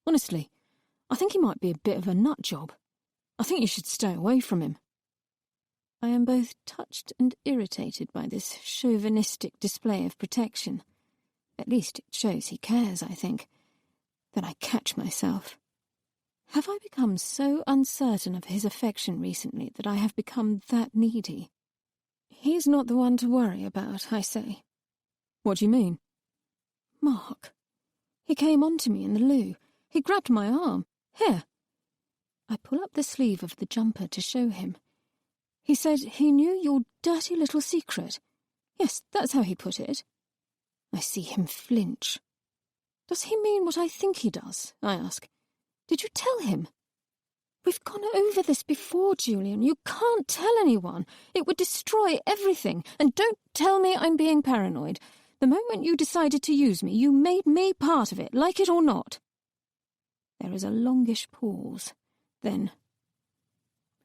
Honestly, I think he might be a bit of a nut job. I think you should stay away from him. I am both touched and irritated by this chauvinistic display of protection. At least it shows he cares, I think. Then I catch myself. Have I become so uncertain of his affection recently that I have become that needy? He's not the one to worry about, I say. "What do you mean?" "Mark. He came on to me in the loo. He grabbed my arm. Here." I pull up the sleeve of the jumper to show him. He said he knew your dirty little secret. Yes, that's how he put it. I see him flinch. "Does he mean what I think he does?" I ask. "Did you tell him?" "We've gone over this before, Julian. You can't tell anyone. It would destroy everything. And don't tell me I'm being paranoid. The moment you decided to use me, you made me part of it, like it or not." There is a longish pause. Then,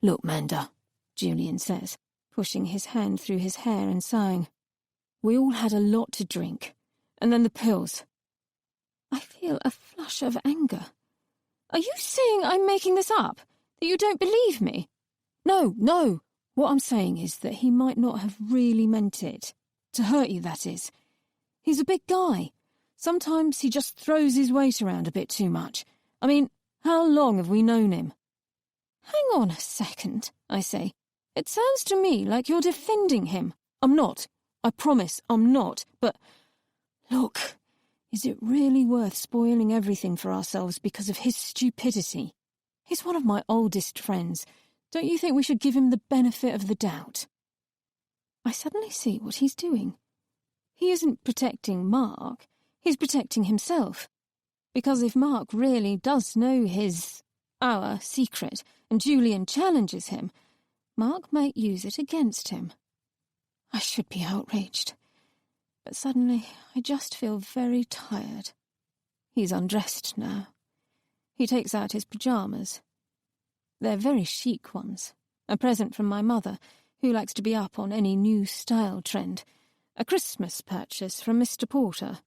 "Look, Manda," Julian says, pushing his hand through his hair and sighing. "We all had a lot to drink. And then the pills." I feel a flush of anger. "Are you saying I'm making this up? That you don't believe me?" No. What I'm saying is that he might not have really meant it. To hurt you, that is. He's a big guy. Sometimes he just throws his weight around a bit too much. I mean, how long have we known him?" "Hang on a second," I say. "It sounds to me like you're defending him." "I'm not. I promise I'm not. But, look, is it really worth spoiling everything for ourselves because of his stupidity? He's one of my oldest friends. Don't you think we should give him the benefit of the doubt?" I suddenly see what he's doing. He isn't protecting Mark. He's protecting himself. Because if Mark really does know our secret, and Julian challenges him, Mark might use it against him. I should be outraged. But suddenly I just feel very tired. He's undressed now. He takes out his pyjamas. They're very chic ones, a present from my mother, who likes to be up on any new style trend, a Christmas purchase from Mr. Porter.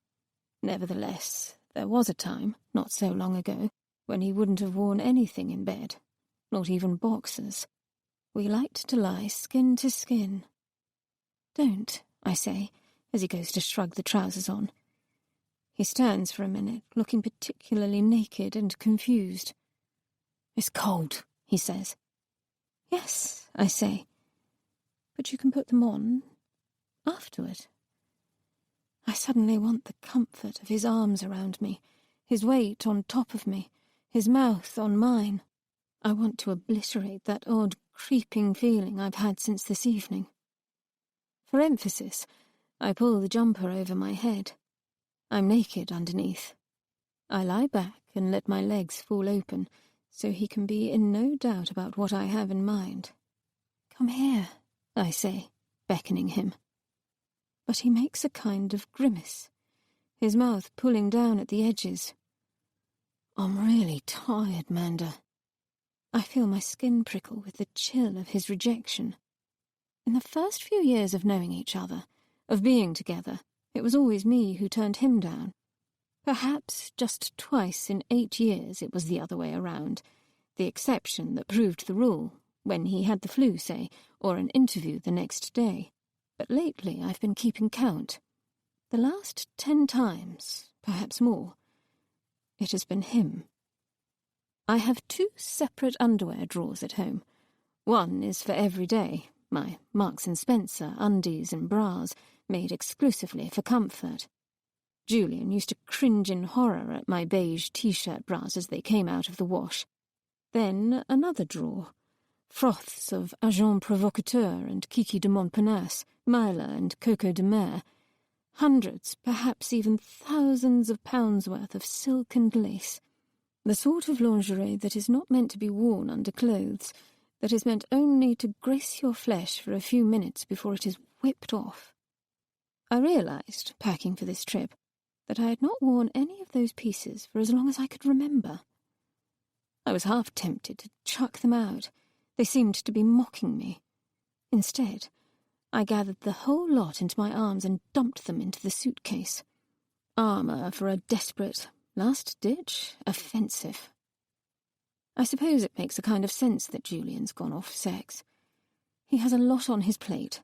Nevertheless, there was a time, not so long ago, when he wouldn't have worn anything in bed, not even boxers. We liked to lie skin to skin. "Don't," I say, as he goes to shrug the trousers on. He stands for a minute, looking particularly naked and confused. "It's cold," he says. "Yes," I say. "But you can put them on afterward." I suddenly want the comfort of his arms around me, his weight on top of me, his mouth on mine. I want to obliterate that odd, creeping feeling I've had since this evening. For emphasis, I pull the jumper over my head. I'm naked underneath. I lie back and let my legs fall open, so he can be in no doubt about what I have in mind. "Come here," I say, beckoning him. But he makes a kind of grimace, his mouth pulling down at the edges. "I'm really tired, Manda." I feel my skin prickle with the chill of his rejection. In the first few years of knowing each other, of being together, it was always me who turned him down. Perhaps just twice in 8 years it was the other way around, the exception that proved the rule, when he had the flu, say, or an interview the next day. But lately I've been keeping count. The last 10 times, perhaps more, it has been him. I have 2 separate underwear drawers at home. One is for every day, my Marks and Spencer undies and bras, made exclusively for comfort. Julian used to cringe in horror at my beige t-shirt bras as they came out of the wash. Then another drawer, froths of Agent Provocateur and Kiki de Montparnasse, Myla and Coco de Mer, hundreds, perhaps even thousands of pounds worth of silk and lace, the sort of lingerie that is not meant to be worn under clothes, that is meant only to grace your flesh for a few minutes before it is whipped off. I realised, packing for this trip, that I had not worn any of those pieces for as long as I could remember. I was half tempted to chuck them out. They seemed to be mocking me. Instead, I gathered the whole lot into my arms and dumped them into the suitcase. Armour for a desperate, last-ditch offensive. I suppose it makes a kind of sense that Julian's gone off sex. He has a lot on his plate,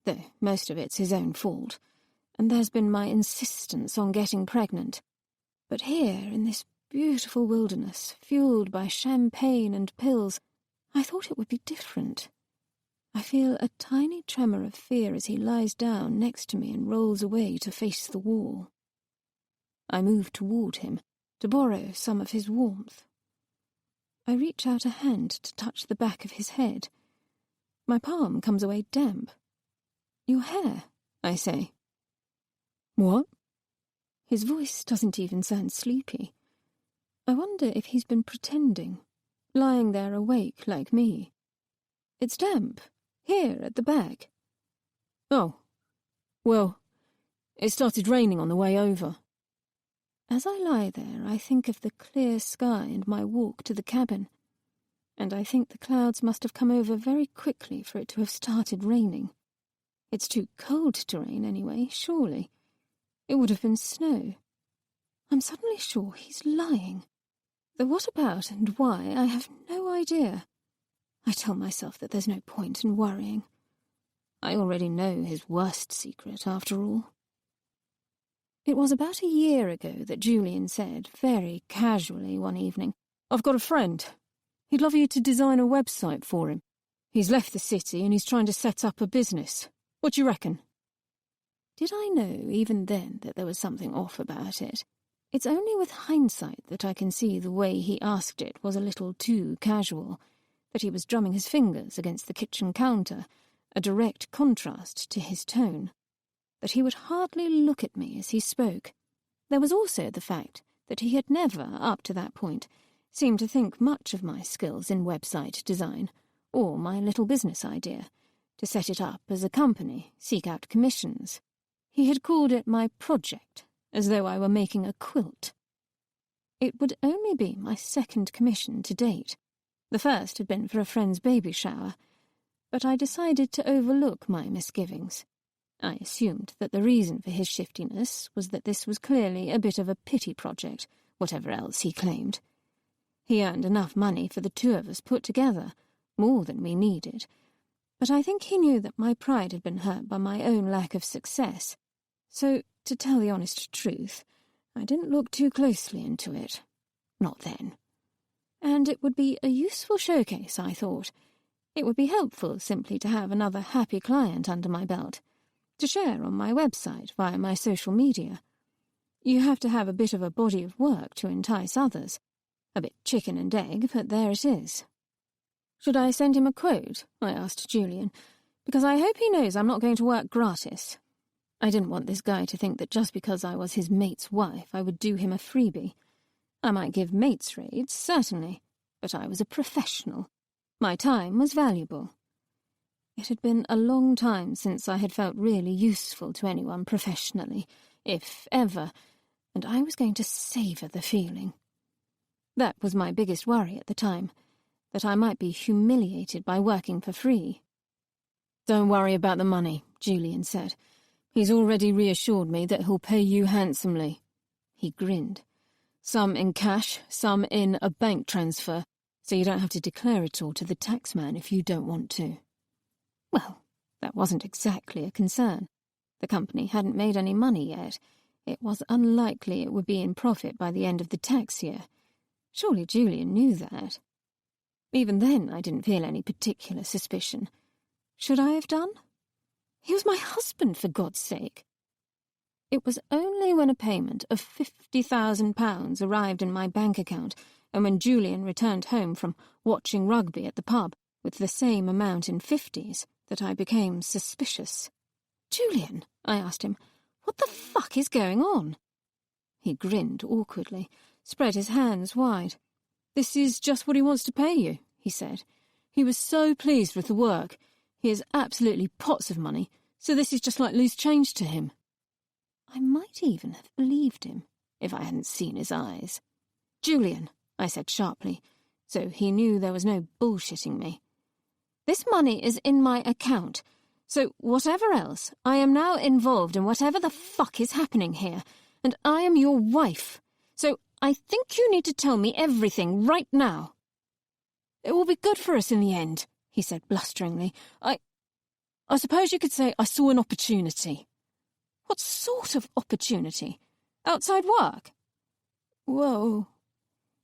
though most of it's his own fault, and there's been my insistence on getting pregnant. But here, in this beautiful wilderness, fueled by champagne and pills, I thought it would be different. I feel a tiny tremor of fear as he lies down next to me and rolls away to face the wall. I move toward him, to borrow some of his warmth. I reach out a hand to touch the back of his head. My palm comes away damp. "Your hair," I say. "What?" His voice doesn't even sound sleepy. I wonder if he's been pretending, lying there awake like me. "It's damp, here at the back." "Oh, well, it started raining on the way over." As I lie there, I think of the clear sky and my walk to the cabin, and I think the clouds must have come over very quickly for it to have started raining. It's too cold to rain anyway, surely. It would have been snow. I'm suddenly sure he's lying. The what about and why, I have no idea. I tell myself that there's no point in worrying. I already know his worst secret, after all. It was about a year ago that Julian said, very casually one evening, "I've got a friend. He'd love you to design a website for him. He's left the city and he's trying to set up a business. What do you reckon?" Did I know even then that there was something off about it? It's only with hindsight that I can see the way he asked it was a little too casual, that he was drumming his fingers against the kitchen counter, a direct contrast to his tone, that he would hardly look at me as he spoke. There was also the fact that he had never, up to that point, seemed to think much of my skills in website design, or my little business idea, to set it up as a company, seek out commissions. He had called it my project, as though I were making a quilt. It would only be my second commission to date. The first had been for a friend's baby shower, but I decided to overlook my misgivings. I assumed that the reason for his shiftiness was that this was clearly a bit of a pity project, whatever else he claimed. He earned enough money for the 2 of us put together, more than we needed, but I think he knew that my pride had been hurt by my own lack of success. So, to tell the honest truth, I didn't look too closely into it. Not then. And it would be a useful showcase, I thought. It would be helpful simply to have another happy client under my belt, to share on my website via my social media. You have to have a bit of a body of work to entice others. A bit chicken and egg, but there it is. "Should I send him a quote?" I asked Julian, "because I hope he knows I'm not going to work gratis." I didn't want this guy to think that just because I was his mate's wife I would do him a freebie. I might give mates rates, certainly, but I was a professional. My time was valuable. It had been a long time since I had felt really useful to anyone professionally, if ever, and I was going to savour the feeling. That was my biggest worry at the time, that I might be humiliated by working for free. "Don't worry about the money," Julian said. "He's already reassured me that he'll pay you handsomely. He grinned. "Some in cash, some in a bank transfer, so you don't have to declare it all to the taxman if you don't want to." Well, that wasn't exactly a concern. The company hadn't made any money yet. It was unlikely it would be in profit by the end of the tax year. Surely Julian knew that. Even then, I didn't feel any particular suspicion. Should I have done? He was my husband, for God's sake. It was only when a payment of £50,000 arrived in my bank account and when Julian returned home from watching rugby at the pub with the same amount in 50s that I became suspicious. "Julian," I asked him, "what the fuck is going on?" He grinned awkwardly, spread his hands wide. "This is just what he wants to pay you," he said. "He was so pleased with the work. He has absolutely pots of money, so this is just like loose change to him." I might even have believed him, if I hadn't seen his eyes. "Julian," I said sharply, so he knew there was no bullshitting me. "This money is in my account, so whatever else, I am now involved in whatever the fuck is happening here, and I am your wife, so I think you need to tell me everything right now." "It will be good for us in the end," he said blusteringly. I suppose you could say I saw an opportunity." "What sort of opportunity? Outside work?" "Whoa."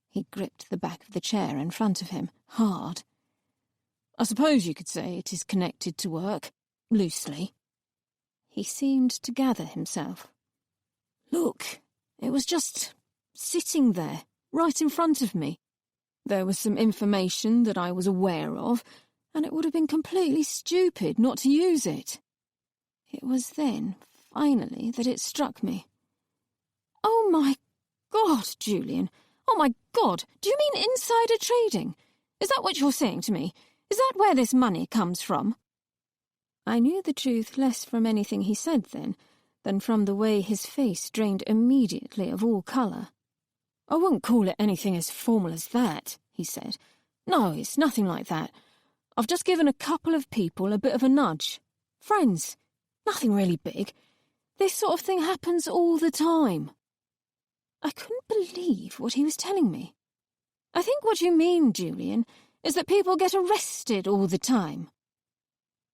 He gripped the back of the chair in front of him, hard. "I suppose you could say it is connected to work, loosely." He seemed to gather himself. "Look, it was just sitting there, right in front of me. There was some information that I was aware of, and it would have been completely stupid not to use it. It was then, finally, that it struck me. Oh my God, Julian! Oh my God! Do you mean insider trading? Is that what you're saying to me? Is that where this money comes from?" I knew the truth less from anything he said then than from the way his face drained immediately of all colour. "I wouldn't call it anything as formal as that," he said. "No, it's nothing like that. I've just given a couple of people a bit of a nudge. Friends. Nothing really big. This sort of thing happens all the time." I couldn't believe what he was telling me. "I think what you mean, Julian, is that people get arrested all the time."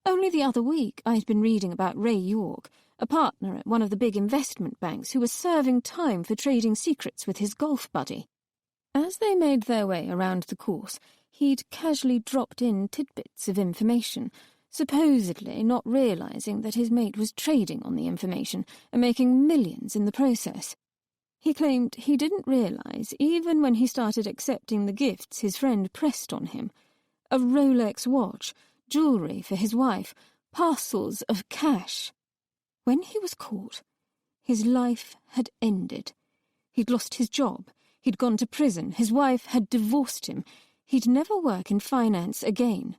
Only the other week I had been reading about Ray York, a partner at one of the big investment banks who was serving time for trading secrets with his golf buddy. As they made their way around the course, he'd casually dropped in tidbits of information, supposedly not realising that his mate was trading on the information and making millions in the process. He claimed he didn't realise, even when he started accepting the gifts his friend pressed on him. A Rolex watch, jewellery for his wife, parcels of cash. When he was caught, his life had ended. He'd lost his job, he'd gone to prison, his wife had divorced him, he'd never work in finance again.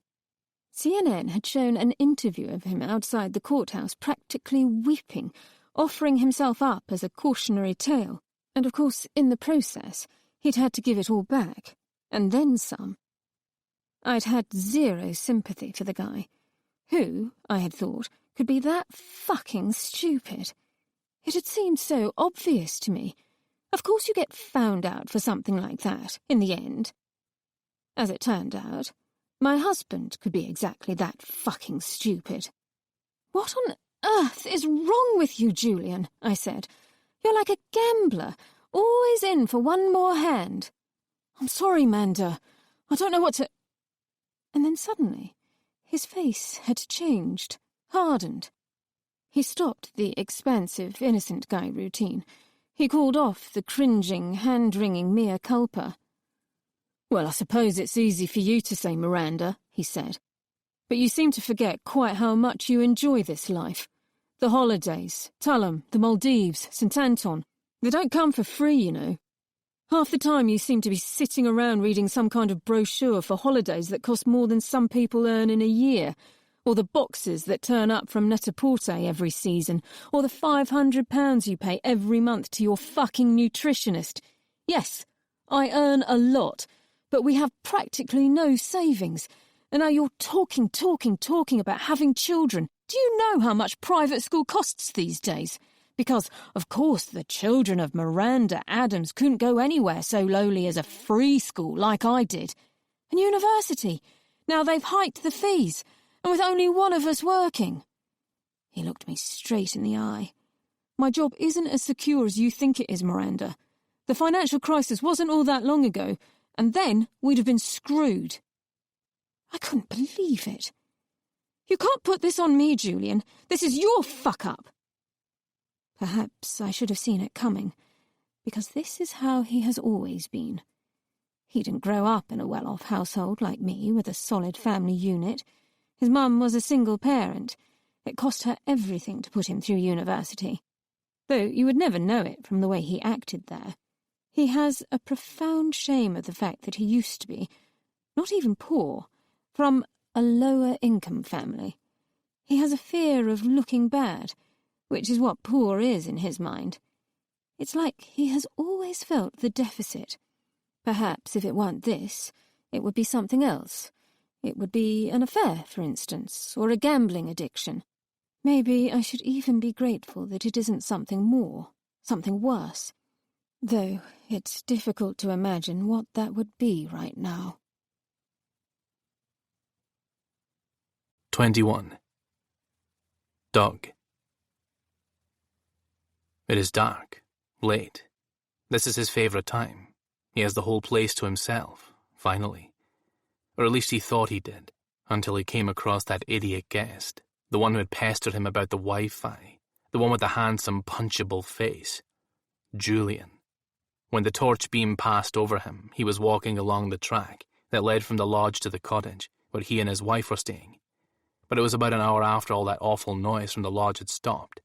CNN had shown an interview of him outside the courthouse practically weeping, offering himself up as a cautionary tale. And of course, in the process, he'd had to give it all back, and then some. I'd had zero sympathy for the guy. Who, I had thought, could be that fucking stupid? It had seemed so obvious to me. Of course you get found out for something like that, in the end. As it turned out, my husband could be exactly that fucking stupid. "What on earth is wrong with you, Julian?" I said. "You're like a gambler, always in for one more hand." "I'm sorry, Manda. I don't know what to—" And then suddenly, his face had changed, hardened. He stopped the expansive, innocent guy routine. He called off the cringing, hand-wringing mea culpa. "Well, I suppose it's easy for you to say, Miranda," he said. "But you seem to forget quite how much you enjoy this life. The holidays, Tullum, the Maldives, St. Anton, they don't come for free, you know. Half the time you seem to be sitting around reading some kind of brochure for holidays that cost more than some people earn in a year, or the boxes that turn up from Net-a-Porter every season, or the £500 you pay every month to your fucking nutritionist. Yes, I earn a lot, but we have practically no savings. And now you're talking about having children. Do you know how much private school costs these days? Because, of course, the children of Miranda Adams couldn't go anywhere so lowly as a free school like I did. And university. Now they've hiked the fees, and with only one of us working. He looked me straight in the eye. My job isn't as secure as you think it is, Miranda. The financial crisis wasn't all that long ago, and then we'd have been screwed. I couldn't believe it. You can't put this on me, Julian. This is your fuck-up. Perhaps I should have seen it coming, because this is how he has always been. He didn't grow up in a well-off household like me with a solid family unit. His mum was a single parent. It cost her everything to put him through university. Though you would never know it from the way he acted there. He has a profound shame of the fact that he used to be, not even poor, from a lower-income family. He has a fear of looking bad, which is what poor is in his mind. It's like he has always felt the deficit. Perhaps if it weren't this, it would be something else. It would be an affair, for instance, or a gambling addiction. Maybe I should even be grateful that it isn't something more, something worse. Though it's difficult to imagine what that would be right now. 21. Dog. It is dark, late. This is his favourite time. He has the whole place to himself, finally. Or at least he thought he did, until he came across that idiot guest, the one who had pestered him about the Wi-Fi, the one with the handsome, punchable face. Julian. When the torch beam passed over him, he was walking along the track that led from the lodge to the cottage where he and his wife were staying. But it was about an hour after all that awful noise from the lodge had stopped,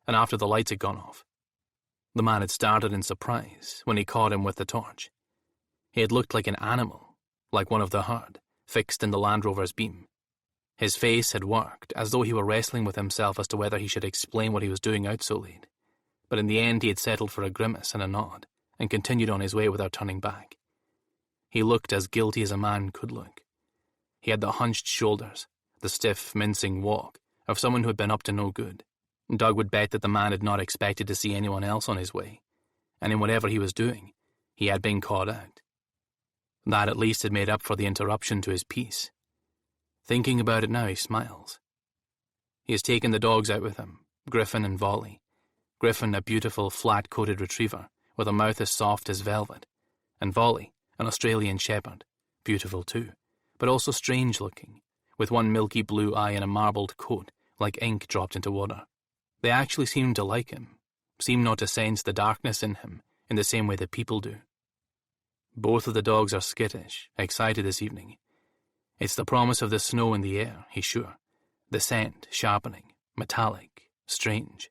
and after the lights had gone off. The man had started in surprise when he caught him with the torch. He had looked like an animal, like one of the herd, fixed in the Land Rover's beam. His face had worked, as though he were wrestling with himself as to whether he should explain what he was doing out so late. But in the end he had settled for a grimace and a nod, and continued on his way without turning back. He looked as guilty as a man could look. He had the hunched shoulders, the stiff, mincing walk of someone who had been up to no good. Doug would bet that the man had not expected to see anyone else on his way, and in whatever he was doing, he had been caught out. That at least had made up for the interruption to his peace. Thinking about it now, he smiles. He has taken the dogs out with him, Griffin and Volley. Griffin, a beautiful, flat-coated retriever, with a mouth as soft as velvet, and Volley, an Australian shepherd, beautiful too, but also strange-looking, with one milky blue eye and a marbled coat, like ink dropped into water. They actually seemed to like him, seemed not to sense the darkness in him in the same way that people do. Both of the dogs are skittish, excited this evening. It's the promise of the snow in the air, he's sure. The scent, sharpening, metallic, strange.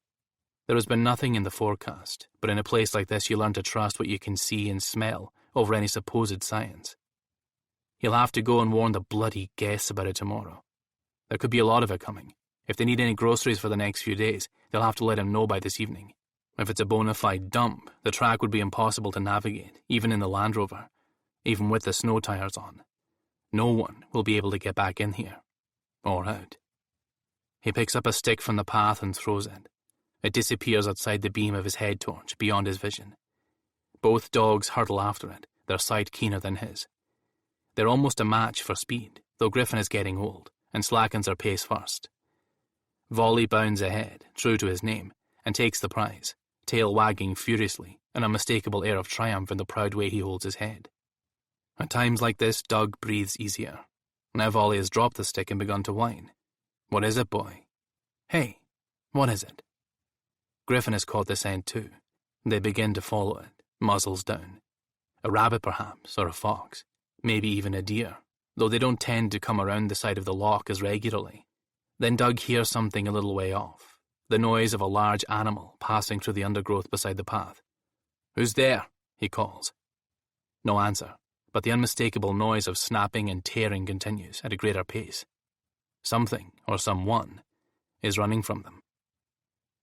There has been nothing in the forecast, but in a place like this you learn to trust what you can see and smell over any supposed science. He'll have to go and warn the bloody guests about it tomorrow. There could be a lot of it coming. If they need any groceries for the next few days, they'll have to let him know by this evening. If it's a bona fide dump, the track would be impossible to navigate, even in the Land Rover, even with the snow tires on. No one will be able to get back in here, or out. He picks up a stick from the path and throws it. It disappears outside the beam of his head torch, beyond his vision. Both dogs hurtle after it, their sight keener than his. They're almost a match for speed, though Griffin is getting old, and slackens her pace first. Volley bounds ahead, true to his name, and takes the prize, tail wagging furiously, an unmistakable air of triumph in the proud way he holds his head. At times like this, Doug breathes easier. Now Volley has dropped the stick and begun to whine. What is it, boy? Hey, what is it? Griffin has caught the scent too. They begin to follow it, muzzles down. A rabbit perhaps, or a fox, maybe even a deer, though they don't tend to come around the side of the loch as regularly. Then Doug hears something a little way off, the noise of a large animal passing through the undergrowth beside the path. Who's there? He calls. No answer, but the unmistakable noise of snapping and tearing continues at a greater pace. Something, or someone, is running from them.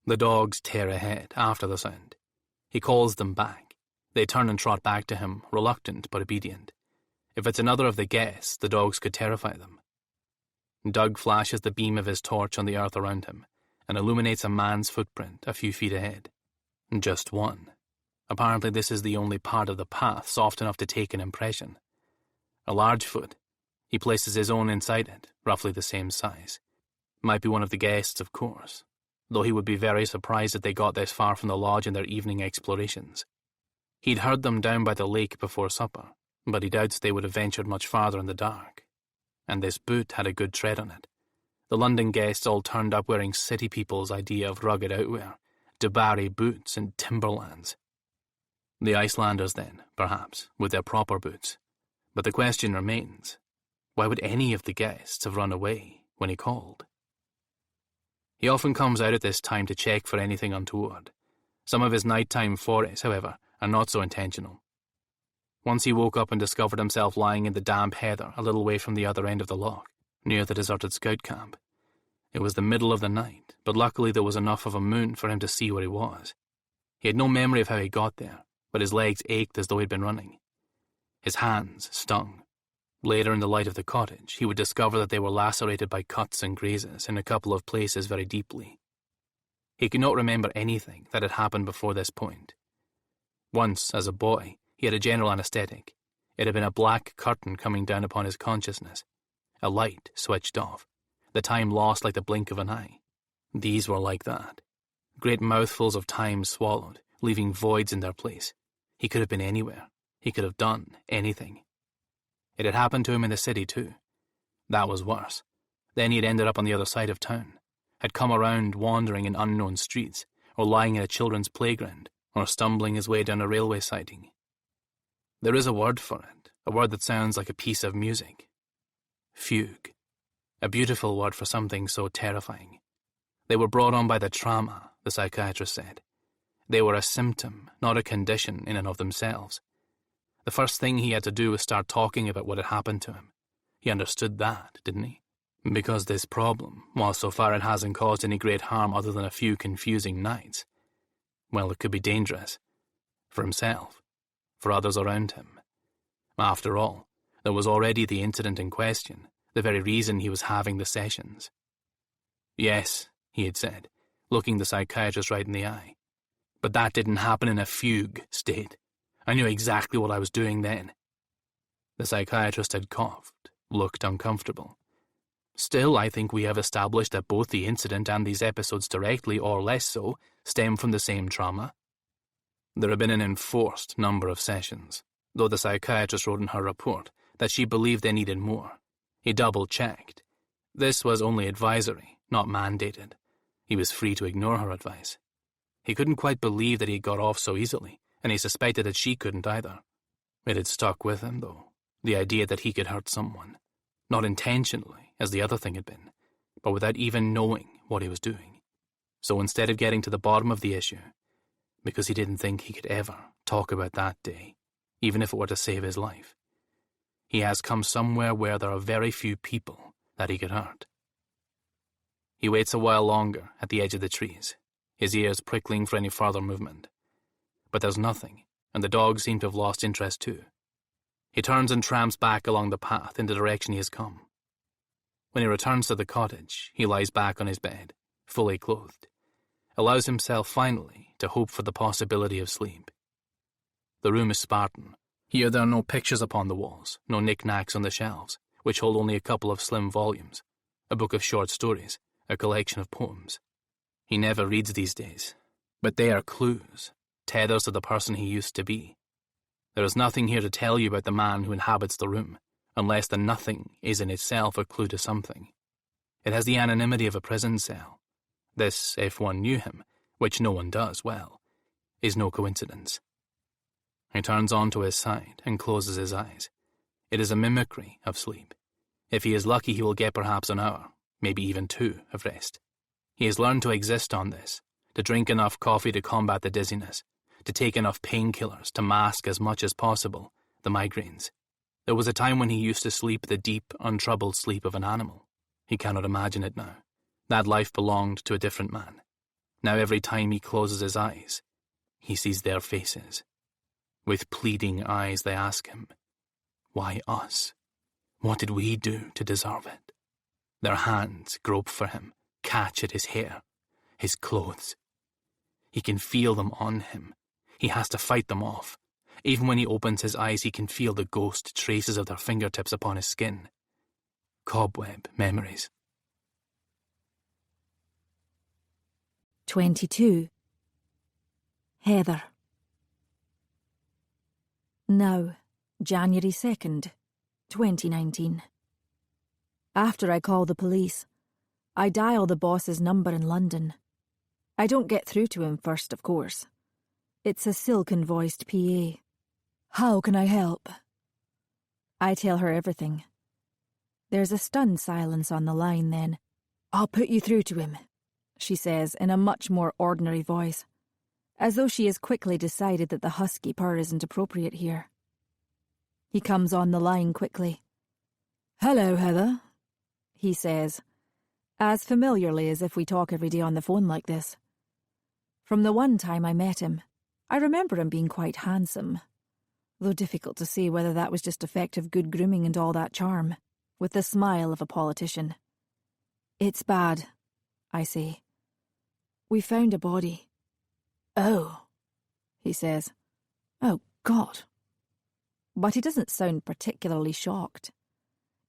The dogs tear ahead after the sound. He calls them back. They turn and trot back to him, reluctant but obedient. If it's another of the guests, the dogs could terrify them. Doug flashes the beam of his torch on the earth around him, and illuminates a man's footprint a few feet ahead. Just one. Apparently this is the only part of the path soft enough to take an impression. A large foot. He places his own inside it, roughly the same size. Might be one of the guests, of course, though he would be very surprised that they got this far from the lodge in their evening explorations. He'd heard them down by the lake before supper, but he doubts they would have ventured much farther in the dark. And this boot had a good tread on it. The London guests all turned up wearing city people's idea of rugged outwear, Dubarry boots and Timberlands. The Icelanders then, perhaps, with their proper boots. But the question remains, why would any of the guests have run away when he called? He often comes out at this time to check for anything untoward. Some of his nighttime forays, however, are not so intentional. Once he woke up and discovered himself lying in the damp heather a little way from the other end of the loch, near the deserted scout camp. It was the middle of the night, but luckily there was enough of a moon for him to see where he was. He had no memory of how he got there, but his legs ached as though he'd been running. His hands stung. Later in the light of the cottage, he would discover that they were lacerated by cuts and grazes in a couple of places very deeply. He could not remember anything that had happened before this point. Once, as a boy, he had a general anesthetic. It had been a black curtain coming down upon his consciousness. A light switched off. The time lost like the blink of an eye. These were like that. Great mouthfuls of time swallowed, leaving voids in their place. He could have been anywhere. He could have done anything. It had happened to him in the city too. That was worse. Then he had ended up on the other side of town, had come around wandering in unknown streets, or lying in a children's playground, or stumbling his way down a railway siding. There is a word for it, a word that sounds like a piece of music. Fugue. A beautiful word for something so terrifying. They were brought on by the trauma, the psychiatrist said. They were a symptom, not a condition in and of themselves. The first thing he had to do was start talking about what had happened to him. He understood that, didn't he? Because this problem, while so far it hasn't caused any great harm other than a few confusing nights, well, it could be dangerous. For himself. For others around him. After all, there was already the incident in question, the very reason he was having the sessions. Yes, he had said, looking the psychiatrist right in the eye. But that didn't happen in a fugue state. I knew exactly what I was doing then. The psychiatrist had coughed, looked uncomfortable. Still, I think we have established that both the incident and these episodes directly, or less so, stem from the same trauma. There had been an enforced number of sessions, though the psychiatrist wrote in her report that she believed they needed more. He double-checked. This was only advisory, not mandated. He was free to ignore her advice. He couldn't quite believe that he had got off so easily, and he suspected that she couldn't either. It had stuck with him, though, the idea that he could hurt someone. Not intentionally, as the other thing had been, but without even knowing what he was doing. So instead of getting to the bottom of the issue, because he didn't think he could ever talk about that day, even if it were to save his life, he has come somewhere where there are very few people that he could hurt. He waits a while longer at the edge of the trees, his ears prickling for any further movement. But there's nothing, and the dogs seem to have lost interest too. He turns and tramps back along the path in the direction he has come. When he returns to the cottage, he lies back on his bed, fully clothed, allows himself finally to hope for the possibility of sleep. The room is Spartan. Here there are no pictures upon the walls, no knickknacks on the shelves, which hold only a couple of slim volumes, a book of short stories, a collection of poems. He never reads these days, but they are clues, tethers to the person he used to be. There is nothing here to tell you about the man who inhabits the room, unless the nothing is in itself a clue to something. It has the anonymity of a prison cell. This, if one knew him, which no one does well, is no coincidence. He turns onto his side and closes his eyes. It is a mimicry of sleep. If he is lucky, he will get perhaps an hour, maybe even 2, of rest. He has learned to exist on this, to drink enough coffee to combat the dizziness, to take enough painkillers to mask as much as possible the migraines. There was a time when he used to sleep the deep, untroubled sleep of an animal. He cannot imagine it now. That life belonged to a different man. Now every time he closes his eyes, he sees their faces. With pleading eyes they ask him, "Why us? What did we do to deserve it?" Their hands grope for him, catch at his hair, His clothes. He can feel them on him. He has to fight them off. Even when he opens his eyes, he can feel the ghost traces of their fingertips upon his skin. Cobweb memories. 22. Heather. Now, January 2nd, 2019. After I call the police, I dial the boss's number in London. I don't get through to him first, of course. It's a silken-voiced PA. How can I help? I tell her everything. There's a stunned silence on the line then. I'll put you through to him, she says in a much more ordinary voice, as though she has quickly decided that the husky purr isn't appropriate here. He comes on the line quickly. Hello, Heather, he says, as familiarly as if we talk every day on the phone like this. From the one time I met him, I remember him being quite handsome, though difficult to say whether that was just effective good grooming and all that charm, with the smile of a politician. It's bad, I say. We found a body. Oh, he says. Oh, God. But he doesn't sound particularly shocked.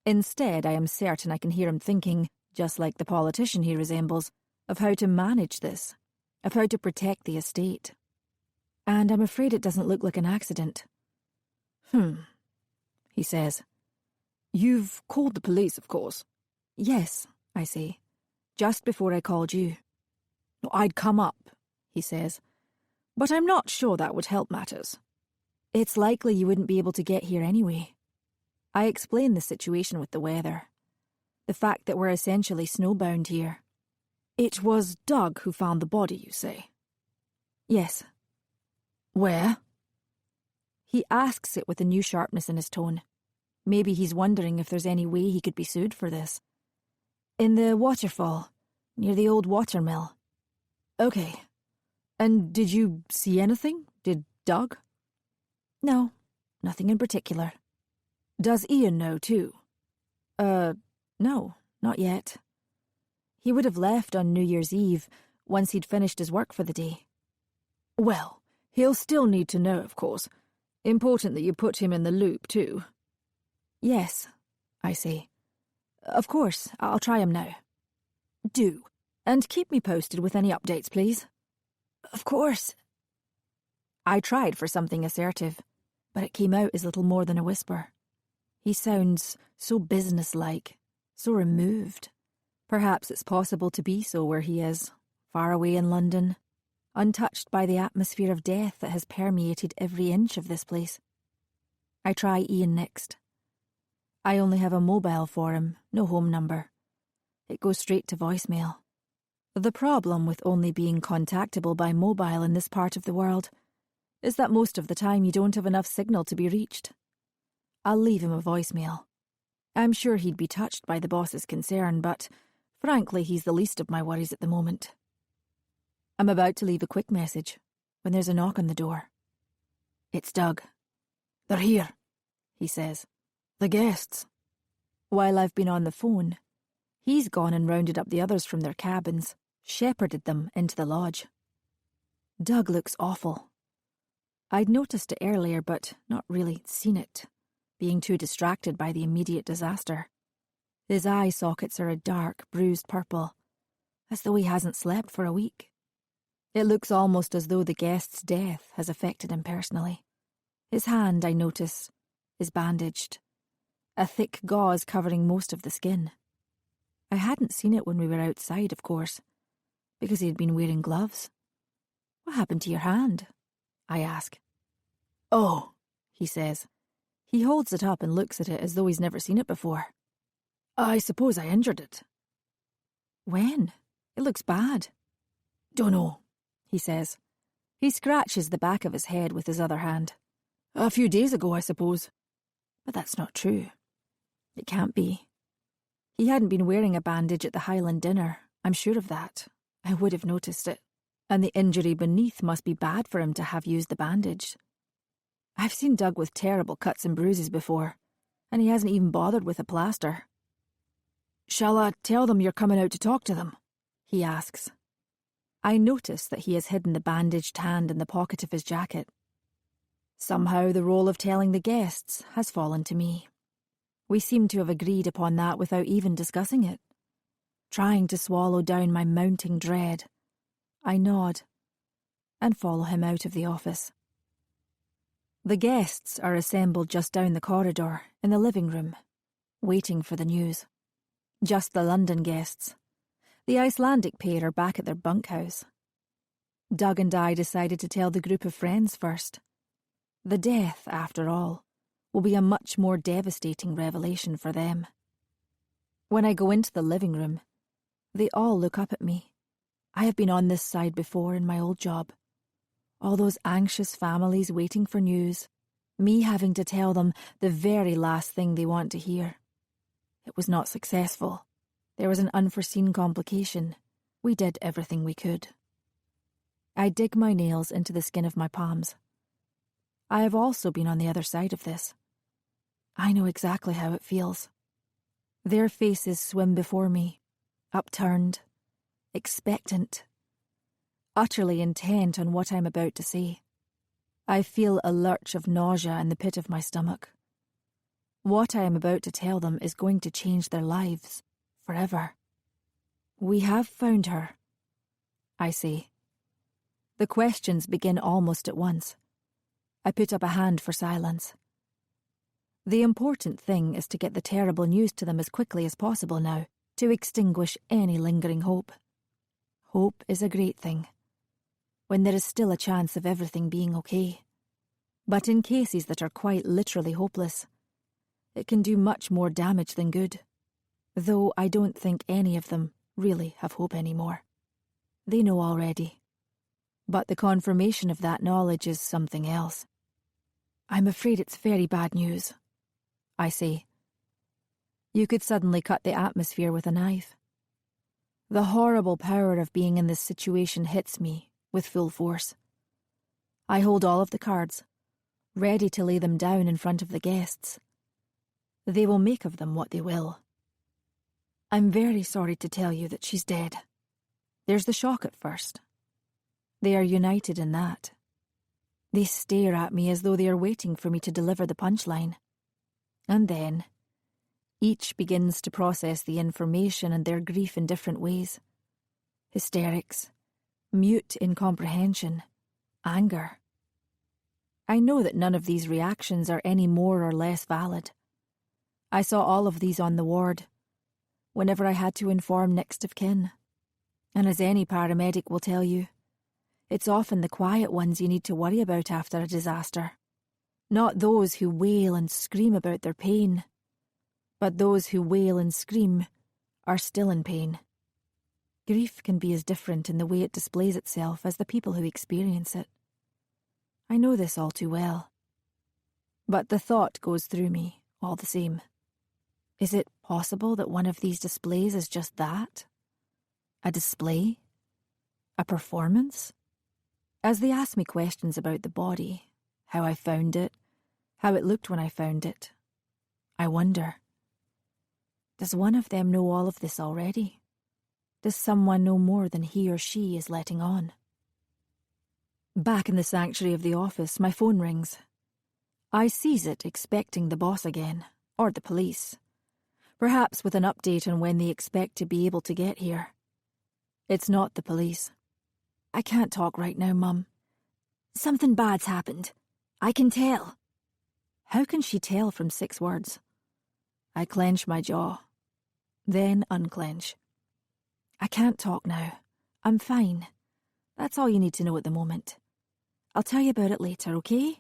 Instead, I am certain I can hear him thinking, just like the politician he resembles, of how to manage this, of how to protect the estate. And I'm afraid it doesn't look like an accident. He says. You've called the police, of course. Yes, I say, just before I called you. I'd come up, he says, but I'm not sure that would help matters. It's likely you wouldn't be able to get here anyway. I explain the situation with the weather. The fact that we're essentially snowbound here. It was Doug who found the body, you say? Yes. Where? He asks it with a new sharpness in his tone. Maybe he's wondering if there's any way he could be sued for this. In the waterfall, near the old watermill. Okay. And did you see anything? Did Doug? No, nothing in particular. Does Ian know too? No, not yet. He would have left on New Year's Eve, once he'd finished his work for the day. Well, he'll still need to know, of course. Important that you put him in the loop, too. Yes, I say. Of course, I'll try him now. Do, and keep me posted with any updates, please. Of course. I tried for something assertive, but it came out as little more than a whisper. He sounds so businesslike, so removed. Perhaps it's possible to be so where he is, far away in London, untouched by the atmosphere of death that has permeated every inch of this place. I try Ian next. I only have a mobile for him, no home number. It goes straight to voicemail. The problem with only being contactable by mobile in this part of the world is that most of the time you don't have enough signal to be reached. I'll leave him a voicemail. I'm sure he'd be touched by the boss's concern, but frankly he's the least of my worries at the moment. I'm about to leave a quick message when there's a knock on the door. It's Doug. They're here, he says. The guests. While I've been on the phone, he's gone and rounded up the others from their cabins, shepherded them into the lodge. Doug looks awful. I'd noticed it earlier, but not really seen it, being too distracted by the immediate disaster. His eye sockets are a dark, bruised purple, as though he hasn't slept for a week. It looks almost as though the guest's death has affected him personally. His hand, I notice, is bandaged, a thick gauze covering most of the skin. I hadn't seen it when we were outside, of course, because he had been wearing gloves. What happened to your hand? I ask. Oh, he says. He holds it up and looks at it as though he's never seen it before. I suppose I injured it. When? It looks bad. Dunno, he says. He scratches the back of his head with his other hand. A few days ago, I suppose. But that's not true. It can't be. He hadn't been wearing a bandage at the Highland dinner, I'm sure of that. I would have noticed it. And the injury beneath must be bad for him to have used the bandage. I've seen Doug with terrible cuts and bruises before, and he hasn't even bothered with a plaster. Shall I tell them you're coming out to talk to them? He asks. I notice that he has hidden the bandaged hand in the pocket of his jacket. Somehow the role of telling the guests has fallen to me. We seem to have agreed upon that without even discussing it. Trying to swallow down my mounting dread, I nod and follow him out of the office. The guests are assembled just down the corridor in the living room, waiting for the news. Just the London guests. The Icelandic pair are back at their bunkhouse. Doug and I decided to tell the group of friends first. The death, after all, will be a much more devastating revelation for them. When I go into the living room, they all look up at me. I have been on this side before in my old job. All those anxious families waiting for news, me having to tell them the very last thing they want to hear. It was not successful. There was an unforeseen complication. We did everything we could. I dig my nails into the skin of my palms. I have also been on the other side of this. I know exactly how it feels. Their faces swim before me, upturned, expectant, utterly intent on what I'm about to say. I feel a lurch of nausea in the pit of my stomach. What I am about to tell them is going to change their lives, forever. We have found her, I say. The questions begin almost at once. I put up a hand for silence. The important thing is to get the terrible news to them as quickly as possible now, to extinguish any lingering hope. Hope is a great thing, when there is still a chance of everything being okay. But in cases that are quite literally hopeless, it can do much more damage than good, though I don't think any of them really have hope anymore. They know already. But the confirmation of that knowledge is something else. I'm afraid it's very bad news, I say. You could suddenly cut the atmosphere with a knife. The horrible power of being in this situation hits me with full force. I hold all of the cards, ready to lay them down in front of the guests. They will make of them what they will. I'm very sorry to tell you that she's dead. There's the shock at first. They are united in that. They stare at me as though they are waiting for me to deliver the punchline. And then, each begins to process the information and their grief in different ways. Hysterics, mute incomprehension, anger. I know that none of these reactions are any more or less valid. I saw all of these on the ward, whenever I had to inform next of kin. And as any paramedic will tell you, it's often the quiet ones you need to worry about after a disaster. Not those who wail and scream about their pain, but those who wail and scream are still in pain. Grief can be as different in the way it displays itself as the people who experience it. I know this all too well. But the thought goes through me, all the same. Is it possible that one of these displays is just that? A display? A performance? As they ask me questions about the body, how I found it, how it looked when I found it, I wonder, does one of them know all of this already? Does someone know more than he or she is letting on? Back in the sanctuary of the office, my phone rings. I seize it, expecting the boss again, or the police, perhaps with an update on when they expect to be able to get here. It's not the police. I can't talk right now, Mum. Something bad's happened. I can tell. How can she tell from 6 words? I clench my jaw, then unclench. I can't talk now. I'm fine. That's all you need to know at the moment. I'll tell you about it later, okay?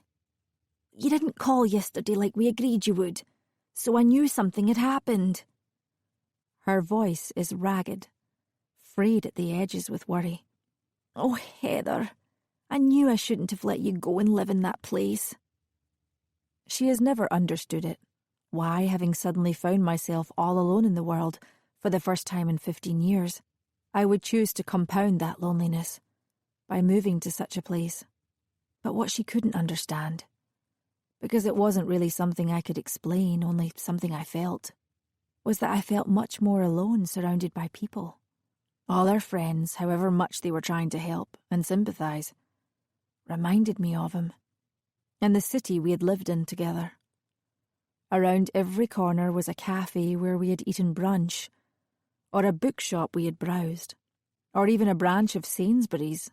You didn't call yesterday like we agreed you would, so I knew something had happened. Her voice is ragged, frayed at the edges with worry. Oh, Heather, I knew I shouldn't have let you go and live in that place. She has never understood it, why, having suddenly found myself all alone in the world for the first time in 15 years, I would choose to compound that loneliness by moving to such a place. But what she couldn't understand, because it wasn't really something I could explain, only something I felt, was that I felt much more alone surrounded by people. All our friends, however much they were trying to help and sympathise, reminded me of him, and the city we had lived in together. Around every corner was a cafe where we had eaten brunch, or a bookshop we had browsed, or even a branch of Sainsbury's,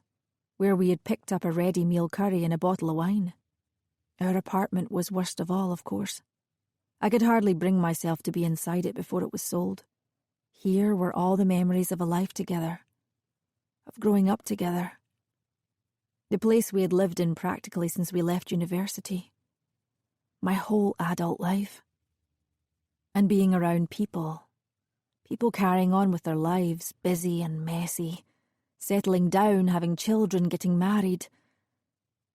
where we had picked up a ready meal curry and a bottle of wine. Our apartment was worst of all, of course. I could hardly bring myself to be inside it before it was sold. Here were all the memories of a life together, of growing up together. The place we had lived in practically since we left university. My whole adult life. And being around people carrying on with their lives, busy and messy, settling down, having children, getting married,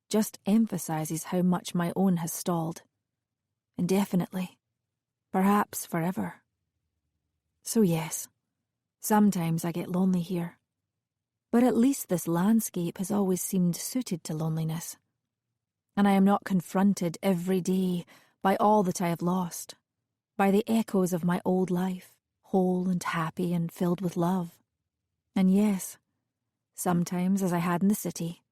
just emphasises how much my own has stalled. Indefinitely. Perhaps forever. So yes, sometimes I get lonely here. But at least this landscape has always seemed suited to loneliness. And I am not confronted every day by all that I have lost, by the echoes of my old life, whole and happy and filled with love. And yes, sometimes, as I had in the city,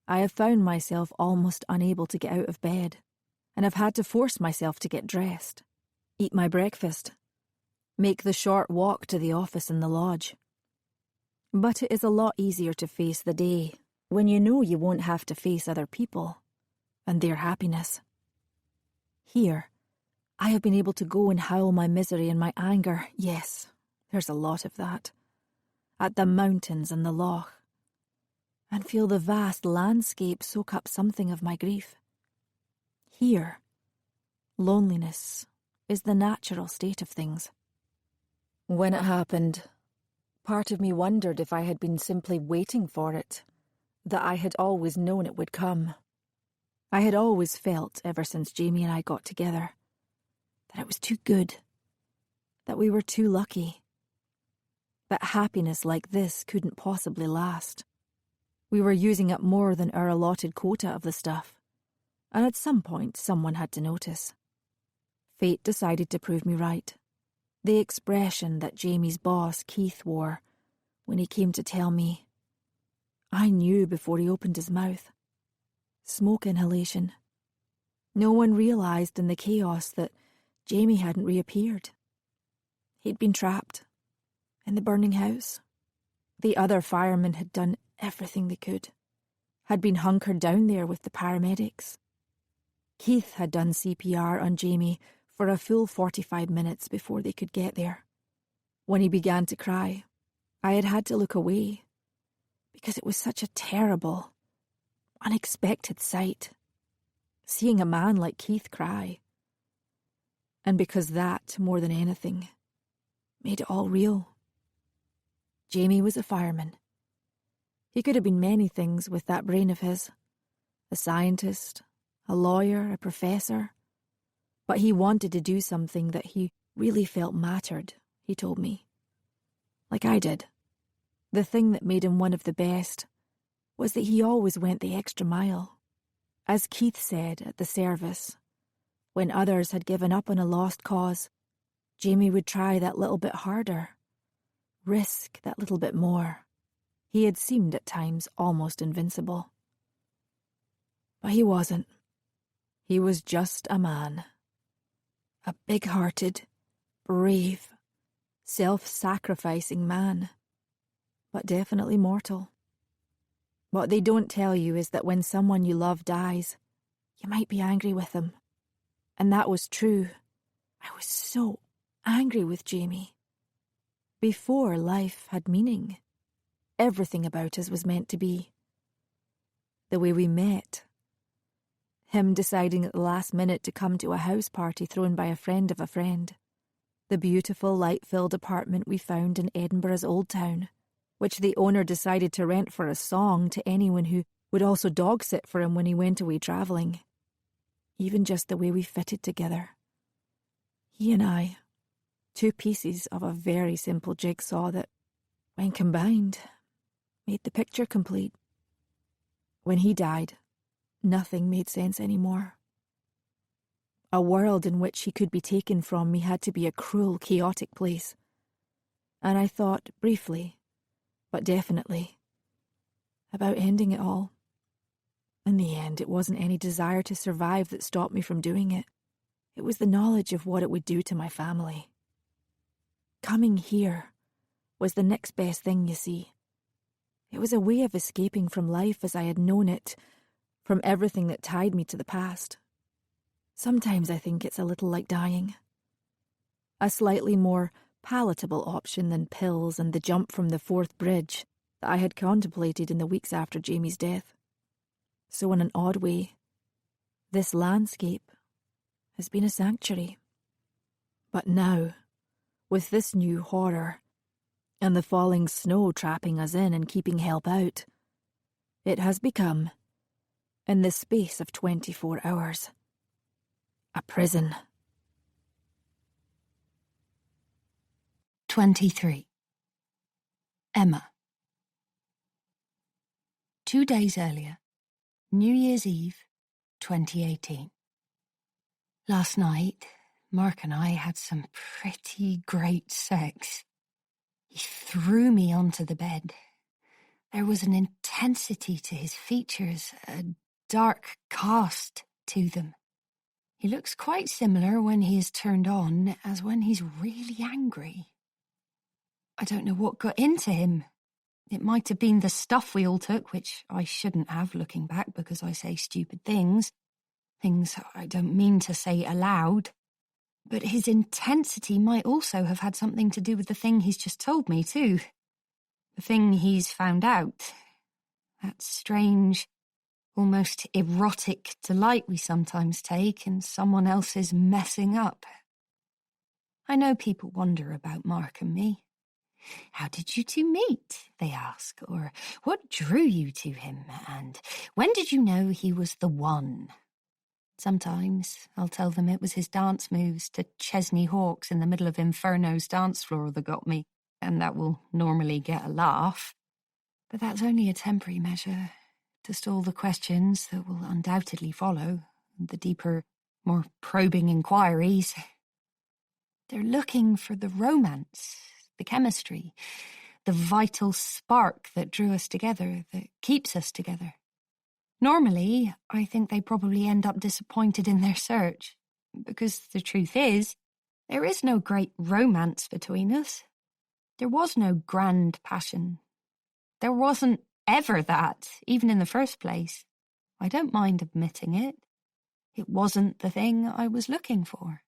I have found myself almost unable to get out of bed, and have had to force myself to get dressed, eat my breakfast, make the short walk to the office and the lodge. But it is a lot easier to face the day when you know you won't have to face other people and their happiness. Here, I have been able to go and howl my misery and my anger, yes, there's a lot of that, at the mountains and the loch, and feel the vast landscape soak up something of my grief. Here, loneliness is the natural state of things. When it happened, part of me wondered if I had been simply waiting for it, that I had always known it would come. I had always felt, ever since Jamie and I got together, that it was too good, that we were too lucky, that happiness like this couldn't possibly last. We were using up more than our allotted quota of the stuff, and at some point someone had to notice. Fate decided to prove me right. The expression that Jamie's boss, Keith, wore when he came to tell me, I knew before he opened his mouth. Smoke inhalation. No one realised in the chaos that Jamie hadn't reappeared. He'd been trapped in the burning house. The other firemen had done everything they could, had been hunkered down there with the paramedics. Keith had done CPR on Jamie for a full 45 minutes before they could get there. When he began to cry, I had to look away, because it was such a terrible, unexpected sight, seeing a man like Keith cry. And because that, more than anything, made it all real. Jamie was a fireman. He could have been many things with that brain of his. A scientist, a lawyer, a professor. But he wanted to do something that he really felt mattered, he told me. Like I did. The thing that made him one of the best was that he always went the extra mile. As Keith said at the service, when others had given up on a lost cause, Jamie would try that little bit harder, risk that little bit more. He had seemed at times almost invincible. But he wasn't. He was just a man. A big-hearted, brave, self-sacrificing man. But definitely mortal. What they don't tell you is that when someone you love dies, you might be angry with them. And that was true. I was so angry with Jamie. Before life had meaning, everything about us was meant to be. The way we met. Him deciding at the last minute to come to a house party thrown by a friend of a friend. The beautiful, light-filled apartment we found in Edinburgh's Old Town, which the owner decided to rent for a song to anyone who would also dog-sit for him when he went away travelling. Even just the way we fitted together. He and I, two pieces of a very simple jigsaw that, when combined, made the picture complete. When he died, nothing made sense anymore. A world in which he could be taken from me had to be a cruel, chaotic place. And I thought, briefly, but definitely about ending it all. In the end, it wasn't any desire to survive that stopped me from doing it. It was the knowledge of what it would do to my family. Coming here was the next best thing, you see. It was a way of escaping from life as I had known it, from everything that tied me to the past. Sometimes I think it's a little like dying. A slightly more palatable option than pills and the jump from the fourth bridge that I had contemplated in the weeks after Jamie's death. So in an odd way, this landscape has been a sanctuary. But now, with this new horror, and the falling snow trapping us in and keeping help out, it has become, in the space of 24 hours, a prison. 23. Emma. 2 days earlier, New Year's Eve, 2018. Last night, Mark and I had some pretty great sex. He threw me onto the bed. There was an intensity to his features, a dark cast to them. He looks quite similar when he is turned on as when he's really angry. I don't know what got into him. It might have been the stuff we all took, which I shouldn't have looking back because I say stupid things. Things I don't mean to say aloud. But his intensity might also have had something to do with the thing he's just told me, too. The thing he's found out. That strange, almost erotic delight we sometimes take in someone else's messing up. I know people wonder about Mark and me. How did you two meet, they ask, or what drew you to him, and when did you know he was the one? Sometimes I'll tell them it was his dance moves to Chesney Hawkes in the middle of Inferno's dance floor that got me, and that will normally get a laugh. But that's only a temporary measure to stall the questions that will undoubtedly follow, the deeper, more probing inquiries. They're looking for the romance, the chemistry, the vital spark that drew us together, that keeps us together. Normally, I think they probably end up disappointed in their search, because the truth is, there is no great romance between us. There was no grand passion. There wasn't ever that, even in the first place. I don't mind admitting it. It wasn't the thing I was looking for.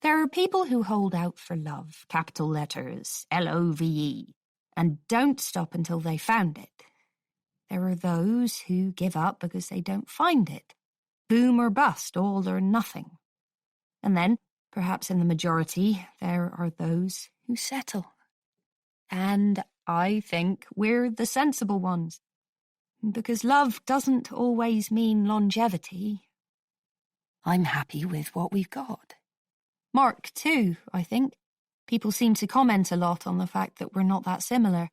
There are people who hold out for love, capital letters, L-O-V-E, and don't stop until they found it. There are those who give up because they don't find it. Boom or bust, all or nothing. And then, perhaps in the majority, there are those who settle. And I think we're the sensible ones. Because love doesn't always mean longevity. I'm happy with what we've got. Mark, too, I think. People seem to comment a lot on the fact that we're not that similar.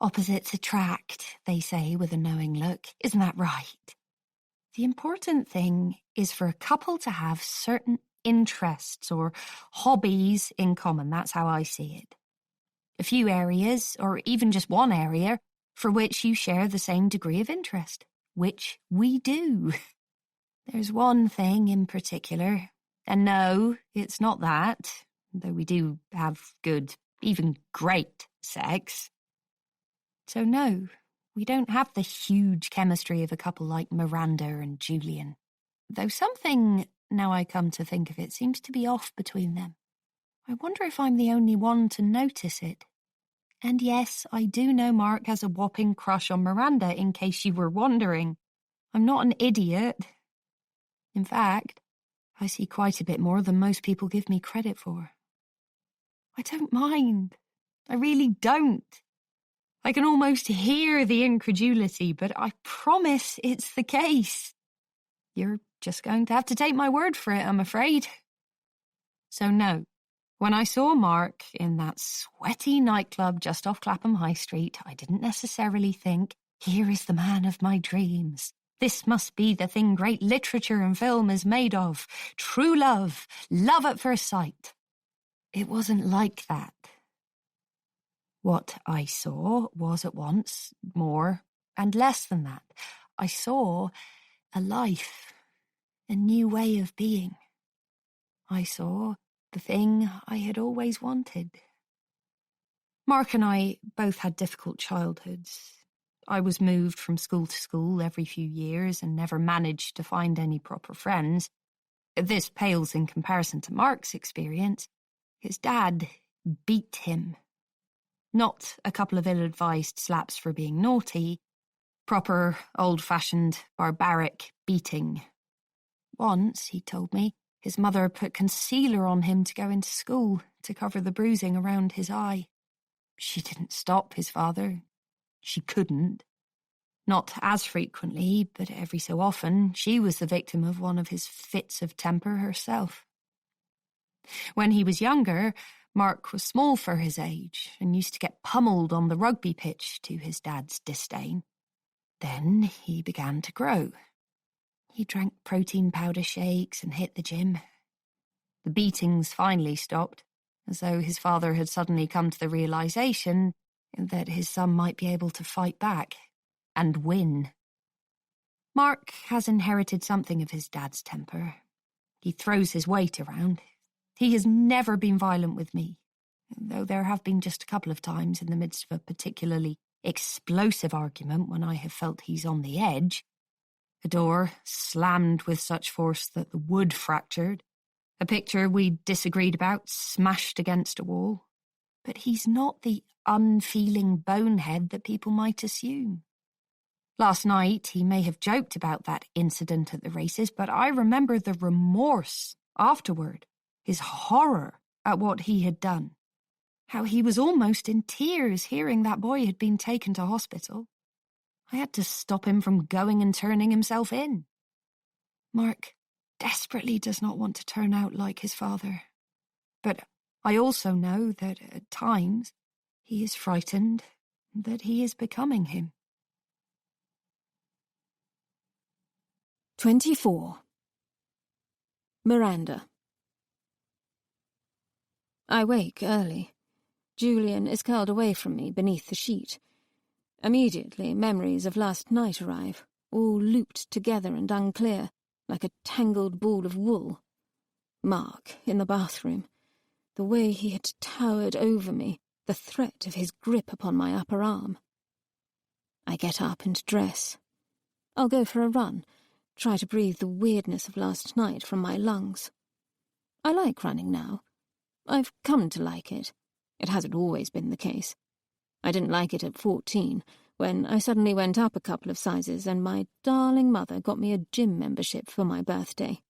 Opposites attract, they say with a knowing look. Isn't that right? The important thing is for a couple to have certain interests or hobbies in common. That's how I see it. A few areas, or even just one area, for which you share the same degree of interest, which we do. There's one thing in particular, and no, it's not that, though we do have good, even great sex. So no, we don't have the huge chemistry of a couple like Miranda and Julian, though something, now I come to think of it, seems to be off between them. I wonder if I'm the only one to notice it. And yes, I do know Mark has a whopping crush on Miranda, in case you were wondering. I'm not an idiot. In fact, I see quite a bit more than most people give me credit for. I don't mind. I really don't. I can almost hear the incredulity, but I promise it's the case. You're just going to have to take my word for it, I'm afraid. So no, when I saw Mark in that sweaty nightclub just off Clapham High Street, I didn't necessarily think, here is the man of my dreams. This must be the thing great literature and film is made of. True love, love at first sight. It wasn't like that. What I saw was at once more and less than that. I saw a life, a new way of being. I saw the thing I had always wanted. Mark and I both had difficult childhoods. I was moved from school to school every few years and never managed to find any proper friends. This pales in comparison to Mark's experience. His dad beat him. Not a couple of ill-advised slaps for being naughty, proper, old-fashioned, barbaric beating. Once, he told me, his mother put concealer on him to go into school to cover the bruising around his eye. She didn't stop his father. She couldn't. Not as frequently, but every so often, she was the victim of one of his fits of temper herself. When he was younger, Mark was small for his age and used to get pummeled on the rugby pitch to his dad's disdain. Then he began to grow. He drank protein powder shakes and hit the gym. The beatings finally stopped, as though his father had suddenly come to the realization that his son might be able to fight back and win. Mark has inherited something of his dad's temper. He throws his weight around. He has never been violent with me, though there have been just a couple of times in the midst of a particularly explosive argument when I have felt he's on the edge. A door slammed with such force that the wood fractured. A picture we disagreed about smashed against a wall. But he's not the unfeeling bonehead that people might assume. Last night he may have joked about that incident at the races, but I remember the remorse afterward, his horror at what he had done. How he was almost in tears hearing that boy had been taken to hospital. I had to stop him from going and turning himself in. Mark desperately does not want to turn out like his father. But I also know that at times he is frightened that he is becoming him. 24. Miranda. I wake early. Julian is curled away from me beneath the sheet. Immediately, memories of last night arrive, all looped together and unclear, like a tangled ball of wool. Mark, in the bathroom, the way he had towered over me, the threat of his grip upon my upper arm. I get up and dress. I'll go for a run, try to breathe the weirdness of last night from my lungs. I like running now. I've come to like it. It hasn't always been the case. I didn't like it at 14, when I suddenly went up a couple of sizes and my darling mother got me a gym membership for my birthday.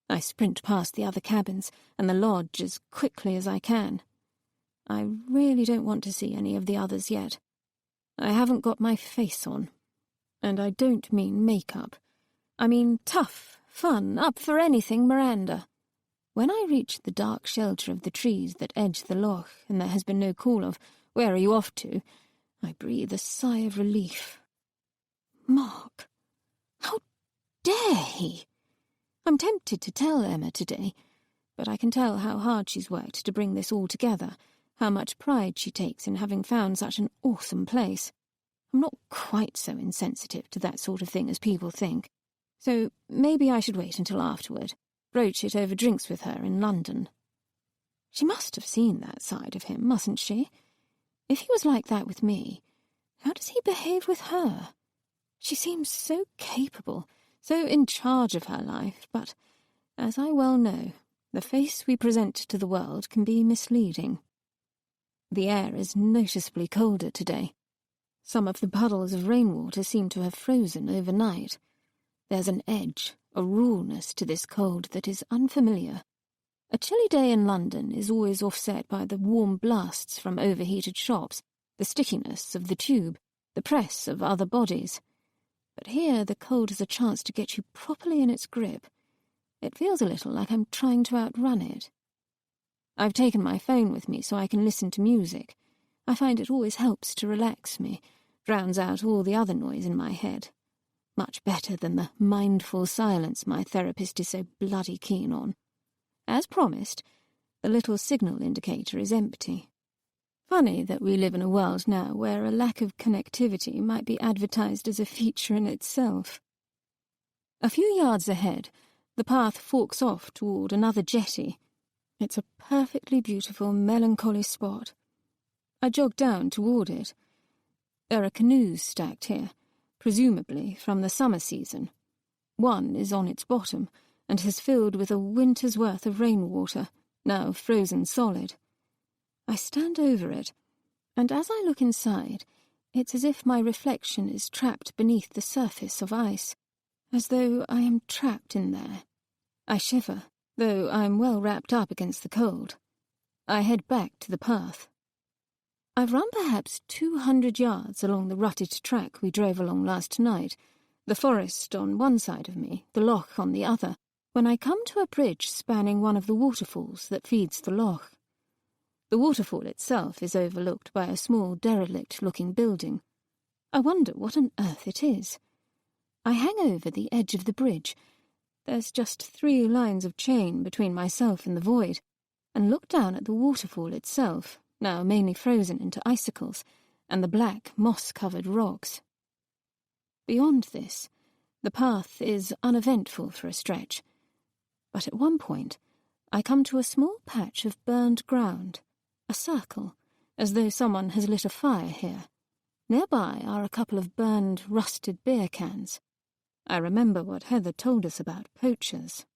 I sprint past the other cabins and the lodge as quickly as I can. I really don't want to see any of the others yet. I haven't got my face on. And I don't mean makeup. I mean tough, fun, up for anything Miranda. When I reach the dark shelter of the trees that edge the loch and there has been no call of, "Where are you off to?" I breathe a sigh of relief. Mark. How dare he? I'm tempted to tell Emma today, but I can tell how hard she's worked to bring this all together, how much pride she takes in having found such an awesome place. I'm not quite so insensitive to that sort of thing as people think, so maybe I should wait until afterward, broach it over drinks with her in London. She must have seen that side of him, mustn't she? If he was like that with me, how does he behave with her? She seems so capable, so in charge of her life, but, as I well know, the face we present to the world can be misleading. The air is noticeably colder today. Some of the puddles of rainwater seem to have frozen overnight. There's an edge, a rawness to this cold that is unfamiliar. A chilly day in London is always offset by the warm blasts from overheated shops, the stickiness of the tube, the press of other bodies. But here the cold has a chance to get you properly in its grip. It feels a little like I'm trying to outrun it. I've taken my phone with me so I can listen to music. I find it always helps to relax me, drowns out all the other noise in my head. Much better than the mindful silence my therapist is so bloody keen on. As promised, the little signal indicator is empty. Funny that we live in a world now where a lack of connectivity might be advertised as a feature in itself. A few yards ahead, the path forks off toward another jetty. It's a perfectly beautiful, melancholy spot. I jog down toward it. There are canoes stacked here, presumably from the summer season. One is on its bottom and has filled with a winter's worth of rainwater, now frozen solid. I stand over it, and as I look inside, it's as if my reflection is trapped beneath the surface of ice, as though I am trapped in there. I shiver, though I'm well wrapped up against the cold. I head back to the path. I've run perhaps 200 yards along the rutted track we drove along last night, the forest on one side of me, the loch on the other, when I come to a bridge spanning one of the waterfalls that feeds the loch. The waterfall itself is overlooked by a small derelict-looking building. I wonder what on earth it is. I hang over the edge of the bridge. There's just 3 lines of chain between myself and the void, and look down at the waterfall itself, now mainly frozen into icicles, and the black, moss-covered rocks. Beyond this, the path is uneventful for a stretch, but at one point I come to a small patch of burned ground, a circle, as though someone has lit a fire here. Nearby are a couple of burned, rusted beer cans. I remember what Heather told us about poachers.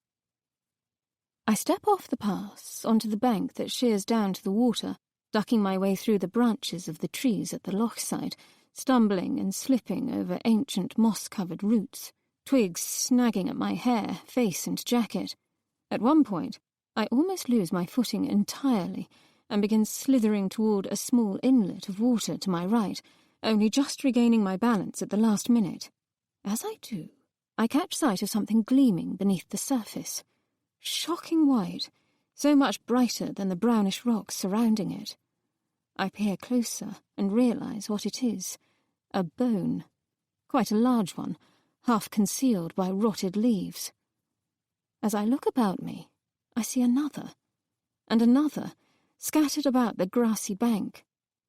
I step off the pass onto the bank that sheers down to the water, ducking my way through the branches of the trees at the loch side, stumbling and slipping over ancient moss-covered roots, twigs snagging at my hair, face and jacket. At one point, I almost lose my footing entirely and begin slithering toward a small inlet of water to my right, only just regaining my balance at the last minute. As I do, I catch sight of something gleaming beneath the surface. Shocking white, so much brighter than the brownish rocks surrounding it. I peer closer and realise what it is. A bone. Quite a large one, half concealed by rotted leaves. As I look about me, I see another, and another, scattered about the grassy bank.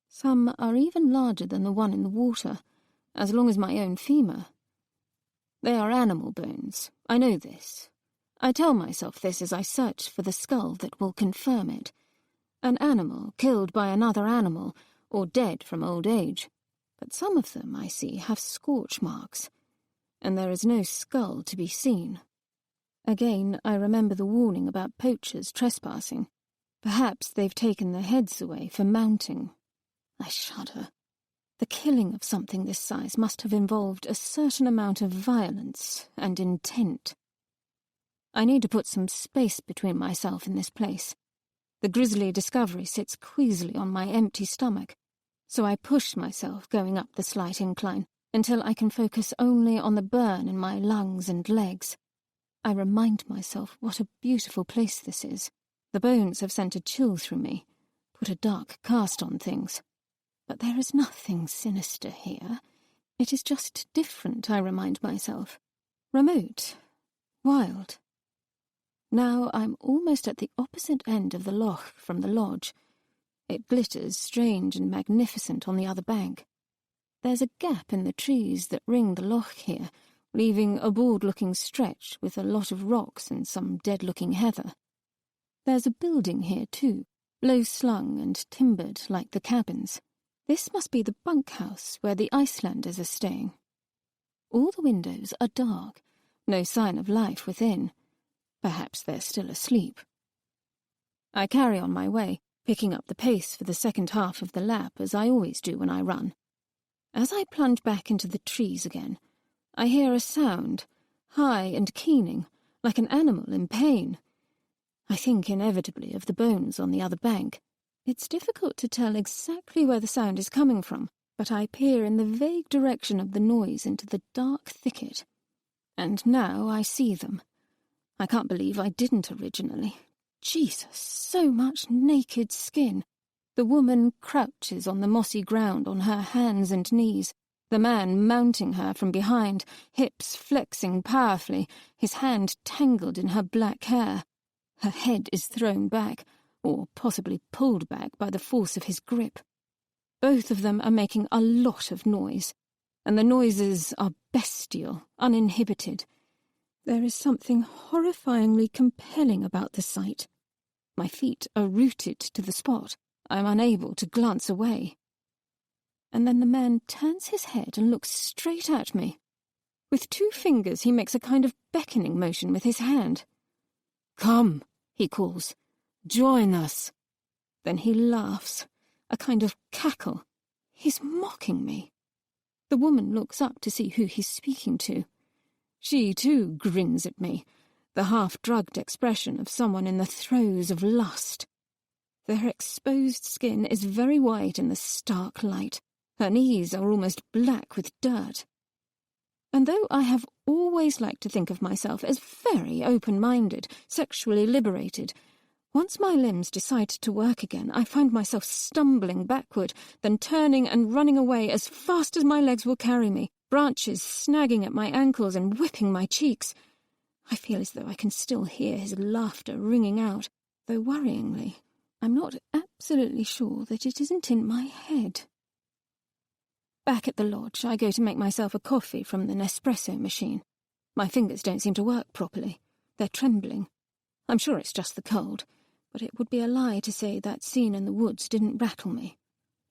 Some are even larger than the one in the water, as long as my own femur. They are animal bones, I know this. I tell myself this as I search for the skull that will confirm it. An animal killed by another animal, or dead from old age. But some of them, I see, have scorch marks, and there is no skull to be seen. Again, I remember the warning about poachers trespassing. Perhaps they've taken their heads away for mounting. I shudder. The killing of something this size must have involved a certain amount of violence and intent. I need to put some space between myself and this place. The grisly discovery sits queasily on my empty stomach, so I push myself going up the slight incline until I can focus only on the burn in my lungs and legs. I remind myself what a beautiful place this is. The bones have sent a chill through me, put a dark cast on things. But there is nothing sinister here. It is just different, I remind myself. Remote. Wild. Now I'm almost at the opposite end of the loch from the lodge. It glitters strange and magnificent on the other bank. There's a gap in the trees that ring the loch here, leaving a broad-looking stretch with a lot of rocks and some dead-looking heather. There's a building here, too, low-slung and timbered like the cabins. This must be the bunkhouse where the Icelanders are staying. All the windows are dark, no sign of life within. Perhaps they're still asleep. I carry on my way, picking up the pace for the second half of the lap, as I always do when I run. As I plunge back into the trees again, I hear a sound, high and keening, like an animal in pain. I think inevitably of the bones on the other bank. It's difficult to tell exactly where the sound is coming from, but I peer in the vague direction of the noise into the dark thicket. And now I see them. I can't believe I didn't originally. Jesus, so much naked skin. The woman crouches on the mossy ground on her hands and knees, the man mounting her from behind, hips flexing powerfully, his hand tangled in her black hair. Her head is thrown back, or possibly pulled back by the force of his grip. Both of them are making a lot of noise, and the noises are bestial, uninhibited. There is something horrifyingly compelling about the sight. My feet are rooted to the spot. I am unable to glance away. And then the man turns his head and looks straight at me. With 2 fingers he makes a kind of beckoning motion with his hand. "Come," he calls. "Join us." Then he laughs, a kind of cackle. He's mocking me. The woman looks up to see who he's speaking to. She, too, grins at me, the half-drugged expression of someone in the throes of lust. Their exposed skin is very white in the stark light. Her knees are almost black with dirt. And though I have always liked to think of myself as very open-minded, sexually liberated, once my limbs decide to work again, I find myself stumbling backward, then turning and running away as fast as my legs will carry me, branches snagging at my ankles and whipping my cheeks. I feel as though I can still hear his laughter ringing out, though worryingly, I'm not absolutely sure that it isn't in my head. Back at the lodge, I go to make myself a coffee from the Nespresso machine. My fingers don't seem to work properly. They're trembling. I'm sure it's just the cold, but it would be a lie to say that scene in the woods didn't rattle me.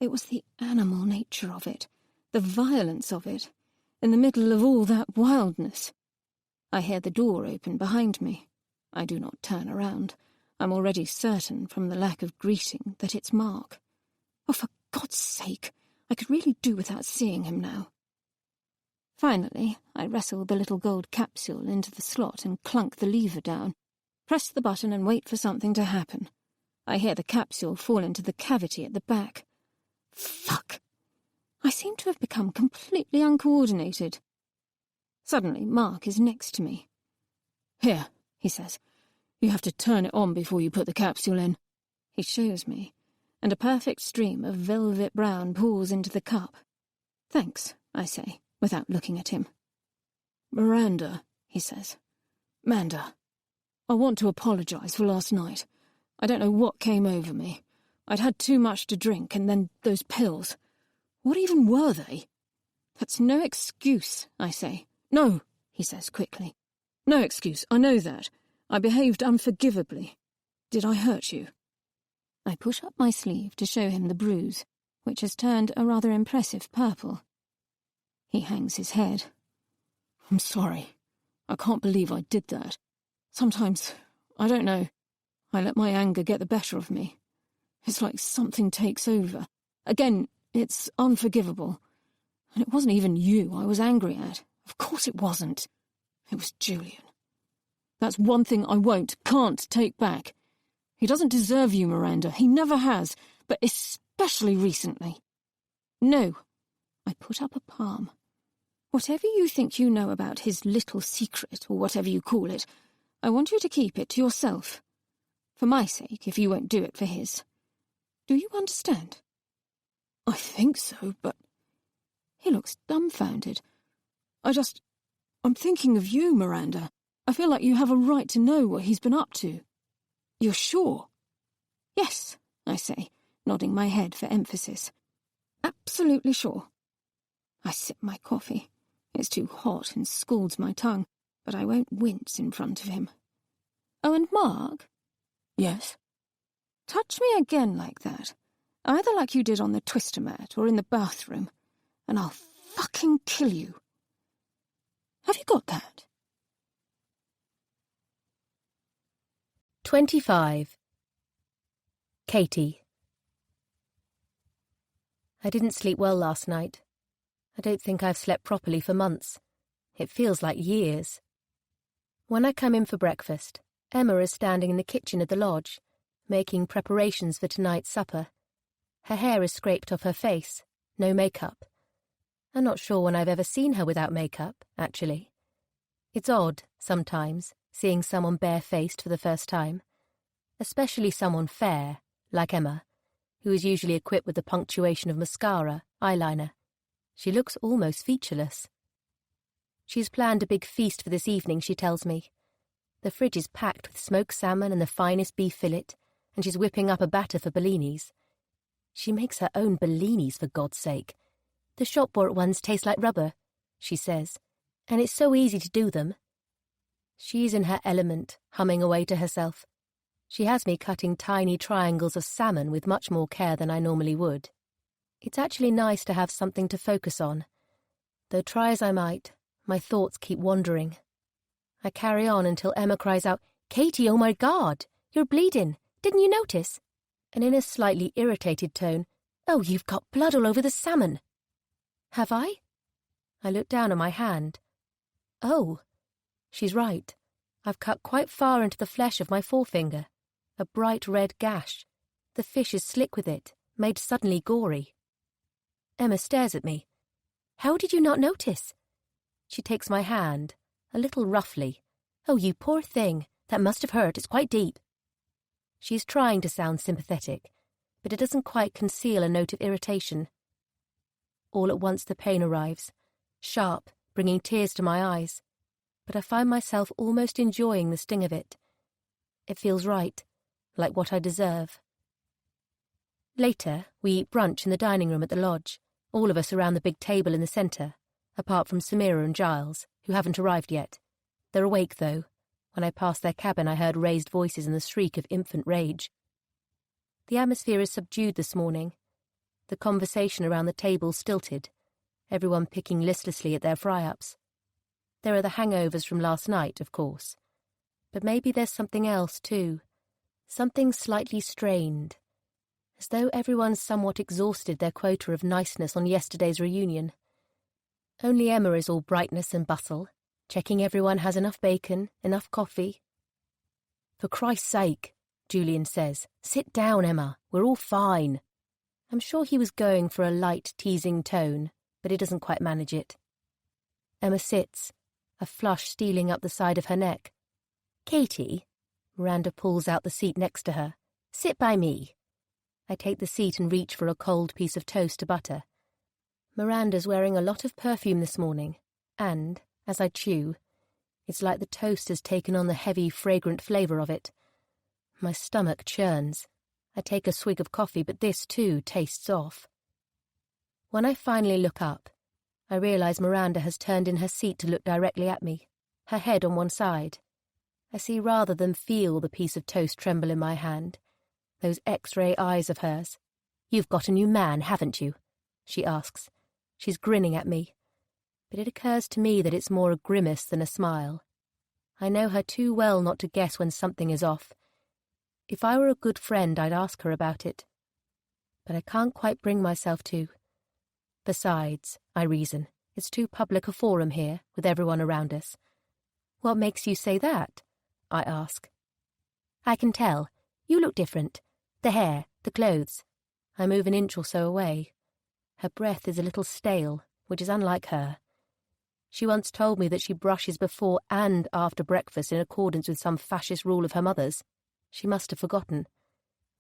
It was the animal nature of it, the violence of it, in the middle of all that wildness. I hear the door open behind me. I do not turn around. I'm already certain, from the lack of greeting, that it's Mark. Oh, for God's sake! I could really do without seeing him now. Finally, I wrestle the little gold capsule into the slot and clunk the lever down, press the button and wait for something to happen. I hear the capsule fall into the cavity at the back. Fuck! I seem to have become completely uncoordinated. Suddenly, Mark is next to me. "Here," he says. "You have to turn it on before you put the capsule in." He shows me, and a perfect stream of velvet brown pours into the cup. "Thanks," I say, without looking at him. "Miranda," he says. "Manda, I want to apologise for last night. I don't know what came over me. I'd had too much to drink, and then those pills. What even were they?" "That's no excuse," I say. "No," he says quickly. "No excuse, I know that. I behaved unforgivably. Did I hurt you?" I push up my sleeve to show him the bruise, which has turned a rather impressive purple. He hangs his head. "I'm sorry. I can't believe I did that. Sometimes, I don't know, I let my anger get the better of me. It's like something takes over. Again, it's unforgivable. And it wasn't even you I was angry at. Of course it wasn't. It was Julian. That's one thing I can't take back. He doesn't deserve you, Miranda. He never has, but especially recently. No." I put up a palm. "Whatever you think you know about his little secret, or whatever you call it, I want you to keep it to yourself. For my sake, if you won't do it for his. Do you understand?" "I think so, but..." He looks dumbfounded. I'm thinking of you, Miranda. I feel like you have a right to know what he's been up to." "You're sure?" "Yes," I say, nodding my head for emphasis. "Absolutely sure." I sip my coffee. It's too hot and scalds my tongue, but I won't wince in front of him. "Oh, and Mark?" "Yes?" "Touch me again like that, either like you did on the twister mat or in the bathroom, and I'll fucking kill you. Have you got that?" 25. Katie. I didn't sleep well last night. I don't think I've slept properly for months. It feels like years. When I come in for breakfast, Emma is standing in the kitchen at the lodge, making preparations for tonight's supper. Her hair is scraped off her face, no makeup. I'm not sure when I've ever seen her without makeup, actually. It's odd, sometimes, seeing someone bare-faced for the first time, especially someone fair, like Emma, who is usually equipped with the punctuation of mascara, eyeliner. She looks almost featureless. She's planned a big feast for this evening, she tells me. The fridge is packed with smoked salmon and the finest beef fillet, and she's whipping up a batter for bellinis. She makes her own bellinis, for God's sake. The shop-bought ones taste like rubber, she says, and it's so easy to do them. She's in her element, humming away to herself. She has me cutting tiny triangles of salmon with much more care than I normally would. It's actually nice to have something to focus on. Though try as I might, my thoughts keep wandering. I carry on until Emma cries out, "Katie, oh my God, you're bleeding. Didn't you notice?" And in a slightly irritated tone, "Oh, you've got blood all over the salmon." Have I? I look down at my hand. Oh, she's right. I've cut quite far into the flesh of my forefinger. A bright red gash. The fish is slick with it, made suddenly gory. Emma stares at me. How did you not notice? She takes my hand, a little roughly. Oh, you poor thing. That must have hurt. It's quite deep. She's trying to sound sympathetic, but it doesn't quite conceal a note of irritation. All at once the pain arrives, sharp, bringing tears to my eyes, but I find myself almost enjoying the sting of it. It feels right, like what I deserve. Later, we eat brunch in the dining room at the lodge, all of us around the big table in the centre, apart from Samira and Giles, who haven't arrived yet. They're awake, though. When I passed their cabin, I heard raised voices and the shriek of infant rage. The atmosphere is subdued this morning. The conversation around the table stilted, everyone picking listlessly at their fry-ups. There are the hangovers from last night, of course. But maybe there's something else, too. Something slightly strained. As though everyone's somewhat exhausted their quota of niceness on yesterday's reunion. Only Emma is all brightness and bustle, checking everyone has enough bacon, enough coffee. For Christ's sake, Julian says, sit down, Emma. We're all fine. I'm sure he was going for a light, teasing tone, but he doesn't quite manage it. Emma sits, a flush stealing up the side of her neck. Katie, Miranda pulls out the seat next to her. Sit by me. I take the seat and reach for a cold piece of toast to butter. Miranda's wearing a lot of perfume this morning, and, as I chew, it's like the toast has taken on the heavy, fragrant flavour of it. My stomach churns. I take a swig of coffee, but this, too, tastes off. When I finally look up, I realise Miranda has turned in her seat to look directly at me, her head on one side. I see rather than feel the piece of toast tremble in my hand. Those X-ray eyes of hers. You've got a new man, haven't you? She asks. She's grinning at me. But it occurs to me that it's more a grimace than a smile. I know her too well not to guess when something is off. If I were a good friend, I'd ask her about it. But I can't quite bring myself to. Besides, I reason, it's too public a forum here, with everyone around us. What makes you say that? I ask. I can tell. You look different. The hair, the clothes. I move an inch or so away. Her breath is a little stale, which is unlike her. She once told me that she brushes before and after breakfast in accordance with some fascist rule of her mother's. She must have forgotten.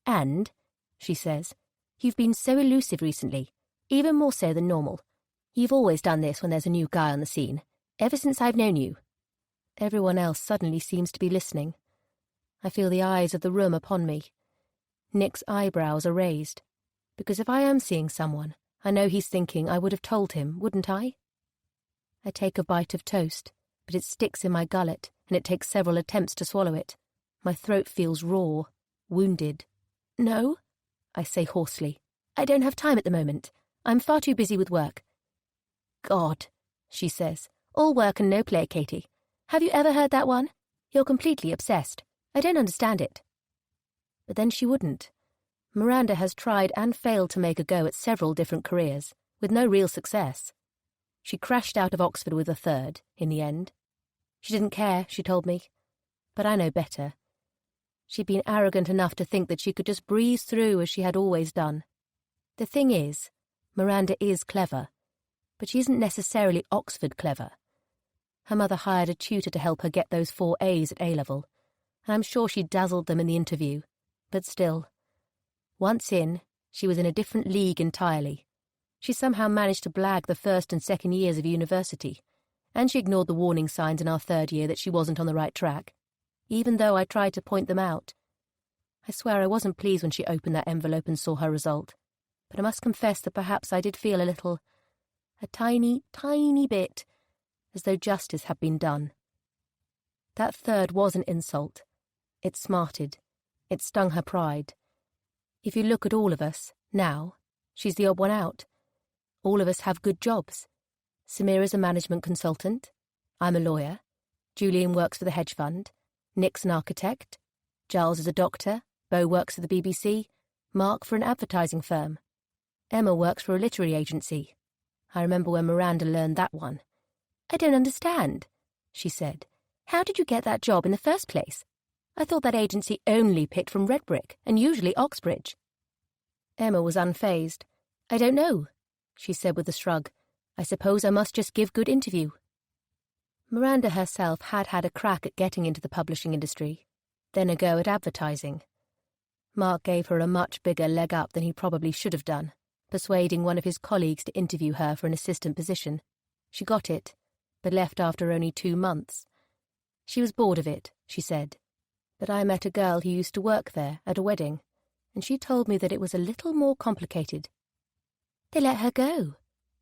And, she says, you've been so elusive recently, even more so than normal. You've always done this when there's a new guy on the scene, ever since I've known you. Everyone else suddenly seems to be listening. I feel the eyes of the room upon me. Nick's eyebrows are raised, because if I am seeing someone, I know he's thinking I would have told him, wouldn't I? I take a bite of toast, but it sticks in my gullet, and it takes several attempts to swallow it. My throat feels raw, wounded. No, I say hoarsely. I don't have time at the moment. I'm far too busy with work. God, she says. All work and no play, Katie. Have you ever heard that one? You're completely obsessed. I don't understand it. But then she wouldn't. Miranda has tried and failed to make a go at several different careers, with no real success. She crashed out of Oxford with a third, in the end. She didn't care, she told me. But I know better. She'd been arrogant enough to think that she could just breeze through as she had always done. The thing is, Miranda is clever, but she isn't necessarily Oxford clever. Her mother hired a tutor to help her get those 4 A's at A-level, and I'm sure she dazzled them in the interview, but still. Once in, she was in a different league entirely. She somehow managed to blag the first and second years of university, and she ignored the warning signs in our third year that she wasn't on the right track, even though I tried to point them out. I swear I wasn't pleased when she opened that envelope and saw her result. but I must confess that perhaps I did feel a tiny, tiny bit, as though justice had been done. That third was an insult. It smarted. It stung her pride. If you look at all of us, now, she's the odd one out. All of us have good jobs. Samira's a management consultant. I'm a lawyer. Julian works for the hedge fund. Nick's an architect. Giles is a doctor. Beau works for the BBC. Mark for an advertising firm. Emma works for a literary agency. I remember when Miranda learned that one. I don't understand, she said. How did you get that job in the first place? I thought that agency only picked from Redbrick, and usually Oxbridge. Emma was unfazed. I don't know, she said with a shrug. I suppose I must just give good interview. Miranda herself had had a crack at getting into the publishing industry, then a go at advertising. Mark gave her a much bigger leg up than he probably should have done, persuading one of his colleagues to interview her for an assistant position. She got it, but left after only 2 months. She was bored of it, she said. But I met a girl who used to work there at a wedding, and she told me that it was a little more complicated. They let her go,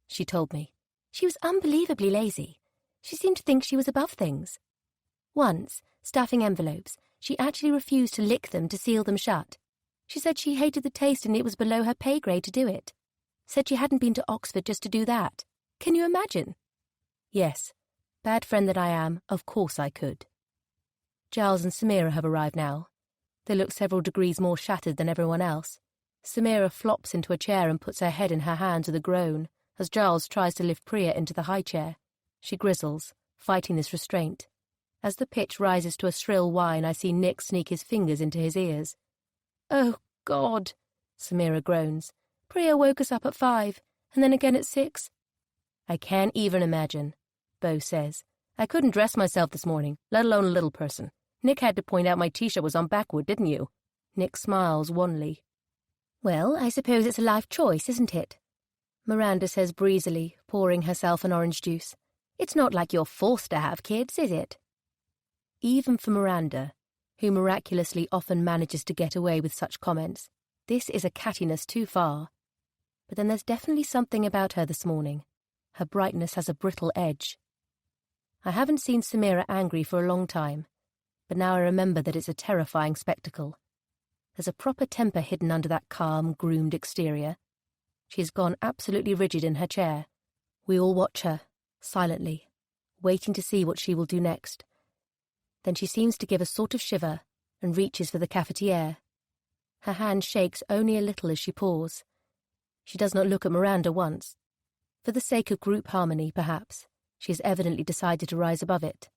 she told me. She was unbelievably lazy. She seemed to think she was above things. Once, stuffing envelopes, she actually refused to lick them to seal them shut. She said she hated the taste and it was below her pay grade to do it. Said she hadn't been to Oxford just to do that. Can you imagine? Yes, bad friend that I am, of course I could. Giles and Samira have arrived now. They look several degrees more shattered than everyone else. Samira flops into a chair and puts her head in her hands with a groan, as Giles tries to lift Priya into the high chair. She grizzles, fighting this restraint. As the pitch rises to a shrill whine, I see Nick sneak his fingers into his ears. Oh, God, Samira groans. Priya woke us up at 5, and then again at 6. I can't even imagine, Beau says. I couldn't dress myself this morning, let alone a little person. Nick had to point out my t-shirt was on backward, didn't you? Nick smiles wanly. Well, I suppose it's a life choice, isn't it? Miranda says breezily, pouring herself an orange juice. It's not like you're forced to have kids, is it? Even for Miranda, who miraculously often manages to get away with such comments, this is a cattiness too far. But then there's definitely something about her this morning. Her brightness has a brittle edge. I haven't seen Samira angry for a long time, but now I remember that it's a terrifying spectacle. There's a proper temper hidden under that calm, groomed exterior. She's gone absolutely rigid in her chair. We all watch her, silently, waiting to see what she will do next. Then she seems to give a sort of shiver and reaches for the cafetiere. Her hand shakes only a little as she paws. She does not look at Miranda once. For the sake of group harmony, perhaps, she has evidently decided to rise above it.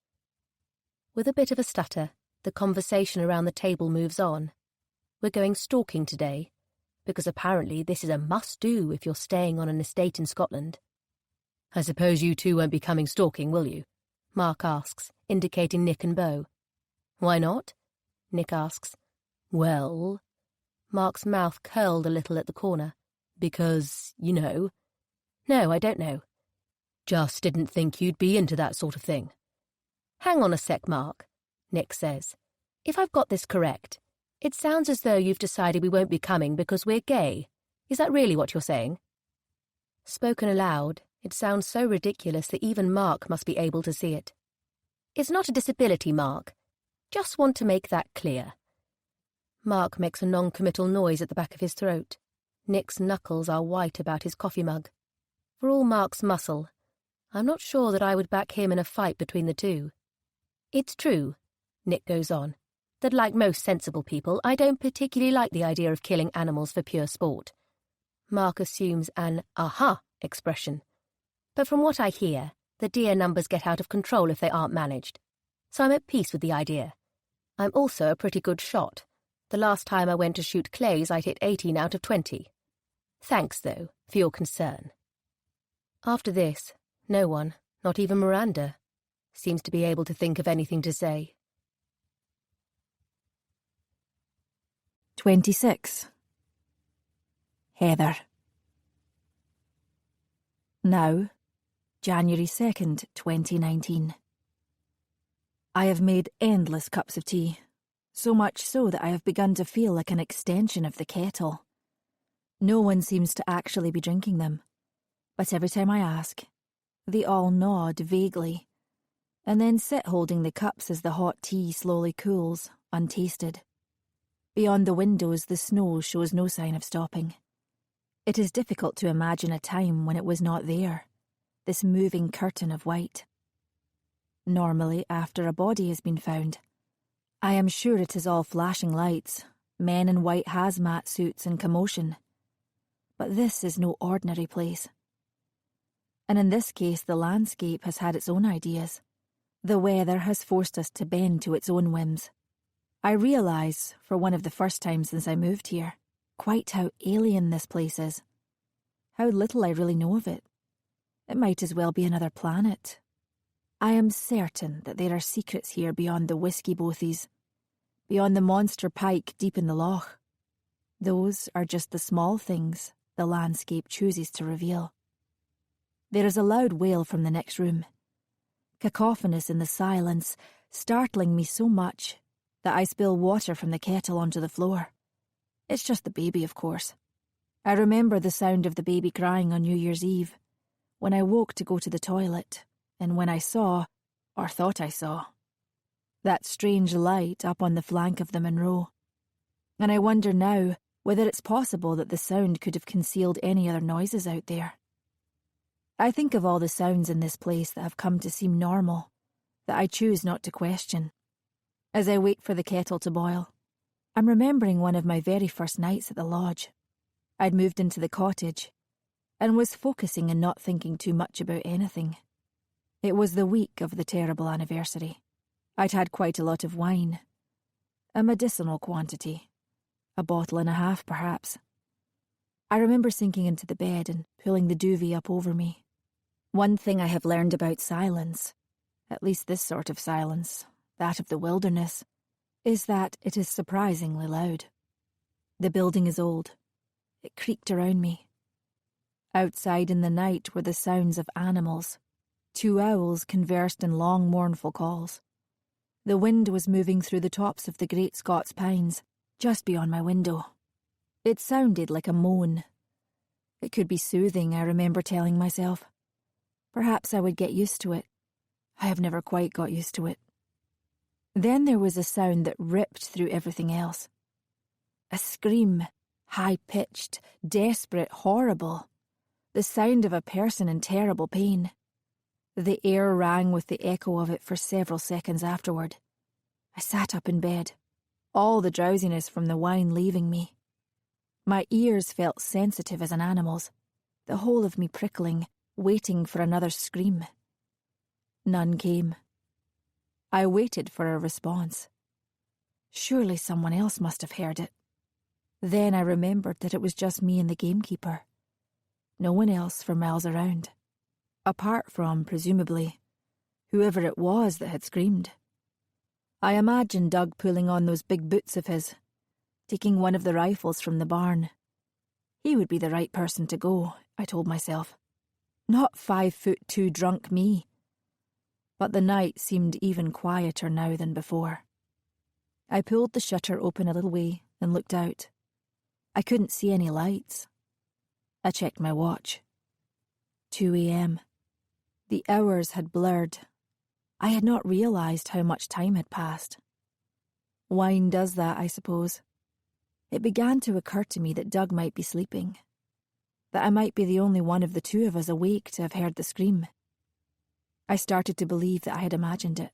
With a bit of a stutter, the conversation around the table moves on. We're going stalking today, because apparently this is a must-do if you're staying on an estate in Scotland. I suppose you two won't be coming stalking, will you? Mark asks, indicating Nick and Beau. Why not? Nick asks. Well... Mark's mouth curled a little at the corner. Because, you know... No, I don't know. Just didn't think you'd be into that sort of thing. Hang on a sec, Mark, Nick says. If I've got this correct, it sounds as though you've decided we won't be coming because we're gay. Is that really what you're saying? Spoken aloud, it sounds so ridiculous that even Mark must be able to see it. It's not a disability, Mark. Just want to make that clear. Mark makes a non-committal noise at the back of his throat. Nick's knuckles are white about his coffee mug. For all Mark's muscle, I'm not sure that I would back him in a fight between the two. It's true, Nick goes on, that like most sensible people, I don't particularly like the idea of killing animals for pure sport. Mark assumes an aha expression. But from what I hear, the deer numbers get out of control if they aren't managed. So I'm at peace with the idea. I'm also a pretty good shot. The last time I went to shoot clays, I'd hit 18 out of 20. Thanks, though, for your concern. After this, no one, not even Miranda, seems to be able to think of anything to say. 26. Heather. Now, January 2nd, 2019. I have made endless cups of tea, so much so that I have begun to feel like an extension of the kettle. No one seems to actually be drinking them, but every time I ask, they all nod vaguely, and then sit holding the cups as the hot tea slowly cools, untasted. Beyond the windows, the snow shows no sign of stopping. It is difficult to imagine a time when it was not there, this moving curtain of white. Normally, after a body has been found, I am sure it is all flashing lights, men in white hazmat suits and commotion. But this is no ordinary place. And in this case, the landscape has had its own ideas. The weather has forced us to bend to its own whims. I realise, for one of the first times since I moved here, quite how alien this place is. How little I really know of it. It might as well be another planet. I am certain that there are secrets here beyond the whisky bothies, beyond the monster pike deep in the loch. Those are just the small things the landscape chooses to reveal. There is a loud wail from the next room, cacophonous in the silence, startling me so much that I spill water from the kettle onto the floor. It's just the baby, of course. I remember the sound of the baby crying on New Year's Eve, when I woke to go to the toilet, and when I saw, or thought I saw, that strange light up on the flank of the Monroe. And I wonder now whether it's possible that the sound could have concealed any other noises out there. I think of all the sounds in this place that have come to seem normal, that I choose not to question. As I wait for the kettle to boil, I'm remembering one of my very first nights at the lodge. I'd moved into the cottage and was focusing and not thinking too much about anything. It was the week of the terrible anniversary. I'd had quite a lot of wine, a medicinal quantity, 1.5 bottles perhaps. I remember sinking into the bed and pulling the duvet up over me. One thing I have learned about silence, at least this sort of silence, that of the wilderness, is that it is surprisingly loud. The building is old. It creaked around me. Outside in the night were the sounds of animals. 2 owls conversed in long, mournful calls. The wind was moving through the tops of the great Scots pines, just beyond my window. It sounded like a moan. It could be soothing, I remember telling myself. Perhaps I would get used to it. I have never quite got used to it. Then there was a sound that ripped through everything else. A scream, high-pitched, desperate, horrible. The sound of a person in terrible pain. The air rang with the echo of it for several seconds afterward. I sat up in bed, all the drowsiness from the wine leaving me. My ears felt sensitive as an animal's, the whole of me prickling, waiting for another scream. None came. I waited for a response. Surely someone else must have heard it. Then I remembered that it was just me and the gamekeeper. No one else for miles around. Apart from, presumably, whoever it was that had screamed. I imagined Doug pulling on those big boots of his, taking one of the rifles from the barn. He would be the right person to go, I told myself. Not 5'2" drunk me. But the night seemed even quieter now than before. I pulled the shutter open a little way and looked out. I couldn't see any lights. I checked my watch. 2 a.m. The hours had blurred. I had not realised how much time had passed. Wine does that, I suppose. It began to occur to me that Doug might be sleeping, that I might be the only one of the two of us awake to have heard the scream. I started to believe that I had imagined it.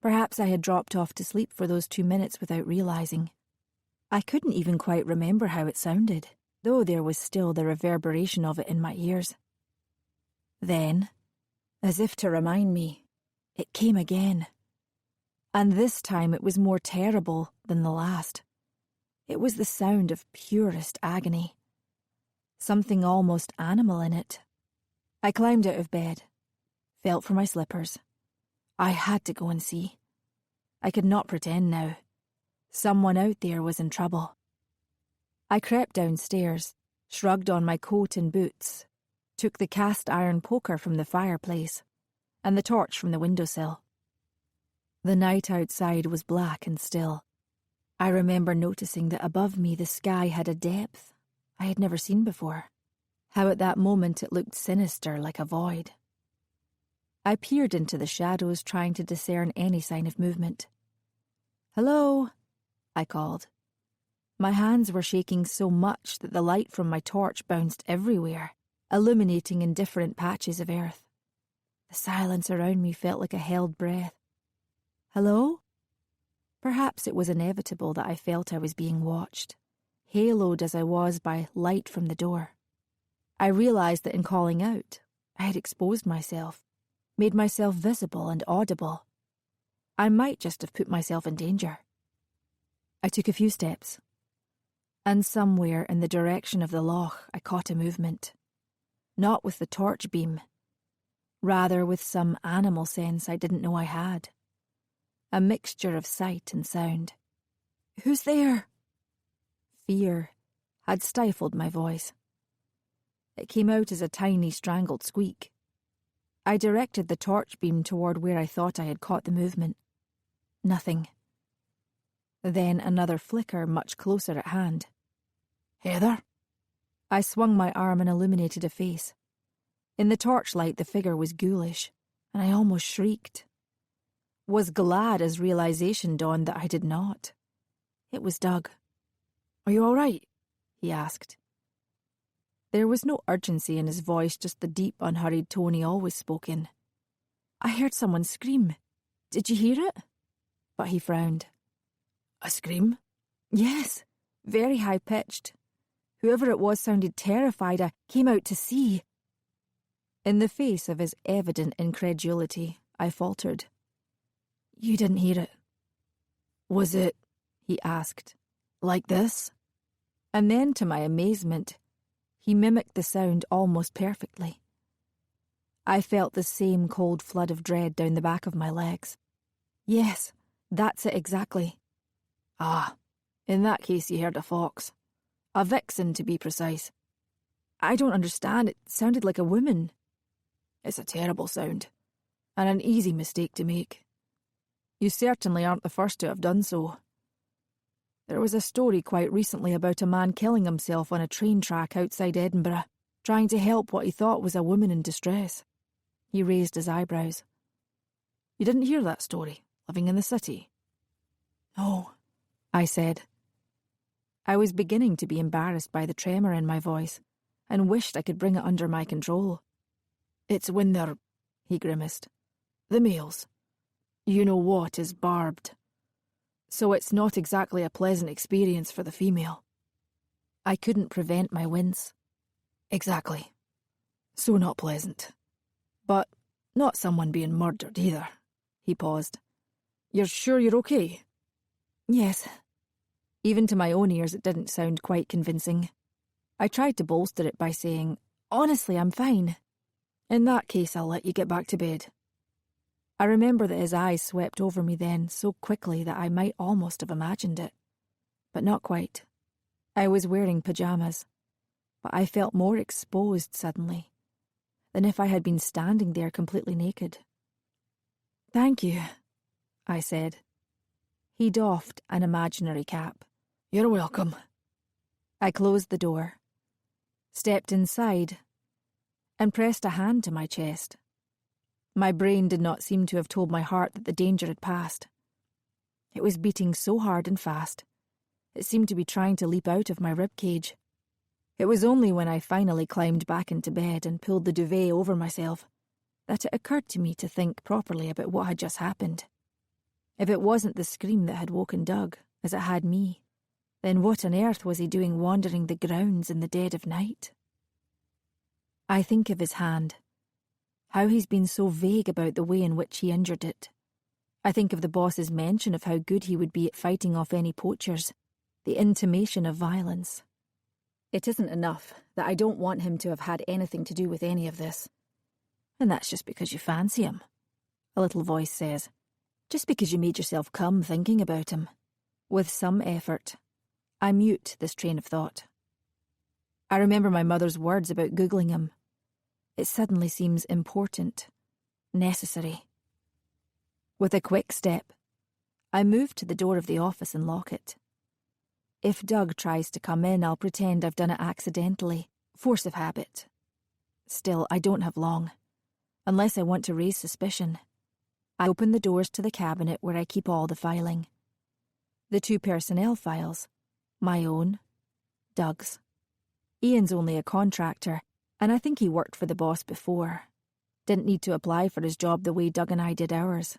Perhaps I had dropped off to sleep for those 2 minutes without realising. I couldn't even quite remember how it sounded, though there was still the reverberation of it in my ears. Then, as if to remind me, it came again. And this time it was more terrible than the last. It was the sound of purest agony. Something almost animal in it. I climbed out of bed, felt for my slippers. I had to go and see. I could not pretend now. Someone out there was in trouble. I crept downstairs, shrugged on my coat and boots, took the cast iron poker from the fireplace, and the torch from the windowsill. The night outside was black and still. I remember noticing that above me the sky had a depth, I had never seen before. How at that moment it looked sinister, like a void. I peered into the shadows, trying to discern any sign of movement. "Hello," I called. My hands were shaking so much that the light from my torch bounced everywhere, illuminating in different patches of earth. The silence around me felt like a held breath. "Hello?" Perhaps it was inevitable that I felt I was being watched, haloed as I was by light from the door. I realised that in calling out, I had exposed myself, made myself visible and audible. I might just have put myself in danger. I took a few steps, and somewhere in the direction of the loch I caught a movement. Not with the torch beam, rather with some animal sense I didn't know I had. A mixture of sight and sound. "Who's there?" Fear had stifled my voice. It came out as a tiny strangled squeak. I directed the torch beam toward where I thought I had caught the movement. Nothing. Then another flicker much closer at hand. "Heather?" I swung my arm and illuminated a face. In the torchlight the figure was ghoulish, and I almost shrieked. Was glad as realization dawned that I did not. It was Doug. "Are you all right?" he asked. There was no urgency in his voice, just the deep, unhurried tone he always spoke in. "I heard someone scream. Did you hear it?" But he frowned. "A scream?" "Yes, very high-pitched. Whoever it was sounded terrified. I came out to see." In the face of his evident incredulity, I faltered. "You didn't hear it?" "Was it," he asked, "like this?" And then, to my amazement, he mimicked the sound almost perfectly. I felt the same cold flood of dread down the back of my legs. "Yes, that's it exactly." "Ah, in that case you heard a fox. A vixen, to be precise." "I don't understand. It sounded like a woman." "It's a terrible sound, and an easy mistake to make. You certainly aren't the first to have done so. There was a story quite recently about a man killing himself on a train track outside Edinburgh, trying to help what he thought was a woman in distress." He raised his eyebrows. "You didn't hear that story, living in the city?" "No," I said. I was beginning to be embarrassed by the tremor in my voice, and wished I could bring it under my control. "It's when they're," he grimaced, "the males. You know what is barbed. So it's not exactly a pleasant experience for the female." I couldn't prevent my wince. "Exactly. So not pleasant. But not someone being murdered either." He paused. "You're sure you're okay?" "Yes." Even to my own ears it didn't sound quite convincing. I tried to bolster it by saying, "Honestly, I'm fine." "In that case, I'll let you get back to bed." I remember that his eyes swept over me then so quickly that I might almost have imagined it. But not quite. I was wearing pyjamas, but I felt more exposed suddenly, than if I had been standing there completely naked. "Thank you," I said. He doffed an imaginary cap. "You're welcome." I closed the door, stepped inside, and pressed a hand to my chest. My brain did not seem to have told my heart that the danger had passed. It was beating so hard and fast, it seemed to be trying to leap out of my ribcage. It was only when I finally climbed back into bed and pulled the duvet over myself that it occurred to me to think properly about what had just happened. If it wasn't the scream that had woken Doug, as it had me, then what on earth was he doing wandering the grounds in the dead of night? I think of his hand, how he's been so vague about the way in which he injured it. I think of the boss's mention of how good he would be at fighting off any poachers, the intimation of violence. It isn't enough that I don't want him to have had anything to do with any of this. "And that's just because you fancy him," a little voice says. "Just because you made yourself come thinking about him." With some effort, I mute this train of thought. I remember my mother's words about Googling him. It suddenly seems important, necessary. With a quick step, I move to the door of the office and lock it. If Doug tries to come in, I'll pretend I've done it accidentally. Force of habit. Still, I don't have long. Unless I want to raise suspicion. I open the doors to the cabinet where I keep all the filing. The 2 personnel files. My own. Doug's. Ian's only a contractor, and I think he worked for the boss before. Didn't need to apply for his job the way Doug and I did ours.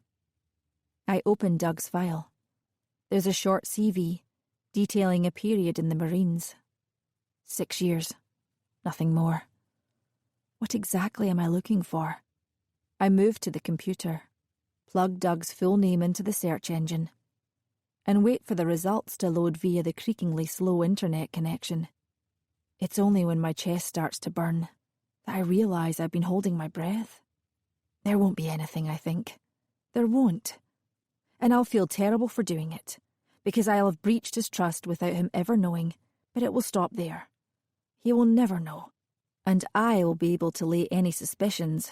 I open Doug's file. There's a short CV, detailing a period in the Marines. 6 years. Nothing more. What exactly am I looking for? I move to the computer, plug Doug's full name into the search engine, and wait for the results to load via the creakingly slow internet connection. It's only when my chest starts to burn that I realise I've been holding my breath. There won't be anything, I think. There won't. And I'll feel terrible for doing it, because I'll have breached his trust without him ever knowing, but it will stop there. He will never know, and I will be able to lay any suspicions,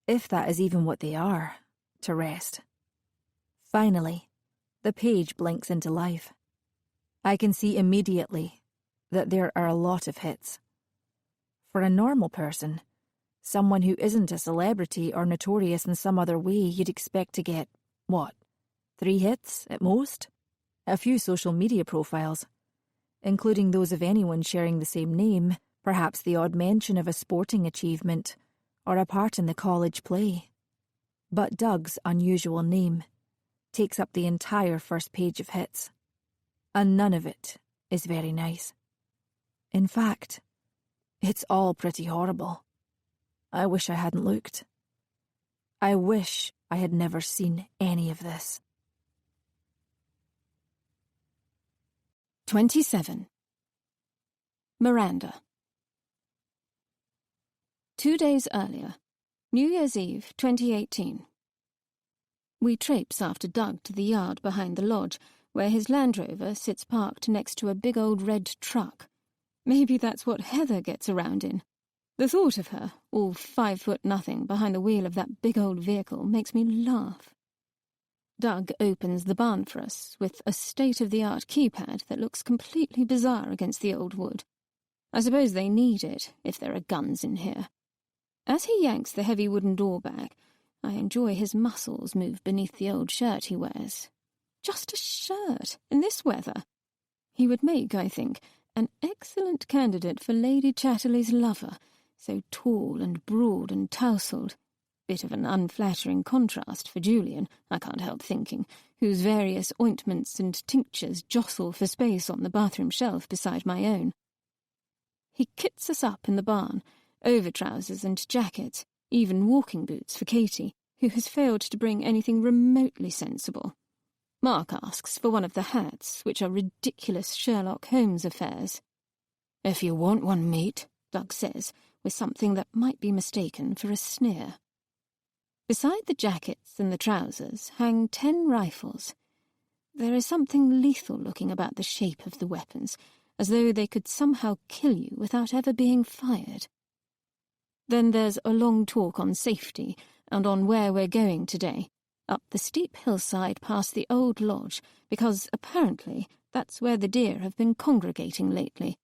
if that is even what they are, to rest. Finally, the page blinks into life. I can see immediately that there are a lot of hits. For a normal person, someone who isn't a celebrity or notorious in some other way, you'd expect to get, 3 hits at most? A few social media profiles, including those of anyone sharing the same name, perhaps the odd mention of a sporting achievement or a part in the college play. But Doug's unusual name takes up the entire first page of hits, and none of it is very nice. In fact, it's all pretty horrible. I wish I hadn't looked. I wish I had never seen any of this. 27. Miranda. 2 days earlier, New Year's Eve, 2018. We traipse after Doug to the yard behind the lodge, where his Land Rover sits parked next to a big old red truck. Maybe that's what Heather gets around in. The thought of her, all 5'0" behind the wheel of that big old vehicle, makes me laugh. Doug opens the barn for us with a state-of-the-art keypad that looks completely bizarre against the old wood. I suppose they need it, if there are guns in here. As he yanks the heavy wooden door back, I enjoy his muscles move beneath the old shirt he wears. Just a shirt, in this weather. He would make, I think, an excellent candidate for Lady Chatterley's lover, so tall and broad and tousled. Bit of an unflattering contrast for Julian, I can't help thinking, whose various ointments and tinctures jostle for space on the bathroom shelf beside my own. He kits us up in the barn, over-trousers and jackets, even walking boots for Katie, who has failed to bring anything remotely sensible. Mark asks for one of the hats, which are ridiculous Sherlock Holmes affairs. "If you want one, mate," Doug says, with something that might be mistaken for a sneer. Beside the jackets and the trousers hang 10 rifles. There is something lethal-looking about the shape of the weapons, as though they could somehow kill you without ever being fired. Then there's a long talk on safety and on where we're going today, up the steep hillside past the old lodge, because apparently that's where the deer have been congregating lately,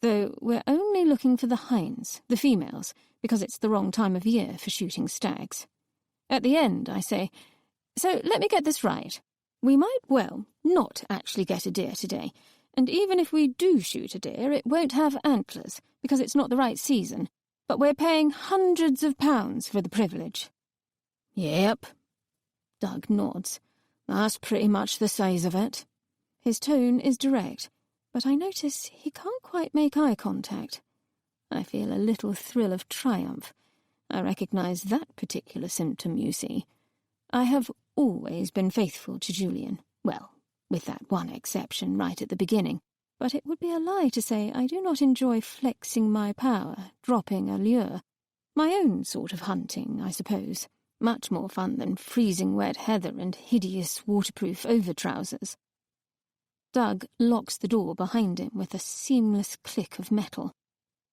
though we're only looking for the hinds, the females, because it's the wrong time of year for shooting stags. At the end, I say, "So let me get this right. We might well not actually get a deer today, and even if we do shoot a deer, it won't have antlers, because it's not the right season, but we're paying hundreds of pounds for the privilege." "Yep." Doug nods. "That's pretty much the size of it." His tone is direct, but I notice he can't quite make eye contact. I feel a little thrill of triumph. I recognise that particular symptom, you see. I have always been faithful to Julian. Well, with that one exception right at the beginning. But it would be a lie to say I do not enjoy flexing my power, dropping a lure. My own sort of hunting, I suppose. Much more fun than freezing wet heather and hideous waterproof over-trousers. Doug locks the door behind him with a seamless click of metal.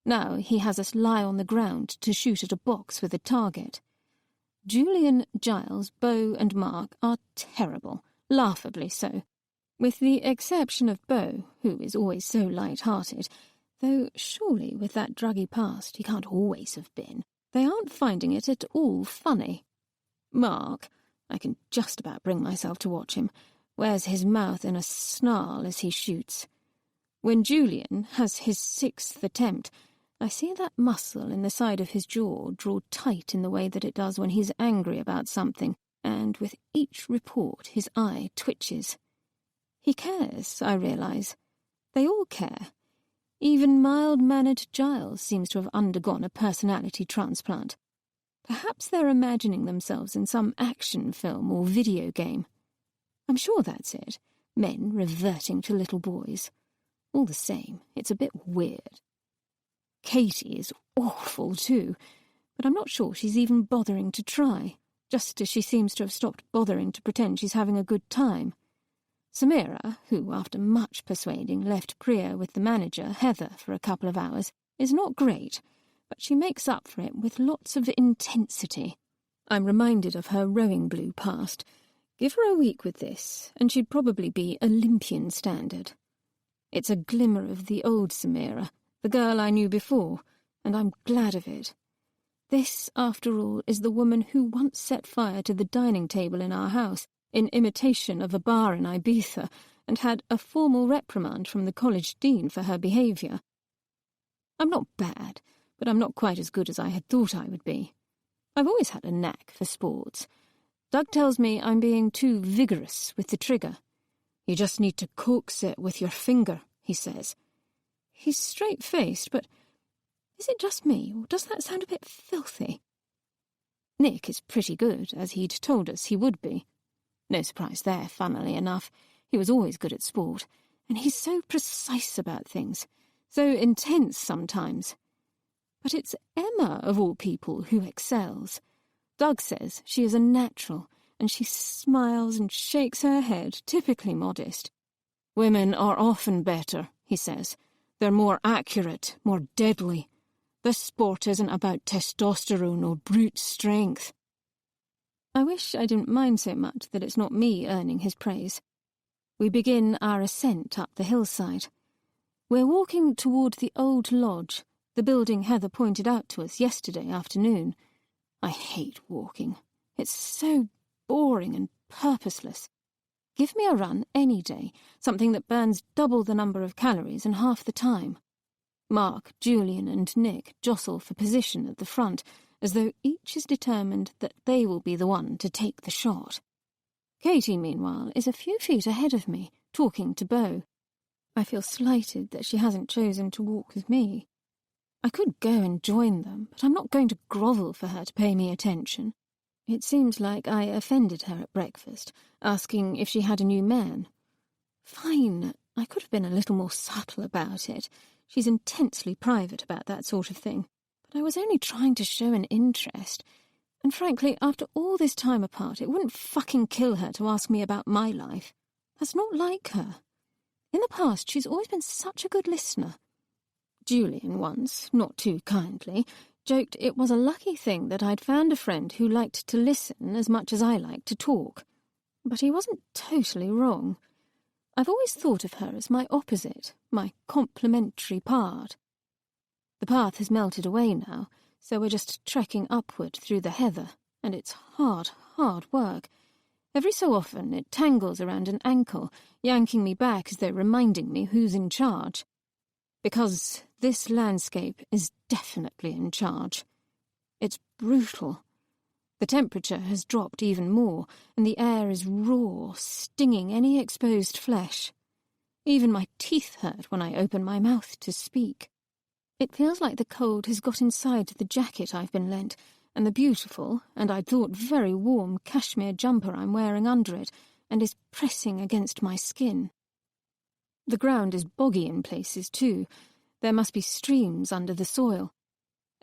Now he has us lie on the ground to shoot at a box with a target. Julian, Giles, Beau and Mark are terrible, laughably so. With the exception of Beau, who is always so light-hearted, though surely with that druggy past he can't always have been, they aren't finding it at all funny. Mark, I can just about bring myself to watch him, wears his mouth in a snarl as he shoots. When Julian has his 6th attempt, I see that muscle in the side of his jaw draw tight in the way that it does when he's angry about something, and with each report his eye twitches. He cares, I realise. They all care. Even mild-mannered Giles seems to have undergone a personality transplant. Perhaps they're imagining themselves in some action film or video game. I'm sure that's it. Men reverting to little boys. All the same, it's a bit weird. Katie is awful too, but I'm not sure she's even bothering to try, just as she seems to have stopped bothering to pretend she's having a good time. Samira, who, after much persuading, left Priya with the manager, Heather, for a couple of hours, is not great, but she makes up for it with lots of intensity. I'm reminded of her rowing blue past. Give her a week with this, and she'd probably be Olympian standard. It's a glimmer of the old Samira, the girl I knew before, and I'm glad of it. This, after all, is the woman who once set fire to the dining table in our house, in imitation of a bar in Ibiza, and had a formal reprimand from the college dean for her behaviour. I'm not bad, but I'm not quite as good as I had thought I would be. I've always had a knack for sports. Doug tells me I'm being too vigorous with the trigger. You just need to coax it with your finger, he says. He's straight-faced, but is it just me, or does that sound a bit filthy? Nick is pretty good, as he'd told us he would be. No surprise there, funnily enough. He was always good at sport, and he's so precise about things, so intense sometimes. But it's Emma, of all people, who excels. Doug says she is a natural, and she smiles and shakes her head, typically modest. Women are often better, he says. They're more accurate, more deadly. This sport isn't about testosterone or brute strength. I wish I didn't mind so much that it's not me earning his praise. We begin our ascent up the hillside. We're walking toward the old lodge, the building Heather pointed out to us yesterday afternoon. I hate walking. It's so boring and purposeless. Give me a run any day, something that burns double the number of calories in half the time. Mark, Julian and Nick jostle for position at the front, as though each is determined that they will be the one to take the shot. Katie, meanwhile, is a few feet ahead of me, talking to Beau. I feel slighted that she hasn't chosen to walk with me. I could go and join them, but I'm not going to grovel for her to pay me attention. It seems like I offended her at breakfast, asking if she had a new man. Fine, I could have been a little more subtle about it. She's intensely private about that sort of thing. But I was only trying to show an interest. And frankly, after all this time apart, it wouldn't fucking kill her to ask me about my life. That's not like her. In the past, she's always been such a good listener. Julian once, not too kindly, joked it was a lucky thing that I'd found a friend who liked to listen as much as I liked to talk. But he wasn't totally wrong. I've always thought of her as my opposite, my complementary part. The path has melted away now, so we're just trekking upward through the heather, and it's hard, hard work. Every so often it tangles around an ankle, yanking me back as though reminding me who's in charge. Because this landscape is definitely in charge. It's brutal. The temperature has dropped even more, and the air is raw, stinging any exposed flesh. Even my teeth hurt when I open my mouth to speak. It feels like the cold has got inside the jacket I've been lent, and the beautiful, and I'd thought very warm, cashmere jumper I'm wearing under it, and is pressing against my skin. The ground is boggy in places, too. There must be streams under the soil.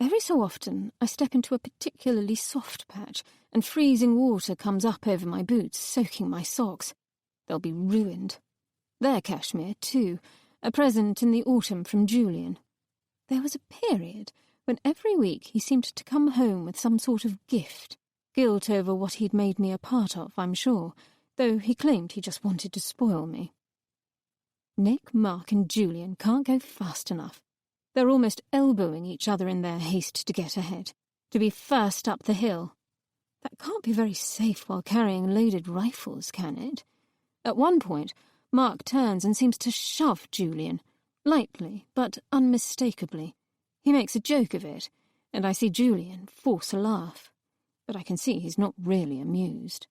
Every so often I step into a particularly soft patch, and freezing water comes up over my boots, soaking my socks. They'll be ruined. They're cashmere, too, a present in the autumn from Julian. There was a period when every week he seemed to come home with some sort of gift, guilt over what he'd made me a part of, I'm sure, though he claimed he just wanted to spoil me. Nick, Mark and Julian can't go fast enough. They're almost elbowing each other in their haste to get ahead, to be first up the hill. That can't be very safe while carrying loaded rifles, can it? At one point, Mark turns and seems to shove Julian, lightly but unmistakably. He makes a joke of it, and I see Julian force a laugh, but I can see he's not really amused.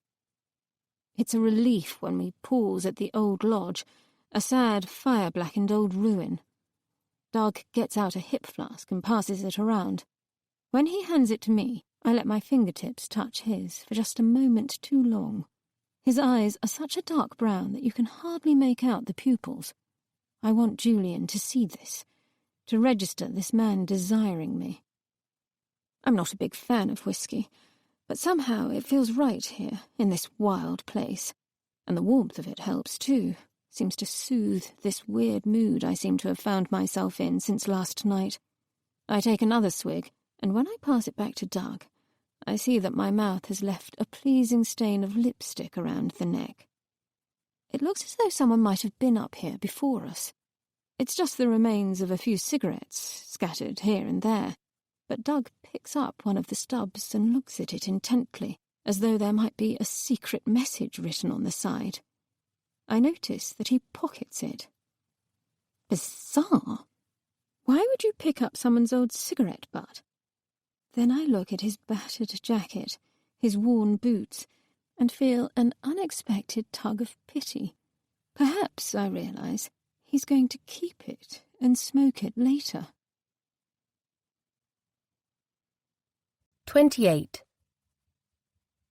It's a relief when we pause at the old lodge, a sad, fire-blackened old ruin. Doug gets out a hip flask and passes it around. When he hands it to me, I let my fingertips touch his for just a moment too long. His eyes are such a dark brown that you can hardly make out the pupils. I want Julian to see this, to register this man desiring me. I'm not a big fan of whiskey, but somehow it feels right here, in this wild place. And the warmth of it helps too, seems to soothe this weird mood I seem to have found myself in since last night. I take another swig, and when I pass it back to Doug, I see that my mouth has left a pleasing stain of lipstick around the neck. It looks as though someone might have been up here before us. It's just the remains of a few cigarettes scattered here and there, but Doug picks up one of the stubs and looks at it intently, as though there might be a secret message written on the side. I notice that he pockets it. Bizarre. Why would you pick up someone's old cigarette butt? Then I look at his battered jacket, his worn boots, and feel an unexpected tug of pity. Perhaps, I realise, he's going to keep it and smoke it later. 28.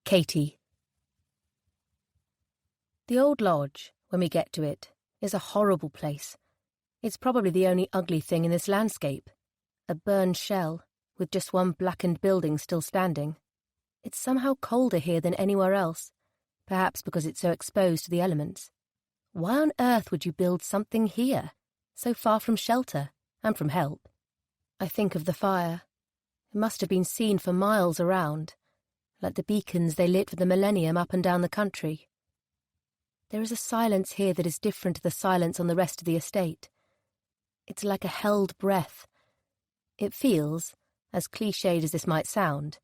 Katie. The old lodge, when we get to it, is a horrible place. It's probably the only ugly thing in this landscape. A burned shell, with just one blackened building still standing. It's somehow colder here than anywhere else, perhaps because it's so exposed to the elements. Why on earth would you build something here, so far from shelter and from help? I think of the fire. It must have been seen for miles around, like the beacons they lit for the millennium up and down the country. There is a silence here that is different to the silence on the rest of the estate. It's like a held breath. It feels, as cliched as this might sound,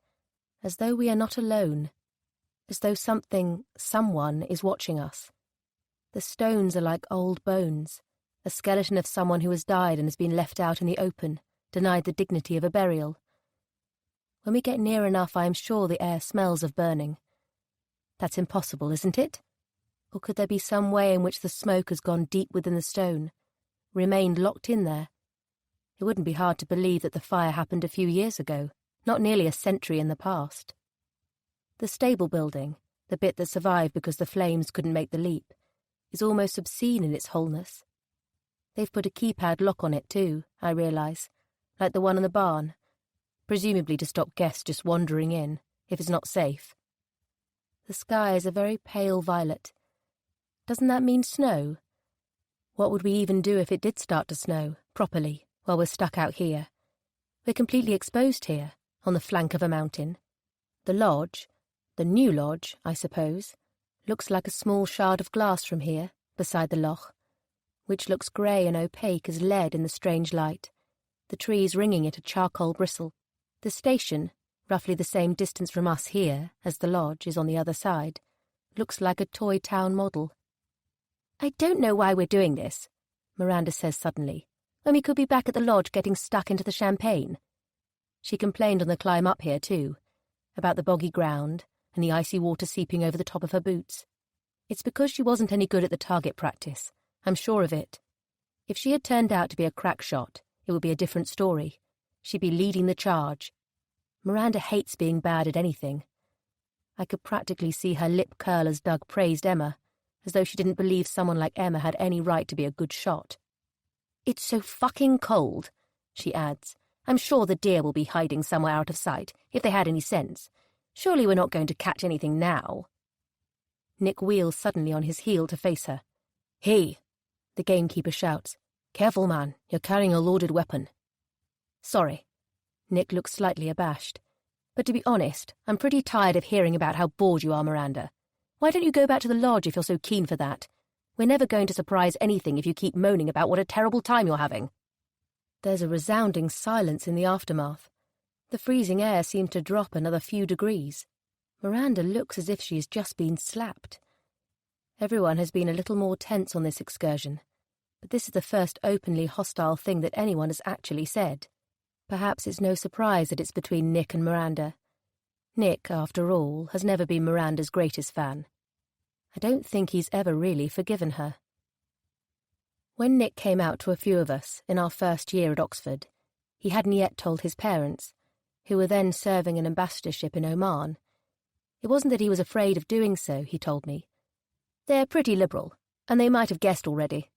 as though we are not alone, as though someone is watching us. The stones are like old bones, a skeleton of someone who has died and has been left out in the open, denied the dignity of a burial. When we get near enough, I am sure the air smells of burning. That's impossible, isn't it? Or could there be some way in which the smoke has gone deep within the stone, remained locked in there? It wouldn't be hard to believe that the fire happened a few years ago, not nearly a century in the past. The stable building, the bit that survived because the flames couldn't make the leap, is almost obscene in its wholeness. They've put a keypad lock on it too, I realise, like the one in the barn, presumably to stop guests just wandering in, if it's not safe. The sky is a very pale violet. Doesn't that mean snow? What would we even do if it did start to snow, properly, while we're stuck out here? We're completely exposed here, on the flank of a mountain. The lodge, the new lodge, I suppose, looks like a small shard of glass from here, beside the loch, which looks grey and opaque as lead in the strange light, the trees ringing it a charcoal bristle. The station, roughly the same distance from us here as the lodge is on the other side, looks like a toy town model. I don't know why we're doing this, Miranda says suddenly, when we could be back at the lodge getting stuck into the champagne. She complained on the climb up here too, about the boggy ground and the icy water seeping over the top of her boots. It's because she wasn't any good at the target practice, I'm sure of it. If she had turned out to be a crack shot, it would be a different story. She'd be leading the charge. Miranda hates being bad at anything. I could practically see her lip curl as Doug praised Emma, as though she didn't believe someone like Emma had any right to be a good shot. It's so fucking cold, she adds. I'm sure the deer will be hiding somewhere out of sight, if they had any sense. Surely we're not going to catch anything now. Nick wheels suddenly on his heel to face her. Hey, the gamekeeper shouts. Careful, man, you're carrying a loaded weapon. Sorry. Nick looks slightly abashed. But to be honest, I'm pretty tired of hearing about how bored you are, Miranda. Why don't you go back to the lodge if you're so keen for that? We're never going to surprise anything if you keep moaning about what a terrible time you're having. There's a resounding silence in the aftermath. The freezing air seems to drop another few degrees. Miranda looks as if she has just been slapped. Everyone has been a little more tense on this excursion, but this is the first openly hostile thing that anyone has actually said. Perhaps it's no surprise that it's between Nick and Miranda. Nick, after all, has never been Miranda's greatest fan. I don't think he's ever really forgiven her. When Nick came out to a few of us in our first year at Oxford, he hadn't yet told his parents, who were then serving an ambassadorship in Oman. It wasn't that he was afraid of doing so, he told me. They're pretty liberal, and they might have guessed already.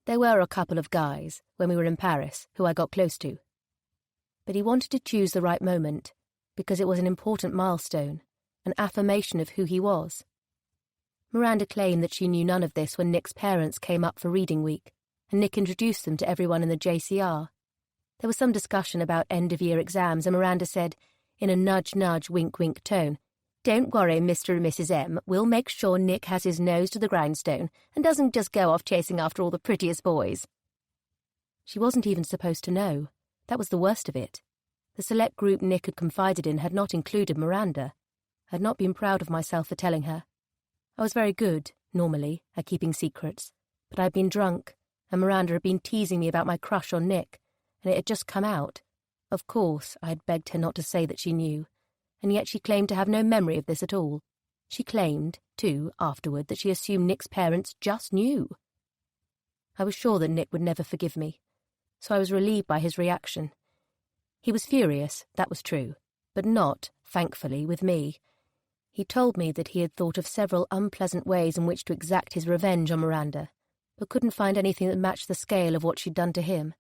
There were a couple of guys, when we were in Paris, who I got close to. But he wanted to choose the right moment, because it was an important milestone, an affirmation of who he was. Miranda claimed that she knew none of this when Nick's parents came up for reading week, and Nick introduced them to everyone in the JCR. There was some discussion about end-of-year exams, and Miranda said, in a nudge-nudge, wink-wink tone, "Don't worry, Mr. and Mrs. M. We'll make sure Nick has his nose to the grindstone and doesn't just go off chasing after all the prettiest boys." She wasn't even supposed to know. That was the worst of it. The select group Nick had confided in had not included Miranda. I had not been proud of myself for telling her. I was very good, normally, at keeping secrets, but I had been drunk, and Miranda had been teasing me about my crush on Nick, and it had just come out. Of course, I had begged her not to say that she knew, and yet she claimed to have no memory of this at all. She claimed, too, afterward, that she assumed Nick's parents just knew. I was sure that Nick would never forgive me, so I was relieved by his reaction. He was furious, that was true, but not, thankfully, with me. He told me that he had thought of several unpleasant ways in which to exact his revenge on Miranda, but couldn't find anything that matched the scale of what she'd done to him.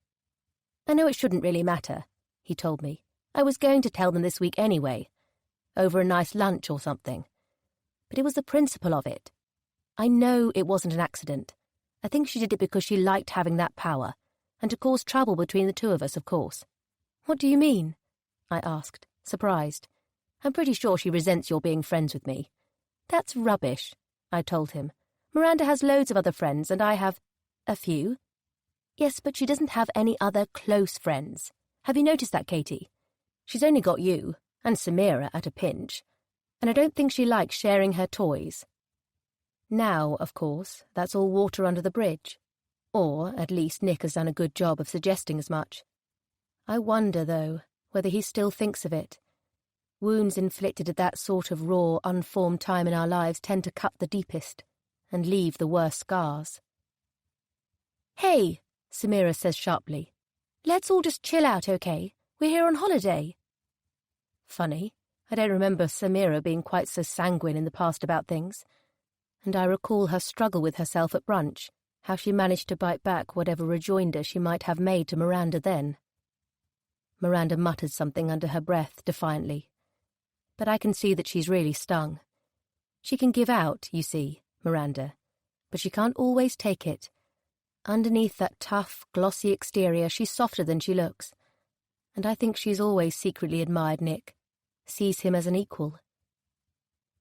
"I know it shouldn't really matter," he told me. "I was going to tell them this week anyway, over a nice lunch or something. But it was the principle of it. I know it wasn't an accident. I think she did it because she liked having that power, and to cause trouble between the two of us, of course." "What do you mean?" I asked, surprised. "I'm pretty sure she resents your being friends with me." "That's rubbish," I told him. "Miranda has loads of other friends, and I have a few." "Yes, but she doesn't have any other close friends. Have you noticed that, Katie? She's only got you, and Samira at a pinch, and I don't think she likes sharing her toys." Now, of course, that's all water under the bridge. Or, at least, Nick has done a good job of suggesting as much. I wonder, though, whether he still thinks of it. Wounds inflicted at that sort of raw, unformed time in our lives tend to cut the deepest and leave the worst scars. "Hey," Samira says sharply. "Let's all just chill out, okay? We're here on holiday." Funny, I don't remember Samira being quite so sanguine in the past about things. And I recall her struggle with herself at brunch, how she managed to bite back whatever rejoinder she might have made to Miranda then. Miranda muttered something under her breath, defiantly. But I can see that she's really stung. She can give out, you see, Miranda, but she can't always take it. Underneath that tough, glossy exterior, she's softer than she looks. And I think she's always secretly admired Nick, sees him as an equal.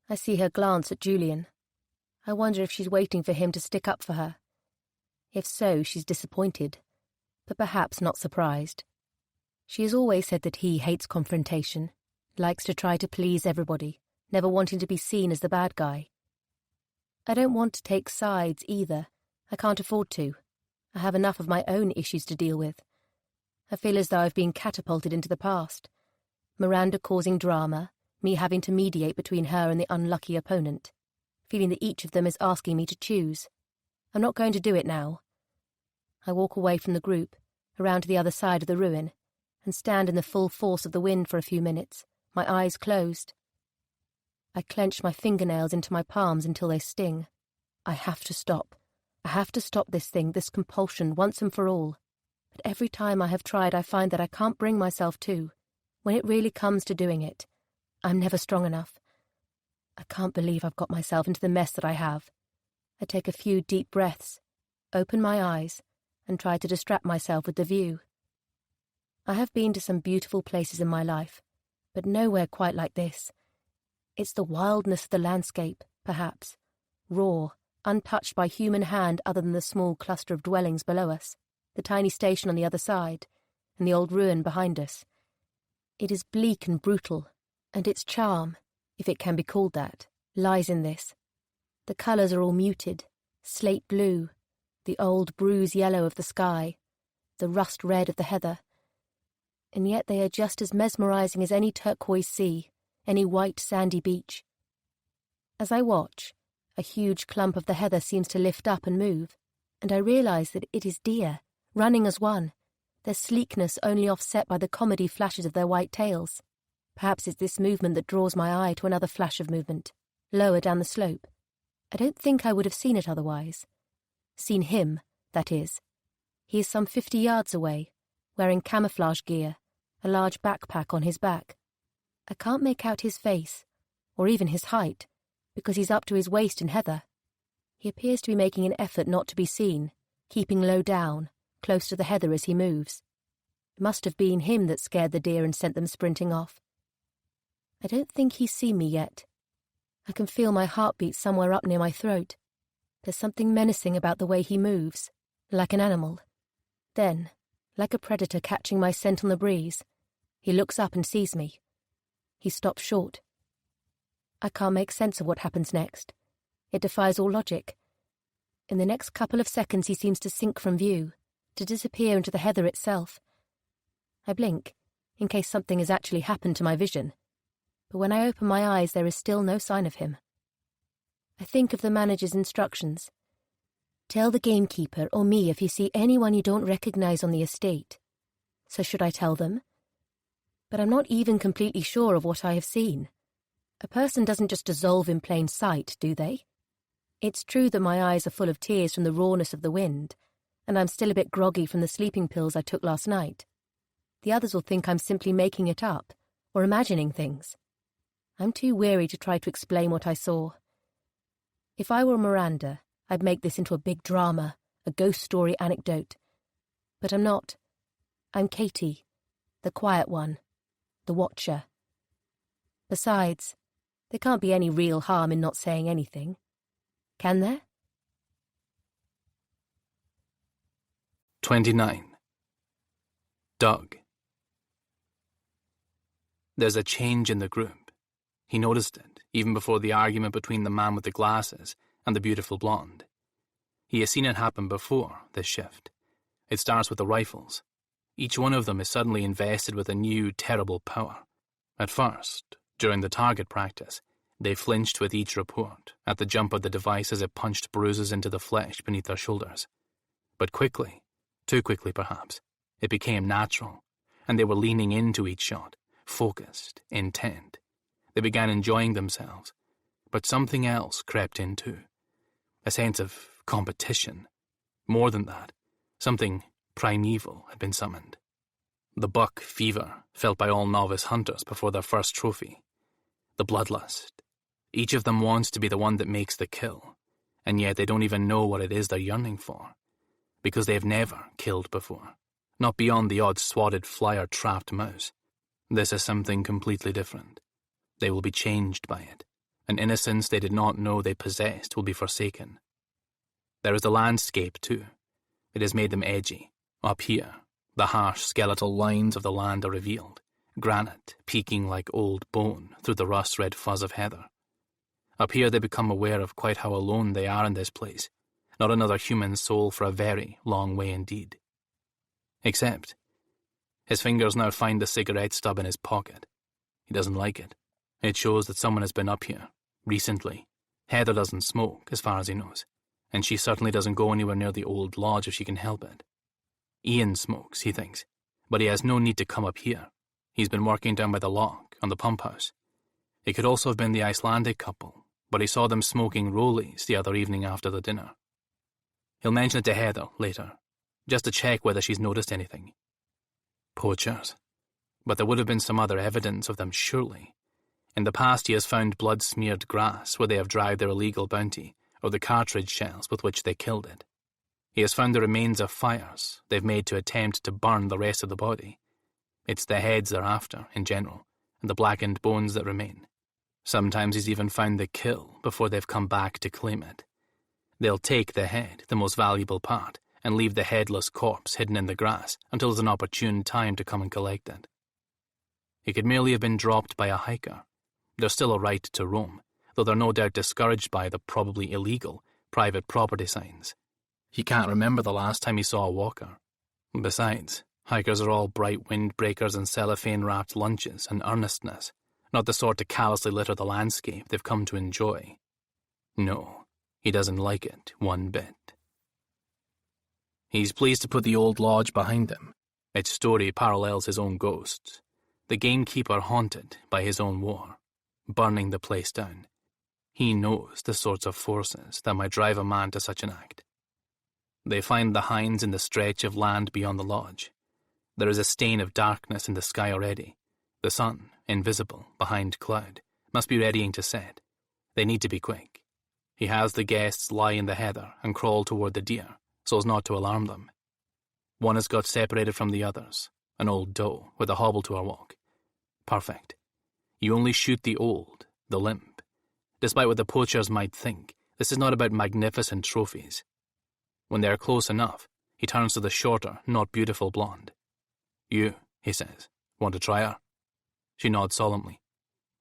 I see her glance at Julian. I wonder if she's waiting for him to stick up for her. If so, she's disappointed, but perhaps not surprised. She has always said that he hates confrontation, likes to try to please everybody, never wanting to be seen as the bad guy. I don't want to take sides either. I can't afford to. I have enough of my own issues to deal with. I feel as though I've been catapulted into the past. Miranda causing drama, me having to mediate between her and the unlucky opponent, feeling that each of them is asking me to choose. I'm not going to do it now. I walk away from the group, around to the other side of the ruin, and stand in the full force of the wind for a few minutes, my eyes closed. I clench my fingernails into my palms until they sting. I have to stop. I have to stop this thing, this compulsion, once and for all. But every time I have tried, I find that I can't bring myself to. When it really comes to doing it, I'm never strong enough. I can't believe I've got myself into the mess that I have. I take a few deep breaths, open my eyes, and try to distract myself with the view. I have been to some beautiful places in my life, but nowhere quite like this. It's the wildness of the landscape, perhaps. Raw, untouched by human hand other than the small cluster of dwellings below us, the tiny station on the other side, and the old ruin behind us. It is bleak and brutal, and its charm, if it can be called that, lies in this. The colours are all muted, slate blue, the old bruise yellow of the sky, the rust red of the heather, and yet they are just as mesmerising as any turquoise sea, any white sandy beach. As I watch, a huge clump of the heather seems to lift up and move, and I realise that it is deer, running as one, their sleekness only offset by the comedy flashes of their white tails. Perhaps it's this movement that draws my eye to another flash of movement, lower down the slope. I don't think I would have seen it otherwise. Seen him, that is. He is some 50 yards away, wearing camouflage gear, a large backpack on his back. I can't make out his face, or even his height, because he's up to his waist in heather. He appears to be making an effort not to be seen, keeping low down, close to the heather as he moves. It must have been him that scared the deer and sent them sprinting off. I don't think he's seen me yet. I can feel my heartbeat somewhere up near my throat. There's something menacing about the way he moves, like an animal. Then, like a predator catching my scent on the breeze, he looks up and sees me. He stops short. I can't make sense of what happens next. It defies all logic. In the next couple of seconds he seems to sink from view, to disappear into the heather itself. I blink, in case something has actually happened to my vision. But when I open my eyes there is still no sign of him. I think of the manager's instructions. Tell the gamekeeper or me if you see anyone you don't recognise on the estate. So should I tell them? But I'm not even completely sure of what I have seen. A person doesn't just dissolve in plain sight, do they? It's true that my eyes are full of tears from the rawness of the wind, and I'm still a bit groggy from the sleeping pills I took last night. The others will think I'm simply making it up, or imagining things. I'm too weary to try to explain what I saw. If I were Miranda, I'd make this into a big drama, a ghost story anecdote. But I'm not. I'm Katie, the quiet one, the watcher. Besides, there can't be any real harm in not saying anything. Can there? 29. Doug. There's a change in the group. He noticed it, even before the argument between the man with the glasses and the beautiful blonde. He has seen it happen before, this shift. It starts with the rifles. Each one of them is suddenly invested with a new, terrible power. At first, during the target practice, they flinched with each report, at the jump of the device as it punched bruises into the flesh beneath their shoulders. But quickly, too quickly perhaps, it became natural, and they were leaning into each shot, focused, intent. They began enjoying themselves, but something else crept in too. A sense of competition. More than that, something primeval had been summoned. The buck fever felt by all novice hunters before their first trophy. The bloodlust. Each of them wants to be the one that makes the kill, and yet they don't even know what it is they're yearning for, because they have never killed before, not beyond the odd swatted fly or trapped mouse. This is something completely different. They will be changed by it. An innocence they did not know they possessed will be forsaken. There is the landscape, too. It has made them edgy. Up here, the harsh skeletal lines of the land are revealed, granite peeking like old bone through the rust-red fuzz of heather. Up here they become aware of quite how alone they are in this place, not another human soul for a very long way indeed. Except, his fingers now find the cigarette stub in his pocket. He doesn't like it. It shows that someone has been up here, recently. Heather doesn't smoke, as far as he knows, and she certainly doesn't go anywhere near the old lodge if she can help it. Ian smokes, he thinks, but he has no need to come up here. He's been working down by the lock, on the pump house. It could also have been the Icelandic couple, but he saw them smoking rollies the other evening after the dinner. He'll mention it to Heather later, just to check whether she's noticed anything. Poachers. But there would have been some other evidence of them, surely. In the past he has found blood-smeared grass where they have dried their illegal bounty, or the cartridge shells with which they killed it. He has found the remains of fires they've made to attempt to burn the rest of the body. It's the heads they're after, in general, and the blackened bones that remain. Sometimes he's even found the kill before they've come back to claim it. They'll take the head, the most valuable part, and leave the headless corpse hidden in the grass until there's an opportune time to come and collect it. It could merely have been dropped by a hiker. There's still a right to roam, though they're no doubt discouraged by the probably illegal private property signs. He can't remember the last time he saw a walker. Besides, hikers are all bright windbreakers and cellophane-wrapped lunches and earnestness, not the sort to callously litter the landscape they've come to enjoy. No, he doesn't like it one bit. He's pleased to put the old lodge behind him. Its story parallels his own ghosts. The gamekeeper haunted by his own war, burning the place down. He knows the sorts of forces that might drive a man to such an act. They find the hinds in the stretch of land beyond the lodge. There is a stain of darkness in the sky already. The sun, invisible behind cloud, must be readying to set. They need to be quick. He has the guests lie in the heather and crawl toward the deer, so as not to alarm them. One has got separated from the others, an old doe with a hobble to her walk. Perfect. You only shoot the old, the limp. Despite what the poachers might think, this is not about magnificent trophies. When they are close enough, he turns to the shorter, not beautiful blonde. "You," he says, "want to try her?" She nods solemnly.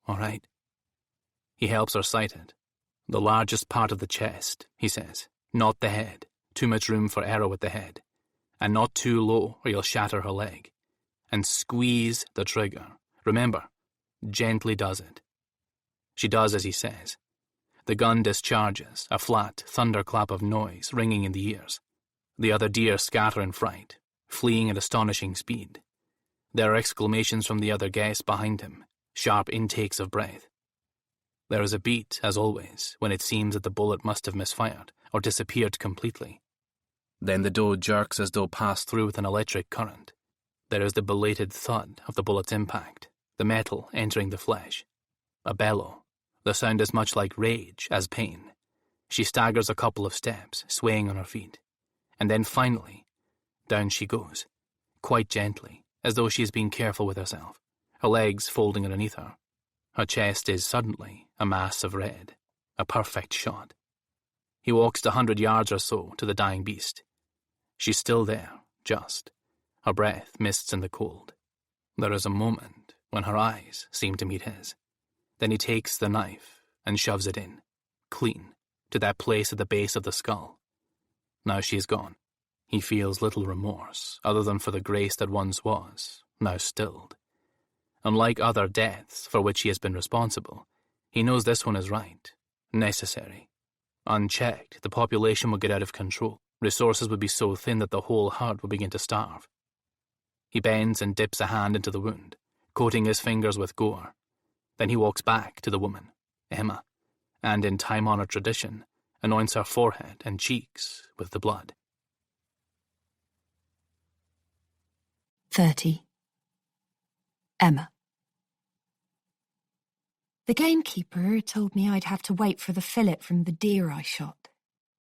"All right." He helps her sight it. "The largest part of the chest," he says, "not the head. Too much room for error with the head. And not too low or you'll shatter her leg. And squeeze the trigger. Remember, gently does it." She does as he says. The gun discharges, a flat thunderclap of noise ringing in the ears. The other deer scatter in fright, fleeing at astonishing speed. There are exclamations from the other guests behind him, sharp intakes of breath. There is a beat, as always, when it seems that the bullet must have misfired or disappeared completely. Then the doe jerks as though passed through with an electric current. There is the belated thud of the bullet's impact, the metal entering the flesh. A bellow. The sound is much like rage as pain. She staggers a couple of steps, swaying on her feet. And then finally, down she goes, quite gently, as though she is being careful with herself, her legs folding underneath her. Her chest is suddenly a mass of red, a perfect shot. He walks 100 yards or so to the dying beast. She's still there, just. Her breath mists in the cold. There is a moment when her eyes seem to meet his. Then he takes the knife and shoves it in, clean, to that place at the base of the skull. Now she is gone. He feels little remorse, other than for the grace that once was, now stilled. Unlike other deaths for which he has been responsible, he knows this one is right, necessary. Unchecked, the population would get out of control. Resources would be so thin that the whole herd would begin to starve. He bends and dips a hand into the wound, coating his fingers with gore. Then he walks back to the woman, Emma, and in time-honored tradition, anoints her forehead and cheeks with the blood. 30. Emma. The gamekeeper told me I'd have to wait for the fillet from the deer I shot.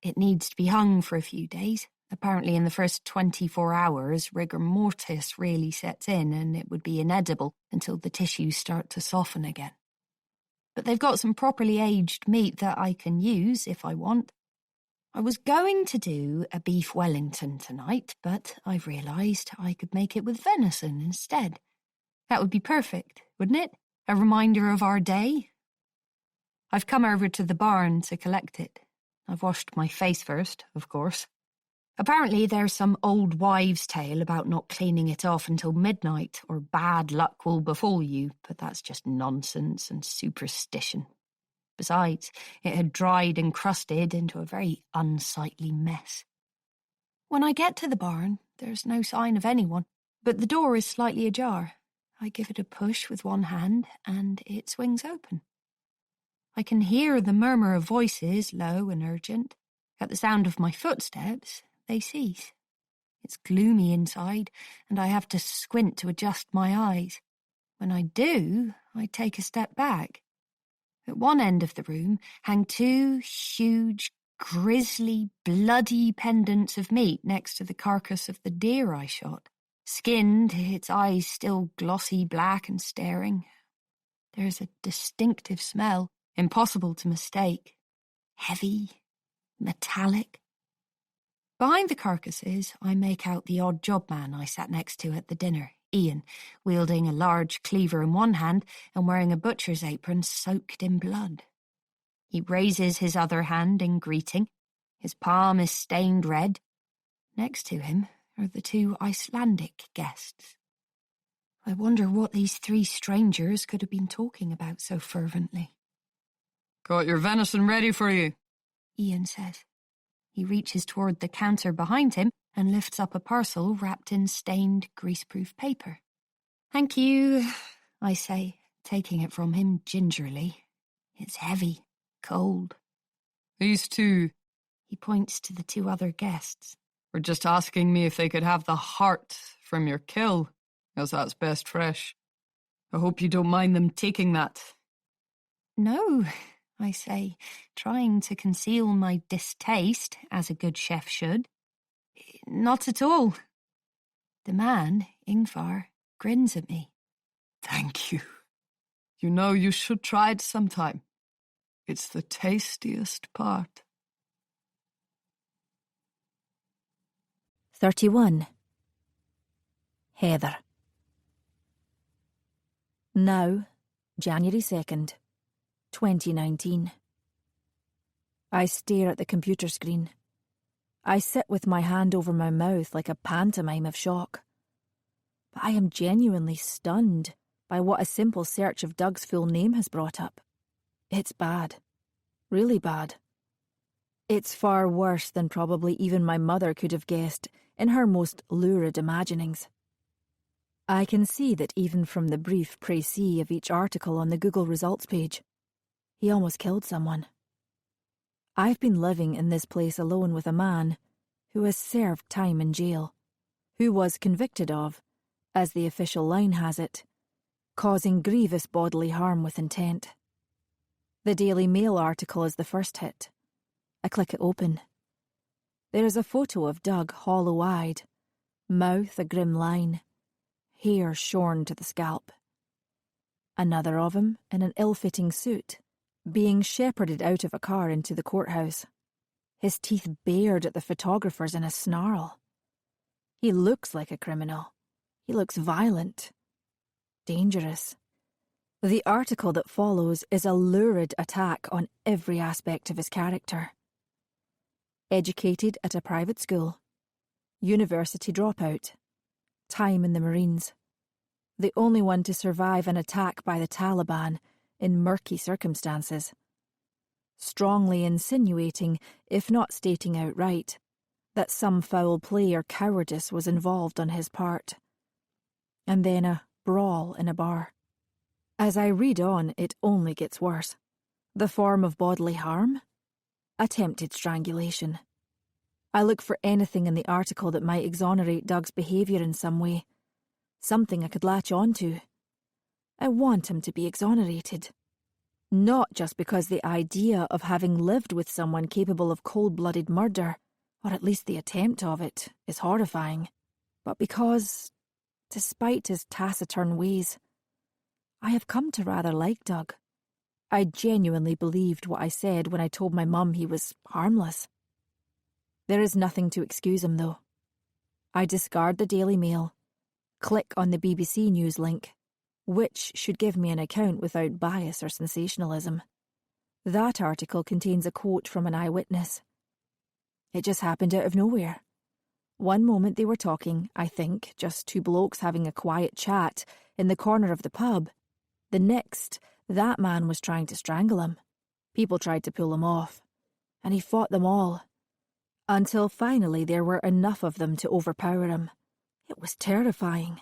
It needs to be hung for a few days. Apparently in the first 24 hours, rigor mortis really sets in and it would be inedible until the tissues start to soften again. But they've got some properly aged meat that I can use if I want. I was going to do a beef Wellington tonight, but I've realised I could make it with venison instead. That would be perfect, wouldn't it? A reminder of our day. I've come over to the barn to collect it. I've washed my face first, of course. Apparently there's some old wives' tale about not cleaning it off until midnight, or bad luck will befall you, but that's just nonsense and superstition. Besides, it had dried and crusted into a very unsightly mess. When I get to the barn, there's no sign of anyone, but the door is slightly ajar. I give it a push with one hand, and it swings open. I can hear the murmur of voices, low and urgent. At the sound of my footsteps, they cease. It's gloomy inside, and I have to squint to adjust my eyes. When I do, I take a step back. At one end of the room hang two huge, grisly, bloody pendants of meat next to the carcass of the deer I shot. Skinned, its eyes still glossy black and staring. There's a distinctive smell, impossible to mistake. Heavy, metallic. Behind the carcasses, I make out the odd job man I sat next to at the dinner, Ian, wielding a large cleaver in one hand and wearing a butcher's apron soaked in blood. He raises his other hand in greeting. His palm is stained red. Next to him are the two Icelandic guests. I wonder what these three strangers could have been talking about so fervently. Got your venison ready for you, Ian says. He reaches toward the counter behind him and lifts up a parcel wrapped in stained, greaseproof paper. Thank you, I say, taking it from him gingerly. It's heavy, cold. These two He points to the two other guests. were just asking me if they could have the heart from your kill, as that's best fresh. I hope you don't mind them taking that. No, I say, trying to conceal my distaste, as a good chef should. Not at all. The man, Ingvar, grins at me. Thank you. You know, you should try it sometime. It's the tastiest part. 31. Heather. Now, January 2nd, 2019. I stare at the computer screen. I sit with my hand over my mouth like a pantomime of shock. But I am genuinely stunned by what a simple search of Doug's full name has brought up. It's bad. Really bad. It's far worse than probably even my mother could have guessed in her most lurid imaginings. I can see that even from the brief précis of each article on the Google results page, he almost killed someone. I've been living in this place alone with a man who has served time in jail, who was convicted of, as the official line has it, causing grievous bodily harm with intent. The Daily Mail article is the first hit. I click it open. There is a photo of Doug hollow-eyed, mouth a grim line, hair shorn to the scalp. Another of him in an ill-fitting suit, being shepherded out of a car into the courthouse, his teeth bared at the photographers in a snarl. He looks like a criminal. He looks violent. Dangerous. The article that follows is a lurid attack on every aspect of his character. Educated at a private school, university dropout, time in the Marines, the only one to survive an attack by the Taliban in murky circumstances, strongly insinuating, if not stating outright, that some foul play or cowardice was involved on his part. And then a brawl in a bar. As I read on, it only gets worse. The form of bodily harm? Attempted strangulation. I look for anything in the article that might exonerate Doug's behaviour in some way. Something I could latch on to. I want him to be exonerated. Not just because the idea of having lived with someone capable of cold-blooded murder, or at least the attempt of it, is horrifying, but because, despite his taciturn ways, I have come to rather like Doug. I genuinely believed what I said when I told my mum he was harmless. There is nothing to excuse him, though. I discard the Daily Mail, click on the BBC News link, which should give me an account without bias or sensationalism. That article contains a quote from an eyewitness. It just happened out of nowhere. One moment they were talking, I think, just two blokes having a quiet chat in the corner of the pub. The next, that man was trying to strangle him. People tried to pull him off, and he fought them all. Until finally there were enough of them to overpower him. It was terrifying.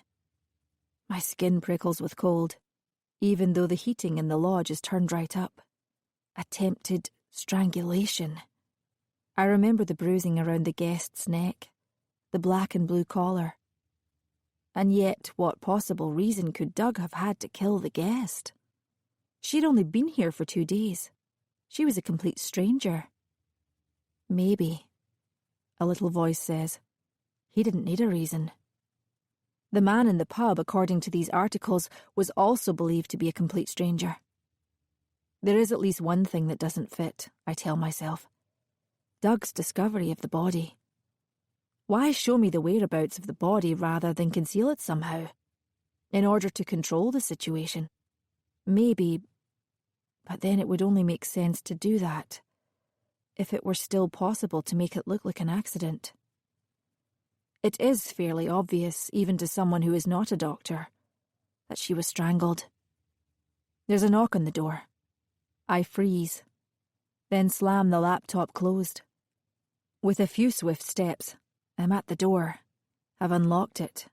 My skin prickles with cold, even though the heating in the lodge is turned right up. Attempted strangulation. I remember the bruising around the guest's neck, the black and blue collar. And yet, what possible reason could Doug have had to kill the guest? She'd only been here for 2 days. She was a complete stranger. Maybe, a little voice says, he didn't need a reason. The man in the pub, according to these articles, was also believed to be a complete stranger. There is at least one thing that doesn't fit, I tell myself. Doug's discovery of the body. Why show me the whereabouts of the body rather than conceal it somehow? In order to control the situation. Maybe, but then it would only make sense to do that if it were still possible to make it look like an accident. It is fairly obvious, even to someone who is not a doctor, that she was strangled. There's a knock on the door. I freeze, then slam the laptop closed. With a few swift steps, I'm at the door, have unlocked it.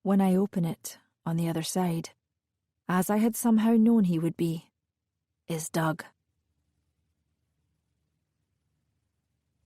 When I open it, on the other side, as I had somehow known he would be, is Doug.